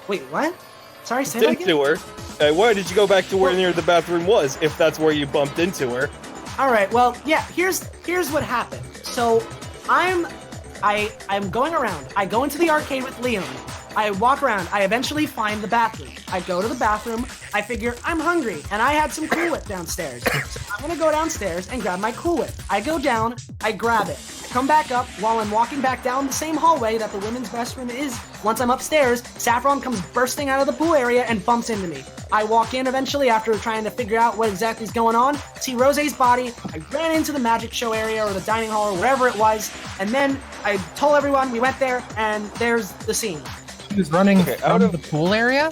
Wait, what? Sorry, say that again? Into her. Why did you go back to where near the bathroom was, if that's where you bumped into her? All right. Well, yeah. Here's what happened. So, I'm going around. I go into the arcade with Leon. I walk around. I eventually find the bathroom. I go to the bathroom. I figure I'm hungry, and I had some Cool Whip downstairs. So I'm gonna go downstairs and grab my Cool Whip. I go down. I grab it. I come back up. While I'm walking back down the same hallway that the women's restroom is, once I'm upstairs, Saffron comes bursting out of the pool area and bumps into me. I walk in eventually after trying to figure out what exactly is going on, see Rose's body. I ran into the magic show area or the dining hall or wherever it was, and then I told everyone we went there, and there's the scene. He was running Okay, from out of- the pool area?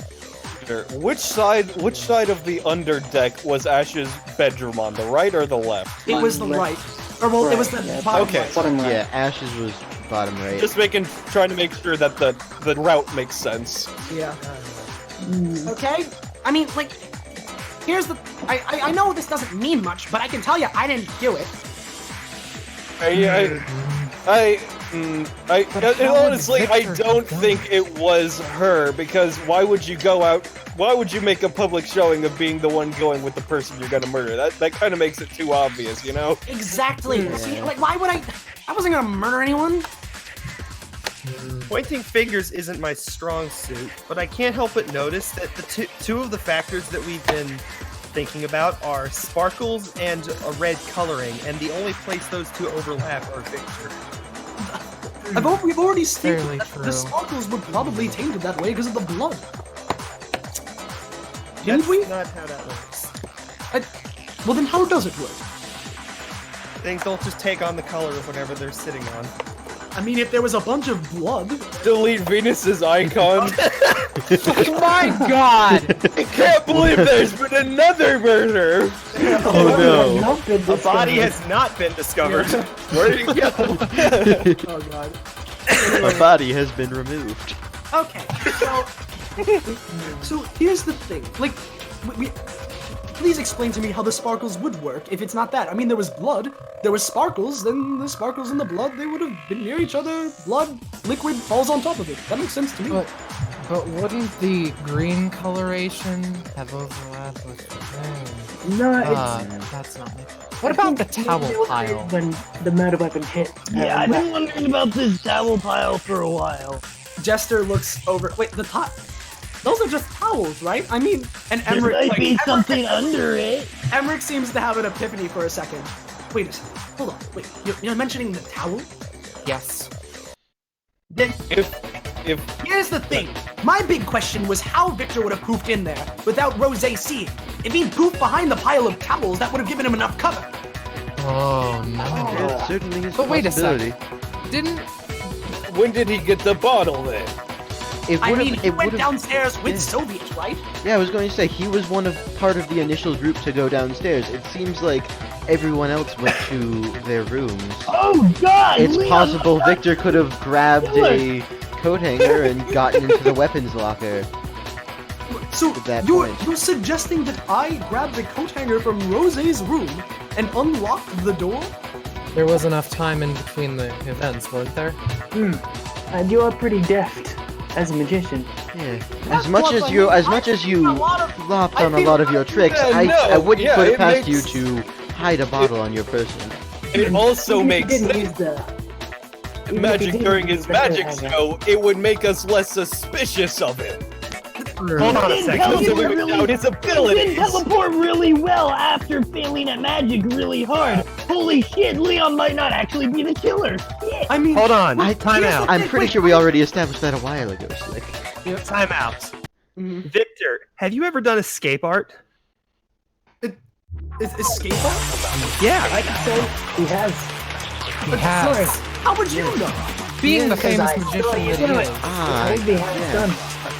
Which side of the underdeck was Ash's bedroom on, the right or the left? It was the right. Or well, it was the Right, bottom Okay. right. Bottom right. Yeah, Ash's was bottom right. Just trying to make sure that the route makes sense. Yeah. Okay? I mean, like, here's the... I know this doesn't mean much, but I can tell you I didn't do it. Honestly, I Victor don't go? think it was her, because why would you go out, why would you make a public showing of being the one going with the person you're gonna murder? That kind of makes it too obvious, you know? Exactly. See, like, why would I wasn't gonna murder anyone. Pointing fingers isn't my strong suit, but I can't help but notice that the two of the factors that we've been thinking about are sparkles and a red coloring, and the only place those two overlap are Victor. We've already Fairly stated that true. the sparkles were probably tainted that way because of the blood. Didn't That's we? not how that works. Well, then how does it work? Things don't just take on the color of whatever they're sitting on. I mean, if there was a bunch of blood... Delete Venus's icon. My god! I can't believe there's been another murder! Oh Not been A body discovered. has not been discovered. Where did it go? Oh, God. My body has been removed. Okay, so here's the thing. Like, please explain to me how the sparkles would work if it's not that. I mean, there was blood, there was sparkles, then the sparkles and the blood, they would have been near each other. Blood, liquid falls on top of it. That makes sense to me. But wouldn't the green coloration have overlap with the thing? No, it's... That's not it. What about the towel pile? When the murder weapon hit. Yeah, I've been wondering about this towel pile for a while. Jester looks over. Wait, the top. Those are just towels, right? I mean, and There Emmerich. might be something under it. Emmerich seems to have an epiphany for a second. Wait a second. Hold on. Wait, you're mentioning the towel? Yes. Then If if Here's the thing. My big question was how Victor would have poofed in there without Rose seeing. If he'd poofed behind the pile of towels, that would have given him enough cover. Oh no. It certainly is But wait a possibility. second. Didn't when did he get the bottle then? It I would've- mean, he it went would've- downstairs with yeah. Soviet, right? Yeah, I was going to say he was part of the initial group to go downstairs. It seems like everyone else went to their rooms. Oh God! It's Leon, possible Victor could have grabbed a coat hanger and gotten into the weapons locker. So At that you're point. suggesting that I grabbed the coat hanger from Rose's room and unlocked the door? there was enough time in between the events, weren't there? And you are pretty deft as a magician. Yeah. That's As much what as I you, mean. as I much as think you a lot of- flopped I on a think- lot of your tricks, Yeah, I no, wouldn't yeah, put it it past makes- you to hide a bottle on your person. It also Even if makes you didn't sense. use the even if you Magic didn't during use his the magic hanger. show, it would make us less suspicious of him. Hold on a Didn't second. tell So you we would really- doubt his He did abilities. teleport really well after failing at magic really hard. Holy shit, Leon might not actually be the killer. Shit. I mean, Hold on. look, Time here's out. the I'm thing- pretty wait, sure we already established that a while ago, Slick. Time out. Mhm. Victor, have you ever done escape art? Escape art? Yeah. I can say he has. He has. Sorry. How would you know? Being the Because famous I magician saw you that he do it. is. Ah, Told me how it's yeah. done. I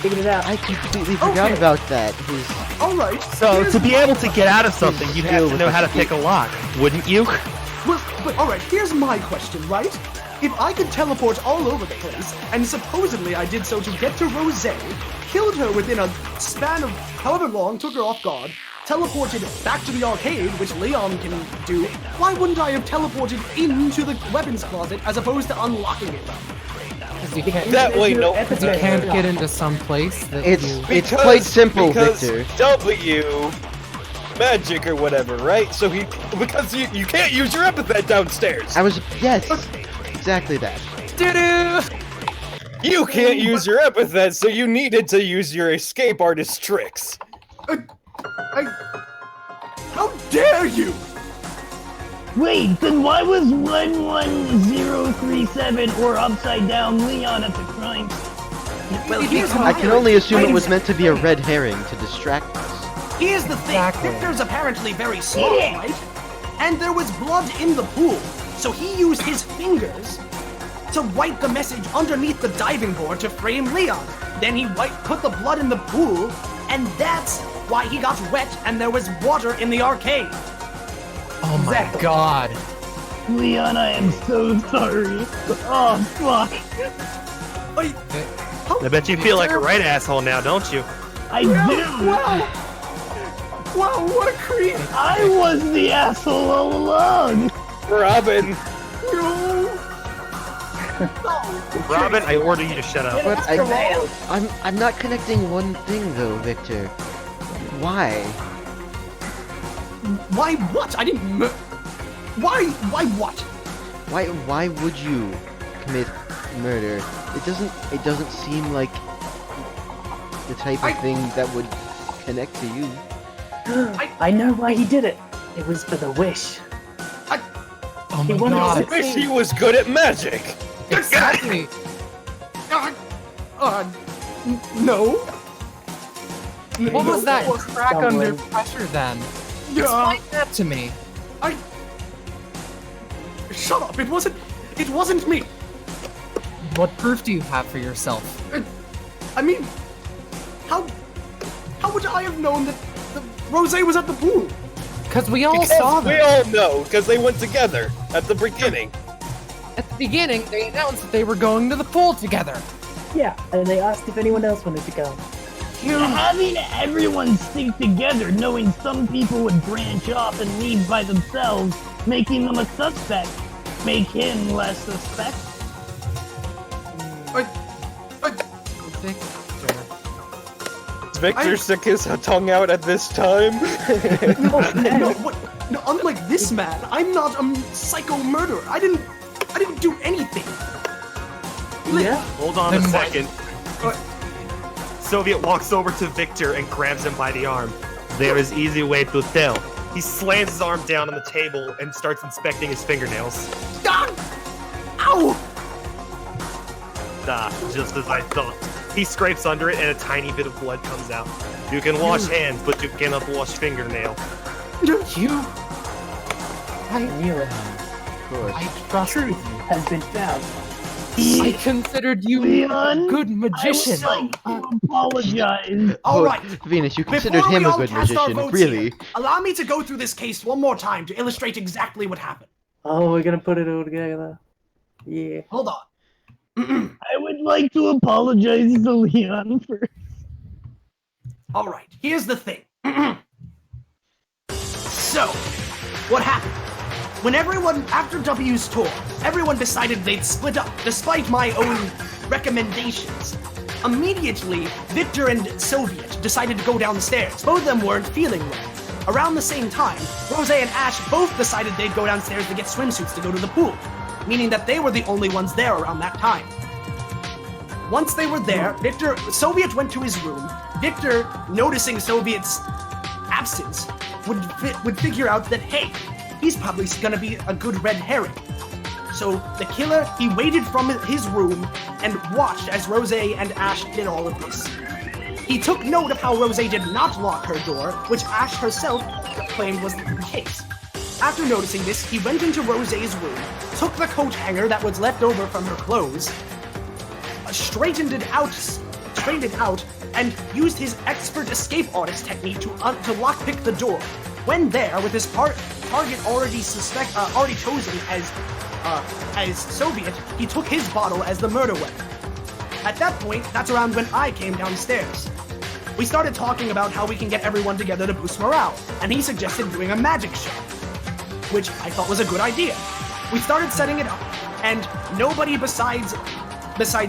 figured it out. I completely forgot Okay. about that. His All right. So here's to be my- able to get out of something, you'd have to know how to pick a lock, wouldn't you? Well, but all right. Here's my question, right? If I could teleport all over the place, and supposedly I did so to get to Rose, killed her within a span of however long, took her off guard, teleported back to the arcade, which Leon can do, why wouldn't I have teleported into the weapons closet as opposed to unlocking it? Because you can't, That way, no. because you can't get into some place that it's you... it's quite simple, because Victor. W magic or whatever, right? So because you can't use your epithet downstairs. Yes, exactly that. You can't use your epithet, so you needed to use your escape artist tricks. How dare you! Wait, then why was 11037 or upside down Leon at the crime? Well, here's I can only assume Wait it a was meant to be a red herring to distract us. Here's the thing, Exactly. Victor's apparently very smart, right? And there was blood in the pool, so he used his fingers to wipe the message underneath the diving board to frame Leon. Then he put the blood in the pool, and that's why he got wet and there was water in the arcade. Oh my Exactly. god. Leon, I am so sorry. Oh, fuck. I bet you feel like a right asshole now, don't you? I do. Wow! Wow, what a creep! I was the asshole all along. Robin, Robin, I order you to shut up. But I'm not connecting one thing though, Victor. Why? Why what? I didn't Why what? Why would you commit murder? It doesn't seem like the type of thing that would connect to you. I know why he did it. It was for the wish. Oh He my wanted I god. to- wish he was good at magic. Exactly. No. What was that crack under Stumbling. pressure then? Yeah. Explain that to me. Shut up! It wasn't me. What proof do you have for yourself? I mean, how would I have known that the Rose was at the pool? Because we all saw Because we them. all know, because they went together at the beginning. At the beginning, they announced that they were going to the pool together. Yeah, and they asked if anyone else wanted to go. Having everyone stick together, knowing some people would branch off and leave by themselves, making them a suspect, make him less suspect. Victor. Does Victor stick his tongue out at this time? No, unlike this man, I'm not a psycho murderer. I didn't do anything. Yeah? Hold on a Then why- second. Soviet walks over to Victor and grabs him by the arm. There is easy way to tell. He slams his arm down on the table and starts inspecting his fingernails. Ah! Ow! just as I thought. He scrapes under it and a tiny bit of blood comes out. You can wash hands, but you cannot wash fingernail. I knew it. Of course. I trust Truth has been found. I considered you Leon, a good magician. I would like to apologize. All right. Venus, you considered Before we him a all good cast our magician, votes really. here, allow me to go through this case one more time to illustrate exactly what happened. Oh, we're gonna put it all together. Yeah. Hold on. I would like to apologize to Leon for. All right, here's the thing. So, what happened? When everyone, after W's tour, everyone decided they'd split up, despite my own recommendations. Immediately, Victor and Soviet decided to go downstairs. Both of them weren't feeling well. Around the same time, Rose and Ash both decided they'd go downstairs to get swimsuits to go to the pool, meaning that they were the only ones there around that time. Once they were there, Soviet went to his room. Victor, noticing Soviet's absence, would figure out that, hey, he's probably gonna be a good red herring. So the killer, he waited from his room and watched as Rose and Ash did all of this. He took note of how Rose did not lock her door, which Ash herself claimed was the case. After noticing this, he went into Rose's room, took the coat hanger that was left over from her clothes, straightened it out, and used his expert escape artist technique to lockpick the door. When there, with his target already chosen as Soviet, he took his bottle as the murder weapon. At that point, that's around when I came downstairs. We started talking about how we can get everyone together to boost morale, and he suggested doing a magic show, which I thought was a good idea. We started setting it up, and nobody besides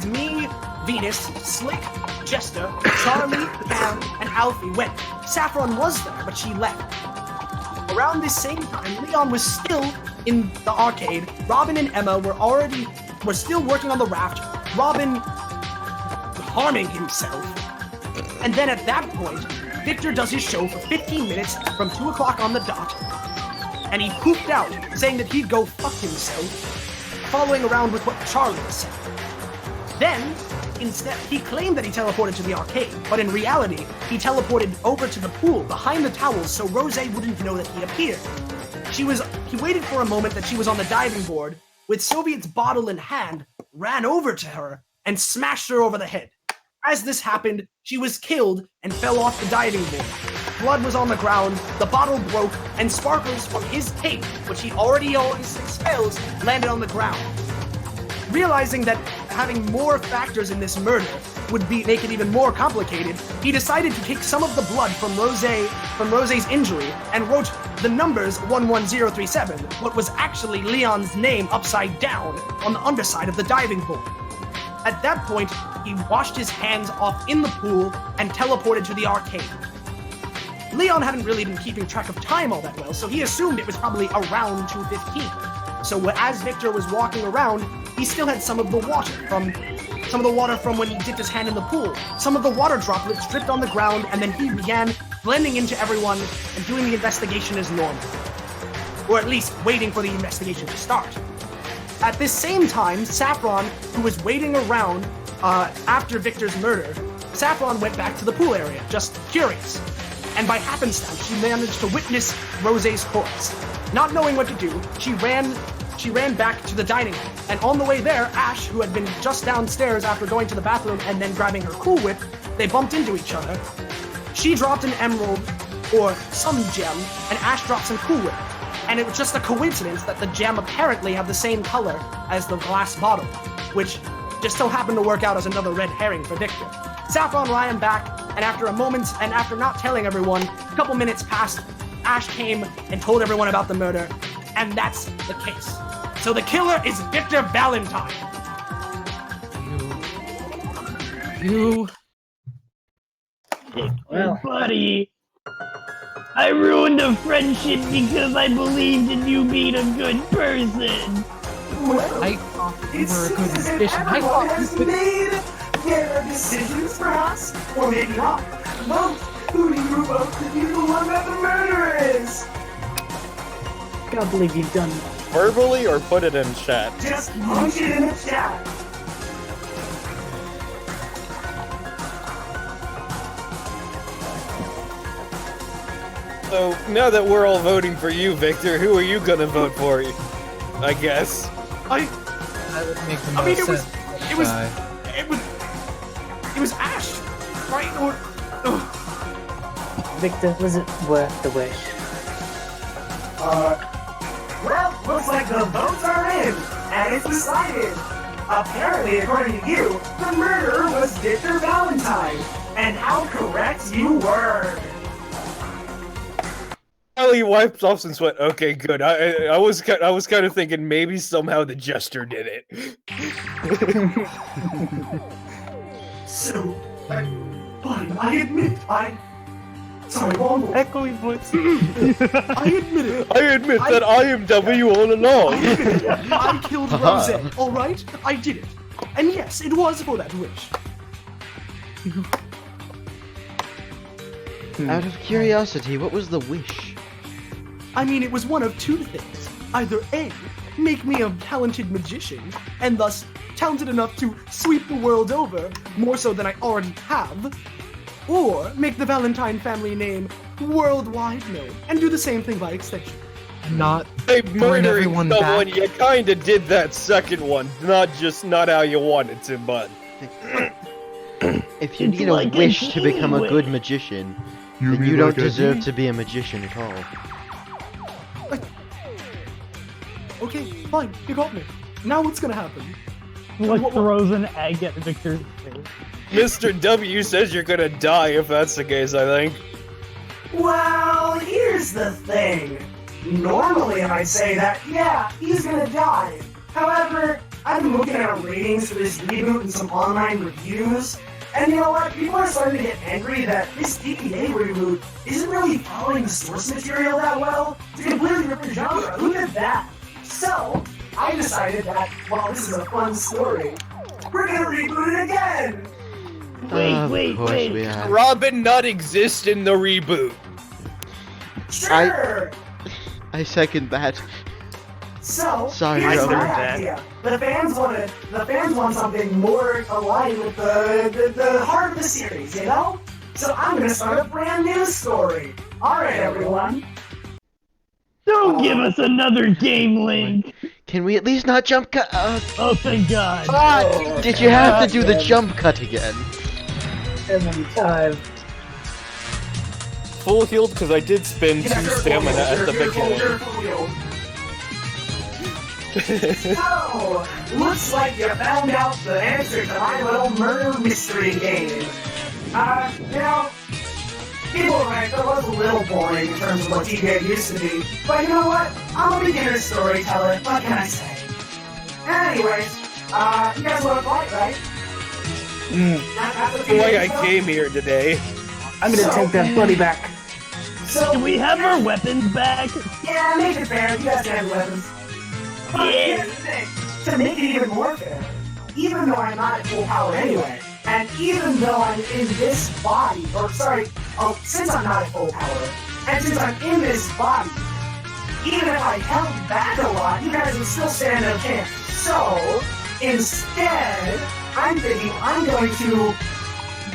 me, Venus, Slick, Jester, Charlie, Cam, and Alfie went. Saffron was there, but she left. Around this same time, Leon was still in the arcade. Robin and Emma were still working on the raft. Robin harming himself. And then at that point, Victor does his show for 15 minutes from 2 o'clock on the dot. And he pooped out, saying that he'd go fuck himself, following around with what Charlie was saying. Then, instead, he claimed that he teleported to the arcade, but in reality, he teleported over to the pool behind the towels so Rose wouldn't know that he appeared. He waited for a moment that she was on the diving board, with Soviet's bottle in hand, ran over to her, and smashed her over the head. As this happened, she was killed and fell off the diving board. Blood was on the ground, the bottle broke, and sparkles from his cape, which he already owns 6 spells, landed on the ground. Realizing that having more factors in this murder would make it even more complicated, he decided to take some of the blood from Rose's injury and wrote the numbers 11037, what was actually Leon's name upside down on the underside of the diving board. At that point, he washed his hands off in the pool and teleported to the arcade. Leon hadn't really been keeping track of time all that well, so he assumed it was probably around 2:15. So as Victor was walking around, he still had some of the water from when he dipped his hand in the pool. Some of the water droplets dripped on the ground, and then he began blending into everyone and doing the investigation as normal. Or at least waiting for the investigation to start. At this same time, Saffron, who was waiting around after Victor's murder, Saffron went back to the pool area, just curious. And by happenstance, she managed to witness Rose's corpse. Not knowing what to do, she ran back to the dining hall, and on the way there, Ash, who had been just downstairs after going to the bathroom and then grabbing her Cool Whip, they bumped into each other. She dropped an emerald, or some gem, and Ash dropped some Cool Whip. And it was just a coincidence that the gem apparently had the same color as the glass bottle, which just so happened to work out as another red herring for Victor. Saffron ran back, and after a moment, and after not telling everyone, a couple minutes passed, Ash came and told everyone about the murder, and that's the case. So the killer is Victor Valentine. You. Well, buddy, I ruined a friendship because I believed in you being a good person. I thought you It were a good seems as if magician. I everyone thought has you could. made their decisions, perhaps, or maybe not. Vote who do you vote to be the one that the murderer is. Can't believe you've done that. Verbally or put it in chat? Just punch it in the chat. So, now that we're all voting for you, Victor, who are you gonna vote for? I guess. That would make the most I mean, it was, sense. it was, it was Ash, right? Or, Victor, was it worth the wish? Well, looks like the votes are in, and it's decided. Apparently, according to you, the murderer was Victor Valentine, and how correct you were. Ellie wipes off some sweat. Okay, good. I was kind of thinking maybe somehow the jester did it. So, fine, I admit, sorry, one more. Echoing voice. I admit it. I admit that I am W all along. I killed Rose, alright? I did it. And yes, it was for that wish. Out of curiosity, what was the wish? I mean, it was one of two things. Either A, make me a talented magician, and thus talented enough to sweep the world over, more so than I already have, or make the Valentine family name worldwide known, and do the same thing by extension. Not Hey, bring murdering everyone someone, back. you kinda did that second one. Not how you wanted to, but... If you It's need like a a wish to become a wish. good magician, then you don't deserve to be a magician at all. Okay, fine, you got me. Now what's gonna happen? Like throws an egg at Victor's face. Mr. W says you're gonna die if that's the case, I think. Well, here's the thing. Normally I'd say that, yeah, he's gonna die. However, I've been looking at ratings for this reboot and some online reviews, and you know what? People are starting to get angry that this DPA reboot isn't really following the source material that well. It's a completely different genre. Who did that? So, I decided that, while this is a fun story, we're gonna reboot it again! Of course we are. Robin not exist in the reboot. Sure! I second that. So, Sorry, here's Robin. my idea. The fans want something more aligned with the heart of the series, you know? So I'm gonna start a brand new story. Alright, everyone. Don't give us another game link! Can we at least not jump cut? Oh, thank God! Did you have to do the jump cut again? Every time. Full healed because I did spend Yeah, 2 you're stamina full at the healed, you're beginning. full healed. So, looks like you found out the answer to my little murder mystery game. You know, people are right, that was a little boring in terms of what TBA used to be. But you know what? I'm a beginner storyteller, what can I say? Anyways, you guys want to fight, right? That's what The way TBA I stuff? came here today. I'm gonna take that buddy back. So, Can we have our weapons back? Yeah, make it fair. You guys can have weapons. But here's the thing. To make it even more fair, even though I'm not at full power anyway, and even though I'm in this body, since I'm not at full power, and since I'm in this body, even if I held back a lot, you guys would still stand a chance. So, instead, I'm thinking I'm going to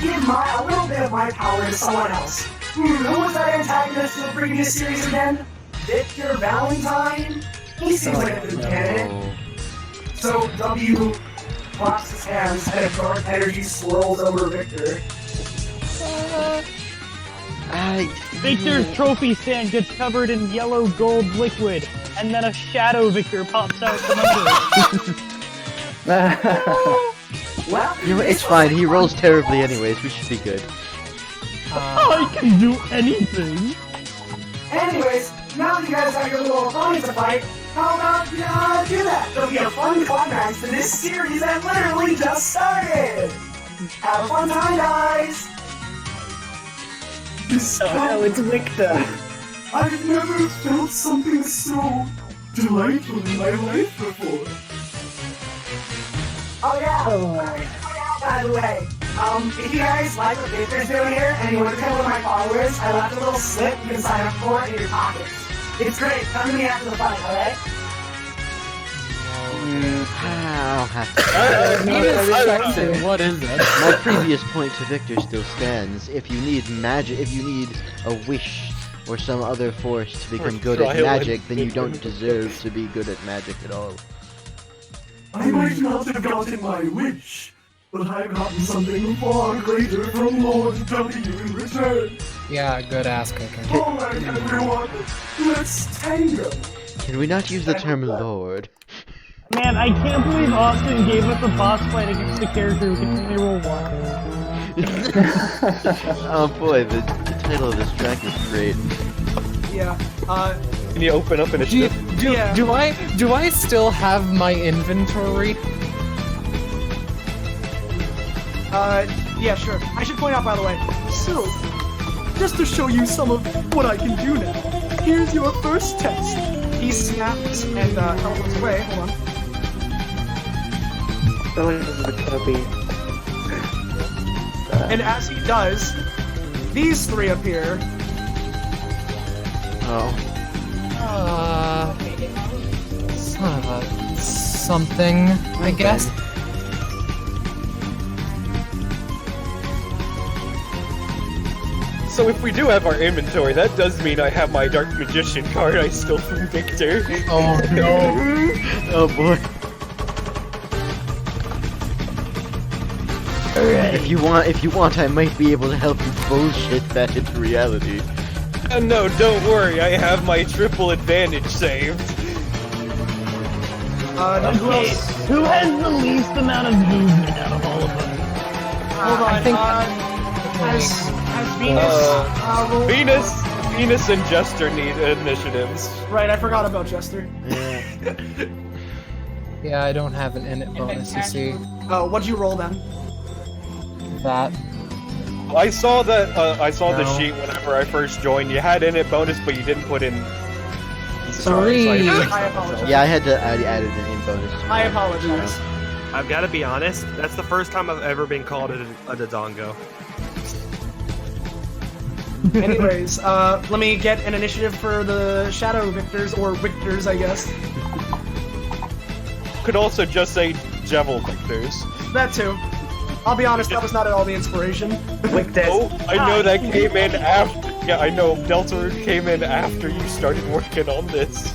give a little bit of my power to someone else. Who was that antagonist in the previous series again? Victor Valentine? He seems like a good candidate. So W claps his hands and a dark energy swirls over Victor. Victor's trophy stand gets covered in yellow gold liquid, and then a shadow Victor pops out from under it. Well, You know, it's fine. He rolls terribly anyways. We should be good. I can do anything! anyways, now that you guys got your little opponents to fight, how about do that? There'll be a fun climax to this series that literally just started! Have a fun time, guys! Oh no, it's Victor. I've never felt something so delightful in my life before. Oh yeah! By the way, if you guys like what Victor's doing here and you want to become one of my followers, I left a little slip you can sign up for in your pockets. It's great. Come to me after the fight, alright? I'll have What is it? My previous point to Victor still stands. If you need magic, if you need a wish or some other force to become good at trial magic, then and you don't deserve to be good at magic at all. I might not have gotten my wish, but I've gotten something far greater from Lord W in return. Yeah, good ass kicking. Alright, everyone, let's tango. Can we not use the term lord? Man, I can't believe Austin gave us a boss fight against a character who can only roll 1. Oh boy, the title of this track is great. Yeah. Can you open up initiative? Do I still have my inventory? Yeah, sure. I should point out, by the way, so, just to show you some of what I can do now, here's your first test. He snaps and, teleports away. Hold on. And as he does, these three appear. Oh. Son of a something, I guess. So if we do have our inventory, that does mean I have my Dark Magician card I stole from Victor. Oh no. Oh boy. If you want, I might be able to help you bullshit that into reality. No, don't worry, I have my triple advantage saved. Okay, who has the least amount of movement out of all of us? Hold on. I think- Has Venus, rolled- Venus and Jester need initiatives. Right, I forgot about Jester. Yeah, I don't have an init bonus, you see. Oh, what'd you roll then? That. I saw that. I saw the No. sheet whenever I first joined. You had in it bonus, but you didn't put in. Three. I apologize. Yeah, I added an in bonus. to I mine. apologize. I've got to be honest, that's the first time I've ever been called a Dodongo. Anyways, let me get an initiative for the Shadow Victors, or Victors, I guess. Could also just say Jevil Victors. That too. I'll be honest, that was not at all the inspiration. Oh, I know that came in after. Yeah, I know Delta came in after you started working on this.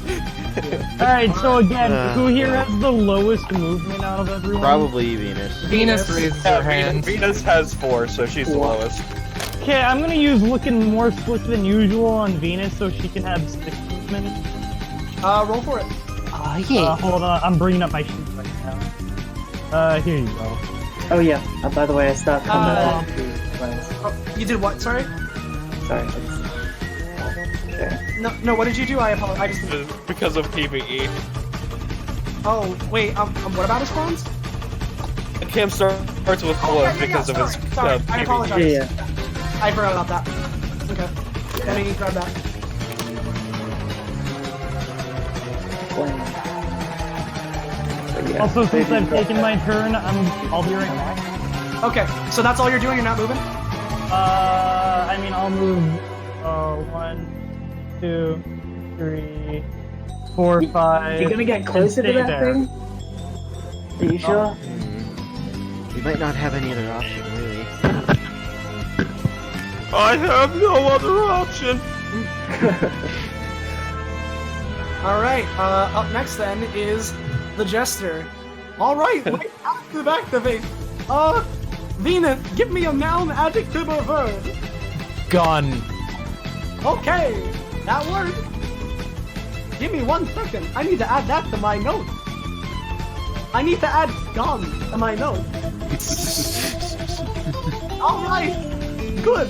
Alright, so again, who here has the lowest movement out of everyone? Probably Venus. Venus raises her hand. Venus has 4, so she's the lowest. Okay, I'm gonna use looking more slick than usual on Venus so she can have 6 movement. Roll for it. Hold on, I'm bringing up my sheet right now. Here you go. Oh yeah. By the way, I stopped combat. Oh, you did what? Sorry. Sorry. No. What did you do? I apologize. Because of PvE. Oh wait. What about his spawns? Cam starts with blood because of his Sorry, I PvE. apologize. Yeah. I forgot about that. Okay. Let me grab that. Also, since I've taken my turn, I'll be right back. Okay, so that's all you're doing? You're not moving? I mean, I'll move 1, 2, 3, 4, 5. You're gonna get closer to stay that there. thing? Are you sure? We might not have any other option, really. I have no other option. Alright, up next then is the Jester. Alright, wait, activate. Venus, give me a noun, adjective, or verb. Gun. Okay, that worked. Give me 1 second. I need to add that to my note. I need to add gun to my note. Alright, good.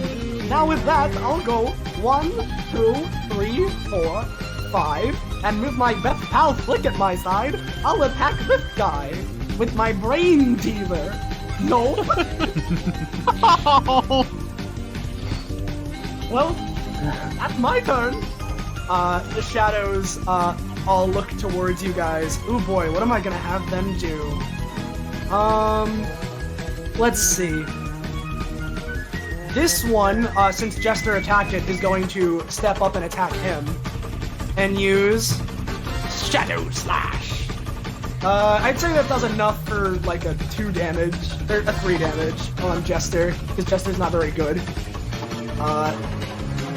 Now with that, I'll go 1, 2, 3, 4, 5, and with my best pal Flick at my side, I'll attack this guy with my brain teaser. No. Well, that's my turn. The shadows all look towards you guys. Ooh boy, what am I gonna have them do? Let's see. This one, since Jester attacked it, is going to step up and attack him. And use Shadow Slash. I'd say that does enough for like a 2 damage, or a 3 damage on Jester, because Jester's not very good.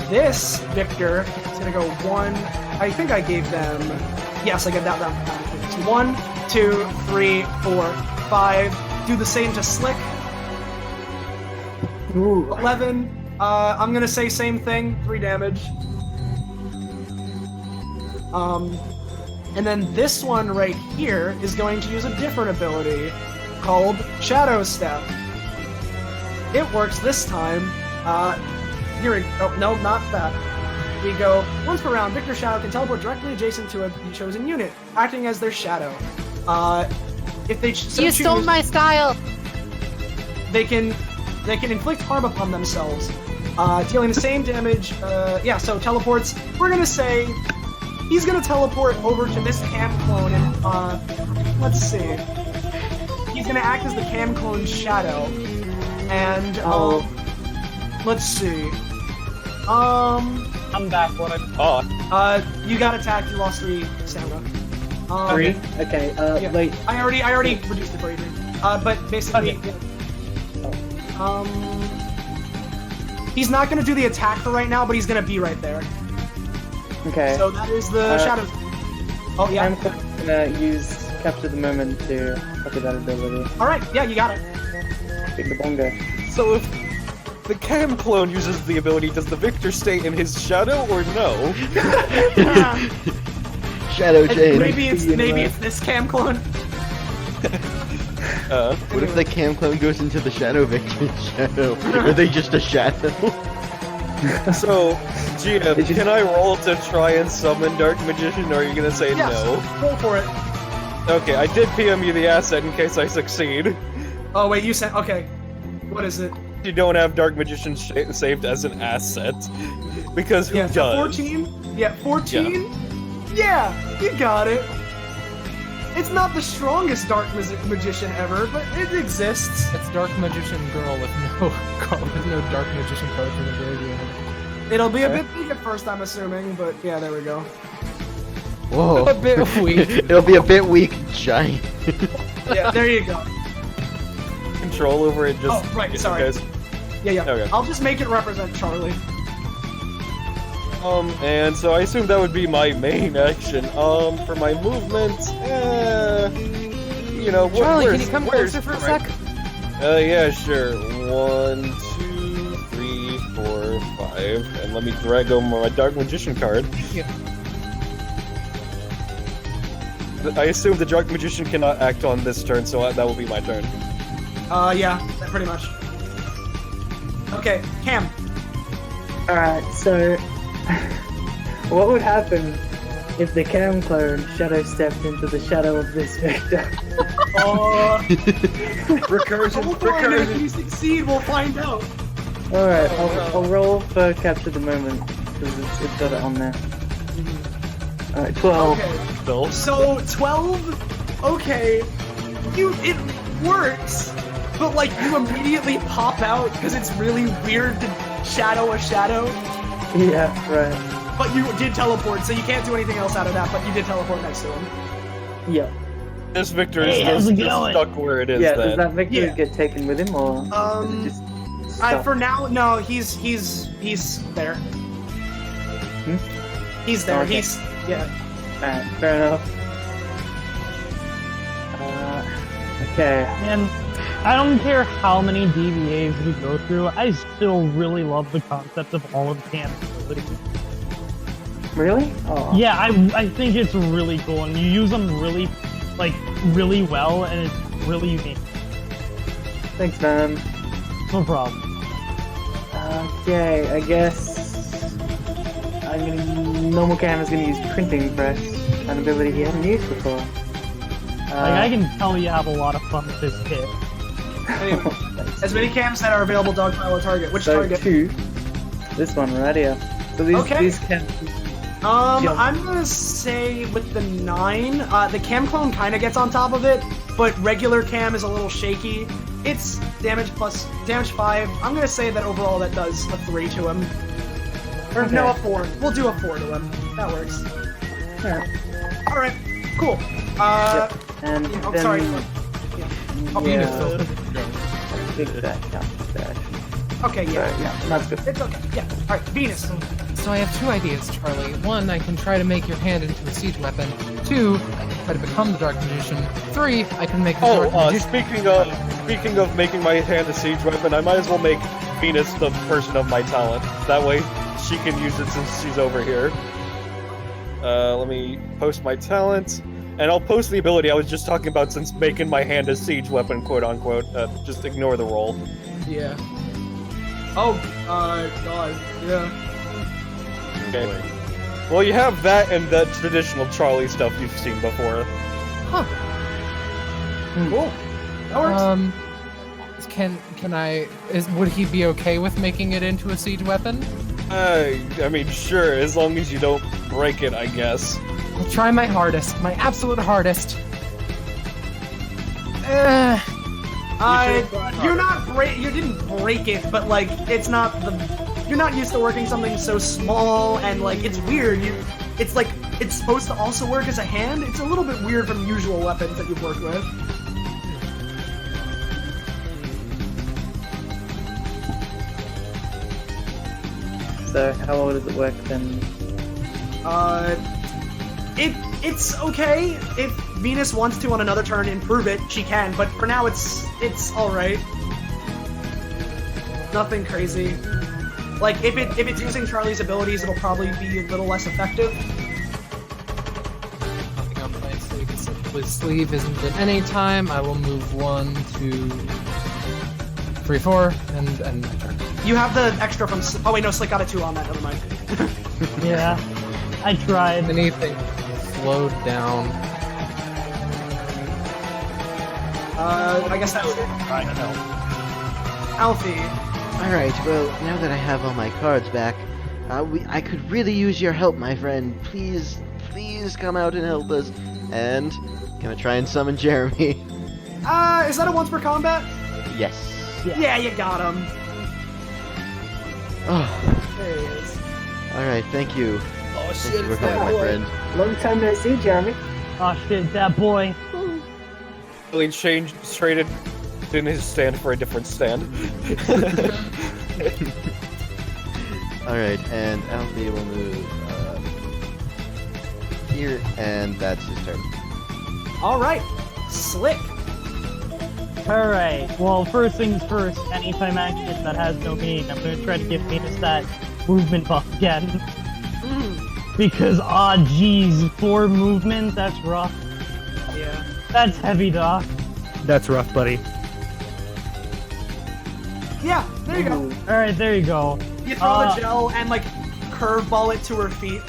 this Victor is gonna go 1. I think I gave them. Yes, I gave that round. 1, 2, 3, 4, 5. Do the same to Slick. Ooh. 11. I'm gonna say same thing. 3 damage. And then this one right here is going to use a different ability called Shadow Step. It works this time. Here we go. Oh, no, not that. We go, once per round, Victor's shadow can teleport directly adjacent to a chosen unit, acting as their shadow. If they so You choose, stole my style! they can inflict harm upon themselves, dealing the same damage. Yeah, so teleports. We're gonna say he's gonna teleport over to this cam clone, and let's see. He's gonna act as the cam clone's shadow, and let's see. I'm back. What I You got attacked. You lost 3 stamina. 3? Okay, Yeah. wait. I already reduced it for you. But basically, he's not gonna do the attack for right now, but he's gonna be right there. Okay. So that is the shadow. Oh yeah. I'm gonna use Capture the Moment to copy that ability. All right. Yeah, you got it. Big the bongo. So if the cam clone uses the ability, does the Victor stay in his shadow or no? Shadow Jane. Maybe it's this cam clone. What if the cam clone goes into the Shadow Victor's shadow? Are they just a shadow? So, GM, can I roll to try and summon Dark Magician, or are you gonna say Yes. no? Roll for it. Okay, I did PM you the asset in case I succeed. Oh wait, you said okay. What is it? You don't have Dark Magician saved as an asset. Because who Yeah, does? so 14? Yeah, 14? Yeah, you got it. It's not the strongest Dark Magician ever, but it exists. It's Dark Magician Girl with no Dark Magician card for the graveyard. It'll be a bit big at first, I'm assuming, but yeah, there we go. Whoa. A bit weak. It'll be a bit weak, giant. Yeah, there you go. Control over it just... Oh, right, you sorry. guys. Yeah. Okay. I'll just make it represent Charlie. And so I assume that would be my main action. For my movement, you know, Charlie, where's, can you come where's closer for a right- sec? Yeah, sure. 1, 2, 3, 4, 5, and let me drag over my Dark Magician card. Yeah. I assume the Dark Magician cannot act on this turn, so that will be my turn. Yeah, pretty much. Okay, Cam. Alright, so what would happen if the cam clone shadow stepped into the shadow of this Victor? Recursion, If recursion. you succeed, we'll find out. Alright, I'll roll for Capture the Moment, because it's got it on there. Alright, 12. Okay. Bill? So 12. Okay, it works, but like you immediately pop out because it's really weird to shadow a shadow. Yeah, right. But you did teleport, so you can't do anything else out of that. But you did teleport next to him. Yeah. This Victor is Hey, how's just it going? stuck where it is Yeah, then. does that Victor Yeah. get taken with him, or does it just stop? For now, no. He's there. He's there. Okay. Yeah. Alright, fair enough. Okay. And I don't care how many DVAs we go through, I still really love the concept of all of Cam's abilities. Really? Oh. Yeah, I think it's really cool, and you use them really well, and it's really unique. Thanks, man. No problem. Okay, I guess normal Cam is gonna use Printing Press, an ability he hasn't used before. I can tell you have a lot of fun with this kit. Anyway, as many cams that are available, dogpile a target. Which so target? 2. This one right here. So these cams. I'm gonna say with the 9, the cam clone kind of gets on top of it, but regular cam is a little shaky. It's damage 5. I'm gonna say that overall that does a 3 to him. Or Okay. no, a 4. We'll do a 4 to him. That works. Alright, cool. And I'm then, sorry. I'll be yeah. Phil. I think that counts as action. Okay, yeah. Yeah, that's good. It's okay. Yeah. All right, Venus. So I have 2 ideas, Charlie. 1, I can try to make your hand into a siege weapon. 2, I can try to become the Dark Magician. 3, I can make the Dark Magician. Speaking of making my hand a siege weapon, I might as well make Venus the person of my talent. That way, she can use it since she's over here. Let me post my talent, and I'll post the ability I was just talking about since making my hand a siege weapon, quote unquote. Just ignore the roll. Yeah. Oh, God. Yeah. Okay. Well, you have that and the traditional Charlie stuff you've seen before. Huh. Cool. That works. Would he be okay with making it into a siege weapon? I mean, sure, as long as you don't break it, I guess. I'll try my hardest, my absolute hardest. You didn't break it, but like it's not you're not used to working something so small and like it's weird. It's like it's supposed to also work as a hand. It's a little bit weird from usual weapons that you've worked with. So how well does it work then? It's okay. If Venus wants to on another turn improve it, she can, but for now it's alright. Nothing crazy. Like if it's using Charlie's abilities, it'll probably be a little less effective. Nothing on my sleeve. Essentially, sleeve isn't at any time. I will move 1, 2, 3, 4, and my turn. You have the extra from. Oh wait, no, Slick got a 2 on that. Never mind. Yeah, I tried. Anything slowed down. I guess that's it. I don't know. Alfie. Alright, well, now that I have all my cards back, I could really use your help, my friend. Please come out and help us. And, gonna try and summon Jeremy. Is that a once per combat? Yes. Yeah, you got him. Oh, There he is. alright, thank you. Oh Thank you for helping, my friend. Long time no see, Jeremy. Oh shit, that boy. Really traded in his stand for a different stand. Alright, and Alfie will move here, and that's his turn. All right, Slick. Alright, well, first things first, anytime action that has no meaning, I'm gonna try to give Venus that movement buff again. Because, geez, 4 movement, that's rough. Yeah. That's heavy, Doc. That's rough, buddy. Yeah, there you go. Alright, there you go. You throw the gel and like curveball it to her feet.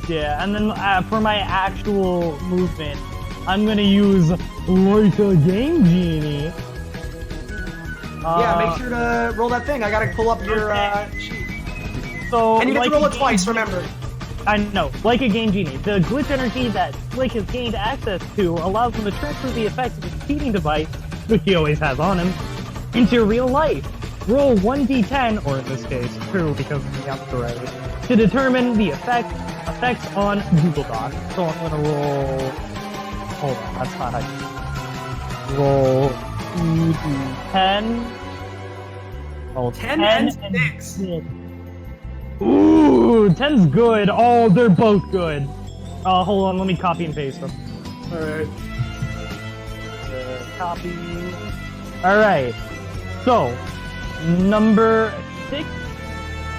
Yeah, and then for my actual movement, I'm gonna use like a game genie. Yeah, make sure to roll that thing. I gotta pull up your sheet. So, And you get like to roll a it twice, game- remember. I know, like a game genie. The glitch energy that Slick has gained access to allows him to transfer the effects of his cheating device, which he always has on him, into real life. Roll 1d10, or in this case, 2 because of the upgrade, to determine the effects on Google Docs. So I'm gonna roll... Hold on, that's not how you... Roll 2d10. Roll 10 and 6. Ooh, 10's good. Oh, they're both good. Hold on, let me copy and paste them. Alright. Copy. Alright. So, number 6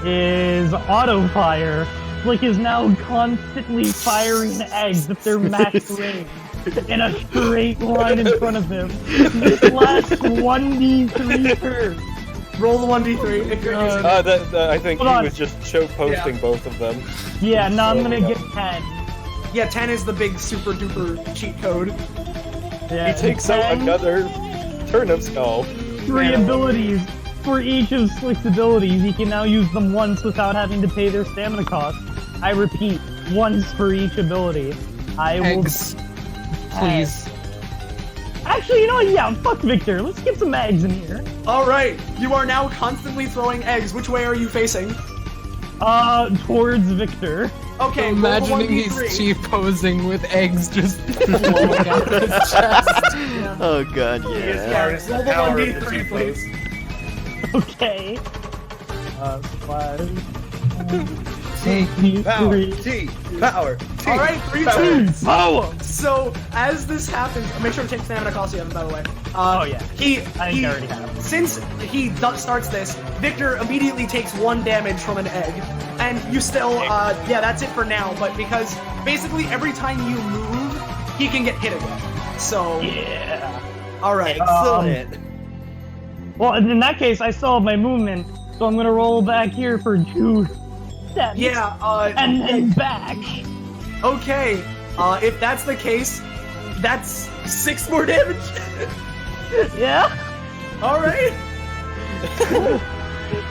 is auto fire. Slick is now constantly firing eggs at their max range in a straight line in front of him. This lasts 1d3 turns. Roll the 1d3 if you're using it. I think he Hold on. was just posting both of them. Yeah, no, I'm gonna get 10. Yeah, 10 is the big super duper cheat code. Yeah, He takes out 10. another turnip skull. 3 abilities. For each of Slick's abilities, he can now use them once without having to pay their stamina cost. I repeat, once for each ability. I will... Eggs. Please. Actually, you know what? Yeah, fuck Victor. Let's get some eggs in here. Alright, you are now constantly throwing eggs. Which way are you facing? Towards Victor. Okay, roll the Imagining 1d3. he's T-posing with eggs just flowing out of his chest. Oh god, yeah. Yeah, roll the 1d3, please. Okay. 5. T power. T power. T. All right, 3, power. 2. Power! So as this happens, make sure to take stamina cost you have, by the way. Oh yeah. He I think I already have. since he starts this, Victor immediately takes 1 damage from an egg, and you still yeah, that's it for now. But because basically every time you move, he can get hit again. So Yeah. all right. Excellent. Well, in that case, I still have my movement, so I'm gonna roll back here for 2 steps. Yeah. And then back. Okay. If that's the case, that's 6 more damage. Yeah. All right.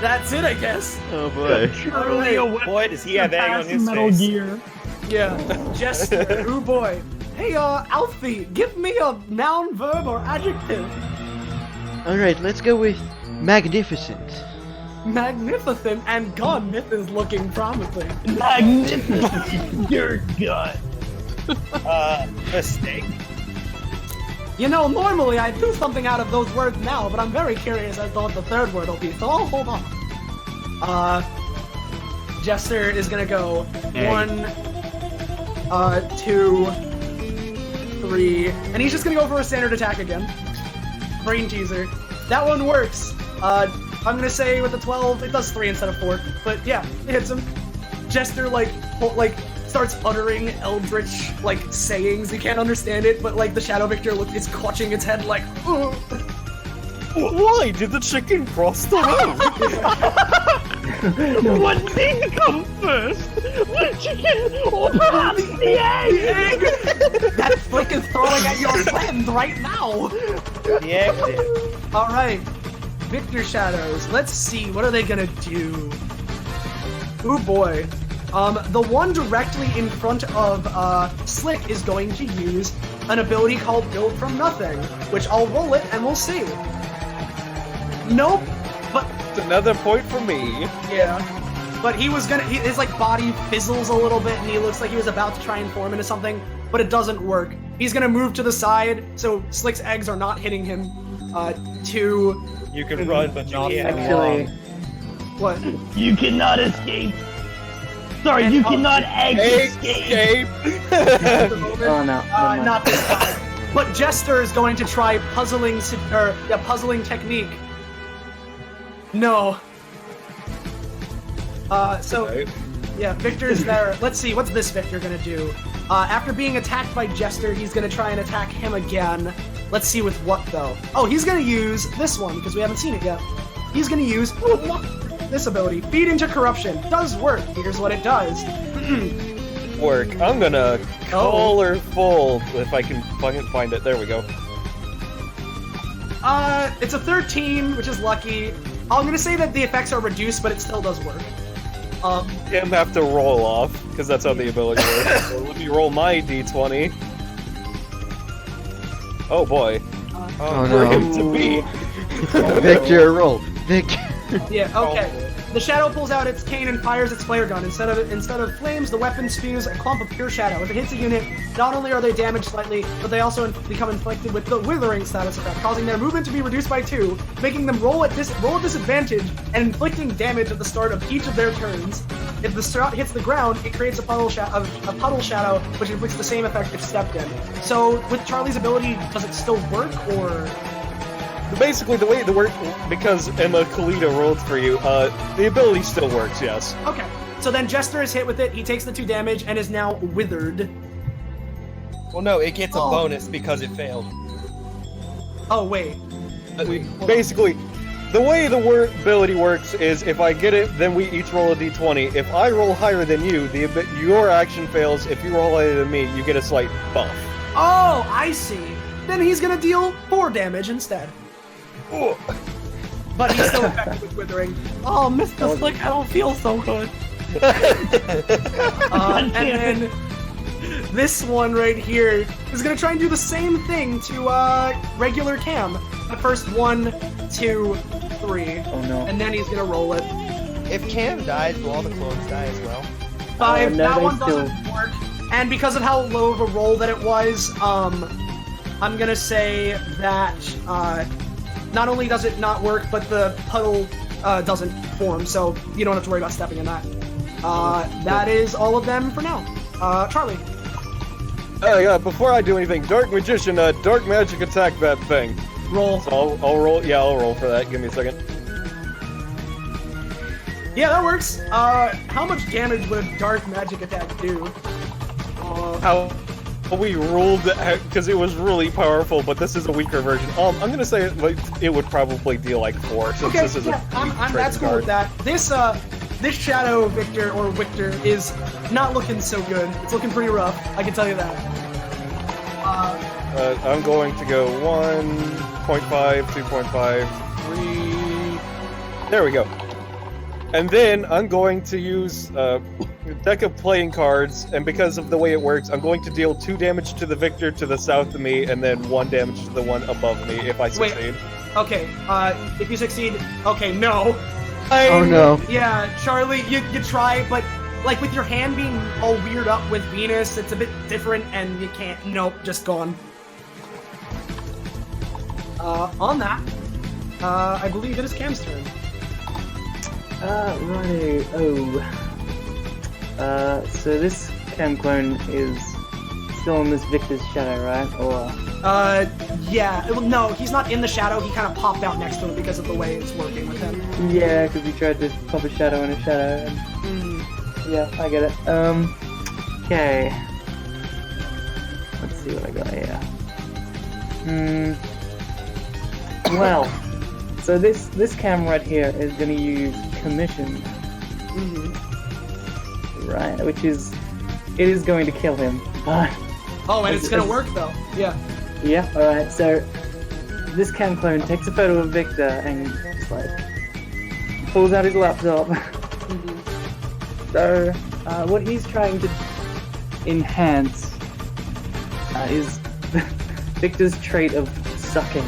That's it, I guess. Oh boy. Truly a weapon. Boy, does he have egg on his Metal face. Gear. Yeah. Jester. Oh boy. Hey, Alfie, give me a noun, verb, or adjective. Alright, let's go with magnificent. Magnificent, and God, Myth is looking promising. Magnificent. You're good. Mistake. You know, normally I do something out of those words now, but I'm very curious as to what the third word will be, so I'll hold on. Jester is gonna go 1, 2, 3, and he's just gonna go for a standard attack again. Brain teaser. That one works. I'm gonna say with the 12, it does 3 instead of 4, but yeah, it hits him. Jester starts uttering eldritch sayings. You can't understand it, but the Shadow Victor is clutching its head like, ugh. Why did the chicken cross the road? What thing comes first? The chicken or perhaps the egg? That flick is throwing at your friend right now. The egg did. All right, Victor Shadows. Let's see, what are they gonna do? Ooh boy. The one directly in front of Slick is going to use an ability called Build from Nothing, which I'll roll it and we'll see. Nope, but It's another point for me. yeah. But he was gonna, his body fizzles a little bit and he looks like he was about to try and form into something, but it doesn't work. He's gonna move to the side, so Slick's eggs are not hitting him. You can run, but you can't. Actually, What? You cannot escape. Sorry, And you cannot escape. Escape! oh no. Not this time. But Jester is going to try puzzling technique. No. Okay. Yeah, Victor's there. Let's see, what's this Victor gonna do? After being attacked by Jester, he's gonna try and attack him again. Let's see with what though. Oh, he's gonna use this one because we haven't seen it yet. He's gonna use this ability, Feed into Corruption. Does work. Here's what it does. Work. I'm gonna colorful if I can find it. There we go. It's a 13, which is lucky. I'm gonna say that the effects are reduced, but it still does work. Him have to roll off because that's how the ability works. So let me roll my d20. Oh boy. Oh For no. him to beat. Victor, roll. Victor. Yeah, okay. The shadow pulls out its cane and fires its flare gun. Instead of flames, the weapon spews a clump of pure shadow. If it hits a unit, not only are they damaged slightly, but they also become inflicted with the withering status effect, causing their movement to be reduced by 2, making them roll at disadvantage and inflicting damage at the start of each of their turns. If the shot hits the ground, it creates a puddle shadow, which inflicts the same effect if stepped in. So, with Charlie's ability, does it still work, or...? Basically, the way it works, because Emma Kalita rolled for you, the ability still works, yes. Okay, so then Jester is hit with it, he takes the 2 damage, and is now withered. Well, no, it gets a bonus because it failed. Oh, wait. Basically, the way the ability works is if I get it, then we each roll a d20. If I roll higher than you, your action fails. If you roll higher than me, you get a slight buff. Oh, I see. Then he's gonna deal 4 damage instead. Ooh. But he's still affected with withering. Oh, Mr. Slick, I don't feel so good. And then this one right here is gonna try and do the same thing to regular Cam. The first 1, 2, 3. Oh no. And then he's gonna roll it. If Cam dies, will all the clones die as well? 5. no, That they one still- doesn't work. And because of how low of a roll that it was, I'm gonna say that not only does it not work, but the puddle doesn't form, so you don't have to worry about stepping in that. That is all of them for now. Charlie. Yeah, before I do anything, Dark Magician, Dark Magic attack that thing. Roll. So I'll roll, yeah, I'll roll for that. Give me a second. Yeah, that works. How much damage would a Dark Magic attack do? How we ruled, because it was really powerful, but this is a weaker version. I'm gonna say it would probably deal like 4, since this is that's cool with that. This Shadow Victor, or Victor, is not looking so good. It's looking pretty rough, I can tell you that. I'm going to go 1.5, 2.5, 3... There we go. And then I'm going to use a deck of playing cards, and because of the way it works, I'm going to deal 2 damage to the Victor to the south of me, and then 1 damage to the one above me if I succeed. Okay, if you succeed, okay, no. Oh no. Yeah, Charlie, you try, but like with your hand being all weird up with Venus, it's a bit different, and you can't. Nope, just gone. On that, I believe it is Cam's turn. Righty. So this Cam clone is still in this Victor's shadow, right? Or yeah. No, he's not in the shadow. He kind of popped out next to him because of the way it's working with him. yeah, because he tried to pop a shadow in a shadow. And... Yeah, I get it. Okay. Let's see what I got here. Well, so this cam right here is going to use commission. Right, which is... It is going to kill him, but... Oh, and it's going to work, though. Yeah. Yeah, alright, so... This cam clone takes a photo of Victor and just like... pulls out his laptop. So, what he's trying to enhance is Victor's trait of sucking.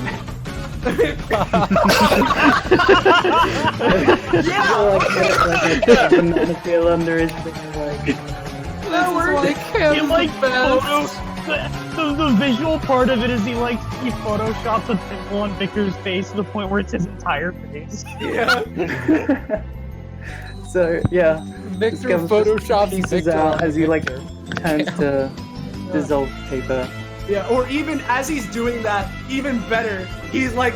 Yeah! Banana peel under his thing, like... That works! He like photos. The visual part of it is he like he photoshops a pimple on Victor's face to the point where it's his entire face. Yeah. So yeah, Victor this photoshops pieces Victor out on as he like Victor. turns to dissolved paper. Yeah, or even as he's doing that, even better, he's like,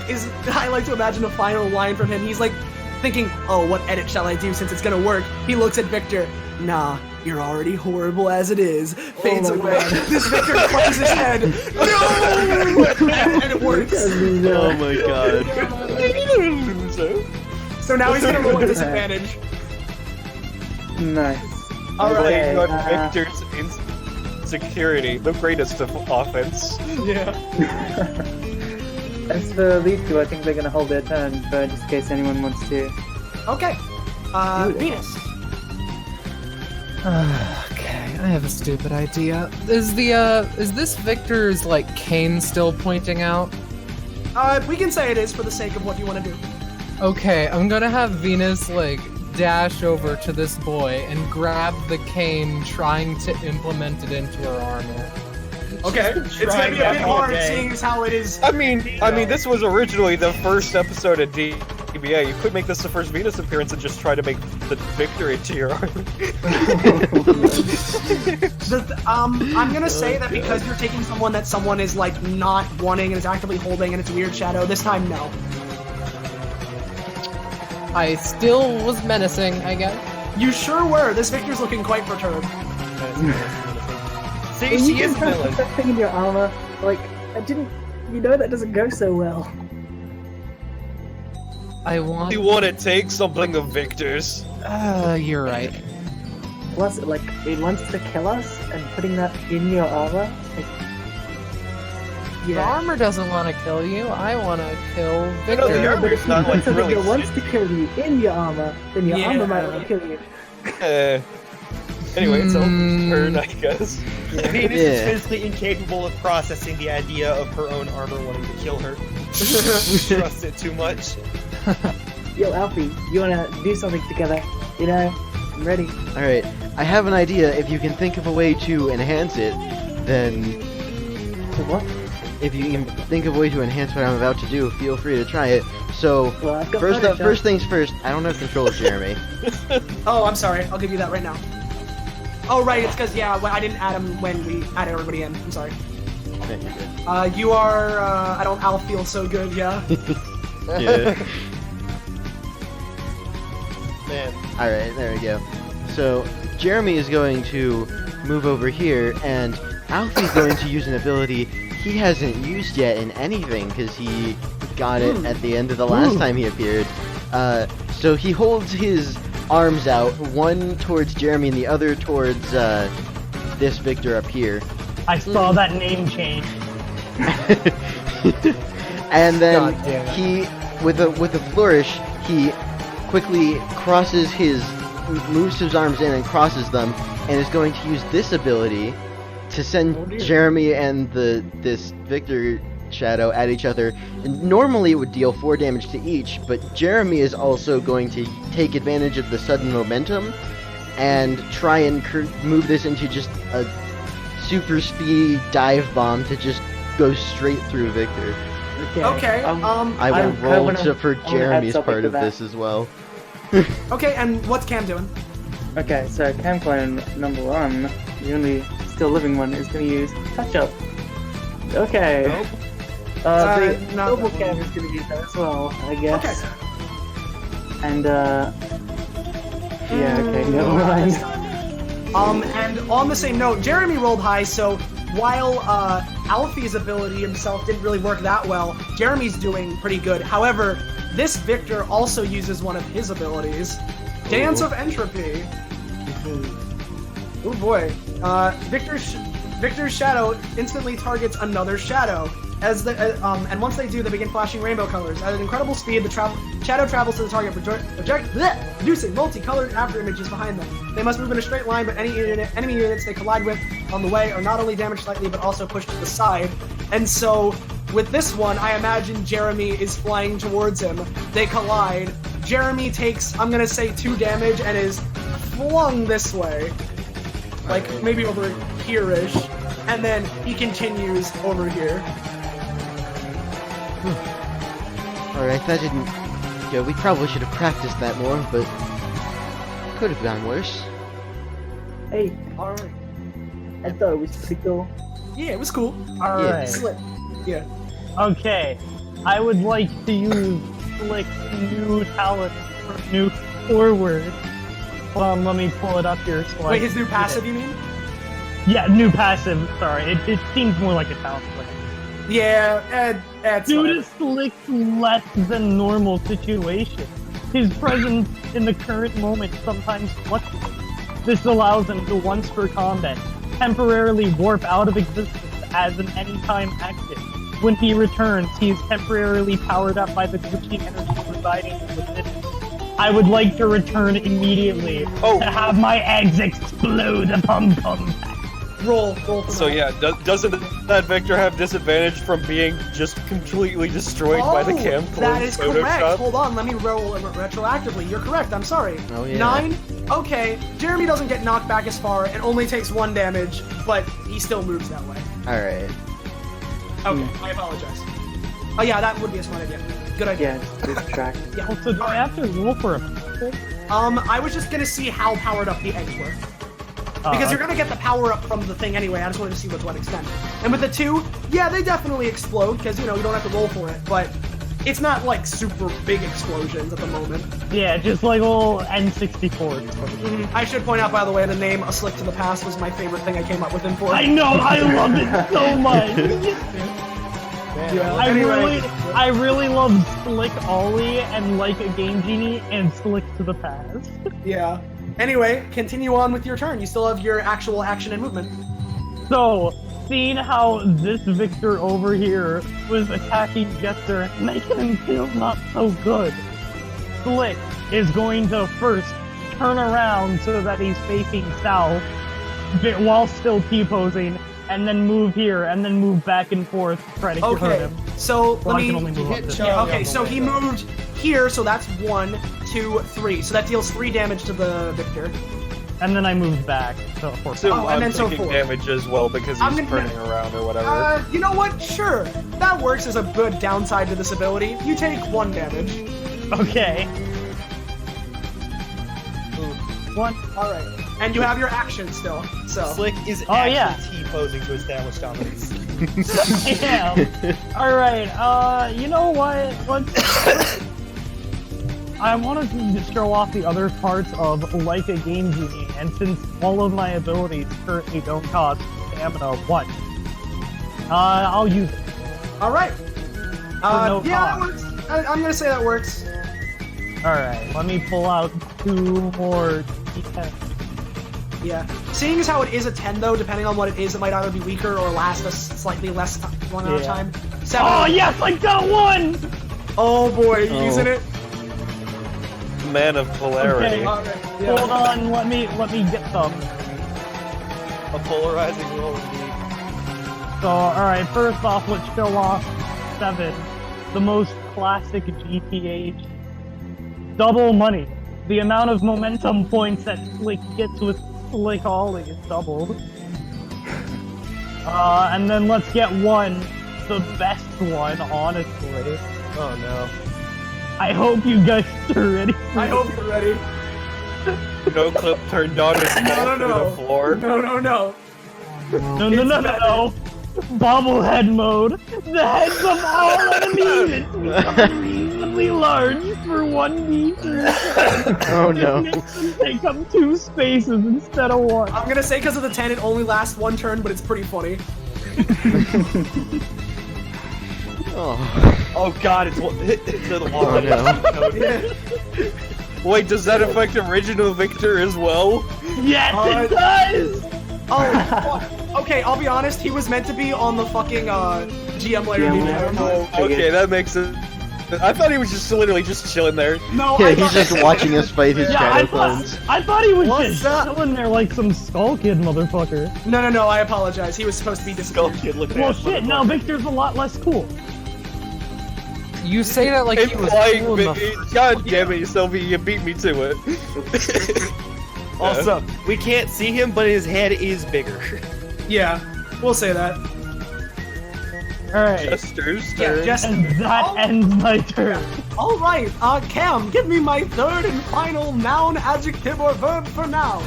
I like to imagine a final line from him. He's like thinking, oh, what edit shall I do since it's gonna work? He looks at Victor, nah, you're already horrible as it is. Fades away. This Victor clutches his head, no! And it works. Oh my god. So now he's gonna roll a disadvantage. Nice. Alright. Playing on Victor's insecurity, the greatest of offense. Yeah. As for these two, I think they're gonna hold their turn, but just in case anyone wants to. Okay. Venus. Okay, I have a stupid idea. Is this Victor's, like, cane still pointing out? We can say it is for the sake of what you want to do. Okay, I'm gonna have Venus, like, dash over to this boy and grab the cane, trying to implement it into her armor. Okay, it's gonna be a bit hard seeing as how it is. I mean, this was originally the first episode of DBA. You could make this the first Venus appearance and just try to make the Victor into your armor. I'm gonna say that because you're taking someone that someone is like not wanting and is actively holding and it's a weird shadow, this time no. I still was menacing, I guess. You sure were. This Victor's looking quite perturbed. See, she is a Put villain. that thing in your armor. Like, I didn't. You know that doesn't go so well. I want... You want to take something of Victor's? You're right. Plus, like, it wants to kill us, and putting that in your armor. Like, The armor doesn't want to kill you. I want to kill Victor. the armor's not like something really that wants to kill you in your armor, then your armor might want to kill you. Anyway, it's Elfie's turn, I guess. Venus is physically incapable of processing the idea of her own armor wanting to kill her. We trust it too much. Yo, Alfie, you wanna do something together? You know, I'm ready. Alright, I have an idea. If you can think of a way to enhance it, then... So what? if you can think of a way to enhance what I'm about to do, feel free to try it. So, Well, I've got first things first, I don't have control of Jeremy. Oh, I'm sorry. I'll give you that right now. Oh, right. It's because, yeah, I didn't add him when we added everybody in. I'm sorry. You are, I'll feel so good, yeah? Yeah. Man. Alright, there we go. So, Jeremy is going to move over here, and Alfie's going to use an ability he hasn't used yet in anything, because he got it at the end of the last time he appeared. So he holds his arms out, one towards Jeremy and the other towards this Victor up here. I saw that name change. And then God damn it. he, with a flourish, he quickly moves his arms in and crosses them, and is going to use this ability to send Jeremy and this Victor shadow at each other. And normally it would deal 4 damage to each, but Jeremy is also going to take advantage of the sudden momentum and try and move this into just a super speed dive bomb to just go straight through Victor. Okay, I will roll for Jeremy's part of this as well. Okay, and what's Cam doing? Okay, so Cam Clone number 1, the only still living one, is going to use Touch Up. Okay. Nope. The not Global that Cam one. is going to use that as well, I guess. Okay. And, yeah, okay, never mind. And on the same note, Jeremy rolled high, so while Alfie's ability himself didn't really work that well, Jeremy's doing pretty good. However, this Victor also uses one of his abilities, Dance of Entropy. Oh boy. Victor's shadow instantly targets another shadow. And once they do, they begin flashing rainbow colors. At an incredible speed, the shadow travels to the target, producing multicolored after images behind them. They must move in a straight line, but any enemy units they collide with on the way are not only damaged slightly, but also pushed to the side. And so, with this one, I imagine Jeremy is flying towards him. They collide. Jeremy takes, I'm gonna say, 2 damage and is flung this way. Like, maybe over here-ish. And then he continues over here. Alright, that didn't... Yeah, we probably should have practiced that more, but... Could have gone worse. Hey, alright. I thought it was pretty cool. Yeah, it was cool. Alright. Slick. Yeah. Okay. I would like to use Slick's new talent for new forward. Let me pull it up here. So Wait, his new passive, you mean? Yeah, new passive. Sorry, it seems more like a talent. Yeah, that's Due whatever. to Slick's less than normal situation, his presence in the current moment sometimes fluctuates. This allows him to, once per combat, temporarily warp out of existence as an anytime action. When he returns, he is temporarily powered up by the glitching energy residing within him. I would like to return immediately to have my eggs explode upon contact. Roll. So yeah, doesn't that Victor have disadvantage from being just completely destroyed by the cam that is correct. Photoshop? Hold on, let me roll retroactively. You're correct, I'm sorry. Oh, yeah. 9? Okay, Jeremy doesn't get knocked back as far and only takes 1 damage, but he still moves that way. Alright. Okay, I apologize. Oh yeah, that would be a smart idea. Good idea. Yeah, just track. Yeah. Also, do I have to roll for a passive? I was just gonna see how powered up the eggs were. Because you're gonna get the power up from the thing anyway, I just wanted to see to what extent. And with the 2, yeah, they definitely explode, because, you know, you don't have to roll for it, but it's not, like, super big explosions at the moment. Yeah, just like old N64. I should point out, by the way, the name A Slick to the Past was my favorite thing I came up with in 4. I know, I love it so much! Yeah, I really love Slick Ollie and Like a Game Genie and Slick to the Past. Yeah. Anyway, continue on with your turn. You still have your actual action and movement. So, seeing how this Victor over here was attacking Jester and making him feel not so good, Slick is going to first turn around so that he's facing south while still T-posing, and then move here, and then move back and forth to try to hurt Okay, him. so Well, let I me... can only move up this Yeah, way. okay, so he moved here, so that's 1, 2, 3. So that deals 3 damage to the Victor. and then I moved back. So So Oh, and I'm then so taking forth. damage as well because I'm he's gonna- turning around or whatever. You know what? Sure. That works as a good downside to this ability. You take 1 damage. okay. One. Alright. And you have your action still, so. Slick is Oh, actually yeah. T-posing to establish dominance. I am. Alright, you know what? I wanted to just show off the other parts of like a Game Genie, and since all of my abilities currently don't cost stamina 1, I'll use it. Alright. no Yeah, that cost. works. I'm gonna say that works. Alright, let me pull out 2 more D10. Yeah. Seeing as how it is a 10, though, depending on what it is, it might either be weaker or last a slightly less one at a Yeah. time. 7. Oh yes, I got 1! Oh boy, Oh. using it. Man of polarity. Okay. Yeah. Hold on, let me get some. A polarizing roll indeed. So, alright, first off, let's show off 7. The most classic GTA. Double money. The amount of momentum points that Slick gets with Slick Ollie is doubled. And then let's get 1. The best one, honestly. Oh no. I hope you guys are ready for I hope you're ready. No clip turned on his No, no, to no. the floor. No, no, no. No. Bobblehead mode. The heads of all enemies become reasonably large for 1 meter. Oh no. Makes them take up 2 spaces instead of 1. I'm gonna say because of the 10, it only lasts 1 turn, but it's pretty funny. Oh, Oh god, it's to the wall. oh no. Wait, does that affect original Victor as well? Yes, it does! Oh, fuck. Okay, I'll be honest, he was meant to be on the fucking GM layer. GM layer. Oh, okay, that makes sense. I thought he was just literally just chilling there. No, Yeah, I he's thought- just watching us fight his Yeah, shadow clones. I thought he was What's just up? chilling there like some Skull Kid motherfucker. No, I apologize. He was supposed to be Skull disappeared. Kid looking Well, at shit, now Victor's a lot less cool. You say that like he was Implying, cool enough. God damn it, Sylvie, you beat me to it. Also, we can't see him, but his head is bigger. Yeah, we'll say that. Alright, Jester's Yeah, turn. just and that ends my turn. all right. Cam, give me my third and final noun, adjective, or verb for now.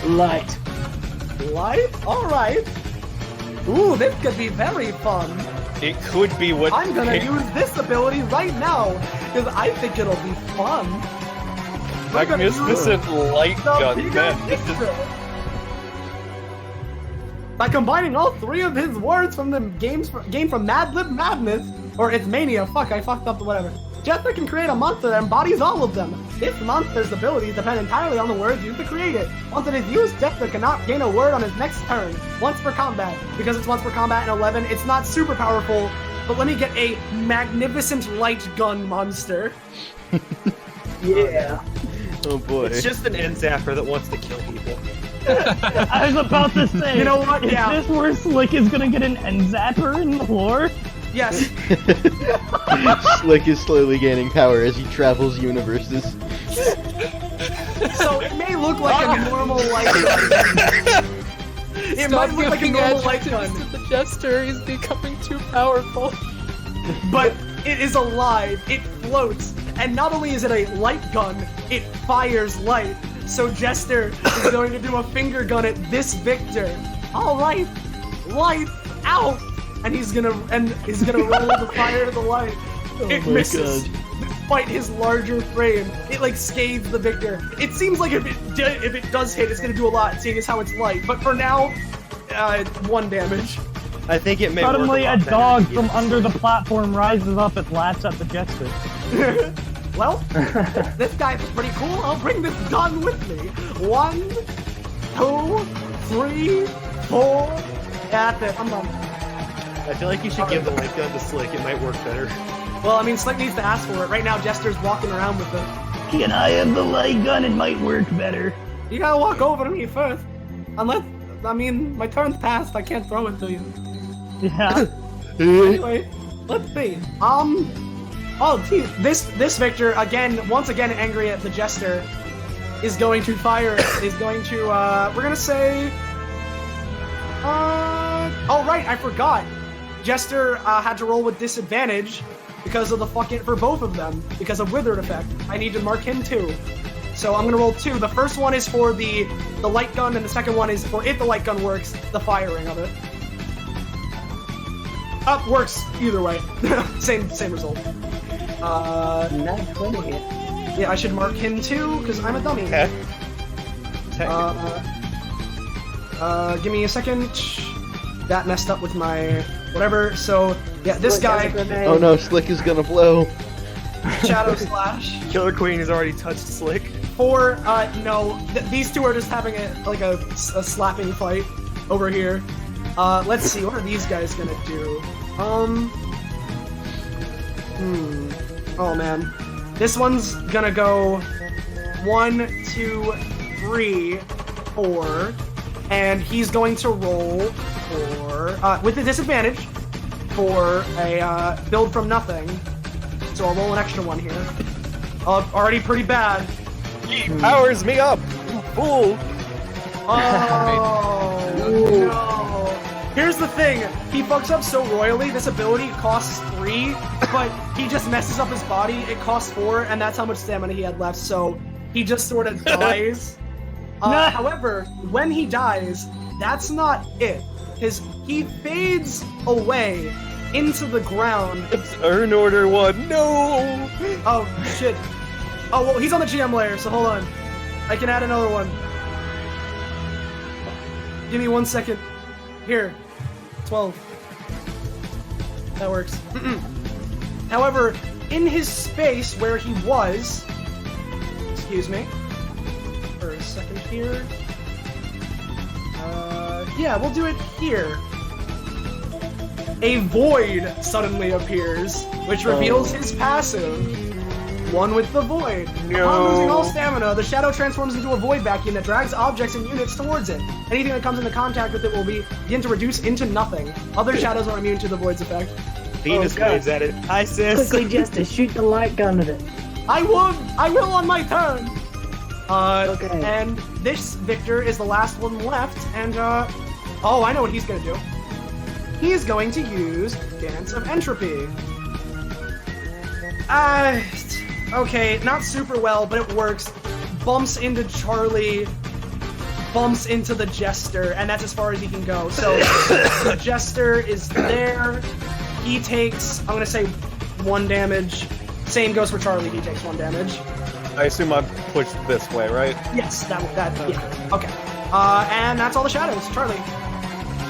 Light. Light. All right. Ooh, this could be very fun. It could be what I'm gonna use this ability right now because I think it'll be fun. We're gonna use Magnificent light the gun. bigger Man, this is picture. By combining all 3 of his words from the game from Mad Lib Madness, or it's Mania, fuck, I fucked up the whatever. Jester can create a monster that embodies all of them. This monster's abilities depend entirely on the words used to create it. Once it is used, Jester cannot gain a word on his next turn, once per combat. Because it's once per combat in 11, it's not super powerful, but let me get a magnificent light gun monster. Yeah. Oh boy. It's just an N-Zapper that wants to kill people. I was about to say, You know what? is Yeah. this where Slick is gonna get an N-Zapper in the lore? Yes. Slick is slowly gaining power as he travels universes. So it may look like a normal light gun. It might look like a normal light gun, The Jester is becoming too powerful. but it is alive. It floats, and not only is it a light gun, it fires light. So Jester is going to do a finger gun at this Victor. All right, light out, and he's gonna roll to fire the light. It my misses. Despite his larger frame, it like scathes the Victor. It seems like if it does hit, it's gonna do a lot, seeing as how it's light. But for now, 1 damage. I think it may work Suddenly, lot a better dog if you from use under the Slick. platform rises up and laughs at the Jester. Well, this guy's pretty cool. I'll bring this gun with me. 1, 2, 3, 4. That's it. I'm done. I feel like you should give the light gun to Slick. It might work better. Well, I mean, Slick needs to ask for it. Right now, Jester's walking around with it. Can I have the light gun? It might work better. You gotta walk over to me first. Unless, I mean, my turn's passed. I can't throw it to you. Yeah. Anyway, let's see. Oh, gee, this Victor, once again angry at the Jester, is going to fire, is going to, we're gonna say, oh right, I forgot. Jester, had to roll with disadvantage because of for both of them, because of Withered effect. I need to mark him too. So I'm gonna roll 2. The first one is for the light gun, and the second one is for, if the light gun works, the firing of it. Works either way. same result. Not 20 hit. Yeah, I should mark him too, because I'm a dummy. Okay. Give me a second. That messed up with my whatever. So yeah, this guy. Oh no, Slick is gonna blow. Shadow slash. Killer Queen has already touched Slick. For no, these two are just having a slapping fight over here. Let's see, what are these guys gonna do? Oh man, this one's gonna go 1, 2, 3, 4, and he's going to roll for with a disadvantage for a build from nothing. So I'll roll an extra one here. Already pretty bad. He powers me up! Fool! Oh no! Here's the thing, he fucks up so royally, this ability costs 3, but he just messes up his body, it costs 4, and that's how much stamina he had left, so he just sort of dies. However, when he dies, that's not it. He fades away into the ground. It's Earn Order 1, no! Oh, shit. Oh, well, he's on the GM layer, so hold on. I can add another one. Give me 1 second. Here. 12. That works. However, in his space where he was... Excuse me. For a second here. Yeah, we'll do it here. A void suddenly appears, which reveals his passive. One with the void. No. Upon losing all stamina, the shadow transforms into a void vacuum that drags objects and units towards it. Anything that comes into contact with it will begin to reduce into nothing. Other shadows are immune to the void's effect. Venus waves at it. Hi, sis. Quickly, Jester, shoot the light gun at it. I will on my turn! Okay. And this Victor is the last one left, and oh, I know what he's gonna do. He's going to use Dance of Entropy. Okay, not super well, but it works. Bumps into Charlie, bumps into the Jester, and that's as far as he can go. So the Jester is there. He takes, I'm gonna say 1 damage. Same goes for Charlie, he takes 1 damage. I assume I'm pushed this way, right? Yes, that yeah. Okay. And that's all the shadows, Charlie.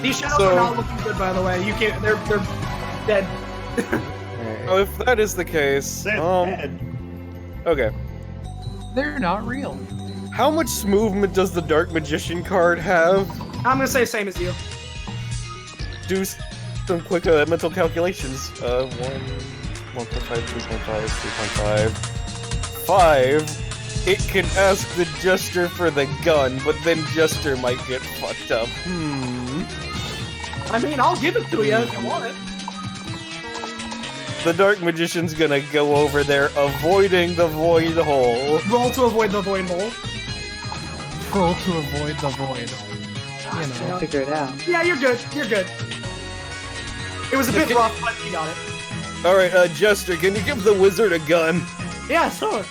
These shadows are not looking good, by the way. You can't, they're dead. Oh, if that is the case, okay. They're not real. How much movement does the Dark Magician card have? I'm gonna say same as you. Do some quick mental calculations. 1.5, 2.5, 3.5, 5. It can ask the Jester for the gun, but then Jester might get fucked up. I mean, I'll give it to you if you want it. The Dark Magician's gonna go over there, avoiding the void hole. Roll to avoid the void hole. Roll to avoid the void. You know. Figure it out. Yeah, you're good. You're good. It was a bit rough, but you got it. Alright, Jester, can you give the wizard a gun? Yeah, sure.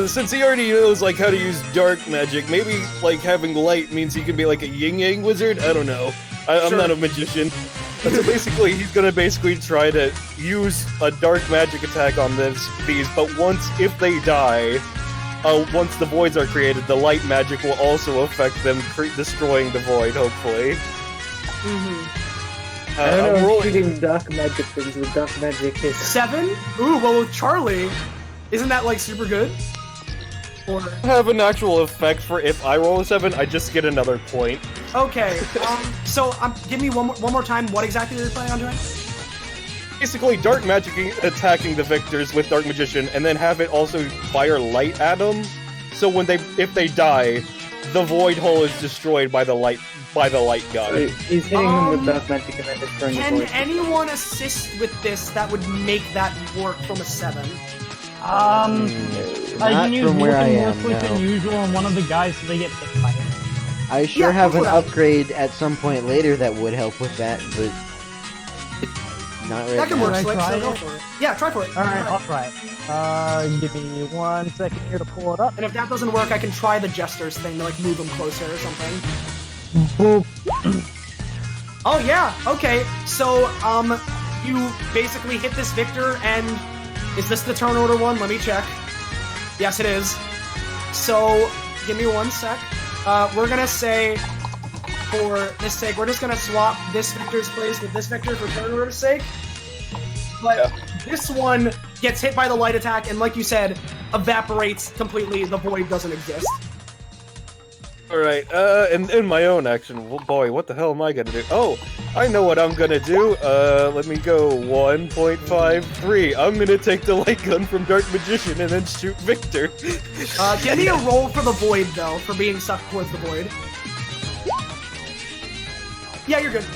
Since he already knows like how to use dark magic, maybe like having light means he can be like a yin-yang wizard? I don't know. I'm not a magician. So basically, he's gonna try to use a dark magic attack on these, but if they die, once the voids are created, the light magic will also affect them, destroying the void, hopefully. I don't know if shooting dark magic things with dark magic is... 7? Ooh, well with Charlie, isn't that like super good? Or... have an actual effect for if I roll a 7, I just get another point. Okay, so give me one more time, what exactly you're planning on doing? Basically, dark magic attacking the victors with Dark Magician, and then have it also fire light at them. So if they die, the void hole is destroyed by the light by the light gun. He's hitting them with dark magic and then destroying the Can void. anyone assist with this that would make that work from a 7? I Not can use from where I looking more am, quick than no. usual on one of the guys so they get hit by it. I sure Yeah, have go an for that. upgrade at some point later that would help with that, but not right That can now. work, Can I Slick, try so go it? for it. Yeah, try for it. Alright, I'll try it. Give me 1 second here to pull it up. And if that doesn't work, I can try the Jester's thing to, like, move him closer or something. Boop. Oh, yeah, okay. So, you basically hit this Victor, and is this the turn order one? Let me check. Yes, it is. So, give me 1 sec. We're gonna say, for this sake, we're just gonna swap this Victor's place with this Victor for turn order's sake. But this one gets hit by the light attack, and like you said, evaporates completely. The void doesn't exist. Alright, and in my own action, well, boy, what the hell am I gonna do? Oh, I know what I'm gonna do. Let me go 1.53. I'm gonna take the light gun from Dark Magician and then shoot Victor. Give me a roll for the void, though, for being sucked towards the void. Yeah, you're good.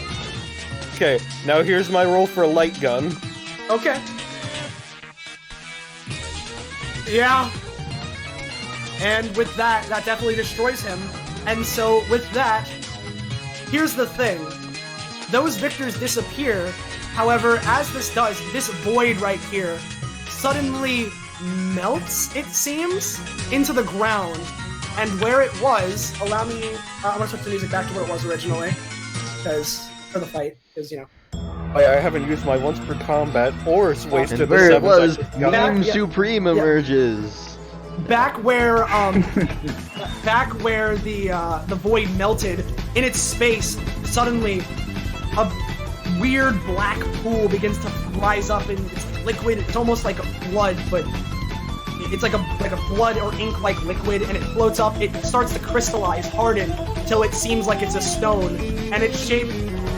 Okay, now here's my roll for a light gun. Okay. Yeah. And with that, that definitely destroys him. And so, with that, here's the thing. Those victors disappear. However, as this does, this void right here suddenly melts, it seems, into the ground. And where it was, allow me... I'm gonna switch the music back to where it was originally. Because, for the fight, because, you know. I haven't used my once per combat or wasted And the where it 7 was, seconds gun. Beam Yeah. Supreme emerges. Back where the void melted, in its space, suddenly a weird black pool begins to rise up, and it's liquid. It's almost like a blood, but it's like a blood or ink like liquid, and it floats up. It starts to crystallize, harden, till it seems like it's a stone, and its shape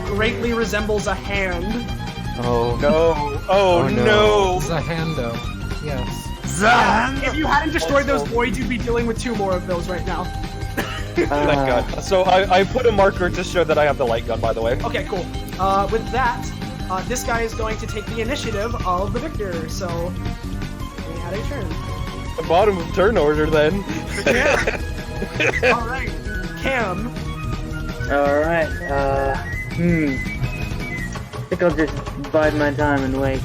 greatly resembles a hand. Oh No! Oh, no! Zahando. Yes. If you hadn't destroyed those voids, you'd be dealing with 2 more of those right now. Thank God. So I put a marker to show that I have the light gun, by the way. Okay, cool. With that, this guy is going to take the initiative of the victor, so we had a turn. The bottom of turn order, then. Yeah. Alright, Cam. Alright, I think I'll just bide my time and wait.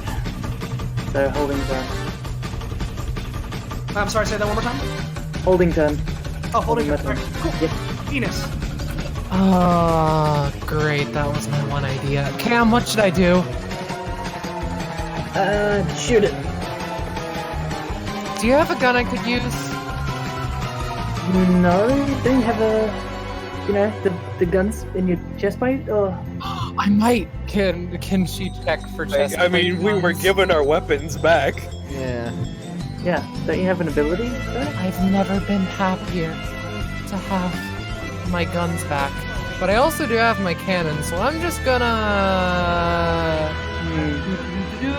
So, holding turn. I'm sorry, say that one more time? Holding turn. Oh, holding my turn. turn. Alright, cool. Yep. Venus. Oh, great. That was my one idea. Cam, what should I do? Shoot it. Do you have a gun I could use? No, don't you have the guns in your chest plate, or? I might. Can she check for chest? I mean, we were given our weapons back. Yeah. Yeah, don't you have an ability for that? I've never been happier to have my guns back. But I also do have my cannon, so I'm just gonna...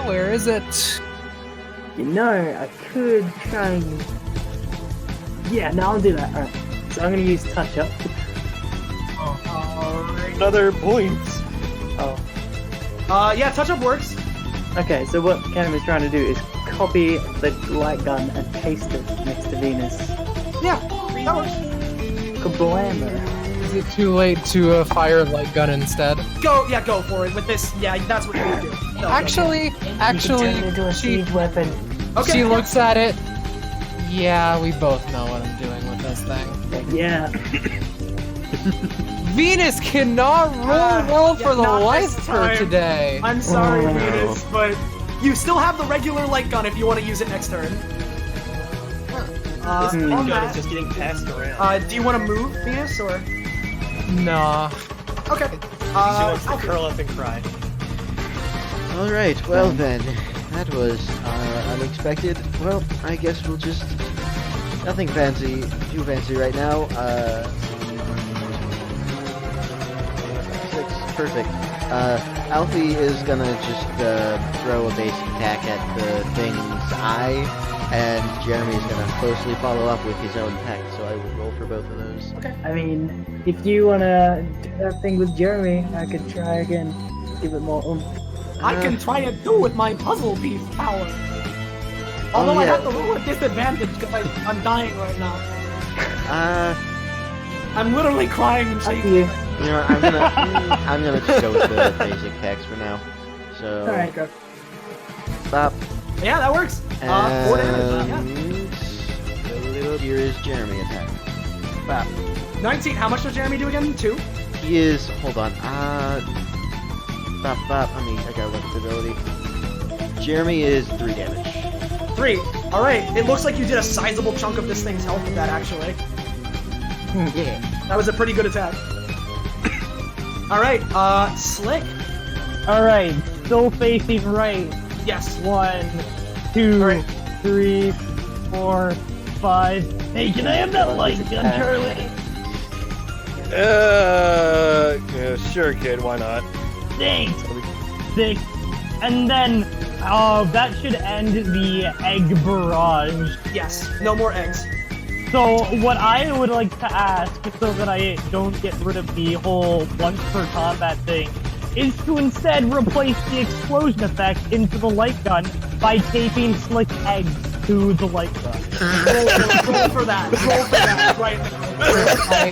Where is it? You know, I could try and... Yeah, no, I'll do that. Alright, so I'm gonna use touch up. Another points. Oh. Yeah, touch up works. Okay, so what Cam is trying to do is copy the light gun and paste it next to Venus. Yeah, that works. Kablamo. Is it too late to fire a light gun instead? Go for it with this. Yeah, that's what you would do. No, Actually, Turn it into a she siege weapon. okay. she looks at it. Yeah, we both know what I'm doing with this thing. Yeah. Venus cannot roll well yeah, for the not life this of her time. today. I'm sorry, Oh. Venus, but you still have the regular light gun if you want to use it next turn. On that, just getting passed around. do you want to move, Venus, or? Nah. Okay. She wants to okay. curl up and cry. Alright, well then. That was unexpected. Well, I guess we'll just... Nothing too fancy right now. 6, perfect. Alfie is gonna just throw a basic attack at the thing's eye. and Jeremy's gonna closely follow up with his own tech, so I will roll for both of those. I mean, if you wanna do that thing with Jeremy, I could try again. Give it more oomph. I can try it too with my puzzle piece power. Although I yeah. have to roll at disadvantage because I'm dying right now. I'm literally crying and Up to shaking. you. You know, what, I'm gonna just go with the basic text for now. So, Alright, go. bop, Yeah, that works. 4 damage. Yeah. and a little here is Jeremy attack. Bop. 19. How much does Jeremy do again? 2. He is, hold on, bop, bop, I gotta look at the ability. Jeremy is 3 damage. 3. All right. It looks like you did a sizable chunk of this thing's health with that, actually. Yeah. That was a pretty good attack. All right. Slick. Alright, still facing right. Yes. 1, 2, Alright. 3, 4, 5. Hey, can I have that light gun, Charlie? Yeah, sure, kid, why not? Thanks. 6. And then, that should end the egg barrage. Yes. No more eggs. So, what I would like to ask, so that I don't get rid of the whole once per combat thing, is to instead replace the explosion effect into the light gun by taping slick eggs to the light gun. Roll for that. Roll for that right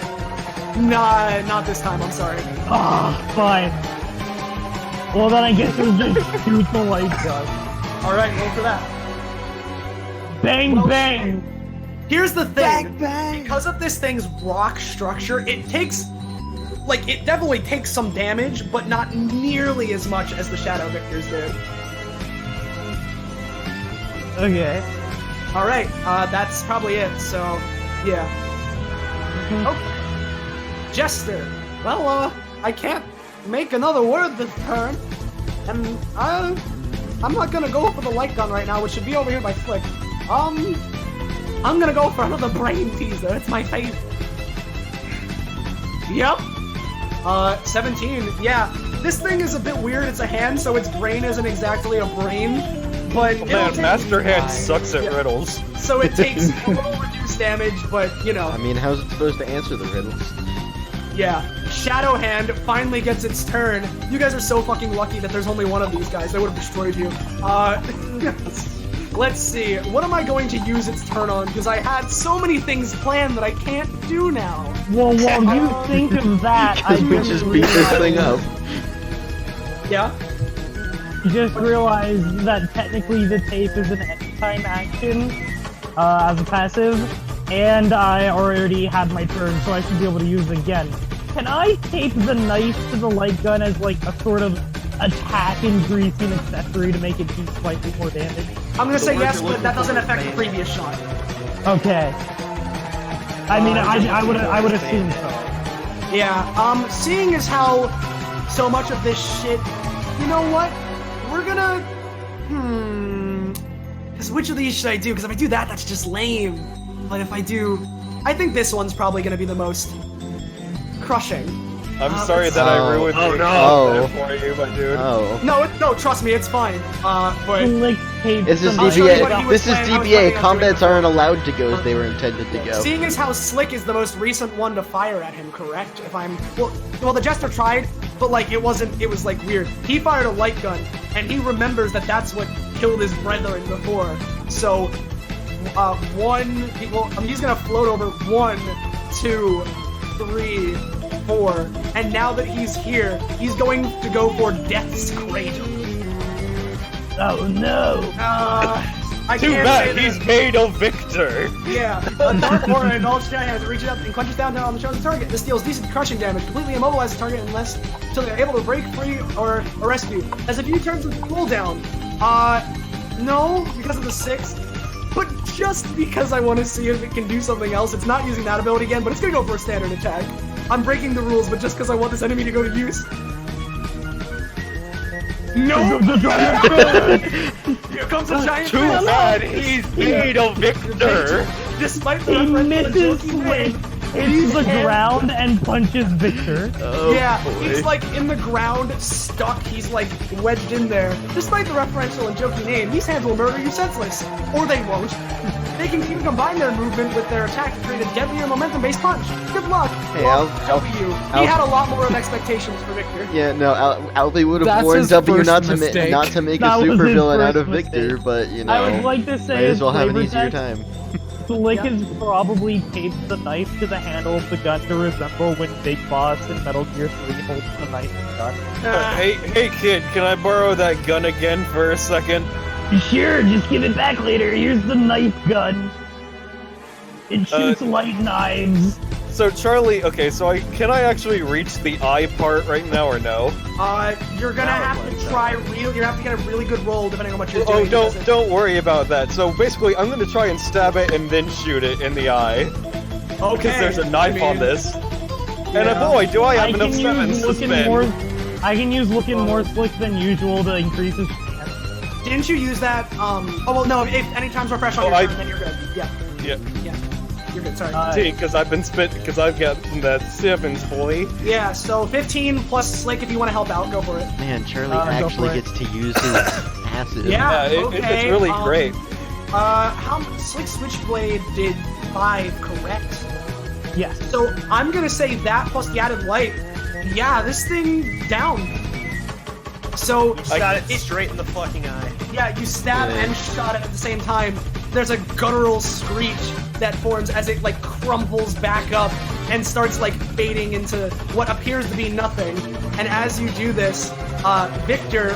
now. Nah, not this time. I'm sorry. Ah, fine. Well, then I guess we'll just shoot the light gun. All right. Roll for that. Bang, Well, bang! Here's the thing. Because of this thing's rock structure, it takes, like, it definitely takes some damage, but not nearly as much as the Shadow Victors did. Okay. All right, that's probably it. So, yeah. Okay. Jester. Well, I can't make another word this turn, and I'm not gonna go for the light gun right now, which should be over here by Flick. I'm gonna go for another brain teaser. It's my favorite. Yep. 17. Yeah, this thing is a bit weird. It's a hand, so its brain isn't exactly a brain, but Oh, man, Master Hand sucks at riddles. So it takes a little reduced damage, but you know. I mean, how's it supposed to answer the riddles? Yeah. Shadow Hand finally gets its turn. You guys are so fucking lucky that there's only one of these guys. They would have destroyed you. Let's see. What am I going to use its turn on? Because I had so many things planned that I can't do now. Well, while you think of that, I We just beat this thing up. Yeah? just realized that technically the tape is an anytime action as a passive, and I already had my turn, so I should be able to use it again. Can I tape the knife to the light gun as like a sort of attack and greasing accessory to make it do slightly more damage? I'm gonna say yes, but that doesn't affect the previous shot. Okay. I mean, I would assume so. Yeah, seeing as how so much of this shit, you know what? We're gonna, because which of these should I do? Because if I do that, that's just lame. But if I do, I think this one's probably gonna be the most crushing. I'm sorry that I ruined Oh, the no. combat for you, my dude. Oh. No, trust me, it's fine. But Like tape. This is I'll show you what he DBA. was This is planning- I was DBA. planning on Combats doing aren't allowed to go as they were intended to go. seeing as how Slick is the most recent one to fire at him, correct? If I'm well, the Jester tried, but like it was like weird. He fired a light gun, and he remembers that that's what killed his brethren before. So, he's gonna float over 1, 2, 3, 4, and now that he's here, he's going to go for Death's Cradle. Oh no! I Too can't bad say that- he's made a victor. Yeah, a dark aura indulged giant has reached out and crunches down on the chosen target. This deals decent crushing damage, completely immobilize the target until they're able to break free or arrest you. Has a few turns of cooldown. No, because of the 6. But just because I want to see if it can do something else, it's not using that ability again, but it's gonna go for a standard attack. I'm breaking the rules, but just because I want this enemy to go to use. No! Here comes a giant Too fist. bad he's made a victor. Despite the He reference to the misses joking name, hits the ground and punches Victor. Oh, yeah, boy. he's like in the ground, stuck. He's like wedged in there. Despite the referential and jokey name, these hands will murder you senseless. Or they won't. They can even combine their movement with their attack to create a deadlier momentum-based punch. Good luck. Hey, well, Al- W. He had a lot more of expectations for Victor. Yeah, no, Alfie would have That's warned his W first not to mistake. not to make That a was his supervillain out first of Victor, mistake. but you know, I would like to say might as well have an flavor easier text, time. Slick has probably taped the knife to the handle of the gun to resemble when Big Boss in Metal Gear 3 holds the knife and gun. Hey kid, can I borrow that gun again for a second? Sure, just give it back later. Here's the knife gun. It shoots light knives. So Charlie, okay, so can I actually reach the eye part right now or no? You're gonna have to try you have to get a really good roll depending on what you're Oh, doing. because it- don't worry about that. So basically, I'm gonna try and stab it and then shoot it in the eye. Okay. Because there's a knife on this. And Yeah. boy, do I have enough can sevens use to looking spend. more. I can use looking more slick than usual to increase his chance. Didn't you use that? Oh well, no. If any times refresh on Oh, your I- turn, then you're good. Yeah. Yeah. You're good. Sorry. See, because I've got that sevens, boy. Yeah. So 15 plus Slick if you want to help out. Go for it. Man, Charlie Go actually for it. gets to use his acid. Yeah. it's okay, really great. How Slick Switchblade did 5, correct? Yes. So I'm gonna say that plus the added light. Yeah, this thing down. So Shot it straight in the fucking eye. yeah, you stab Yeah. and shot it at the same time. There's a guttural screech that forms as it like crumples back up and starts like fading into what appears to be nothing. And as you do this, Victor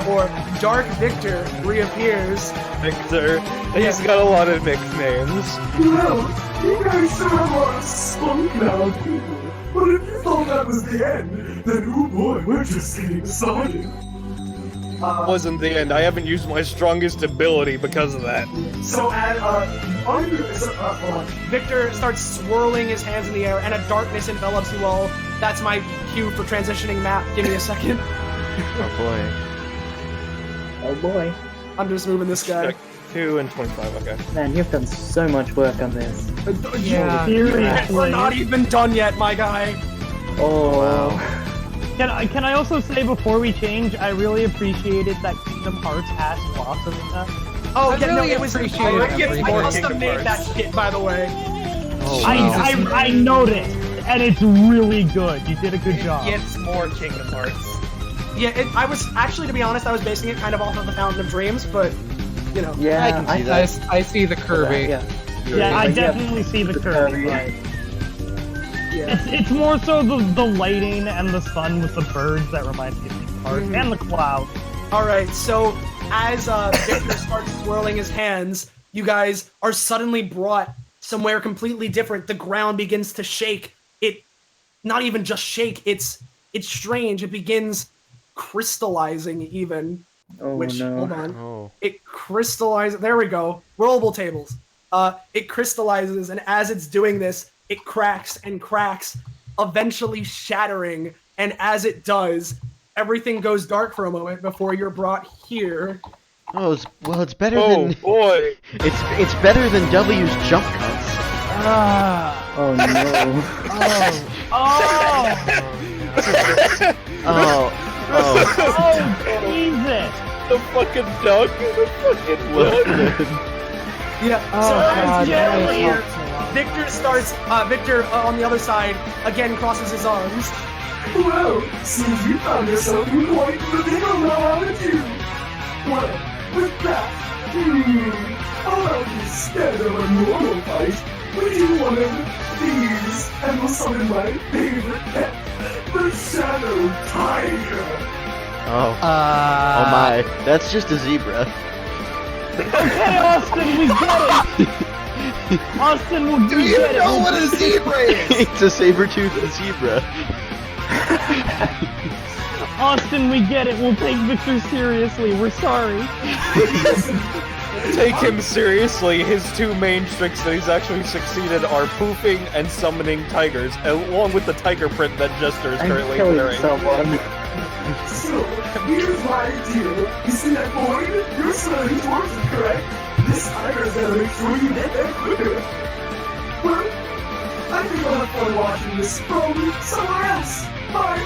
or Dark Victor reappears. Victor, he's got a lot of nicknames. Well, you guys sure have a lot of spunk now, people. But if you thought that was the end, then oh boy, we're just getting started. Wasn't the end. I haven't used my strongest ability because of that. So, Victor starts swirling his hands in the air, and a darkness envelops you all. That's my cue for transitioning map. Give me a second. Oh boy. Oh boy. I'm just moving this guy. Check 2 and 25, okay. Man, you've done so much work on this. Yeah. Seriously. We're not even done yet, my guy. Oh. Can I also say before we change, I really appreciated that Kingdom Hearts ass blossom in that. Oh, I yeah, really no, it was appreciate I everything. custom made that shit, by the way. Oh, wow. I noticed, and it's really good. You did a good job. Gets more Kingdom Hearts. Yeah, I was actually, to be honest, I was basing it kind of off of the Fountain of Dreams, but you know. Yeah, I can see that. I see the curvy. Yeah. Yeah, I Yeah. definitely see the curve. Right. Yeah. It's more so the lighting and the sun with the birds that reminds me of Kingdom Hearts, and the clouds. All right, so as Victor starts swirling his hands, you guys are suddenly brought somewhere completely different. The ground begins to shake. It, not even just shake. It's strange. It begins crystallizing even. Oh Which no. hold on. Oh. It crystallizes. There we go. Rollable tables. It crystallizes, and as it's doing this, it cracks and cracks, eventually shattering. And as it does, everything goes dark for a moment before you're brought here. Oh, it's better Oh than boy! it's better than W's jump cuts. Oh no. Oh, Oh, Jesus! The fucking duck! The fucking duck! Yeah. Oh, so God, as that here, hurts Victor starts. Victor on the other side again crosses his arms. well, seems you found yourself in quite the bigger now, haven't you? Well, with that, well, instead of a normal fight, we do one of these, and we'll summon my favorite pet, the Shadow Tiger. oh my! That's just a zebra. Okay, Austin, we get it! Austin, we get it! what a zebra is? It's a saber-toothed zebra. Austin, we get it. We'll take Victor seriously. We're sorry. Take him seriously. His two main tricks that he's actually succeeded are poofing and summoning tigers, along with the tiger print that Jester is I'm currently killing wearing. someone. So, here's my deal. You see that void? You're smelling towards it, correct? This tiger's gotta make sure you get there quicker. Well, I I think we'll have fun watching this from somewhere else. Bye.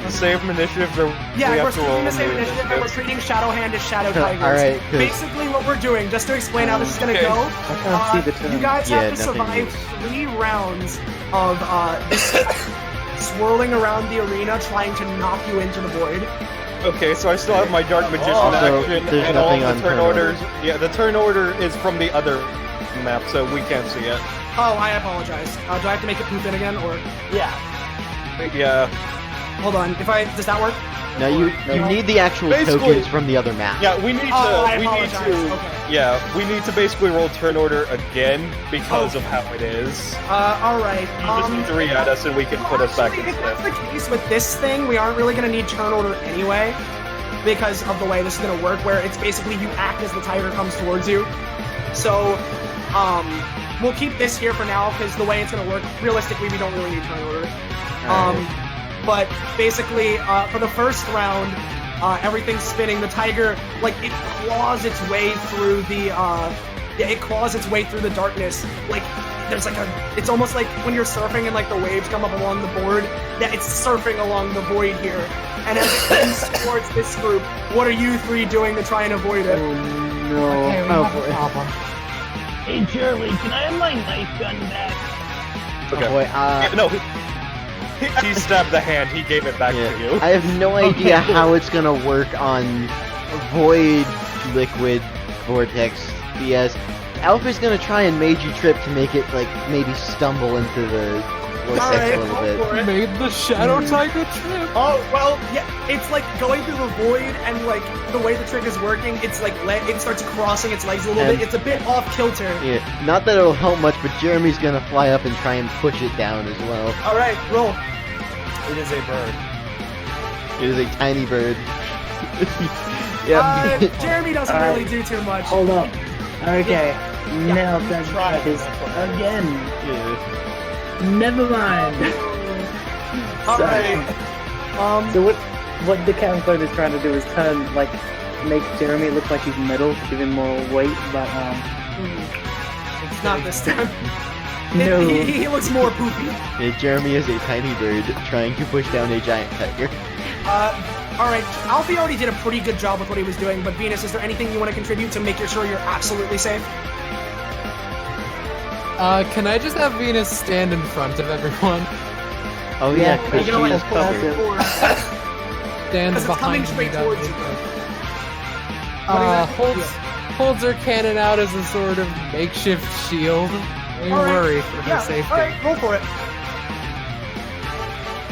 The same initiative that Yeah, we we're have to roll treating the in same the initiative, and we're treating Shadow Hand as Shadow Tigers. Alright, 'cause- Basically, what we're doing, just to explain how this is gonna Okay. go, I can't see the you term. guys Yeah, have to nothing survive 3 rounds of this swirling around the arena, trying to knock you into the void. Okay, so I still have my Dark Magician Also, action, there's and all nothing the on turn turn orders. Yeah, the turn order is from the other map, so we can't see it. Oh, I apologize. Do I have to make it poof in again, or Yeah. hold on? Does that work? No, you need the actual Basically- tokens from the other map. Yeah, we need to. Oh, I we need apologize. to. Okay. Yeah, we need to basically roll turn order again because of how it is. All right. You just need to re-add us, and we can put us back Actually, in if that's step. the case with this thing, we aren't really gonna need turn order anyway, because of the way this is gonna work, where it's basically you act as the tiger comes towards you. So, we'll keep this here for now, because the way it's gonna work, realistically, we don't really need turn order. But basically, for the first round, everything's spinning. The tiger, like, it claws its way through the, it claws its way through the darkness. Like, there's like it's almost like when you're surfing and like the waves come up along the board. Yeah, it's surfing along the void here. And as it comes towards this group, what are you 3 doing to try and avoid it? No. Okay, we Oh, have a boy. problem. Hey Charlie, can I have my knife gun back? Okay. Oh boy, No, he stabbed the hand. He gave it back to yeah. you. I have no idea how it's gonna work on Void Liquid Vortex BS. Alpha's gonna try and Meiji Trip to make it, like, maybe stumble into the vortex Alright, a little go bit. for it. Made the Shadow Tiger trip. Oh, well, yeah, it's like going through the void, and like the way the trick is working, it's like it starts crossing its legs a little And- bit. It's a bit off kilter. Yeah, not that it'll help much, but Jeremy's gonna fly up and try and push it down as well. All right, roll. It is a bird. It is a tiny bird. Yeah. Jeremy doesn't Alright. really do too much. Hold up. Okay. Yeah, Now let's try this again. Yeah. Never mind. All So- right. So what the camouflage is trying to do is make Jeremy look like he's metal, give him more weight, but It's not this time. no. He looks more poopy. Yeah, Jeremy is a tiny bird trying to push down a giant tiger. All right, Alfie already did a pretty good job with what he was doing, but Venus, is there anything you want to contribute to make sure you're absolutely safe? Can I just have Venus stand in front of everyone? Oh yeah, because you know she what? is covered. Stands Because it's coming behind straight me. towards you. Holds her cannon out as a sort of makeshift shield. We All right. worry for her Yeah, safety. all right, roll for it.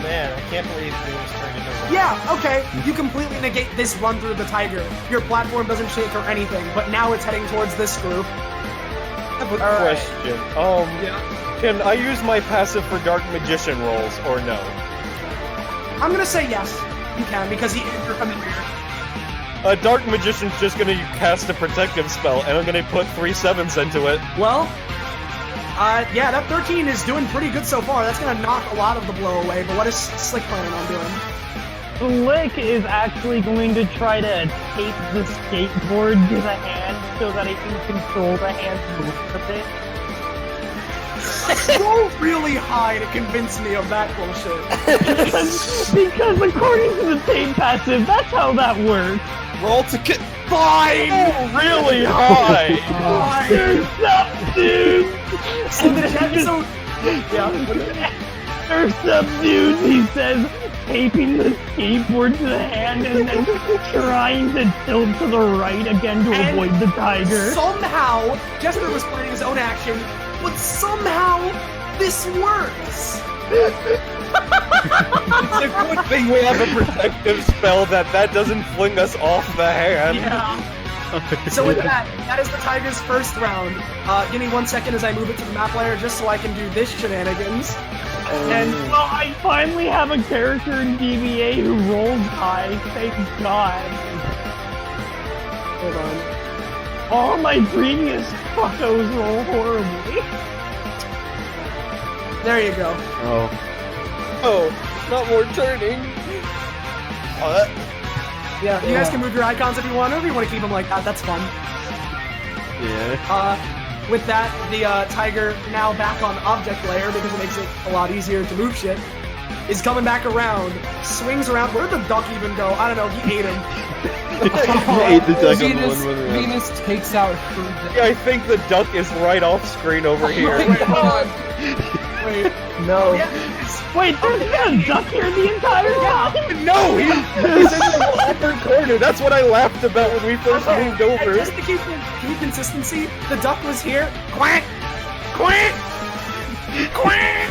Man, I can't believe Venus turned into one. Yeah, okay. You completely negate this run through the tiger. Your platform doesn't shake or anything, but now it's heading towards this group. I have a All right. question. Yeah. Can I use my passive for Dark Magician rolls or no? I'm gonna say yes. You can, because you're familiar. Dark Magician's just gonna cast a protective spell, and I'm gonna put 3 7s into it. Well, yeah, that 13 is doing pretty good so far. That's gonna knock a lot of the blow away, but what is Slick planning on doing? Slick is actually going to try to tape the skateboard to the hand so that it can control the hand's movement a bit. Roll really high to convince me of that bullshit. Because according to the tape passive, that's how that works. Roll to get Fine! really high! Fine! There's some dudes! So the so yeah, what is it? There's some dudes, he says, taping the skateboard to the hand and then trying to tilt to the right again to And avoid the tiger. Somehow, Jester was planning his own action, but somehow this works. It's a good thing we have a protective spell that doesn't fling us off the hand. Yeah. So with that is the Tiger's first round. Give me 1 second as I move it to the map layer just so I can do this shenanigans. And Well, I finally have a character in DBA who rolls high, thank God. hold on. All my previous fuckos roll horribly. There you go. Oh, not more turning. Yeah, you guys can move your icons if you want, or if you want to keep them like that, that's fun. Yeah. with that, the tiger now back on object layer because it makes it a lot easier to move shit. Is coming back around, swings around. Where'd the duck even go? I don't know. He ate him. He ate the duck on the one with Venus takes out her duck. Yeah, I think the duck is right off screen over here. Wait, hold on. Wait. No. Wait, there's been a duck here the entire time! No, he's in the upper corner. That's what I laughed about when we first moved over. Just to keep consistency, the duck was here. Quack! Quack! Quack!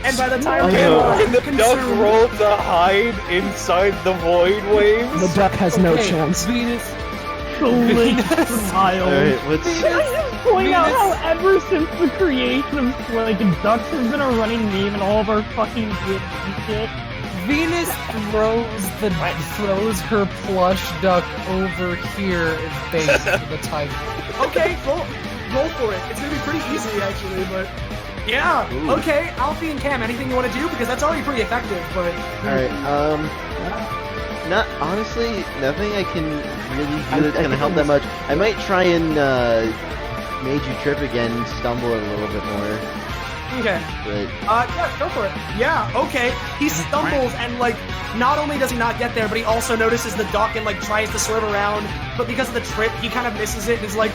And by the time And the duck rolled to hide inside the void waves. The duck has no chance. Venus. Smile. Alright, what's... Can I just point out how ever since the creation of ducks has been a running meme in all of our fucking D&D shit? Venus throws her plush duck over here as bait for the tiger. Okay, roll for it. It's gonna be pretty easy actually, but yeah. Ooh. Okay, Alfie and Cam, anything you want to do? Because that's already pretty effective, but Alright, not honestly, nothing I can really do that's gonna help that much. I might try and made you trip again and stumble a little bit more. okay. But Yeah, go for it. Yeah, okay. He stumbles and like not only does he not get there, but he also notices the duck and like tries to swerve around, but because of the trip, he kind of misses it and is like,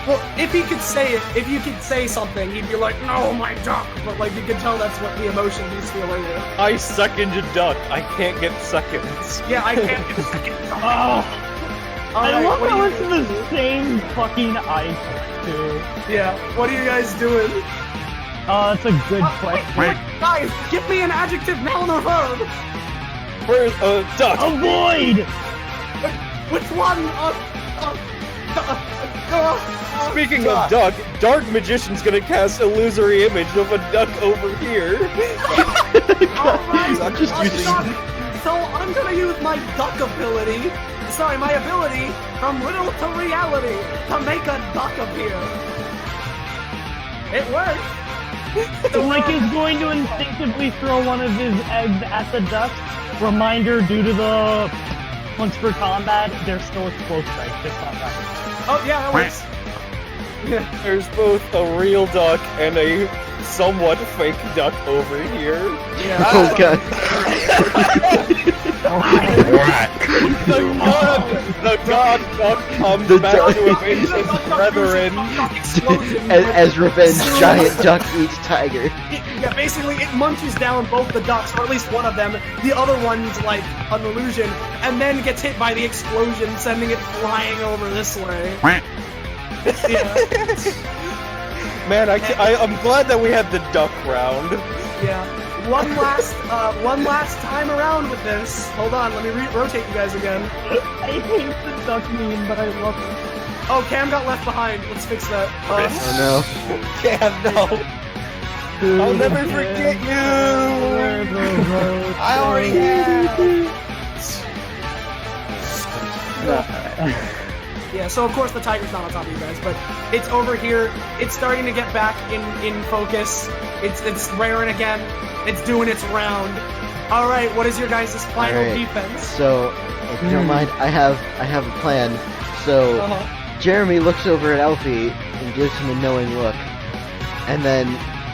well, if he could say it, if you could say something, he'd be like, no, my duck. But like you could tell that's what the emotion he's feeling. I second a duck. I can't get seconds. Yeah, I can't get a second. I love how it's the same fucking icon, too. Yeah, what are you guys doing? It's a good question. Wait, guys, give me an adjective, noun, or verb. Where's duck? Avoid! Which one? Speaking of duck, Dark Magician's gonna cast illusory image of a duck over here. Alright, I'm just using... So I'm gonna use my duck ability, my ability from riddle to reality to make a duck appear. It works. So Mike is going to instinctively throw one of his eggs at the duck. Reminder, due to the once for combat, there's still explosive eggs, just on that. Oh yeah, that works. There's both a real duck and a somewhat fake duck over here. Yeah. Oh god. The god duck comes The back duck- to avenge his brethren. as revenge, giant duck eats tiger. Yeah, basically it munches down both the ducks, or at least one of them. The other one's like an illusion, and then gets hit by the explosion, sending it flying over this way. Yeah. Man, I'm glad that we had the duck round. Yeah. One last time around with this. Hold on, let me rotate you guys again. I hate the duck meme, but I love it. Oh, Cam got left behind. Let's fix that. Oh Cam, no. I'll never forget you. I already have. Yeah, so of course the tiger's not on top of you guys, but it's over here. It's starting to get back in focus. It's raring again. It's doing its round. All right, what is your guys' final Alright, defense? So, if you don't mind, I have a plan. So, Jeremy looks over at Alfie and gives him a knowing look, and then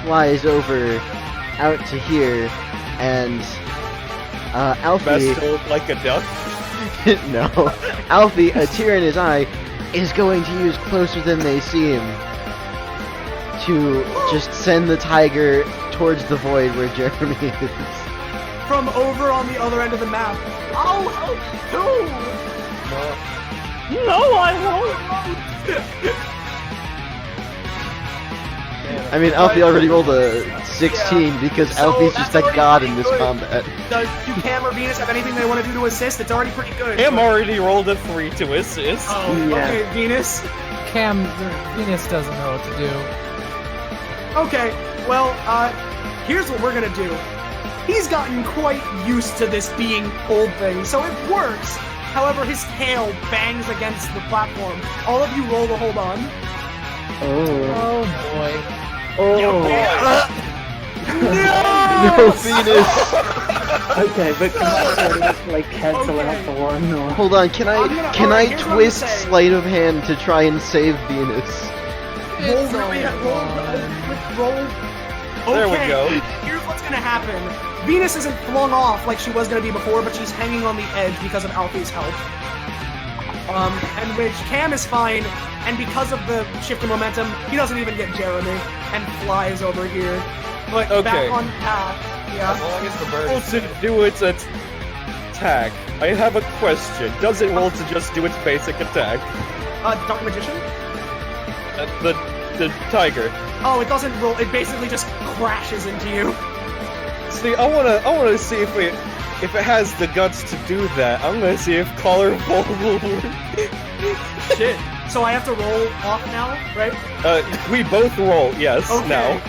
flies over out to here, and Alfie. Best to look like a duck. No, Alfie, a tear in his eye, is going to use closer than they seem to just send the tiger towards the void where Jeremy is. From over on the other end of the map. I'll help too! No, I won't! I mean, Alfie already rolled a 16 because So Alfie's just that's a god in already this good. combat. Do Cam or Venus have anything they want to do to assist? It's already pretty good. Cam but- already rolled a 3 to assist. Oh, okay, Venus. Venus doesn't know what to do. Okay, well, here's what we're gonna do. He's gotten quite used to this being pulled thing, so it works. However, his tail bangs against the platform. All of you roll to hold on. Oh. Oh boy. Oh. No, Venus! Okay, but can I like cancel out the one or? Hold on, can I'm I gonna- can alright, I here's what I'm twist gonna say. sleight of hand to try and save Venus? Roll It's really, roll. There we Okay, go. Here's what's gonna happen. Venus isn't flung off like she was gonna be before, but she's hanging on the edge because of Alfie's help. And which Cam is fine, and because of the shift in momentum, he doesn't even get Jeremy and flies over here. But Okay. back on path, yeah. As long as the bird Roll is to do its attack. I have a question. Does it roll to just do its basic attack? Dark Magician? The tiger. Oh, it doesn't roll. It basically just crashes into you. See, I wanna see if it has the guts to do that. I'm gonna see if colorful will work. Shit. So I have to roll off now, right? We both roll, yes, Okay. now.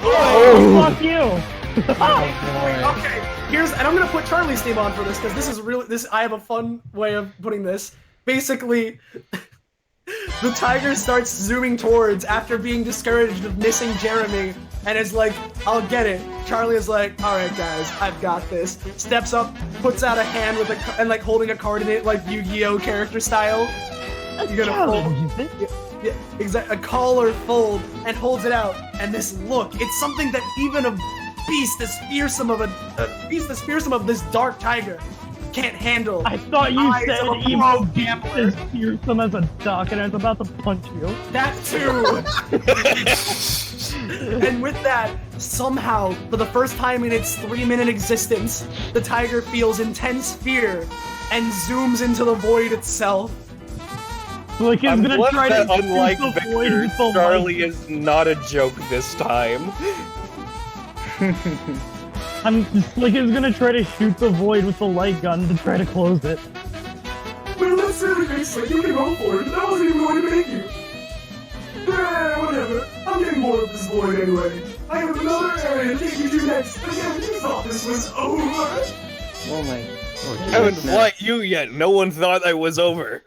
Oh, fuck you! Okay. And I'm gonna put Charlie's theme on for this because this is really I have a fun way of putting this. Basically, the tiger starts zooming towards after being discouraged of missing Jeremy, and is like, "I'll get it." Charlie is like, "All right, guys, I've got this." Steps up, puts out a hand with and like holding a card in it, like Yu-Gi-Oh character style. You're gonna fold. Yeah, exactly. A collar fold and holds it out, and this look. It's something that even a beast as fearsome of this dark tiger can't handle. I thought you Eyes said of a even pro a beast gambler. is fearsome as a duck, and I was about to punch you. That too. And with that, somehow, for the first time in its 3-minute existence, the tiger feels intense fear and zooms into the void itself. Like he's I'm gonna glad try that to unlike shoot the void Victor, with the Charlie light. is not a joke this time. I'm just like he's gonna try to shoot the void with the light gun to try to close it. Well, that's really nice, so you can go for it. That wasn't even going to make you. Whatever. I'm getting bored of this void anyway. I have another area to take you to next. Again, you thought this was over. Oh my. I haven't fought you yet. No one thought I was over.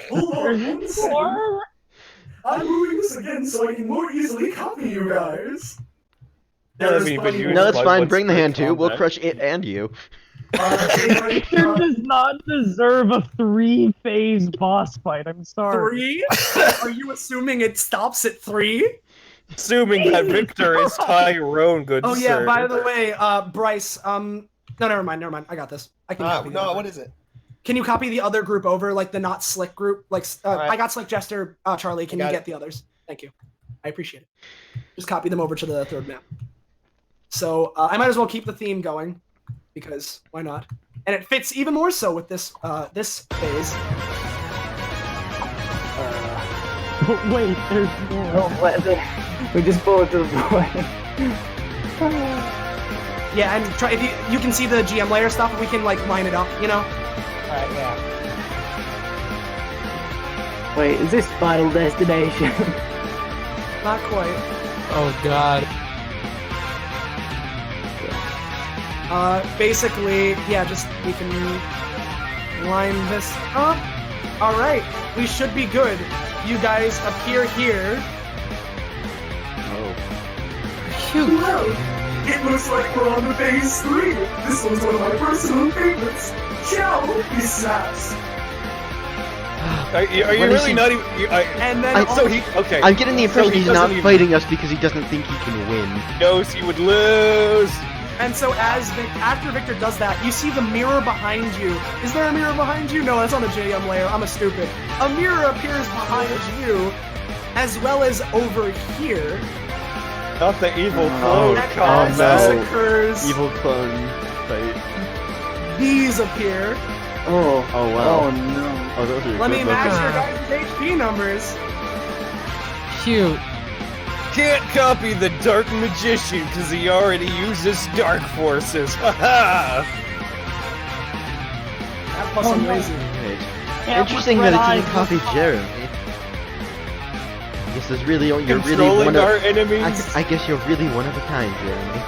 Hold on one second. I'm moving this again so I can more easily copy you guys. Hasn't even been used No, it's by fine. what's Bring the the hand too. We'll combat. crush it and you. Victor does not deserve a 3-phase boss fight. I'm sorry. 3? Are you assuming it stops at 3? Assuming that Victor is Tyrone, good Oh yeah, sir. by the way, Bryce, no, never mind, I got this. I can copy the other. what is it? Can you copy the other group over, like the not Slick group? Like, Alright. I got Slick Jester, Charlie, can you Got get it. the others? Thank you. I appreciate it. Just copy them over to the third map. So, I might as well keep the theme going, because why not? And it fits even more so with this, this phase. But wait, there's more. Oh, what the? We just pulled to the void. Yeah, and try if you can see the GM layer stuff, we can like line it up, you know? Alright, yeah. Wait, is this Final Destination? Not quite. Oh god. Basically, yeah, just we can line this up. Alright, we should be good. You guys appear here. Well, it looks like we're on to phase 3. This one's one of my personal favorites. Shall we snaps? Are you What is really he- not even? And then So he okay. I'm getting the So impression he he's doesn't not even- fighting us because he doesn't think he can win. knows he would lose. And so after Victor does that, you see the mirror behind you. Is there a mirror behind you? No, that's on the JM layer. I'm a stupid. A mirror appears behind you, as well as over here. Not the evil Oh, clone. And oh as no. this occurs, Evil clone fight. these appear. Oh. Oh wow. Oh no. Oh, those are Let me good match looking. your guys' HP numbers. Cute. Can't copy the Dark Magician because he already uses Dark Forces. Haha! That plus I'm lazy. Right. Yeah, Interesting with that red it didn't eyes. copy Jeremy. I guess there's really you're really Controlling one of. our enemies. I guess you're really one of a kind, Jeremy.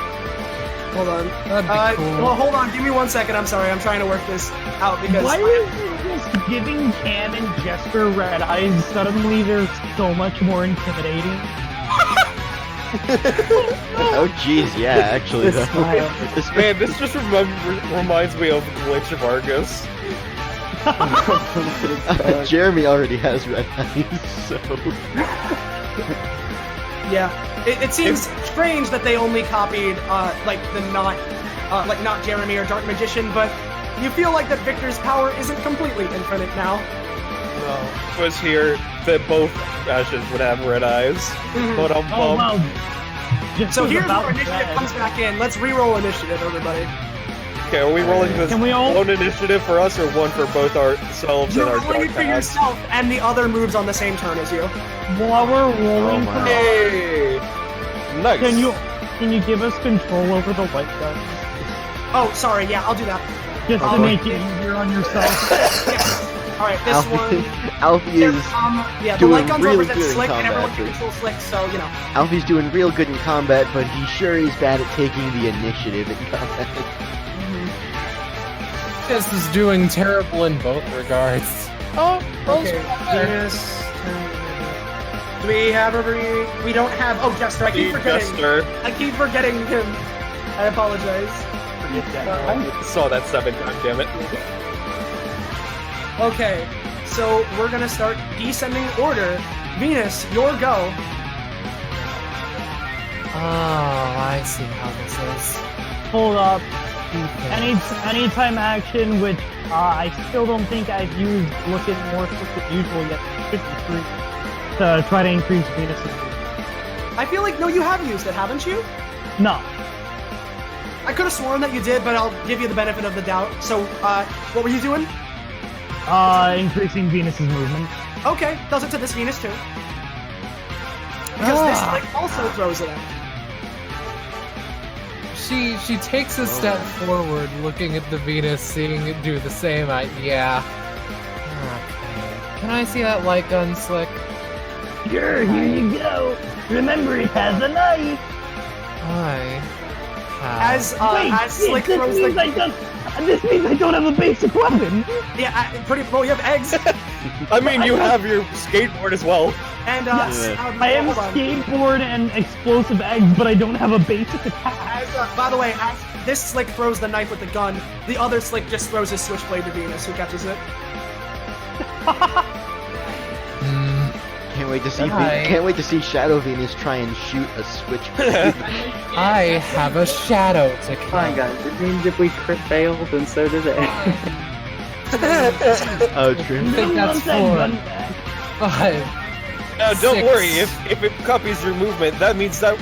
Hold on. That'd be cool. Well, hold on. Give me 1 second. I'm sorry. I'm trying to work this out because. Why is just giving Cam and Jester red eyes suddenly they're so much more intimidating? Oh jeez, yeah, actually The though. smile. This Man, this just reminds me of Glitch of Argus. Jeremy already has red eyes, so. Yeah, it seems strange that they only copied like the not Jeremy or Dark Magician, but you feel like that Victor's power isn't completely infinite now. Well, was here that both Ashes would have red eyes. But I'm Oh, bummed. wow. Just So was here's about where initiative red. comes back in. Let's re-roll initiative, everybody. Okay, are we rolling this Can we all- one initiative for us or one for both ourselves You're and our rolling dark it for paths? yourself, and the other moves on the same turn as you. While we're rolling, Oh, wow. Hey! Nice. can you give us control over the white guns? Oh, sorry, yeah, I'll do that. Just to make it easier on yourself. Yes. Alright, this one... Alfie is yeah, the doing light guns really represent good in Slick, and everyone combat, can control Slick, so, you know. Alfie's doing real good in combat, but he sure is bad at taking the initiative in combat. This is doing terrible in both regards. Oh, Okay, Venus... Do we have we don't have... Oh, Jester, I keep forgetting. Jester. I keep forgetting him. I apologize. I saw that 7 times, damn it. Okay, so we're gonna start descending order. Venus, your go. Oh, I see how this is. Hold up. Okay. Anytime action, which I still don't think I've used looking more than usual yet. Should be free to try to increase Venus's movement. I feel like, no, you have used it, haven't you? No. I could have sworn that you did, but I'll give you the benefit of the doubt. So, what were you doing? Increasing Venus's movement. Okay, does it to this Venus too. Because this like also throws it up. She takes a step forward, looking at the Venus, seeing it do the same. Yeah. Okay. Can I see that light gun, Slick? Sure, here you go. Remember, it has a knife. I As Slick throws this means I don't have a basic weapon. Yeah, pretty well. You have eggs, I mean, you have your skateboard as well. and I have hold on. skateboard and explosive eggs, but I don't have a basic attack. By the way, as this Slick throws the knife with the gun, the other Slick just throws his switchblade to Venus, who catches it. Can't wait to see Hi. can't wait to see Shadow Venus try and shoot a switch. I have a shadow to Fine, kill. guys. It means if we crit fail, then so does it. Oh, true. I think that's 4. 5. Now, don't 6. worry, if it copies your movement, that means that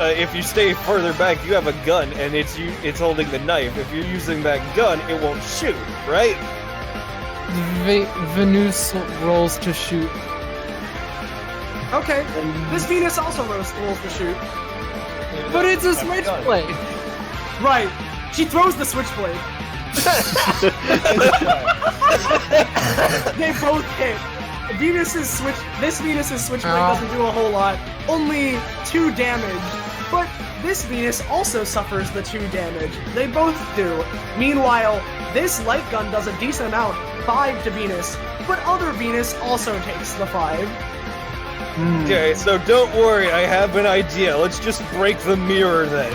if you stay further back, you have a gun, and it's holding the knife. If you're using that gun, it won't shoot, right? Venus rolls to shoot. Okay, this Venus also rolls to shoot. But it's a switchblade. Right, she throws the switchblade. They both hit. This Venus's switchblade doesn't do a whole lot. Only 2 damage. But this Venus also suffers the 2 damage. They both do. Meanwhile, this light gun does a decent amount, 5 to Venus. But other Venus also takes the 5. Okay, so don't worry, I have an idea. Let's just break the mirror then.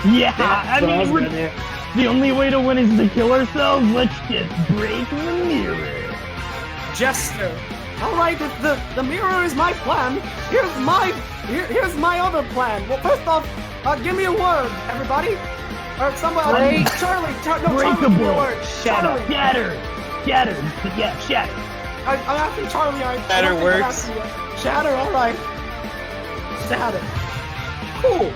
Yeah, I mean, the only way to win is to kill ourselves. Let's just break the mirror. Jester. Alright, if the mirror is my plan, here's my other plan. Well, first off, give me a word, everybody. Or somebody. Charlie, give me a Breakable. word. Shatter. Charlie. Shatter. Yeah, shatter. I'm asking Charlie. Shatter works. Shatter, alright. Shatter. Cool.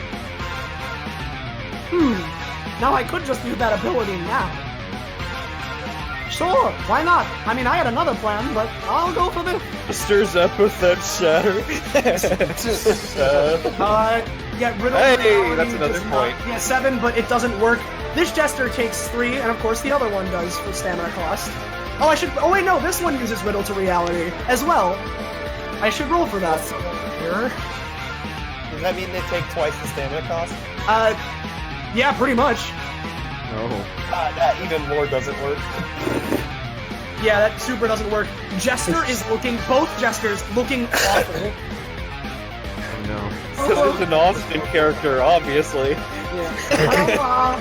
Now I could just use that ability now. Sure, why not? I mean, I had another plan, but I'll go for this. Jester's epithet shatter. Get rid of Hey, reality that's another does not- point. Yeah, 7, but it doesn't work. This Jester takes 3, and of course the other one does for stamina cost. Oh, oh wait, no, this one uses Riddle to Reality as well. I should roll for that. Here. Does that mean they take twice the stamina cost? Yeah, pretty much. Oh. That even more doesn't work. Yeah, that super doesn't work. Jester is both Jesters looking awful. No. This is an Austin character, obviously. Yeah.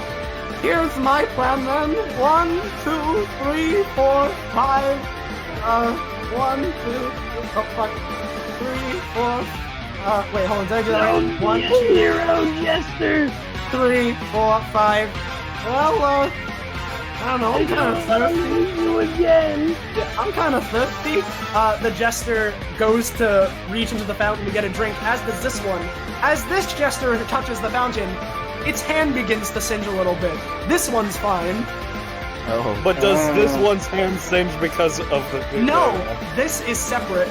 Here's my plan then. 1, 2, 3, 4, 5. 1, 2, oh fuck. 3, 4. Wait, hold on. Did I do that right? 1, 2, Hero Jester! 3, 4, 5. Well, I don't know. I'm kind of thirsty. You again! Yeah, I'm kind of thirsty. The jester goes to reach into the fountain to get a drink, as does this one. As this jester touches the fountain, its hand begins to singe a little bit. This one's fine. Oh. But does this one's hand singe because of the... No, this is separate.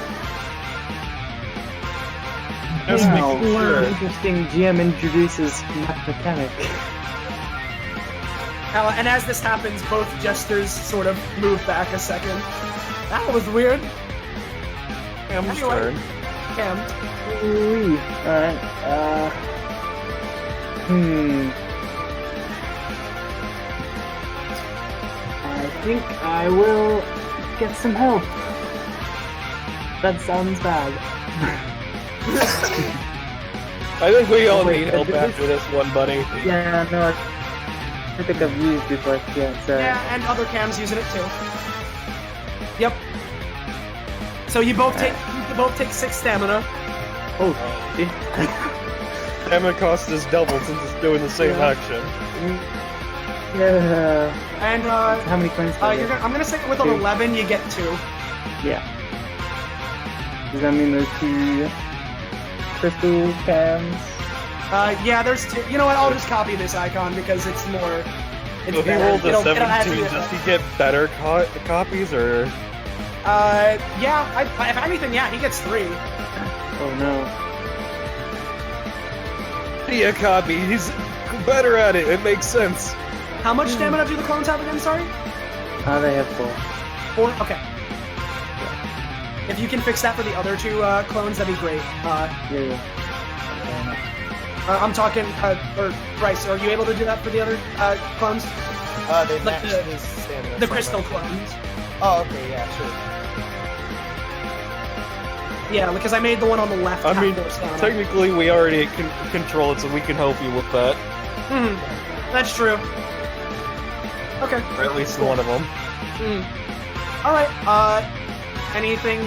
Just making sure. Interesting GM introduces math mechanic. And as this happens, both jesters sort of move back a second. That was weird. Cam's Anyway. turn. Cam. Ooh, alright, I think I will get some help. That sounds bad. I think we all Wait, need help after this one, buddy. Yeah, no, I think I've used it, but yeah, so... Yeah, and other Cam's using it too. Yep. So you both take 6 stamina. Oh, shit. Stamina cost is doubled since it's doing the same action. Yeah. And How many coins do I get? I'm gonna say with an 11 you get 2. Yeah. Does that mean there's 2 crystal cams? Yeah, there's 2. You know what? I'll just copy this icon because it's more. It's So if he better. rolled a It'll add to 17, it. does he get better copies, or...? Yeah. If anything, yeah, he gets 3. Oh no. Yeah, copy. He's better at it. It makes sense. How much stamina do the clones have again? Sorry. They have 4. 4. Okay. If you can fix that for the other 2 clones, that'd be great. Yeah. I'm talking, or Bryce, are you able to do that for the other clones? They Like match the- his stamina. The crystal clones. Oh, okay, yeah, sure. Yeah, because I made the one on the left. I have mean, more stamina. technically we already can control it, so we can help you with that. That's true. Okay. Or at least one of them. Alright, anything...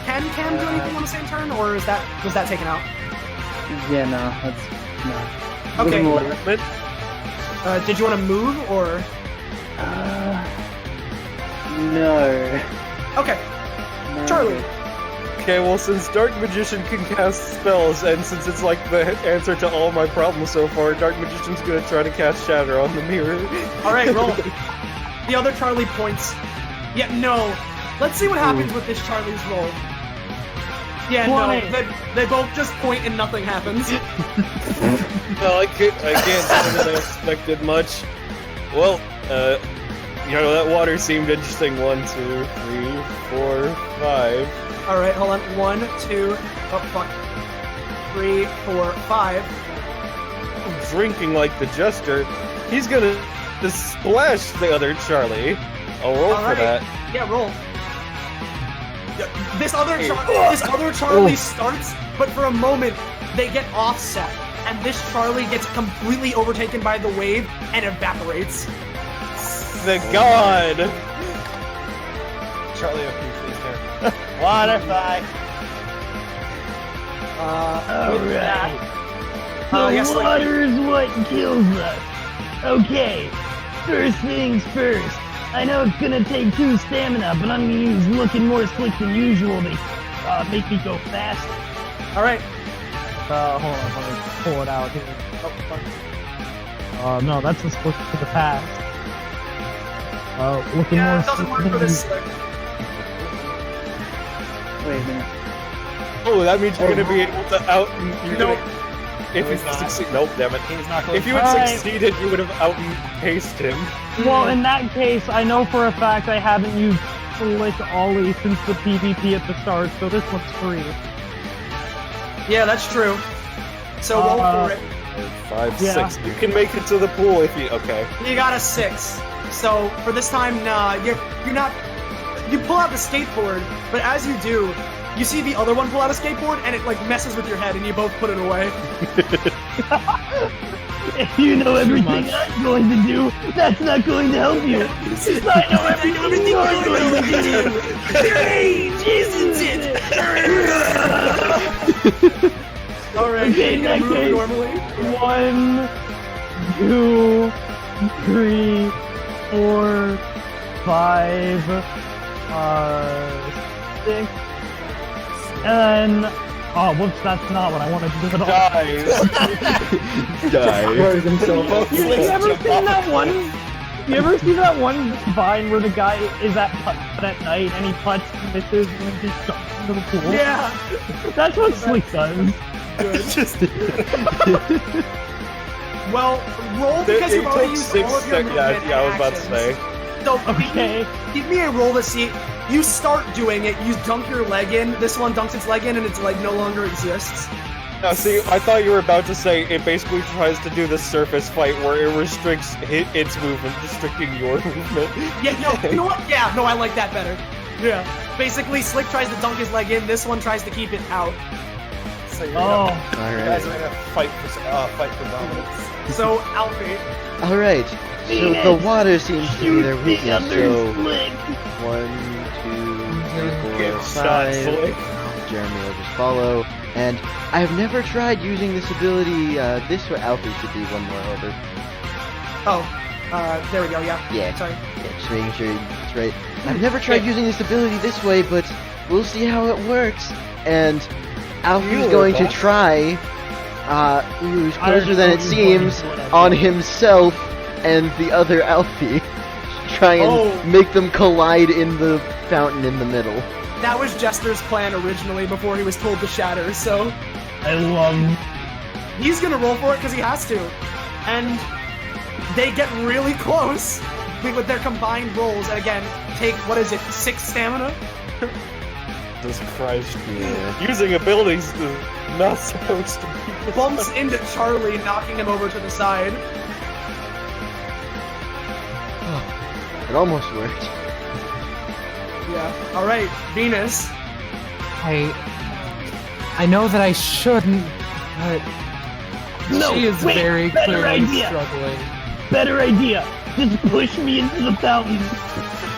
Can Cam do anything on the same turn, or was that taken out? Yeah, no, that's... no. Okay. Movement. Did you want to move, or... No. Okay. No. Charlie. Okay, well, since Dark Magician can cast spells, and since it's like the answer to all my problems so far, Dark Magician's gonna try to cast Shatter on the mirror. Alright, roll. The other Charlie points. Yeah, no. Let's see what happens with this Charlie's roll. Yeah, 20. no. They both just point and nothing happens. Well, I can't say that I expected much. Well, you know, that water seemed interesting. 1, 2, 3, 4, 5. Alright, hold on. 1, 2, oh fuck. 3, 4, 5. Drinking like the Jester, he's gonna just splash the other Charlie. I'll roll for that. Yeah, roll. This other Charlie starts, but for a moment they get offset, and this Charlie gets completely overtaken by the wave and evaporates. The god! Charlie O'Keefe, please here. Waterfly! Yes, like- water is what kills us. Okay, first things first. I know it's gonna take 2 stamina, but I'm gonna use looking more slick than usual to make me go fast. Alright. Hold on, let me pull it out here. Oh, fuck. No, that's a slick to the past. Looking Yeah, more it doesn't slick work than for this slick. Wait a minute. Oh, that means you're gonna be able to out. You're Nope. gonna, if you succeed, nope, damn it. He's not going If you had Alright. succeeded, you would have outpaced him. Well, in that case, I know for a fact I haven't used Slick Ollie since the PvP at the start, so this one's free. Yeah, that's true. So roll for it. 5, Yeah. 6. You can make it to the pool if you. Okay. You got a 6. So for this time, nah, you're not. You pull out the skateboard, but as you do, you see the other one pull out a skateboard, and it like messes with your head, and you both put it away. If you know everything I'm going to do, that's not going to help you. I know everything you're going to do. Great! Jesus, Alright, Okay, in that move case, normally. 1, 2, 3, 4, 5, 6, and oh, whoops, that's not what I wanted to do at all. Die. Throws himself off. You ever seen that one? You ever see that one Vine where the guy is at putt at night and he putts, misses, and then just jumps into the pool? Yeah. That's what Slick does. Well, roll because you've already used takes all of your 6 movement seconds. Yeah, I was about to actions. say. So, Okay. give me a roll to see. You start doing it, you dunk your leg in, this one dunks its leg in, and its leg no longer exists. Now, see, I thought you were about to say it basically tries to do the surface fight where it restricts its movement, restricting your movement. Yeah, no, you know what? Yeah, no, I like that better. Yeah. Basically, Slick tries to dunk his leg in, this one tries to keep it out. So you're Oh, you guys are gonna fight for dominance. So, Alfie. Alright, so the water seems to be their weakness, so... Slick. 1, 2, 3, 4, Get shot, 5. Slick. Jeremy will just follow. And I have never tried using this ability this way. Alfie should be one more over. Oh, there we go, yeah. Yeah. Sorry. Yeah, just making sure it's right. I've never tried using this ability this way, but we'll see how it works. And Alfie's going to try, who's closer than it seems, on himself and the other Alfie. Try and make them collide in the fountain in the middle. That was Jester's plan originally before he was told to shatter, so I love. he's gonna roll for it because he has to. And they get really close with their combined rolls, and again, take, what is it, 6 stamina? Jesus Christ. Yeah. Using abilities is not supposed to be. Bumps into Charlie, knocking him over to the side. It almost worked. Yeah. Alright, Venus. I know that I shouldn't, but No, she is wait, very better clearly idea. struggling. Better idea. Just push me into the fountain.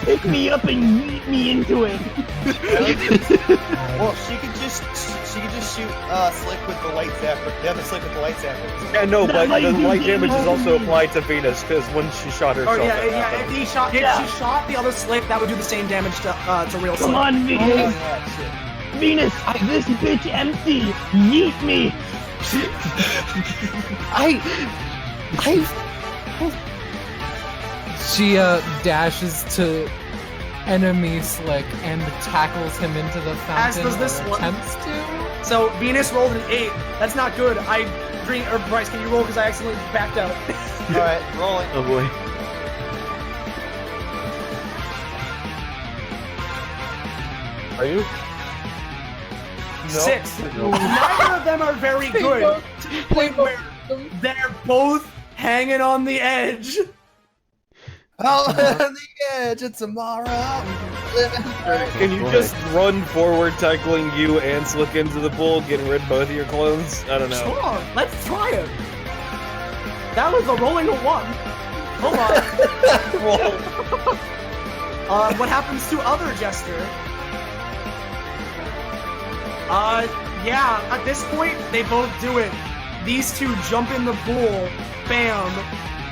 Pick me up and yeet me into it. Well, she could just shoot Slick with the light zapper. The other Slick with the light zapper. Yeah, no, That but might the be light damage is also easy. applied to Venus, because when she shot herself, Oh yeah, it yeah. happened. If she shot the other Slick, that would do the same damage to real Slick. Come on, Venus. Yeah, shit. Venus, this bitch empty. Yeet me. She dashes to enemy Slick and tackles him into the As fountain. does this or one. attempts to. So Venus rolled an 8. That's not good. Bryce, can you roll because I accidentally backed out? Alright, rolling. Oh boy. Are you? 6. Neither of them are very good. To the point where they're both hanging on the edge. Out on the edge of tomorrow. Can you boy. just run forward, tackling you and Slick into the pool, getting rid of both of your clones? I don't know. Sure, let's try it. That was a rolling a 1. Hold on. What happens to other Jester? Yeah, at this point, they both do it. These two jump in the pool. Bam.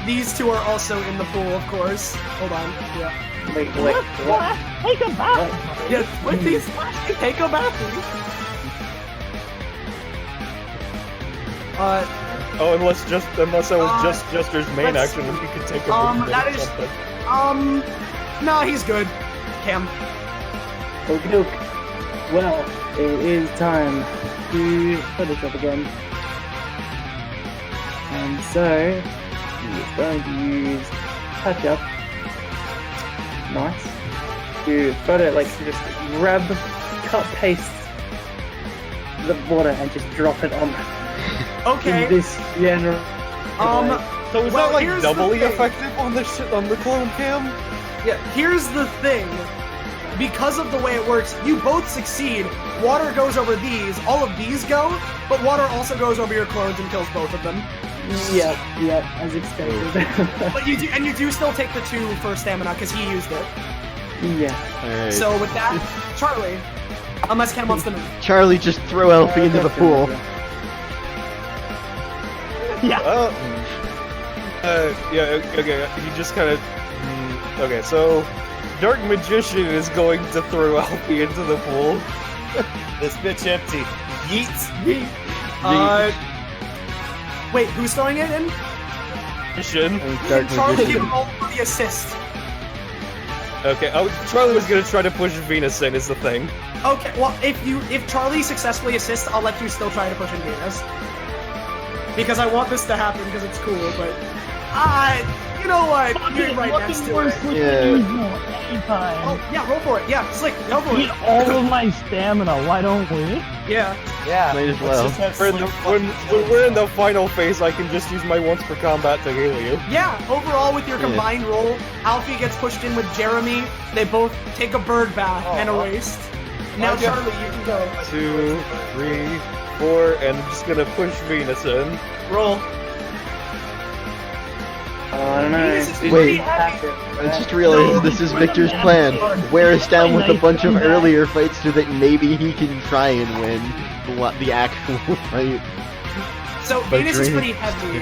These two are also in the pool, of course. Hold on. Yeah. Wait. What? Take a bath. Yeah, with these, take a bath. Oh, unless that was just Jester's main let's action, and he could take a movement that or is- something. Nah, he's good. Cam. Okie doke. Well, it is time to Photoshop again. And so, he's going to use touch up. Nice. To photo, just grab, cut, paste the water and just drop it on Okay. in this general. So is well, that here's the doubly thing. effective on the clone cam? Yeah, here's the thing. Because of the way it works, you both succeed. Water goes over these, all of these go, but water also goes over your clones and kills both of them. Yep, as expected. But you do still take the 2 for stamina because he used it. Yeah. Alright. So with that, Charlie, unless Ken wants to move. Charlie, just throw Elfie into the pool. Yeah. Yeah. Okay. He just kind of. Okay. So, Dark Magician is going to throw Alfie into the pool. This bitch empty. Yeets. Wait, who's throwing it in? Magician. Dark Charlie, Magician. roll for the assist. Okay. Oh, Charlie was gonna try to push Venus in. Is the thing. Okay, well, if Charlie successfully assists, I'll let you still try to push in Venus. Because I want this to happen because it's cool, but you know what? You're right next to it. Anytime. Oh, yeah, roll for it. Yeah, Slick, go for Need it. all of my stamina. Why don't we? Yeah. Yeah. Might as well. When we're in the final phase, I can just use my once per combat to heal you. Yeah, overall with your combined roll, Alfie gets pushed in with Jeremy. They both take a bird bath and a waste. Now, Charlie, you can go. 2, 3, 4, and I'm just gonna push Venus in. Roll. I don't know. Venus is Wait. pretty heavy. I just realized this is Victor's plan. Wear us down with a bunch of earlier fights so that maybe he can try and win the actual fight. So Venus is pretty heavy.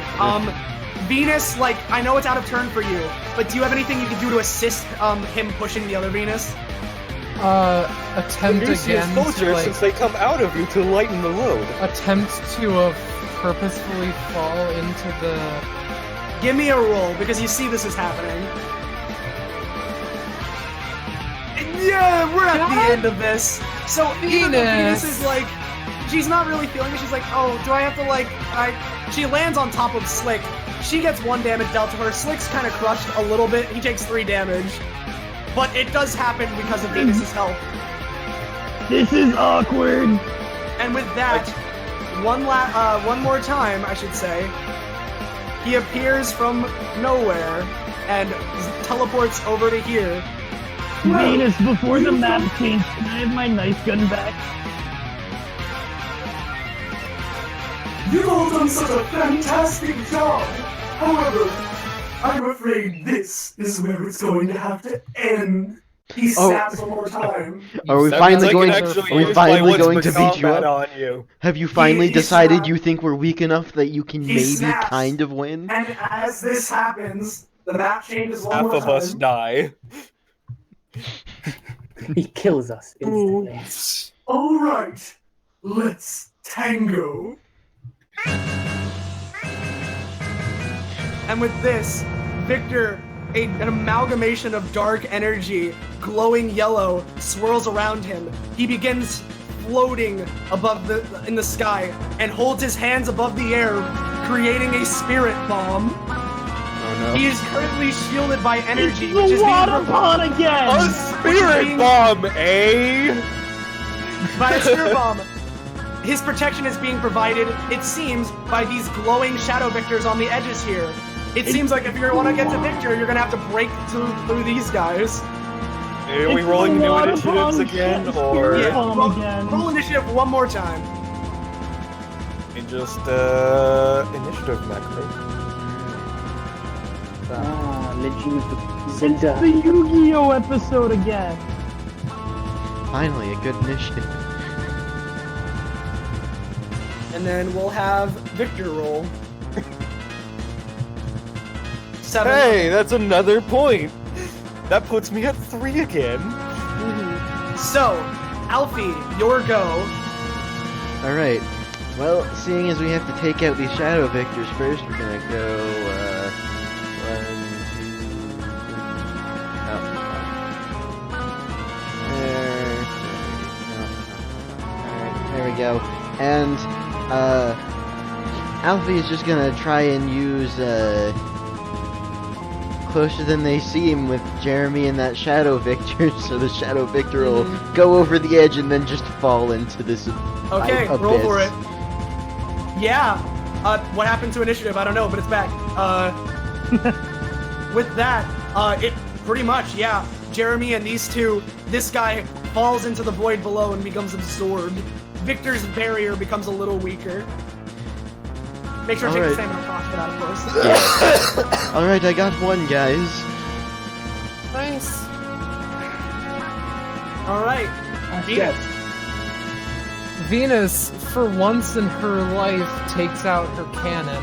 Venus, like, I know it's out of turn for you, but do you have anything you can do to assist him pushing the other Venus? Attempt Use again your to soldiers like since they come out of you to lighten the load. attempt to purposefully fall into the. Give me a roll, because you see this is happening. Yeah, we're at the end of this. So even though Venus is like, she's not really feeling it. She's like, oh, do I have to like, she lands on top of Slick. She gets 1 damage dealt to her. Slick's kind of crushed a little bit. He takes 3 damage. But it does happen because of Venus's help. This is awkward. And with that, one more time, I should say, he appears from nowhere and teleports over to here. Venus, before the map changed, can I have my knife gun back? You've all done such a fantastic job! However, I'm afraid this is where it's going to have to end. He snaps one more time. Are we finally going to beat you up? On you. Have you finally He decided snapped. you think we're weak enough that you can He maybe snaps. kind of win? And as this happens, the map changes one Half more of time. us die. He kills us instantly. Alright, let's tango. And with this, Victor, an amalgamation of dark energy, glowing yellow, swirls around him. He begins floating above in the sky and holds his hands above the air, creating a spirit bomb. Oh no. He is currently shielded by energy, It's which is the being water pond again! A spirit bomb, eh? by a spirit bomb. His protection is being provided, it seems, by these glowing shadow victors on the edges here. It seems like if you want to get to Victor, you're gonna have to break through these guys. Are we rolling new initiatives again, or Roll initiative one more time. and just initiative macro? Legend of Zelda. The Yu-Gi-Oh episode again. Finally, a good initiative. And then we'll have Victor roll. 7. Hey, that's another point. That puts me at 3 again. So, Alfie, your go. Alright. Well, seeing as we have to take out these shadow victors first, we're gonna go, 1, 2, 3. Oh. There we go. And, Alfie is just gonna try and use, Closer Than They Seem with Jeremy and that Shadow Victor, so the Shadow Victor will go over the edge and then just fall into this Okay, abyss. roll for it. Yeah. What happened to initiative? I don't know, but it's back. With that, it pretty much, yeah. Jeremy and these two, this guy falls into the void below and becomes absorbed. Victor's barrier becomes a little weaker. Make sure to take the Alright. stamina cost for that, of course. Yeah. Alright, I got one, guys. Nice. All right. Yes. Venus, for once in her life, takes out her cannon.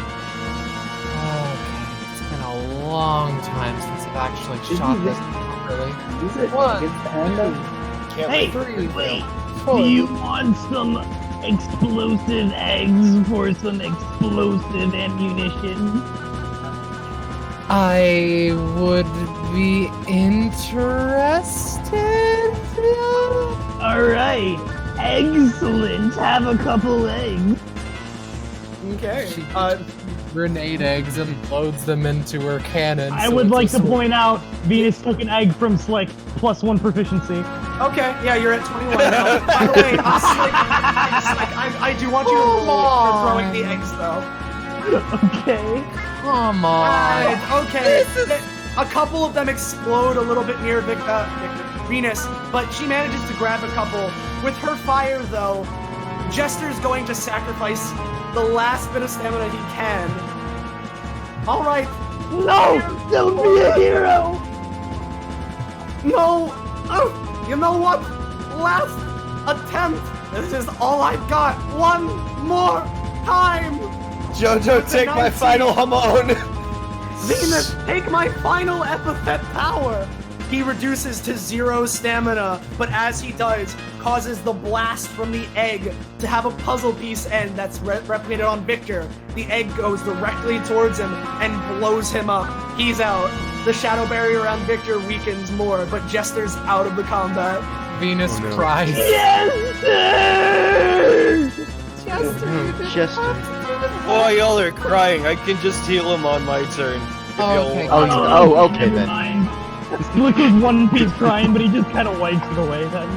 Okay, it's been a long time since I've actually shot this properly. Use it One. against the hand of... Hey, Three. wait. Four. Do you want some explosive eggs for some explosive ammunition? I would be interested. Alright. Excellent. Have a couple eggs. Okay. She grenade eggs and loads them into her cannon. I so would it's a like to sword. point out Venus took an egg from Slick, +1 proficiency. Okay, yeah, you're at 21 now. By the way, I do want you to roll for throwing the eggs, though. Okay. Come on. Alright, okay. A couple of them explode a little bit near Venus, but she manages to grab a couple. With her fire, though, Jester's going to sacrifice the last bit of stamina he can. Alright. No! Don't be a hero! No! Oh, you know what? Last attempt. This is all I've got. One more time. Jojo, take my 19. final Hamon! Venus, take my final epithet power! He reduces to 0 stamina, but as he does, causes the blast from the egg to have a puzzle piece end that's replicated on Victor. The egg goes directly towards him and blows him up. He's out. The shadow barrier around Victor weakens more, but Jester's out of the combat. Venus cries. Yes, sir! Chester. Oh, y'all are crying. I can just heal him on my turn. If Oh, y'all okay. want. Okay Never then. mind. Slick was one piece crying, but he just kind of wipes it away then.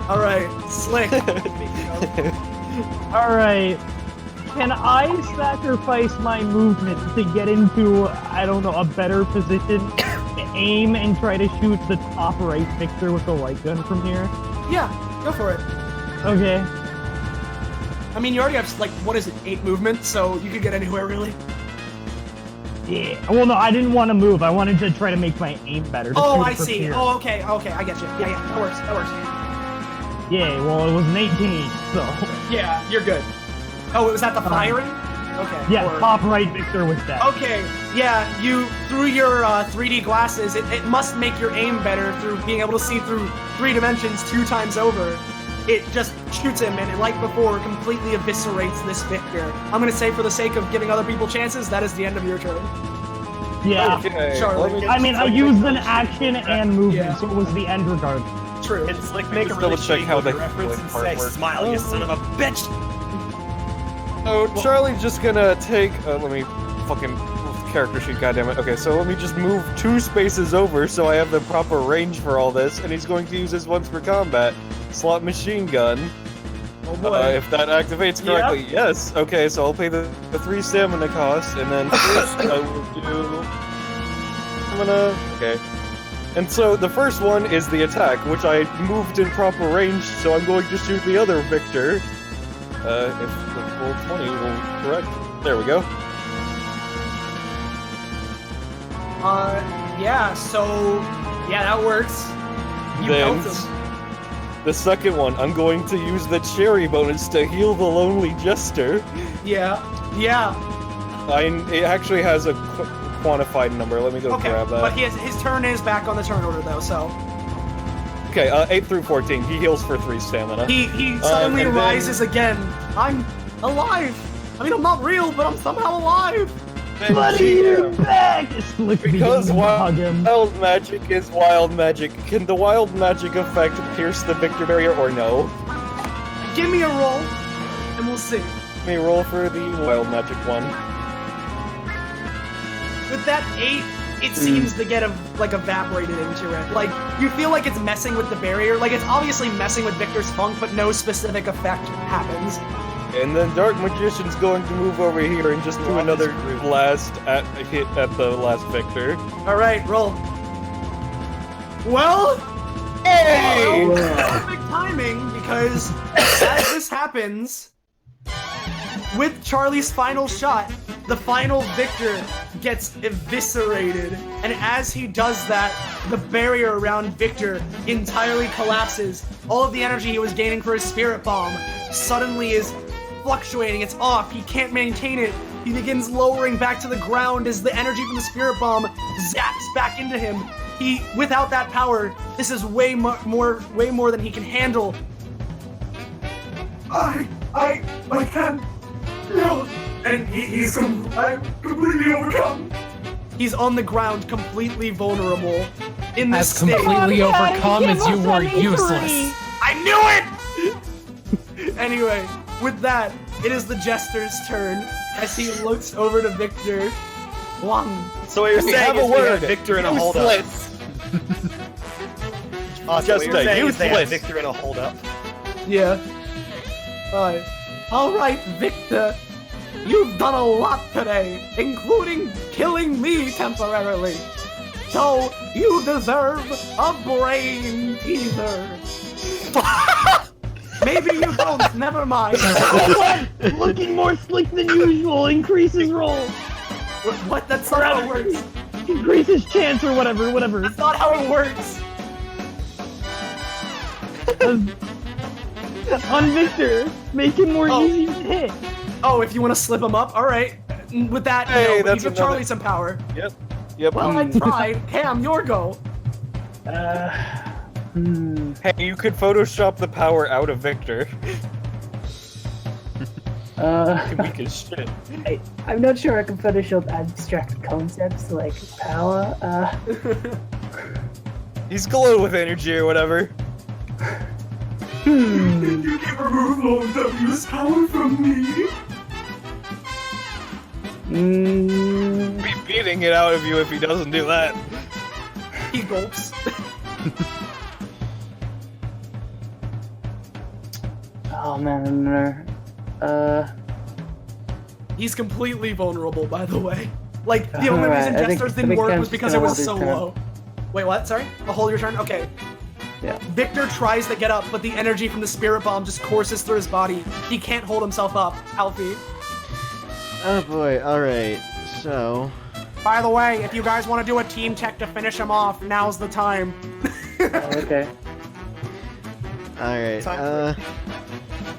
Alright, Slick. Alright. Can I sacrifice my movement to get into, I don't know, a better position to aim and try to shoot the top right Victor with the light gun from here? Yeah, go for it. Okay. I mean, you already have, like, what is it, 8 movement, so you could get anywhere, really. Yeah. Well, no, I didn't want to move. I wanted to try to make my aim better. to Oh, shoot I it from see. here. Oh, okay, I get you. Yeah, that works. Yeah, well, it was an 18, so... Yeah, you're good. Oh, was that the firing? Okay. Yeah, or- top right Victor was dead. Okay, yeah, you, through your 3D glasses, it must make your aim better through being able to see through 3 dimensions 2 times over. It just shoots him, and like before, completely eviscerates this Victor. I'm gonna say, for the sake of giving other people chances, that is the end of your turn. Yeah. Okay, Charlie. let me I mean, I just used an action and movement, Yeah. so it was the end regardless. True. It's like Make make a a really double check shitty how movie the reference and part say, works. "Smile, you son of a bitch." So Charlie's just gonna take. Let me fucking character sheet. Goddammit. Okay, so let me just move 2 spaces over so I have the proper range for all this, and he's going to use his once per combat slot machine gun. Oh boy. If that activates correctly, yes. Okay, so I'll pay the 3 stamina cost, and then first I will do stamina. Okay. And so the first one is the attack, which I moved in proper range, so I'm going to shoot the other Victor. If the full 20 will correct. There we go. Yeah, so, yeah, that works. You Then built him. the second one, I'm going to use the cherry bonus to heal the lonely jester. Yeah. It actually has a quantified number. Let me go Okay, grab that. but his turn is back on the turn order, though, so... Okay, 8 through 14. He heals for 3 stamina. He suddenly and then- rises again. I'm alive. I mean, I'm not real, but I'm somehow alive. Buddy, you're back! Slick Because begins to hug him. wild magic is wild magic. Can the wild magic effect pierce the Victor barrier or no? Give me a roll, and we'll see. Let me roll for the wild magic one. With that 8, it seems to get evaporated into it. Like, you feel like it's messing with the barrier. Like, it's obviously messing with Victor's funk, but no specific effect happens. And then Dark Magician's going to move over here and just do another blast hit at the last Victor. All right, roll. Well, Hey! perfect timing, because as this happens, with Charlie's final shot, the final victor gets eviscerated. And as he does that, the barrier around Victor entirely collapses. All of the energy he was gaining for his spirit bomb suddenly is fluctuating. It's off. He can't maintain it. He begins lowering back to the ground as the energy from the spirit bomb zaps back into him. Without that power, this is way more than he can handle. I can't. No. And he's completely overcome. He's on the ground, completely vulnerable. In this As state. completely overcome as you were useless. I knew it! Anyway, with that, it is the Jester's turn as he looks over to Victor. One. So what you're saying is we have Victor in a hold-up. Just what you're saying is they have useless. Victor in a hold-up. Yeah. Alright, Victor. You've done a lot today, including killing me temporarily. So, you deserve a brain teaser. Maybe you don't, never mind. Looking more slick than usual. Increases roll. What? That's not how it works. Increases chance or whatever. That's not how it works. On Victor, make him more easy to hit. Oh, if you want to slip him up, alright. With that, Hey, but that's you give another- Charlie some power. Yep. Well, I tried. Cam, your go. Hey, you could Photoshop the power out of Victor. Weak as shit. I'm not sure I can Photoshop abstract concepts like power. He's glowed with energy or whatever. You can remove Lord W's power from me. Be beating it out of you if he doesn't do that. He gulps. Oh man, no. He's completely vulnerable, by the way. Like, the only Alright, reason I think- Jester's I didn't think work Cam's was because just it gonna was so hold his turn. low. Wait, what? Sorry? A hold your turn? Okay. Yeah. Victor tries to get up, but the energy from the spirit bomb just courses through his body. He can't hold himself up. Alfie. Oh boy, alright. So. By the way, if you guys want to do a team tech to finish him off, now's the time. Okay. Alright,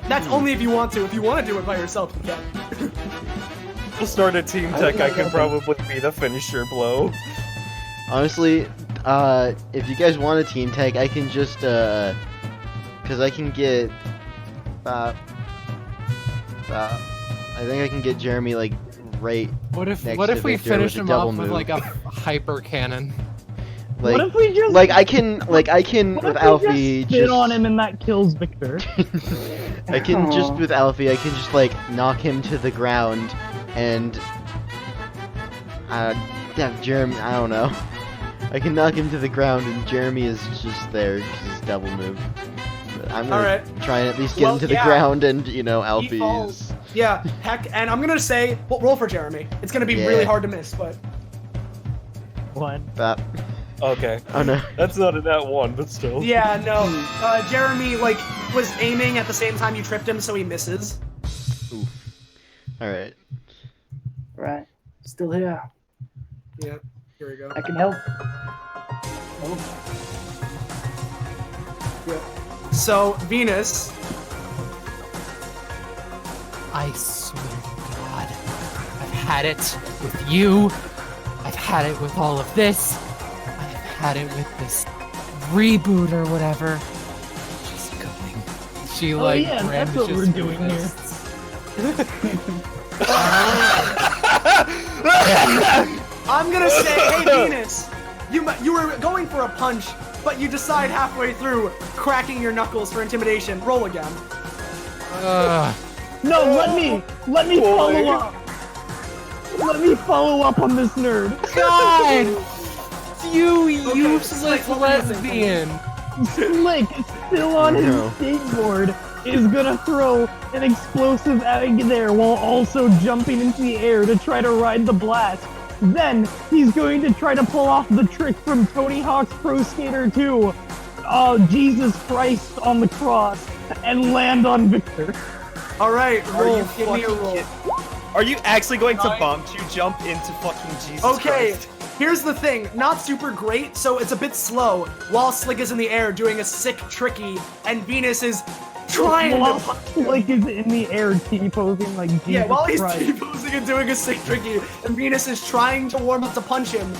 That's only if you want to. If you want to do it by yourself, you can. We'll start a team tech, I can probably be the finisher blow. honestly, if you guys want a team tag, I can just, cause I can get, I think I can get Jeremy, like, right What if next what to if we Victor finish with a him double off with move. like a hyper cannon? Like, What if we just I can what with if Alfie we just spit on him and that kills Victor? I can just Aw. with Alfie, I can just like knock him to the ground and have Jeremy. I don't know. I can knock him to the ground and Jeremy is just there because he's double move. But I'm gonna try and at least get him to the ground and Alfie is. Yeah, heck, and I'm gonna say, well, roll for Jeremy. It's gonna be really hard to miss, but. One. Okay. Oh no. That's not a nat one, but still. Yeah, no. Jeremy, like, was aiming at the same time you tripped him, so he misses. Alright. Right. Still here. Yeah, here we go. I can help. Yeah. So, Venus. I swear to God, I've had it with you. I've had it with all of this. I've had it with this reboot or whatever. She's going. She like yeah, that's what we're brandishes doing her here. fists. I'm gonna say, hey, Venus. You were going for a punch, but you decide halfway through, cracking your knuckles for intimidation. Roll again. No, let me follow up. Let me follow up on this nerd. God! You useless Slick, what were you thinking? lesbian! Slick, still on his skateboard, is gonna throw an explosive egg there while also jumping into the air to try to ride the blast. Then he's going to try to pull off the trick from Tony Hawk's Pro Skater 2. Oh, Jesus Christ on the cross, and land on Victor. All right, Are roll. you Give me a fucking roll. Are you actually going to bomb to jump into fucking Jesus Okay, Christ? here's the thing. Not super great, so it's a bit slow. While Slick is in the air doing a sick tricky, and Venus is trying While to... Slick is in the air T-posing like Jesus Yeah, while he's Christ. T-posing and doing a sick tricky, and Venus is trying to warm up to punch him.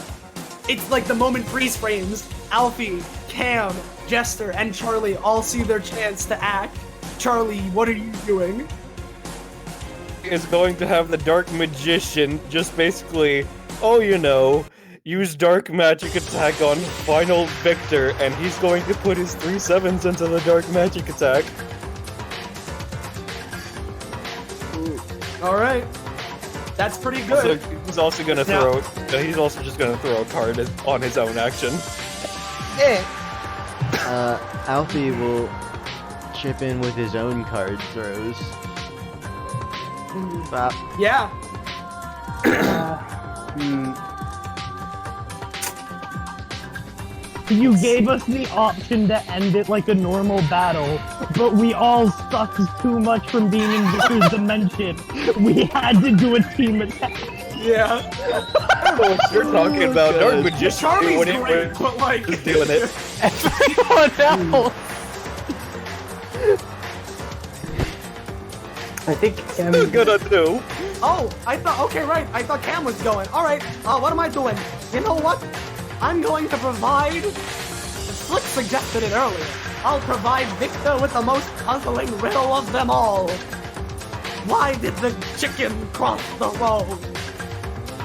It's like the moment freeze frames. Alfie, Cam, Jester, and Charlie all see their chance to act. Charlie, what are you doing? Is going to have the Dark Magician just basically, oh, you know, use Dark Magic attack on Final Victor, and he's going to put his 3 7s into the Dark Magic attack. All right, that's pretty good. Also, he's also gonna throw. He's also just gonna throw a card on his own action. Alfie will chip in with his own card throws. Bop. Yeah. You gave us the option to end it like a normal battle, but we all sucked too much from being in Victor's dimension. We had to do a team attack. Yeah. I don't know what you're talking about. Dark Magician Charlie's when he great, was but like... just doing it. Everyone else. I think Cam. Still gonna do. Oh, I thought, okay, right. I thought Cam was going. All right, what am I doing? You know what? I'm going to provide, Slick suggested it earlier, I'll provide Victor with the most puzzling riddle of them all. Why did the chicken cross the road?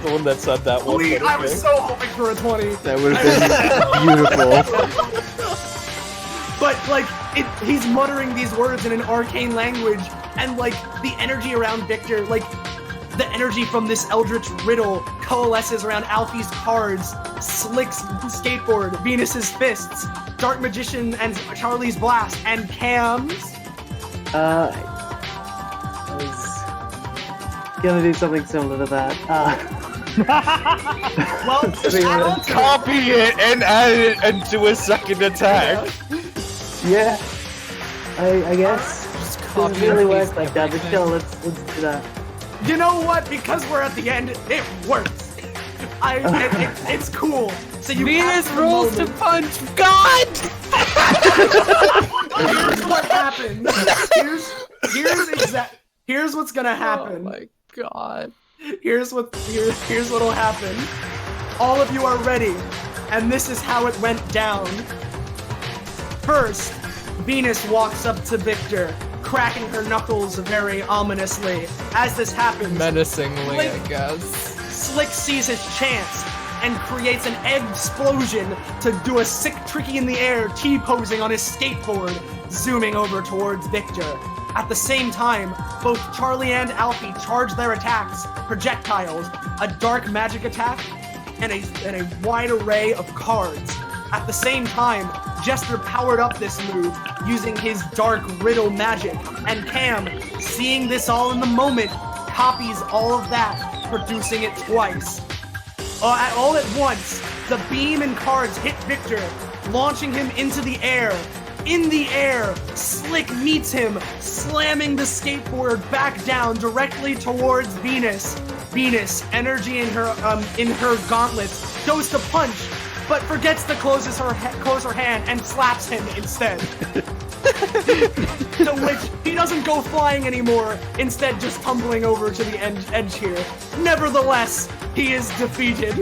The one that said that one. I was so hoping for a 20. That would have been beautiful. But, like, he's muttering these words in an arcane language, and, like, the energy around Victor, like, the energy from this Eldritch riddle coalesces around Alfie's cards, Slick's skateboard, Venus's fists, Dark Magician and Charlie's blast, and Cam's. I was gonna do something similar to that. Well, just add on to it. Copy it and add it into a second attack. Yeah, I guess. Just It copy doesn't really and work paste like that, but everything. still, let's do that. You know what? Because we're at the end, it works. It's cool. So you Venus have the rolls to moment. punch God! Here's what happens. Here's what's gonna happen. Oh my god. Here's what'll happen. All of you are ready, and this is how it went down. First, Venus walks up to Victor, cracking her knuckles very ominously. As this happens, Menacingly, I guess. Slick sees his chance and creates an explosion to do a sick tricky in the air, T-posing on his skateboard, zooming over towards Victor. At the same time, both Charlie and Alfie charge their attacks, projectiles, a dark magic attack, and a wide array of cards. At the same time, Jester powered up this move using his dark riddle magic, and Cam, seeing this all in the moment, copies all of that, producing it twice. All at once, the beam and cards hit Victor, launching him into the air. In the air, Slick meets him, slamming the skateboard back down directly towards Venus. Venus, energy in her gauntlets, goes to punch, but forgets to close her hand and slaps him instead. To which he doesn't go flying anymore, instead just tumbling over to the edge here. Nevertheless, he is defeated.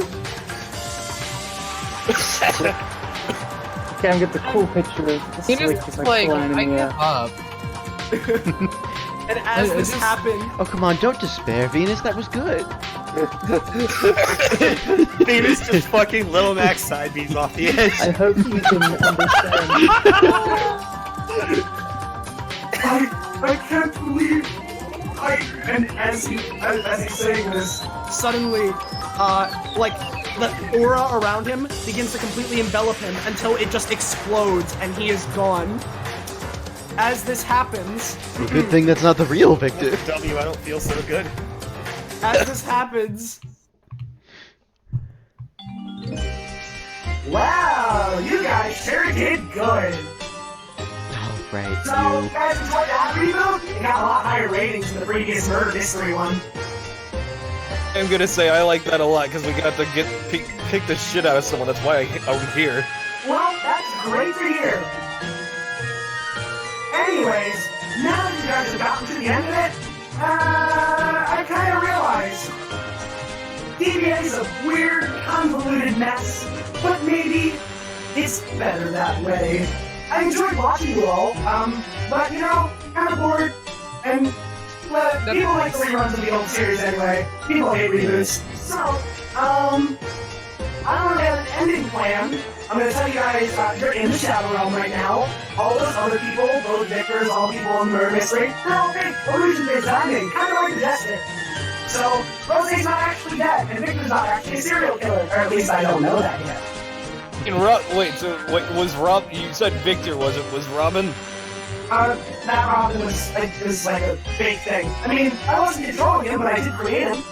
Cam, get the cool picture of the Venus Slick is just like, flying I in the give air. up. And as this happened, Oh, come on, don't despair, Venus. That was good. Venus just fucking Little Max side beams off the edge. I hope you can understand. I can't believe and as he's saying this, suddenly, like, the aura around him begins to completely envelop him until it just explodes and he is gone. As this happens, Good thing that's not the real Victor. W, I don't feel so good. as this happens, wow, you guys sure did good. Oh, right, So, you. guys, enjoyed that reboot? It got a lot higher ratings than the previous murder mystery one. I'm gonna say I like that a lot because we got to kick the shit out of someone. That's why I'm here. Well, that's great to hear. Anyways, now that you guys have gotten to the end of it, I kind of realized DBA is a weird, convoluted mess, but maybe it's better that way. I enjoyed watching you all, but you know, kind of bored, and people like the reruns of the old series anyway. People hate reboots. So, I don't really have an ending plan. I'm gonna tell you guys, you're in the Shadow Realm right now. All those other people, those victors, all people in the murder mystery, they're all fake illusion-based ending, kind of like the Destiny. So, Rose's not actually dead, and Victor's not actually a serial killer, or at least I don't know that yet. Wait, was Rob? You said Victor, was it? Was Robin? That Robin was like a big thing. I mean, I wasn't controlling him, but I did create him.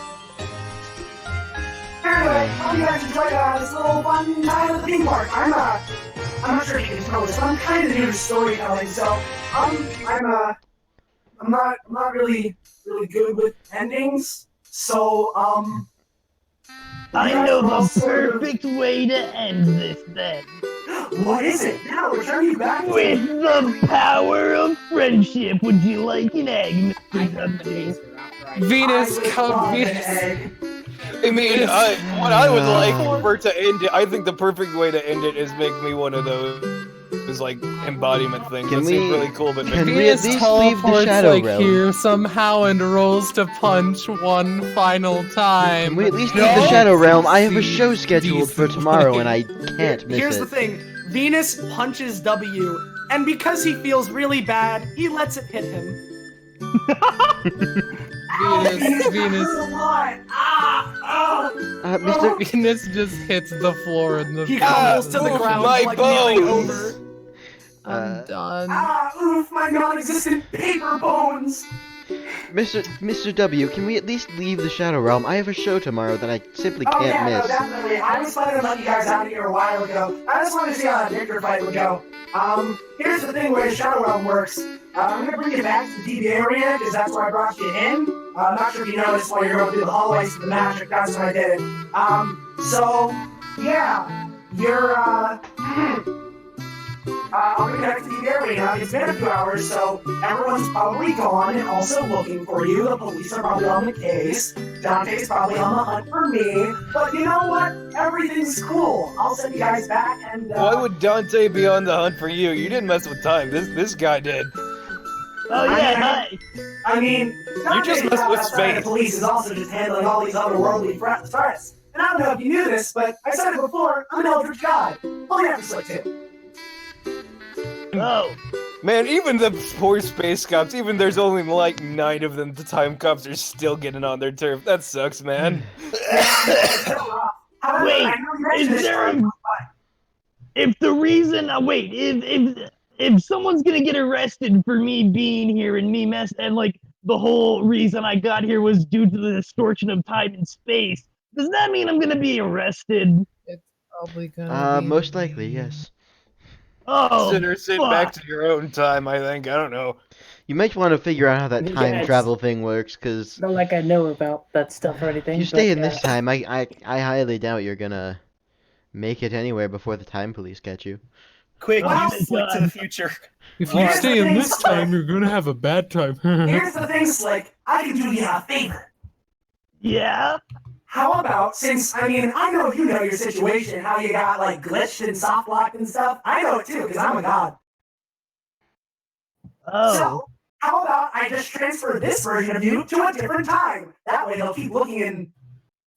Anyway, hope you guys enjoyed this little fun time at the theme park. I'm not sure if you can tell this, but I'm kind of new to storytelling, so I'm not really good with endings. So I know the perfect way to end this then. What is it? Now we're turning back With the power of friendship. Would you like an egg, Mr. W? Venus, I come, love an Venus. egg. I mean, what I would like for to end it, I think the perfect way to end it is make me one of those like embodiment things. Can That seems we- really cool, but can make we at Venus least leave the teleports Shadow like Realm? here somehow and rolls to punch one final time. Can we at least leave the Shadow Realm? I have a show scheduled for tomorrow and I can't miss Here's it. the thing. Venus punches W, and because he feels really bad, he lets it hit him. Venus, Mr. Venus just hits the floor in the He crumbles to the Oof, ground, my like kneeling bones. over. I'm done. Oof, my non-existent paper bones! Mr. W, can we at least leave the Shadow Realm? I have a show tomorrow that I simply Oh can't yeah, no, miss. definitely. I was planning on letting you guys out of here a while ago. I just wanted to see how that Victor fight would go. Here's the thing where the Shadow Realm works. I'm gonna bring you back to the DBA arena, because that's where I brought you in. I'm not sure if you noticed while you're going through the hallways of the magic, that's what I did. So, yeah, you're, I'll be back to the DBA arena. It's been a few hours, so everyone's probably gone and also looking for you. The police are probably on the case. Dante's probably on the hunt for me. But you know what? Everything's cool. I'll send you guys back and, Why would Dante be on the hunt for you? You didn't mess with time. This guy did. Oh yeah, hi. I mean, You just messed with space. The police is also just handling all these otherworldly threats. And I don't know if you knew this, but I said it before, I'm an Eldritch God. Only have to slick too. Oh. Man, even the poor space cops, even there's only like 9 of them, the time cops are still getting on their turf. That sucks, man. However, Wait, I know you mentioned is this there story, if the reason if someone's gonna get arrested for me being here and me and like the whole reason I got here was due to the distortion of time and space, does that mean I'm gonna be arrested? It's probably gonna be Most likely, yes. Oh, Sit back to your own time, I think. I don't know. You might want to figure out how that time Yes. travel thing works, because Not like I know about that stuff or anything. if you stay but, in this time, I highly doubt you're gonna make it anywhere before the time police catch you. Quick, Oh, you Slick to the future. If you Here's stay the in thing, this time, you're gonna have a bad time. Here's the thing, Slick. I can do you a favor. yeah. How about, since, I mean, I know you know your situation, how you got, like, glitched and soft locked and stuff. I know it too, because I'm a god. Oh. So, how about I just transfer this version of you to a different time? That way they'll keep looking in.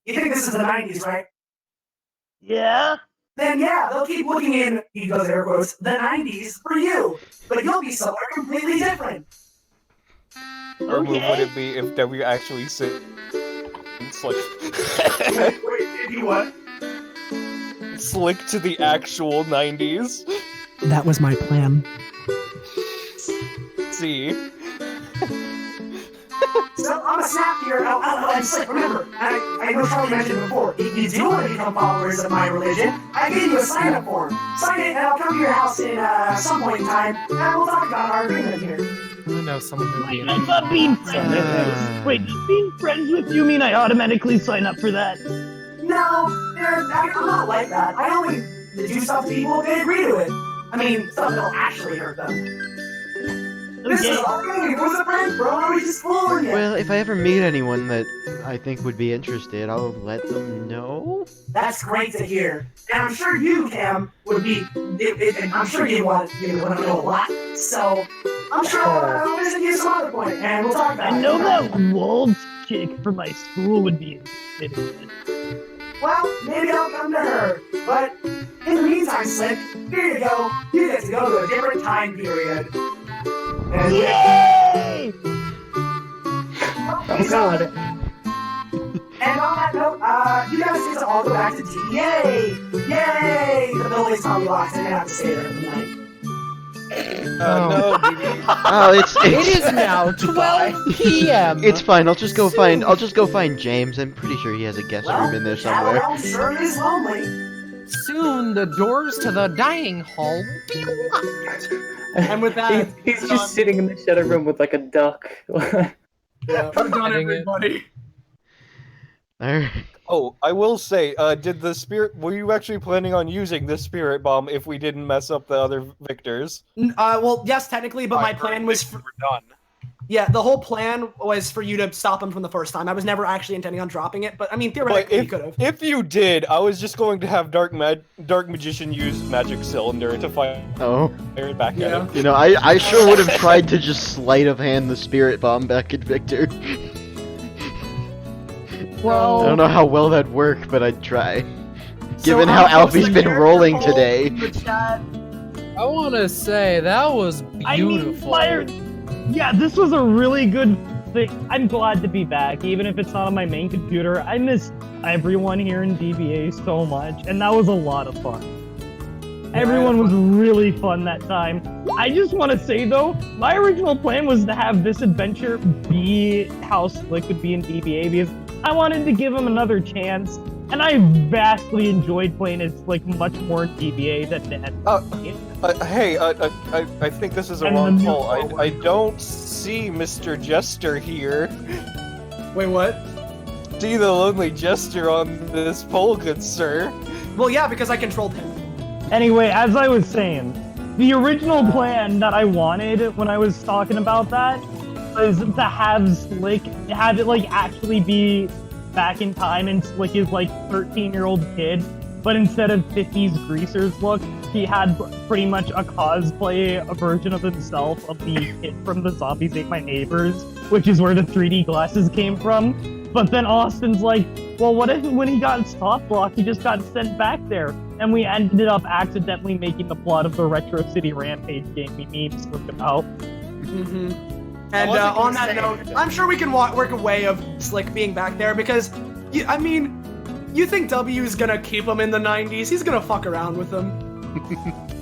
You think this is the 90s, right? Yeah. Then yeah, they'll keep looking in, he goes air quotes, the 90s for you. But you'll be somewhere completely different. Or move would it be if W actually sit Slick Wait, if you what? Slick to the actual 90s? That was my plan. See? So I'm gonna snap here. And Slick, remember, I know Charlie mentioned before, if you do want to become followers of my religion, I gave you a sign-up form. Sign it, and I'll come to your house in some point in time, and we'll talk about our agreement here. I know someone who'd be I'm not being friends with you. Wait, does being friends with you mean I automatically sign up for that? No, I'm not like that. I only do stuff to people if they agree to it. I mean, stuff that'll actually hurt them. This is all game. It was a prank, bro. We just fooling you. Well, if I ever meet anyone that I think would be interested, I'll let them know. That's great to hear. And I'm sure you, Cam, would be. I'm sure you want to know a lot. So I'm sure I'll visit you some other point, and we'll talk about it. I know that Wolves chick from my school would be interested in it. Well, maybe I'll come to her. But in the meantime, Slick, here you go. You get to go to a different time period. And Yay! Oh god. And on that note, you guys get to all go back to DBA! Yay! The building's probably locked, and I have to stay there for the night. No, DB. Oh, It is now 12 p.m. It's fine. I'll just go find James. I'm pretty sure he has a guest room in there somewhere. Well, sure is lonely. Soon the doors to the dining hall will be locked. And with that, he's just sitting in the shadow room with like a duck. yeah, we're done, everybody. Alright. Oh, I will say, did the spirit? Were you actually planning on using the spirit bomb if we didn't mess up the other victors? Well, yes, technically, but my plan was we're done. yeah, the whole plan was for you to stop him from the first time. I was never actually intending on dropping it, but I mean, theoretically, you could have. If you did, I was just going to have Dark Magician use Magic Cylinder to fire it back at him. You know, I sure would have tried to just sleight of hand the spirit bomb back at Victor. Well, I don't know how well that'd work, but I'd try. So, Given how Alfie's post the been character rolling poll today. in the chat. I want to say that was beautiful. Yeah, this was a really good thing. I'm glad to be back, even if it's not on my main computer. I miss everyone here in DBA so much, and that was a lot of fun. Everyone was really fun that time. I just want to say, though, my original plan was to have this adventure be how Slick would be in DBA, because I wanted to give him another chance, and I vastly enjoyed playing as Slick much more in DBA than Ned. Hey, I think this is a wrong poll. I don't see Mr. Jester here. Wait, what? See the lonely Jester on this poll, good sir. Well, yeah, because I controlled him. Anyway, as I was saying, the original plan that I wanted when I was talking about that was to have Slick, have it like actually be back in time, and Slick is like 13-year-old kid, but instead of 50s greasers look, he had pretty much a cosplay version of himself of the kid from the Zombies Ate My Neighbors, which is where the 3D glasses came from. But then Austin's like, well, what if when he got soft block, he just got sent back there? And we ended up accidentally making the plot of the Retro City Rampage game we memes talk about. Mm-hmm. And on that note, I'm sure we can work a way of Slick being back there, because, I mean, you think W's gonna keep him in the 90s? He's gonna fuck around with them.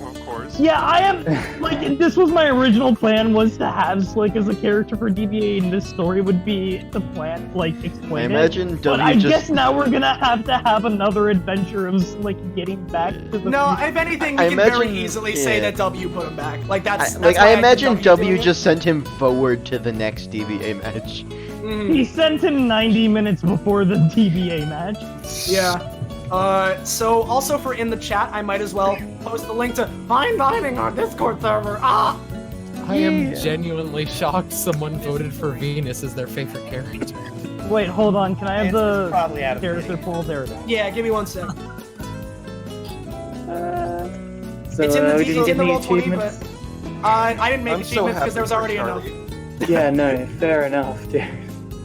Of course. Yeah, I am, like, this was my original plan, was to have Slick as a character for DBA, and this story would be the plan, like, explain I imagine But I guess now we're gonna have to have another adventure of Slick getting back to the No, future. if anything, we can very easily say that W put him back. Like, that's Like, why I imagine think W doing it. just sent him forward to the next DBA match. He sent him 90 minutes before the DBA match. Yeah. So also for in the chat, I might as well post the link to Fine Dining on Discord server. Ah! I am genuinely shocked someone voted for Venus as their favorite character. Wait, hold on. Can I have the probably out of character pool? There it is. Yeah, give me 1 sec. So, It's in the did you get the Roll20, achievements? but I didn't make achievements because there was already enough. Yeah, no, fair enough, dude.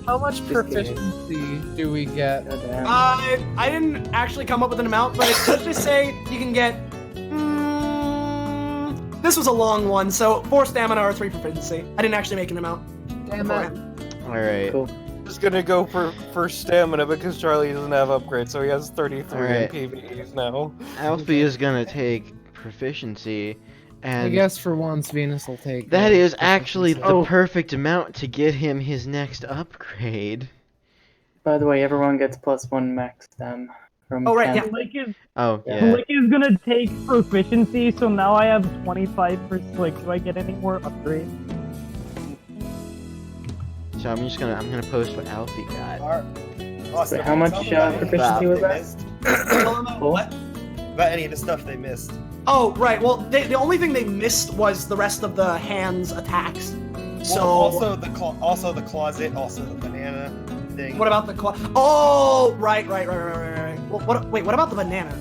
How much kidding. proficiency do we get? Goddamn. I didn't actually come up with an amount, but let's just say you can get. This was a long one, so 4 stamina or 3 proficiency. I didn't actually make an amount. Damn it. Alright. Cool. Just gonna go for stamina because Charlie doesn't have upgrades, so he has 33 Alright. in PvEs now. Alfie is gonna take proficiency, And I guess for once Venus will take. that the is actually proficiency. the perfect amount to get him his next upgrade. By the way, everyone gets +1 max stem from. Oh, right, yeah. Oh, yeah. Flick is gonna take proficiency, so now I have 25 for Slick. Do I get any more upgrades? So I'm gonna post what Alfie got. Wait, how much proficiency was that? Tell them about what? About any of the stuff they missed. Oh, right. Well, the only thing they missed was the rest of the hands attacks. So Well, also the closet, also the banana thing. what about the Oh, right. Well, wait, what about the banana?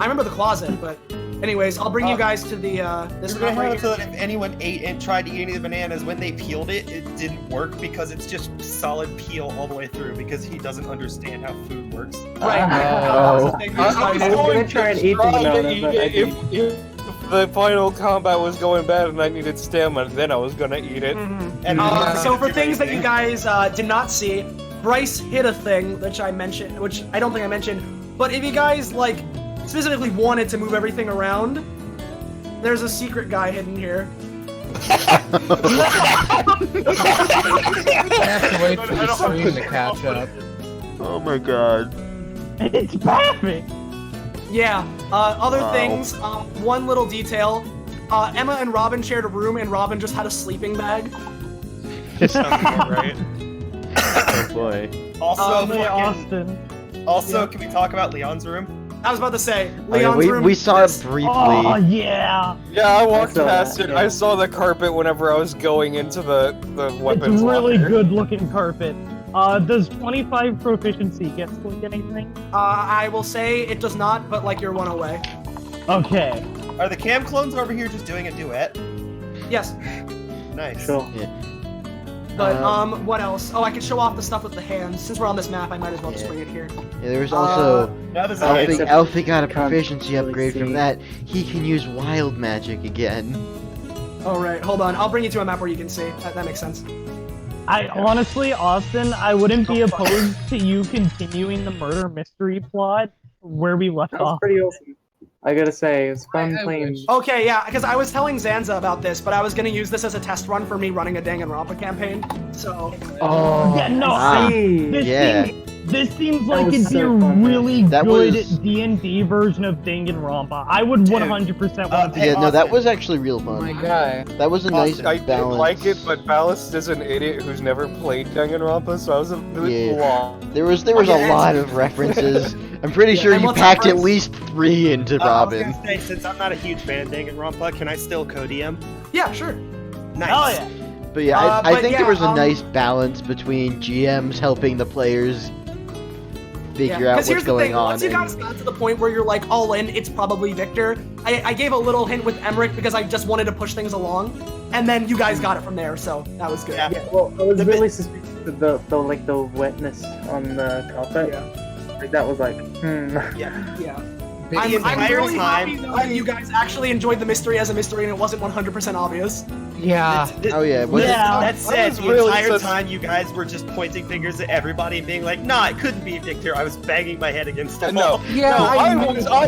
I remember the closet, but anyways, I'll bring you guys to the this We're gonna map right have it here. so that if anyone ate and tried to eat any of the bananas, when they peeled it, it didn't work because it's just solid peel all the way through because he doesn't understand how food works. Right. Oh. Thank you. I was gonna try and eat the banana, but I didn't. If the final combat was going bad and I needed stamina, then I was gonna eat it. And So for things that you guys did not see, Bryce hit a thing which I mentioned, which I don't think I mentioned. But if you guys like specifically wanted to move everything around, there's a secret guy hidden here. I have to wait for the stream to catch up. Oh my god. It's perfect! Yeah. Other Wow. things. One little detail. Emma and Robin shared a room, and Robin just had a sleeping bag. Sounds about right. Oh boy. Also, Hey, Austin. can we talk about Leon's room? I was about to say, Oh, yeah, Leon's room. we saw it this- briefly. Oh, yeah! Yeah, I walked saw past that, it. yeah. I saw the carpet whenever I was going into the weapons It's really locker. good looking carpet. Does 25 proficiency get Slick anything? I will say it does not, but like you're one away. Okay. Are the cam clones over here just doing a duet? Yes. Nice. Sure. But what else? Oh, I can show off the stuff with the hands. Since we're on this map, I might as well just Yeah. bring it here. Yeah, there was also Now there's a Alfie, except Alfie got a you can't proficiency really upgrade from see. that. He can use wild magic again. All right, hold on. I'll bring you to a map where you can see. That makes sense. I honestly, Austin, I wouldn't be opposed to you continuing the murder mystery plot where we left That was off. pretty awesome. I gotta say, it was fun I playing. wish. Okay, yeah, because I was telling Zanza about this, but I was gonna use this as a test run for me running a Danganronpa campaign. So Oh, Yeah, no, Ah, this yeah. this seems That like was it'd be so a fun, man. really That good was- D&D version of Danganronpa. I would 100% want to Hey, Yeah, no, that Austin. was actually real Oh my fun. guy. That was a nice I did balance. like it, but Ballast is an idiot who's never played Danganronpa, so I was a bit Yeah. lost. There was Yeah, a lot of references. I'm pretty sure and you what's packed up, at Bryce? least 3 into I was Robin. gonna say, since I'm not a huge fan of Danganronpa, can I still co-DM? yeah, sure. Nice. Oh yeah. But yeah, I but think yeah, there was a nice balance between GMs helping the players figure out 'cause what's here's the going thing, on. once you guys got to the point where you're like all in, it's probably Victor. I gave a little hint with Emmerich because I just wanted to push things along, and then you guys got it from there, so that was good. Yeah. Yeah, well, I was The really suspicious of the wetness on the carpet. Like that was like, Yeah. Big I'm entire really happy time- though that you guys actually enjoyed the mystery as a mystery and it wasn't 100% obvious. Yeah. Oh yeah, was it- Yeah. That said, was the really entire sus- time you guys were just pointing fingers at everybody and being like, "Nah, it couldn't be Victor." I was banging my head against the No, wall. Yeah, no, I I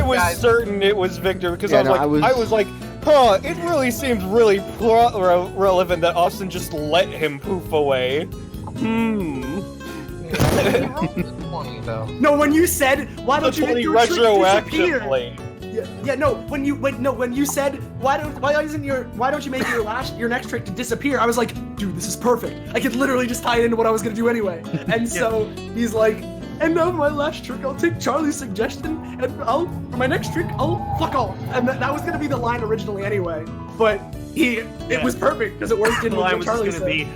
was guys- certain it was Victor because Yeah, I no, was like, huh, it really seems really relevant that Austin just let him poof away. He rolled a 20 though. No, when you said, why don't you make your trick disappear? retroactively. No, when you said, why don't you make your next trick to disappear? I was like, dude, this is perfect. I could literally just tie it into what I was gonna do anyway. And so he's like, and now for my last trick, I'll take Charlie's suggestion, and for my next trick, I'll fuck off. And that was gonna be the line originally anyway. But it was perfect because it worked in The line what was Charlie just gonna said.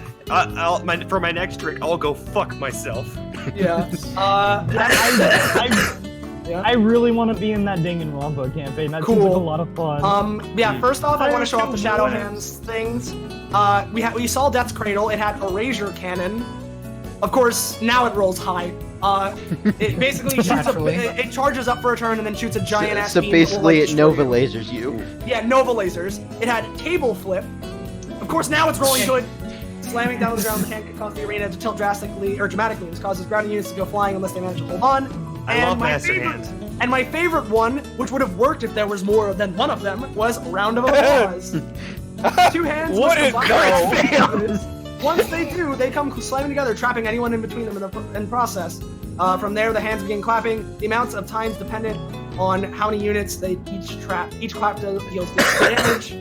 be, for my next trick, I'll go fuck myself. Yeah. I really want to be in that Danganronpa campaign. That seems like a lot of fun. Yeah, first off, I want to show off the Shadow Hands things. We saw Death's Cradle. It had Erasure Cannon. Of course, now it rolls high. It basically shoots Naturally. it charges up for a turn and then shoots a giant ass So beam that will, basically, like, it Nova destroy you. lasers you. Yeah, Nova lasers. It had Table Flip. Of course, now it's rolling good. Slamming down the ground can cause the arena to tilt dramatically. This causes grounding units to go flying unless they manage to hold on. I love And my Master favorite- Hand. And my favorite one, which would have worked if there was more than one of them, was Round of Applause. 2 hands. What is no? Once they do, they come slamming together, trapping anyone in between them in process. From there, the hands begin clapping. The amounts of times dependent on how many units they each trap. Each clap deals damage.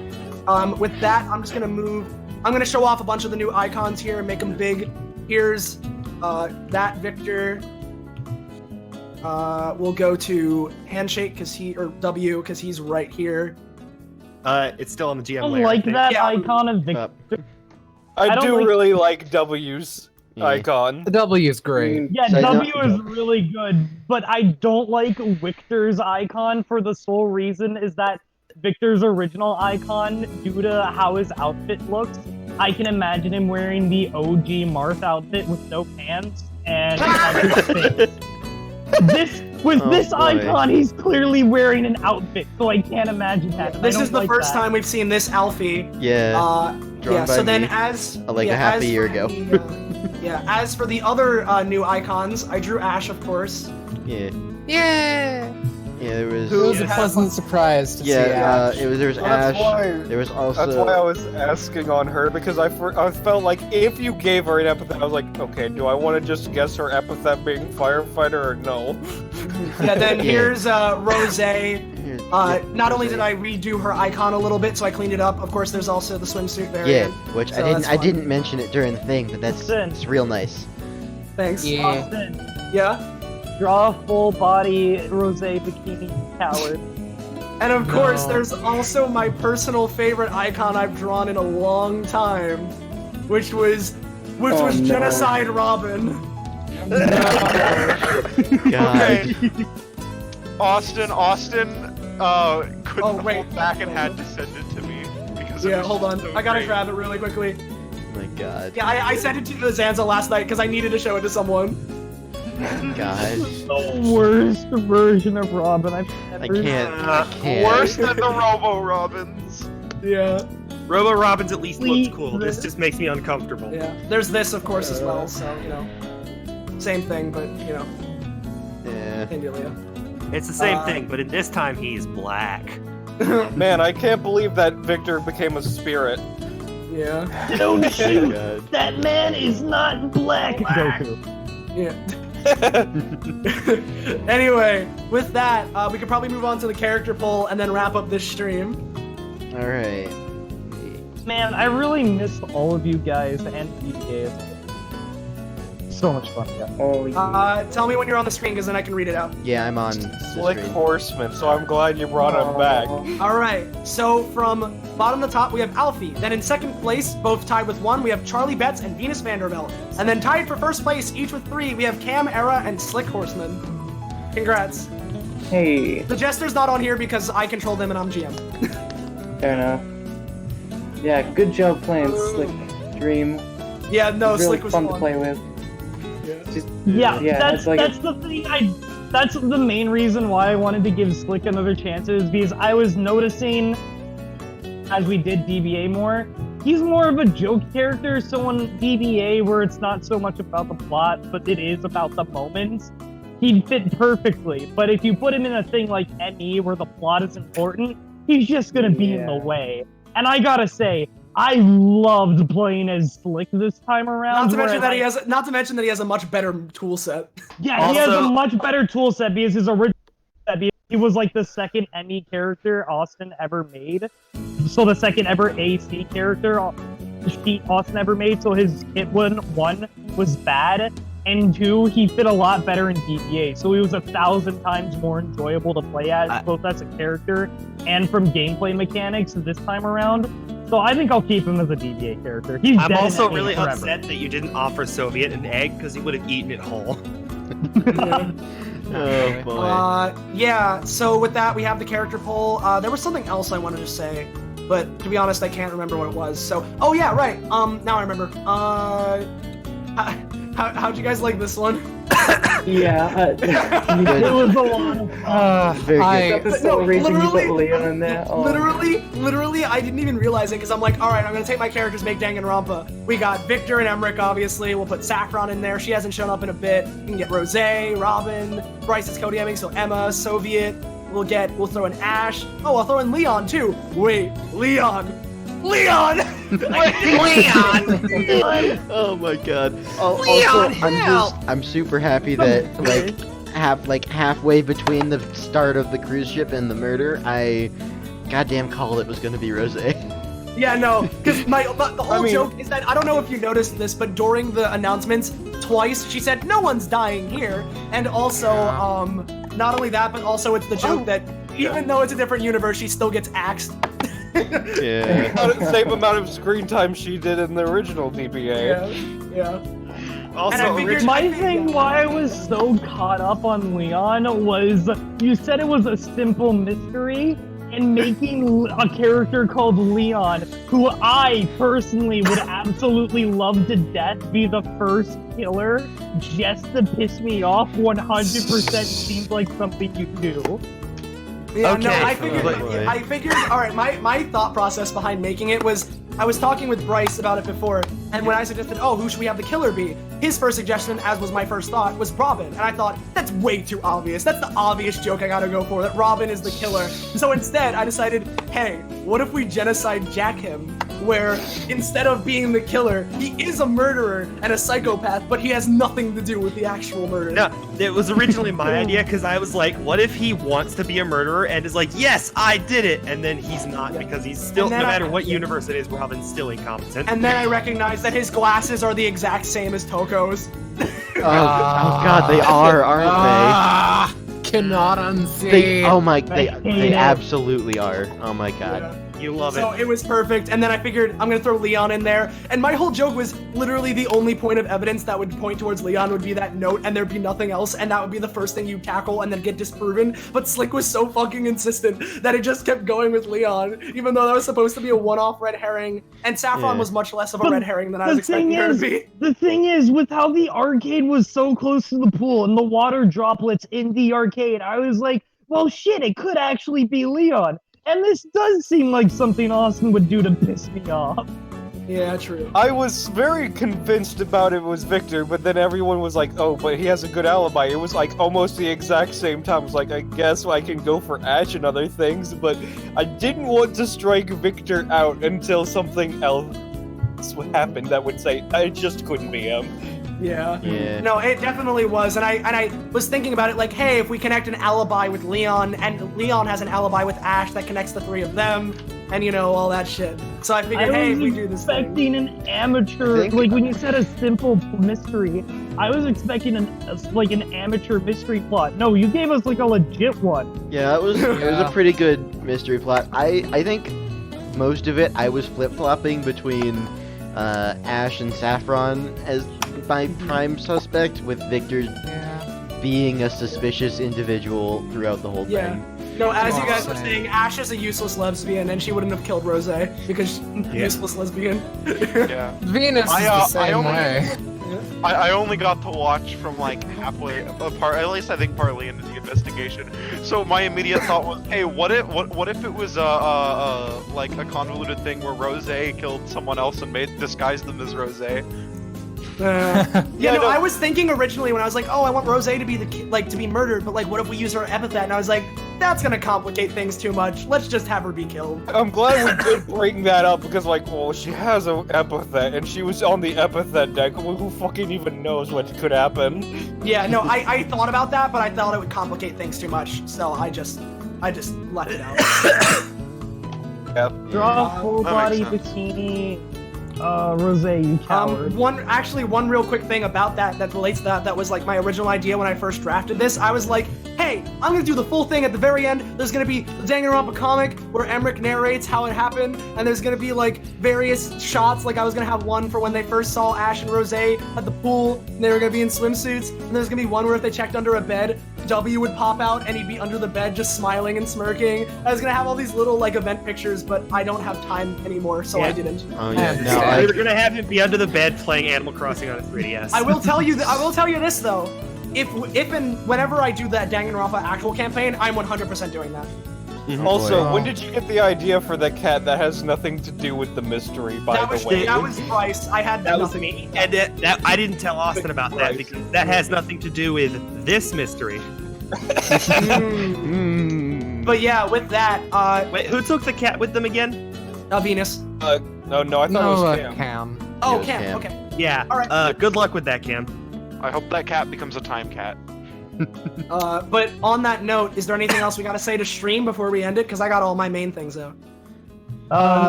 With that, I'm just gonna move. I'm gonna show off a bunch of the new icons here and make them big. Here's that Victor. We'll go to handshake W because he's right here. It's still on the GM I layer. like that Yeah. icon of Victor. I don't do like- really like W's Yeah. icon. The W is great. Yeah, So I W don't- is really good, but I don't like Victor's icon for the sole reason is that Victor's original icon, due to how his outfit looks, I can imagine him wearing the OG Marth outfit with no pants and his face. With Oh, this boy. icon, he's clearly wearing an outfit, so I can't imagine that. This I don't is the like first that. time we've seen this Alfie. Yeah. Drawn Yeah. by So then, me. as Like a yeah, half as a year for ago. As for the other new icons, I drew Ash, of course. Yeah. Yeah. Yeah, there was. It was a Yeah. pleasant surprise to see Yeah, Ash. there was So that's Ash. why- There was also. That's why I was asking on her, because I felt like if you gave her an epithet, I was like, okay, do I want to just guess her epithet being firefighter or no? Yeah. Then Yeah. here's Rose. Here- Not only did I redo her icon a little bit, so I cleaned it up. Of course, there's also the swimsuit Yeah, variant. which So I that's didn't. I fun. didn't mention it during the thing, but that's Listen. it's real nice. Thanks. Yeah. Austin, Yeah. draw a full body rose bikini coward. And of course, No. there's also my personal favorite icon I've drawn in a long time, which was Oh, no. Genocide Robin. God. Austin couldn't Oh, wait. hold back and had to send it to me because it Yeah, was hold on. so I gotta great. grab it really quickly. Oh my God. Yeah, I sent it to Zanza last night because I needed to show it to someone. God. The worst version of Robin I've I ever can't. I can't. Worse than the Robo Robins. Yeah. Robo Robins at least Please. looks cool. This just makes me uncomfortable. Yeah. There's this, of course, as well. So same thing, but Yeah. same dealio. It's the same Uh, thing, but in this time he's black. Man, I can't believe that Victor became a spirit. Yeah. Don't Oh shoot! God. That man is not black! Goku. Yeah. Anyway, with that, we could probably move on to the character poll and then wrap up this stream. All right. Man, I really miss all of you guys and DBA. So much fun, yeah. Oh, yeah. Tell me when you're on the screen, because then I can read it out. Yeah, I'm on. Slick the stream. Horseman, so I'm glad you brought him back. All right. So from bottom to top, we have Alfie. Then in second place, both tied with 1, we have Charlie Betts and Venus Vanderbilt. And then tied for first place, each with 3, we have Cam Era and Slick Horseman. Congrats. Hey, The Jester's not on here because I control them and I'm GM. fair enough. Yeah, good job playing Slick Dream. Yeah, no, really Slick was fun to play with. Just, Yeah, yeah, that's it's like that's the thing. That's the main reason why I wanted to give Slick another chance is because I was noticing as we did DBA more, he's more of a joke character. So on DBA, where it's not so much about the plot, but it is about the moments, he'd fit perfectly. But if you put him in a thing like ME, where the plot is important, he's just gonna be in the way. And I gotta say, I loved playing as Slick this time around. Not to mention whereas that he has a much better tool set. Yeah, he has a Also- much better tool set because his original set, he was like the second ME character Austin ever made. So the second ever AC character Austin ever made. So his hit one was bad, and 2, he fit a lot better in DBA. So he was 1,000 times more enjoyable to play as, both as a character and from gameplay mechanics this time around. So I think I'll keep him as a DBA character. He's I'm dead in also ME really forever. upset that you didn't offer Soviet an egg because he would have eaten it whole. Oh boy. Yeah, so with that, we have the character poll. There was something else I wanted to say, but to be honest, I can't remember what it was. So, oh yeah, right. Now I remember. How'd you guys like this one? Yeah, It was a lot of fun. Very good. that's the sole reason you literally- put Leon in there. Oh. Literally, I didn't even realize it because I'm like, all right, I'm gonna take my characters, make Danganronpa. We got Victor and Emmerich, obviously. We'll put Saffron in there. She hasn't shown up in a bit. We can get Rose, Robin, Bryce is code DMing, so Emma, Soviet. We'll throw in Ash. Oh, I'll throw in Leon too. Wait, Leon. Oh my god. Also, I'm super happy that halfway between the start of the cruise ship and the murder, I goddamn called it was gonna be Rose. Yeah, no, because the whole joke is that I don't know if you noticed this, but during the announcements, twice she said no one's dying here, and also not only that, but also it's the joke that even though it's a different universe, she still gets axed. Yeah. About the same amount of screen time she did in the original DBA. Yeah. Also, My thing why I was so caught up on Leon was you said it was a simple mystery, and making a character called Leon, who I personally would absolutely love to death, be the first killer, just to piss me off 100% seems like something you do. Yeah, Okay. no, I figured, all right, my thought process behind making it was, I was talking with Bryce about it before, and when I suggested, oh, who should we have the killer be? His first suggestion, as was my first thought, was Robin, and I thought, that's way too obvious. That's the obvious joke I gotta go for, that Robin is the killer. So instead, I decided, hey, what if we genocide Jack him, where instead of being the killer, he is a murderer and a psychopath, but he has nothing to do with the actual murder. No, it was originally my idea because I was like, what if he wants to be a murderer and is like, yes, I did it, and then he's not because he's still, no matter what universe it is, Robin's still incompetent. And then I recognized that his glasses are the exact same as Toko's. Oh god, they are, aren't Cannot unsee. they absolutely are. Oh my god. You love So it. it was perfect, and then I figured I'm gonna throw Leon in there, and my whole joke was literally the only point of evidence that would point towards Leon would be that note, and there'd be nothing else, and that would be the first thing you tackle and then get disproven, but Slick was so fucking insistent that it just kept going with Leon, even though that was supposed to be a one-off red herring, and Saffron was much less of a red herring than I was expecting her to be. The thing is, with how the arcade was so close to the pool and the water droplets in the arcade, I was like, well shit, it could actually be Leon. And this does seem like something Austin would do to piss me off. Yeah, true. I was very convinced about it was Victor, but then everyone was like, oh, but he has a good alibi. It was like almost the exact same time. I was like, I guess I can go for Ash and other things, but I didn't want to strike Victor out until something else happened that would say, I just couldn't be him. Yeah. Yeah. No, it definitely was, and I was thinking about it like, hey, if we connect an alibi with Leon, and Leon has an alibi with Ash that connects the three of them, and you know, all that shit. So I figured, hey, if we do this thing. expecting an amateur, like when you said a simple mystery, I was expecting an amateur mystery plot. No, you gave us like a legit one. Yeah, it was a pretty good mystery plot. I think most of it I was flip-flopping between Ash and Saffron as my prime suspect, with Victor being a suspicious individual throughout the whole thing. No, as you guys were saying, Ash is a useless lesbian, and she wouldn't have killed Rose because useless lesbian. Yeah. Venus is the same way. I only got to watch from like halfway apart, at least I think partly into the investigation. So my immediate thought was, hey, what if it was like a convoluted thing where Rose killed someone else and disguised them as Rose? I was thinking originally when I was like, oh, I want Rose to be to be murdered, but like, what if we use her epithet? And I was like, that's gonna complicate things too much. Let's just have her be killed. I'm glad we did bring that up because, like, well, she has an epithet and she was on the epithet deck. Who fucking even knows what could happen? Yeah, no, I thought about that, but I thought it would complicate things too much, so I just left it out. Draw a full body bikini. Rose, you coward. One real quick thing about that relates to that was like my original idea when I first drafted this. I was like, hey, I'm gonna do the full thing at the very end. There's gonna be the Danganronpa comic where Emmerich narrates how it happened, and there's gonna be like various shots. Like I was gonna have one for when they first saw Ash and Rose at the pool, and they were gonna be in swimsuits, and there's gonna be one where if they checked under a bed, W would pop out and he'd be under the bed just smiling and smirking. I was gonna have all these little like event pictures, but I don't have time anymore, so I didn't. Oh yeah, no, We were gonna have him be under the bed playing Animal Crossing on his 3DS. I will tell you this though. if and whenever I do that Danganronpa actual campaign, I'm 100% doing that. Also, Boy. when did you get the idea for the cat that has nothing to do with the mystery, by the way? That was Bryce. I had That was nothing. me, and I didn't tell Austin about that because that has nothing to do with this mystery. But yeah, with that, Wait, who took the cat with them again? Venus. No, I thought it was Cam. Cam. Oh, It was Cam. Cam. Okay. Yeah. All right. Good luck with that, Cam. I hope that cat becomes a time cat. But on that note, is there anything else we gotta say to stream before we end it? Because I got all my main things out.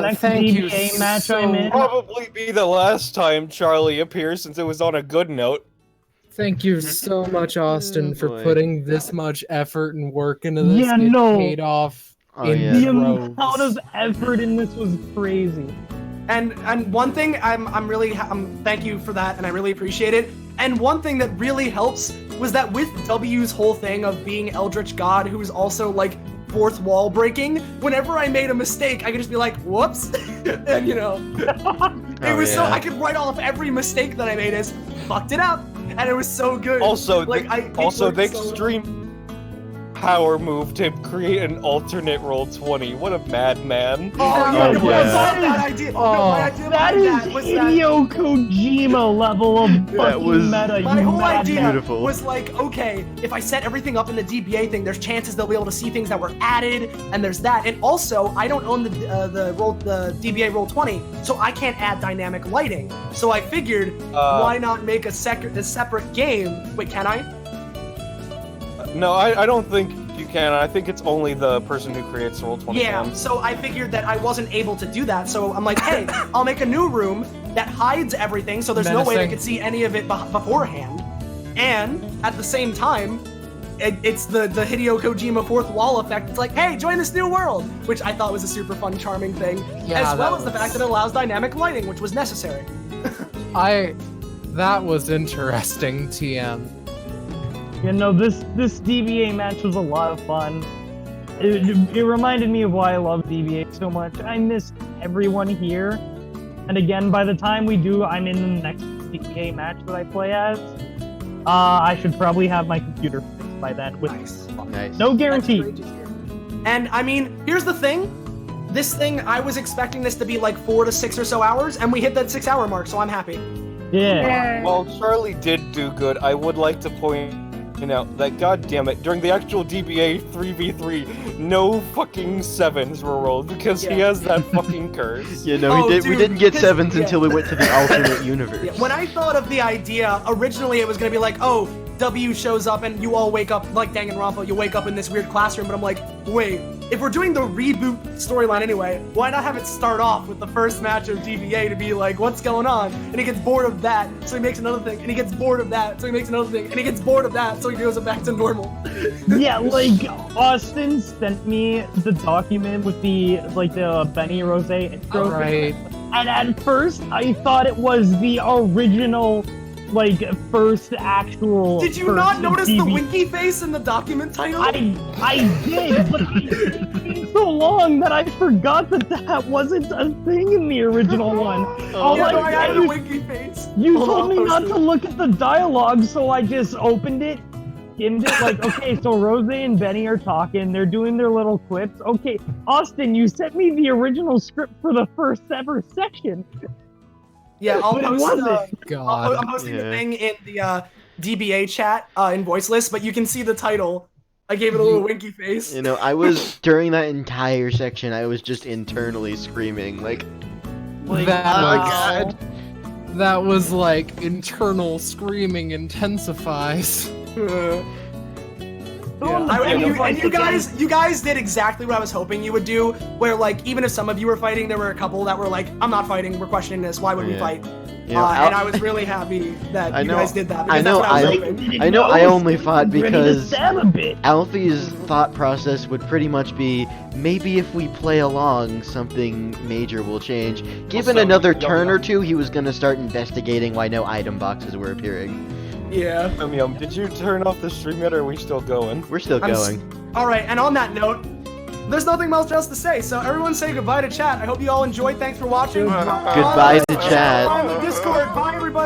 Next thank you DBA match so I'm in. Probably be the last time Charlie appears since it was on a good note. Thank you so much, Austin, for boy. putting this much effort and work into this. Yeah, It no. paid off Oh, in yeah. The droves. amount of effort in this was crazy. And one thing I'm really thank you for that, and I really appreciate it. And one thing that really helps was that with W's whole thing of being Eldritch God, who is also like fourth wall breaking, whenever I made a mistake, I could just be like, whoops, and you know, it was so yeah. I could write off every mistake that I made as fucked it up, and it was so good. Also, like the it worked so extreme power move to create an alternate roll 20. What a madman. Oh, yeah, no, yeah. I love that idea. No, my idea That behind is was Hideo Kojima level of fucking was- meta. My you whole idea madman. Beautiful. was like, okay, if I set everything up in the DBA thing, there's chances they'll be able to see things that were added, and there's that. And also, I don't own the DBA roll 20, so I can't add dynamic lighting. So I figured, why not make a separate game? Wait, can I? No, I don't think you can. I think it's only the person who creates roll 20 Yeah. can. So I figured that I wasn't able to do that. So I'm like, hey, I'll make a new room that hides everything, so there's no way they Menacing. could see any of it beforehand. And at the same time, it's the Hideo Kojima fourth wall effect. It's like, hey, join this new world, which I thought was a super fun, charming thing. Yeah, as well that as the was- fact that it allows dynamic lighting, which was necessary. That was interesting, TM. You know, this DBA match was a lot of fun. It reminded me of why I love DBA so much. I missed everyone here. And again, by the time we do, I'm in the next DBA match that I play as. I should probably have my computer fixed by then. With Nice. no guarantee. That's great to hear. And I mean, here's the thing. This thing, I was expecting this to be like 4 to 6 or so hours, and we hit that 6-hour mark, so I'm happy. Yeah. While Charlie did do good, I would like to point out that, goddammit, during the actual DBA 3v3, no fucking 7s were rolled because he Yeah. has that fucking curse. You know, Oh, we dude, didn't get 'cause- 7s yeah. until we went to the alternate universe. Yeah, when I thought of the idea, originally it was gonna be like, oh, W shows up and you all wake up like Danganronpa, you wake up in this weird classroom, but I'm like, wait, if we're doing the reboot storyline anyway, why not have it start off with the first match of DBA to be like, what's going on? And he gets bored of that, so he makes another thing, and he gets bored of that, so he makes another thing, and he gets bored of that, so he goes back to normal. Yeah, like Austin sent me the document with the Benny Rose intro. Right. And at first I thought it was the original first actual Did you not person notice the TV. winky face in the document title? I did, but it's been so long that I forgot that wasn't a thing in the original one. All yeah, no, I I added a did- winky face. You Hold told on, me I'll not post to look at the dialogue, so I just opened it, skimmed it, like, okay, so Rose and Benny are talking, they're doing their little quips. Okay, Austin, you sent me the original script for the first ever section. Yeah, I'll But it post wasn't. God. I'm posting the Yeah. thing in the DBA chat in voice list, but you can see the title. I gave it a little winky face. You know, I was, during that entire section, I was just internally screaming, like, That was like internal screaming intensifies. You guys did exactly what I was hoping you would do. Where like even if some of you were fighting, there were a couple that were like, "I'm not fighting. We're questioning this. Why would we Yeah. fight?" you know, And I was really happy that I you know- guys did that. I Because know that's what I was I- hoping. I know I only fought Ready to because stab a bit. Alfie's thought process would pretty much be, maybe if we play along, something major will change. Given Also, another Yum turn or Yum. two, he was gonna start investigating why no item boxes were appearing. Yeah. Did you turn off the stream yet, or are we still going? We're still I'm s- going. All right, and on that note, there's nothing else to say. So everyone say goodbye to chat. I hope you all enjoyed. Thanks for watching. Goodbye to chat.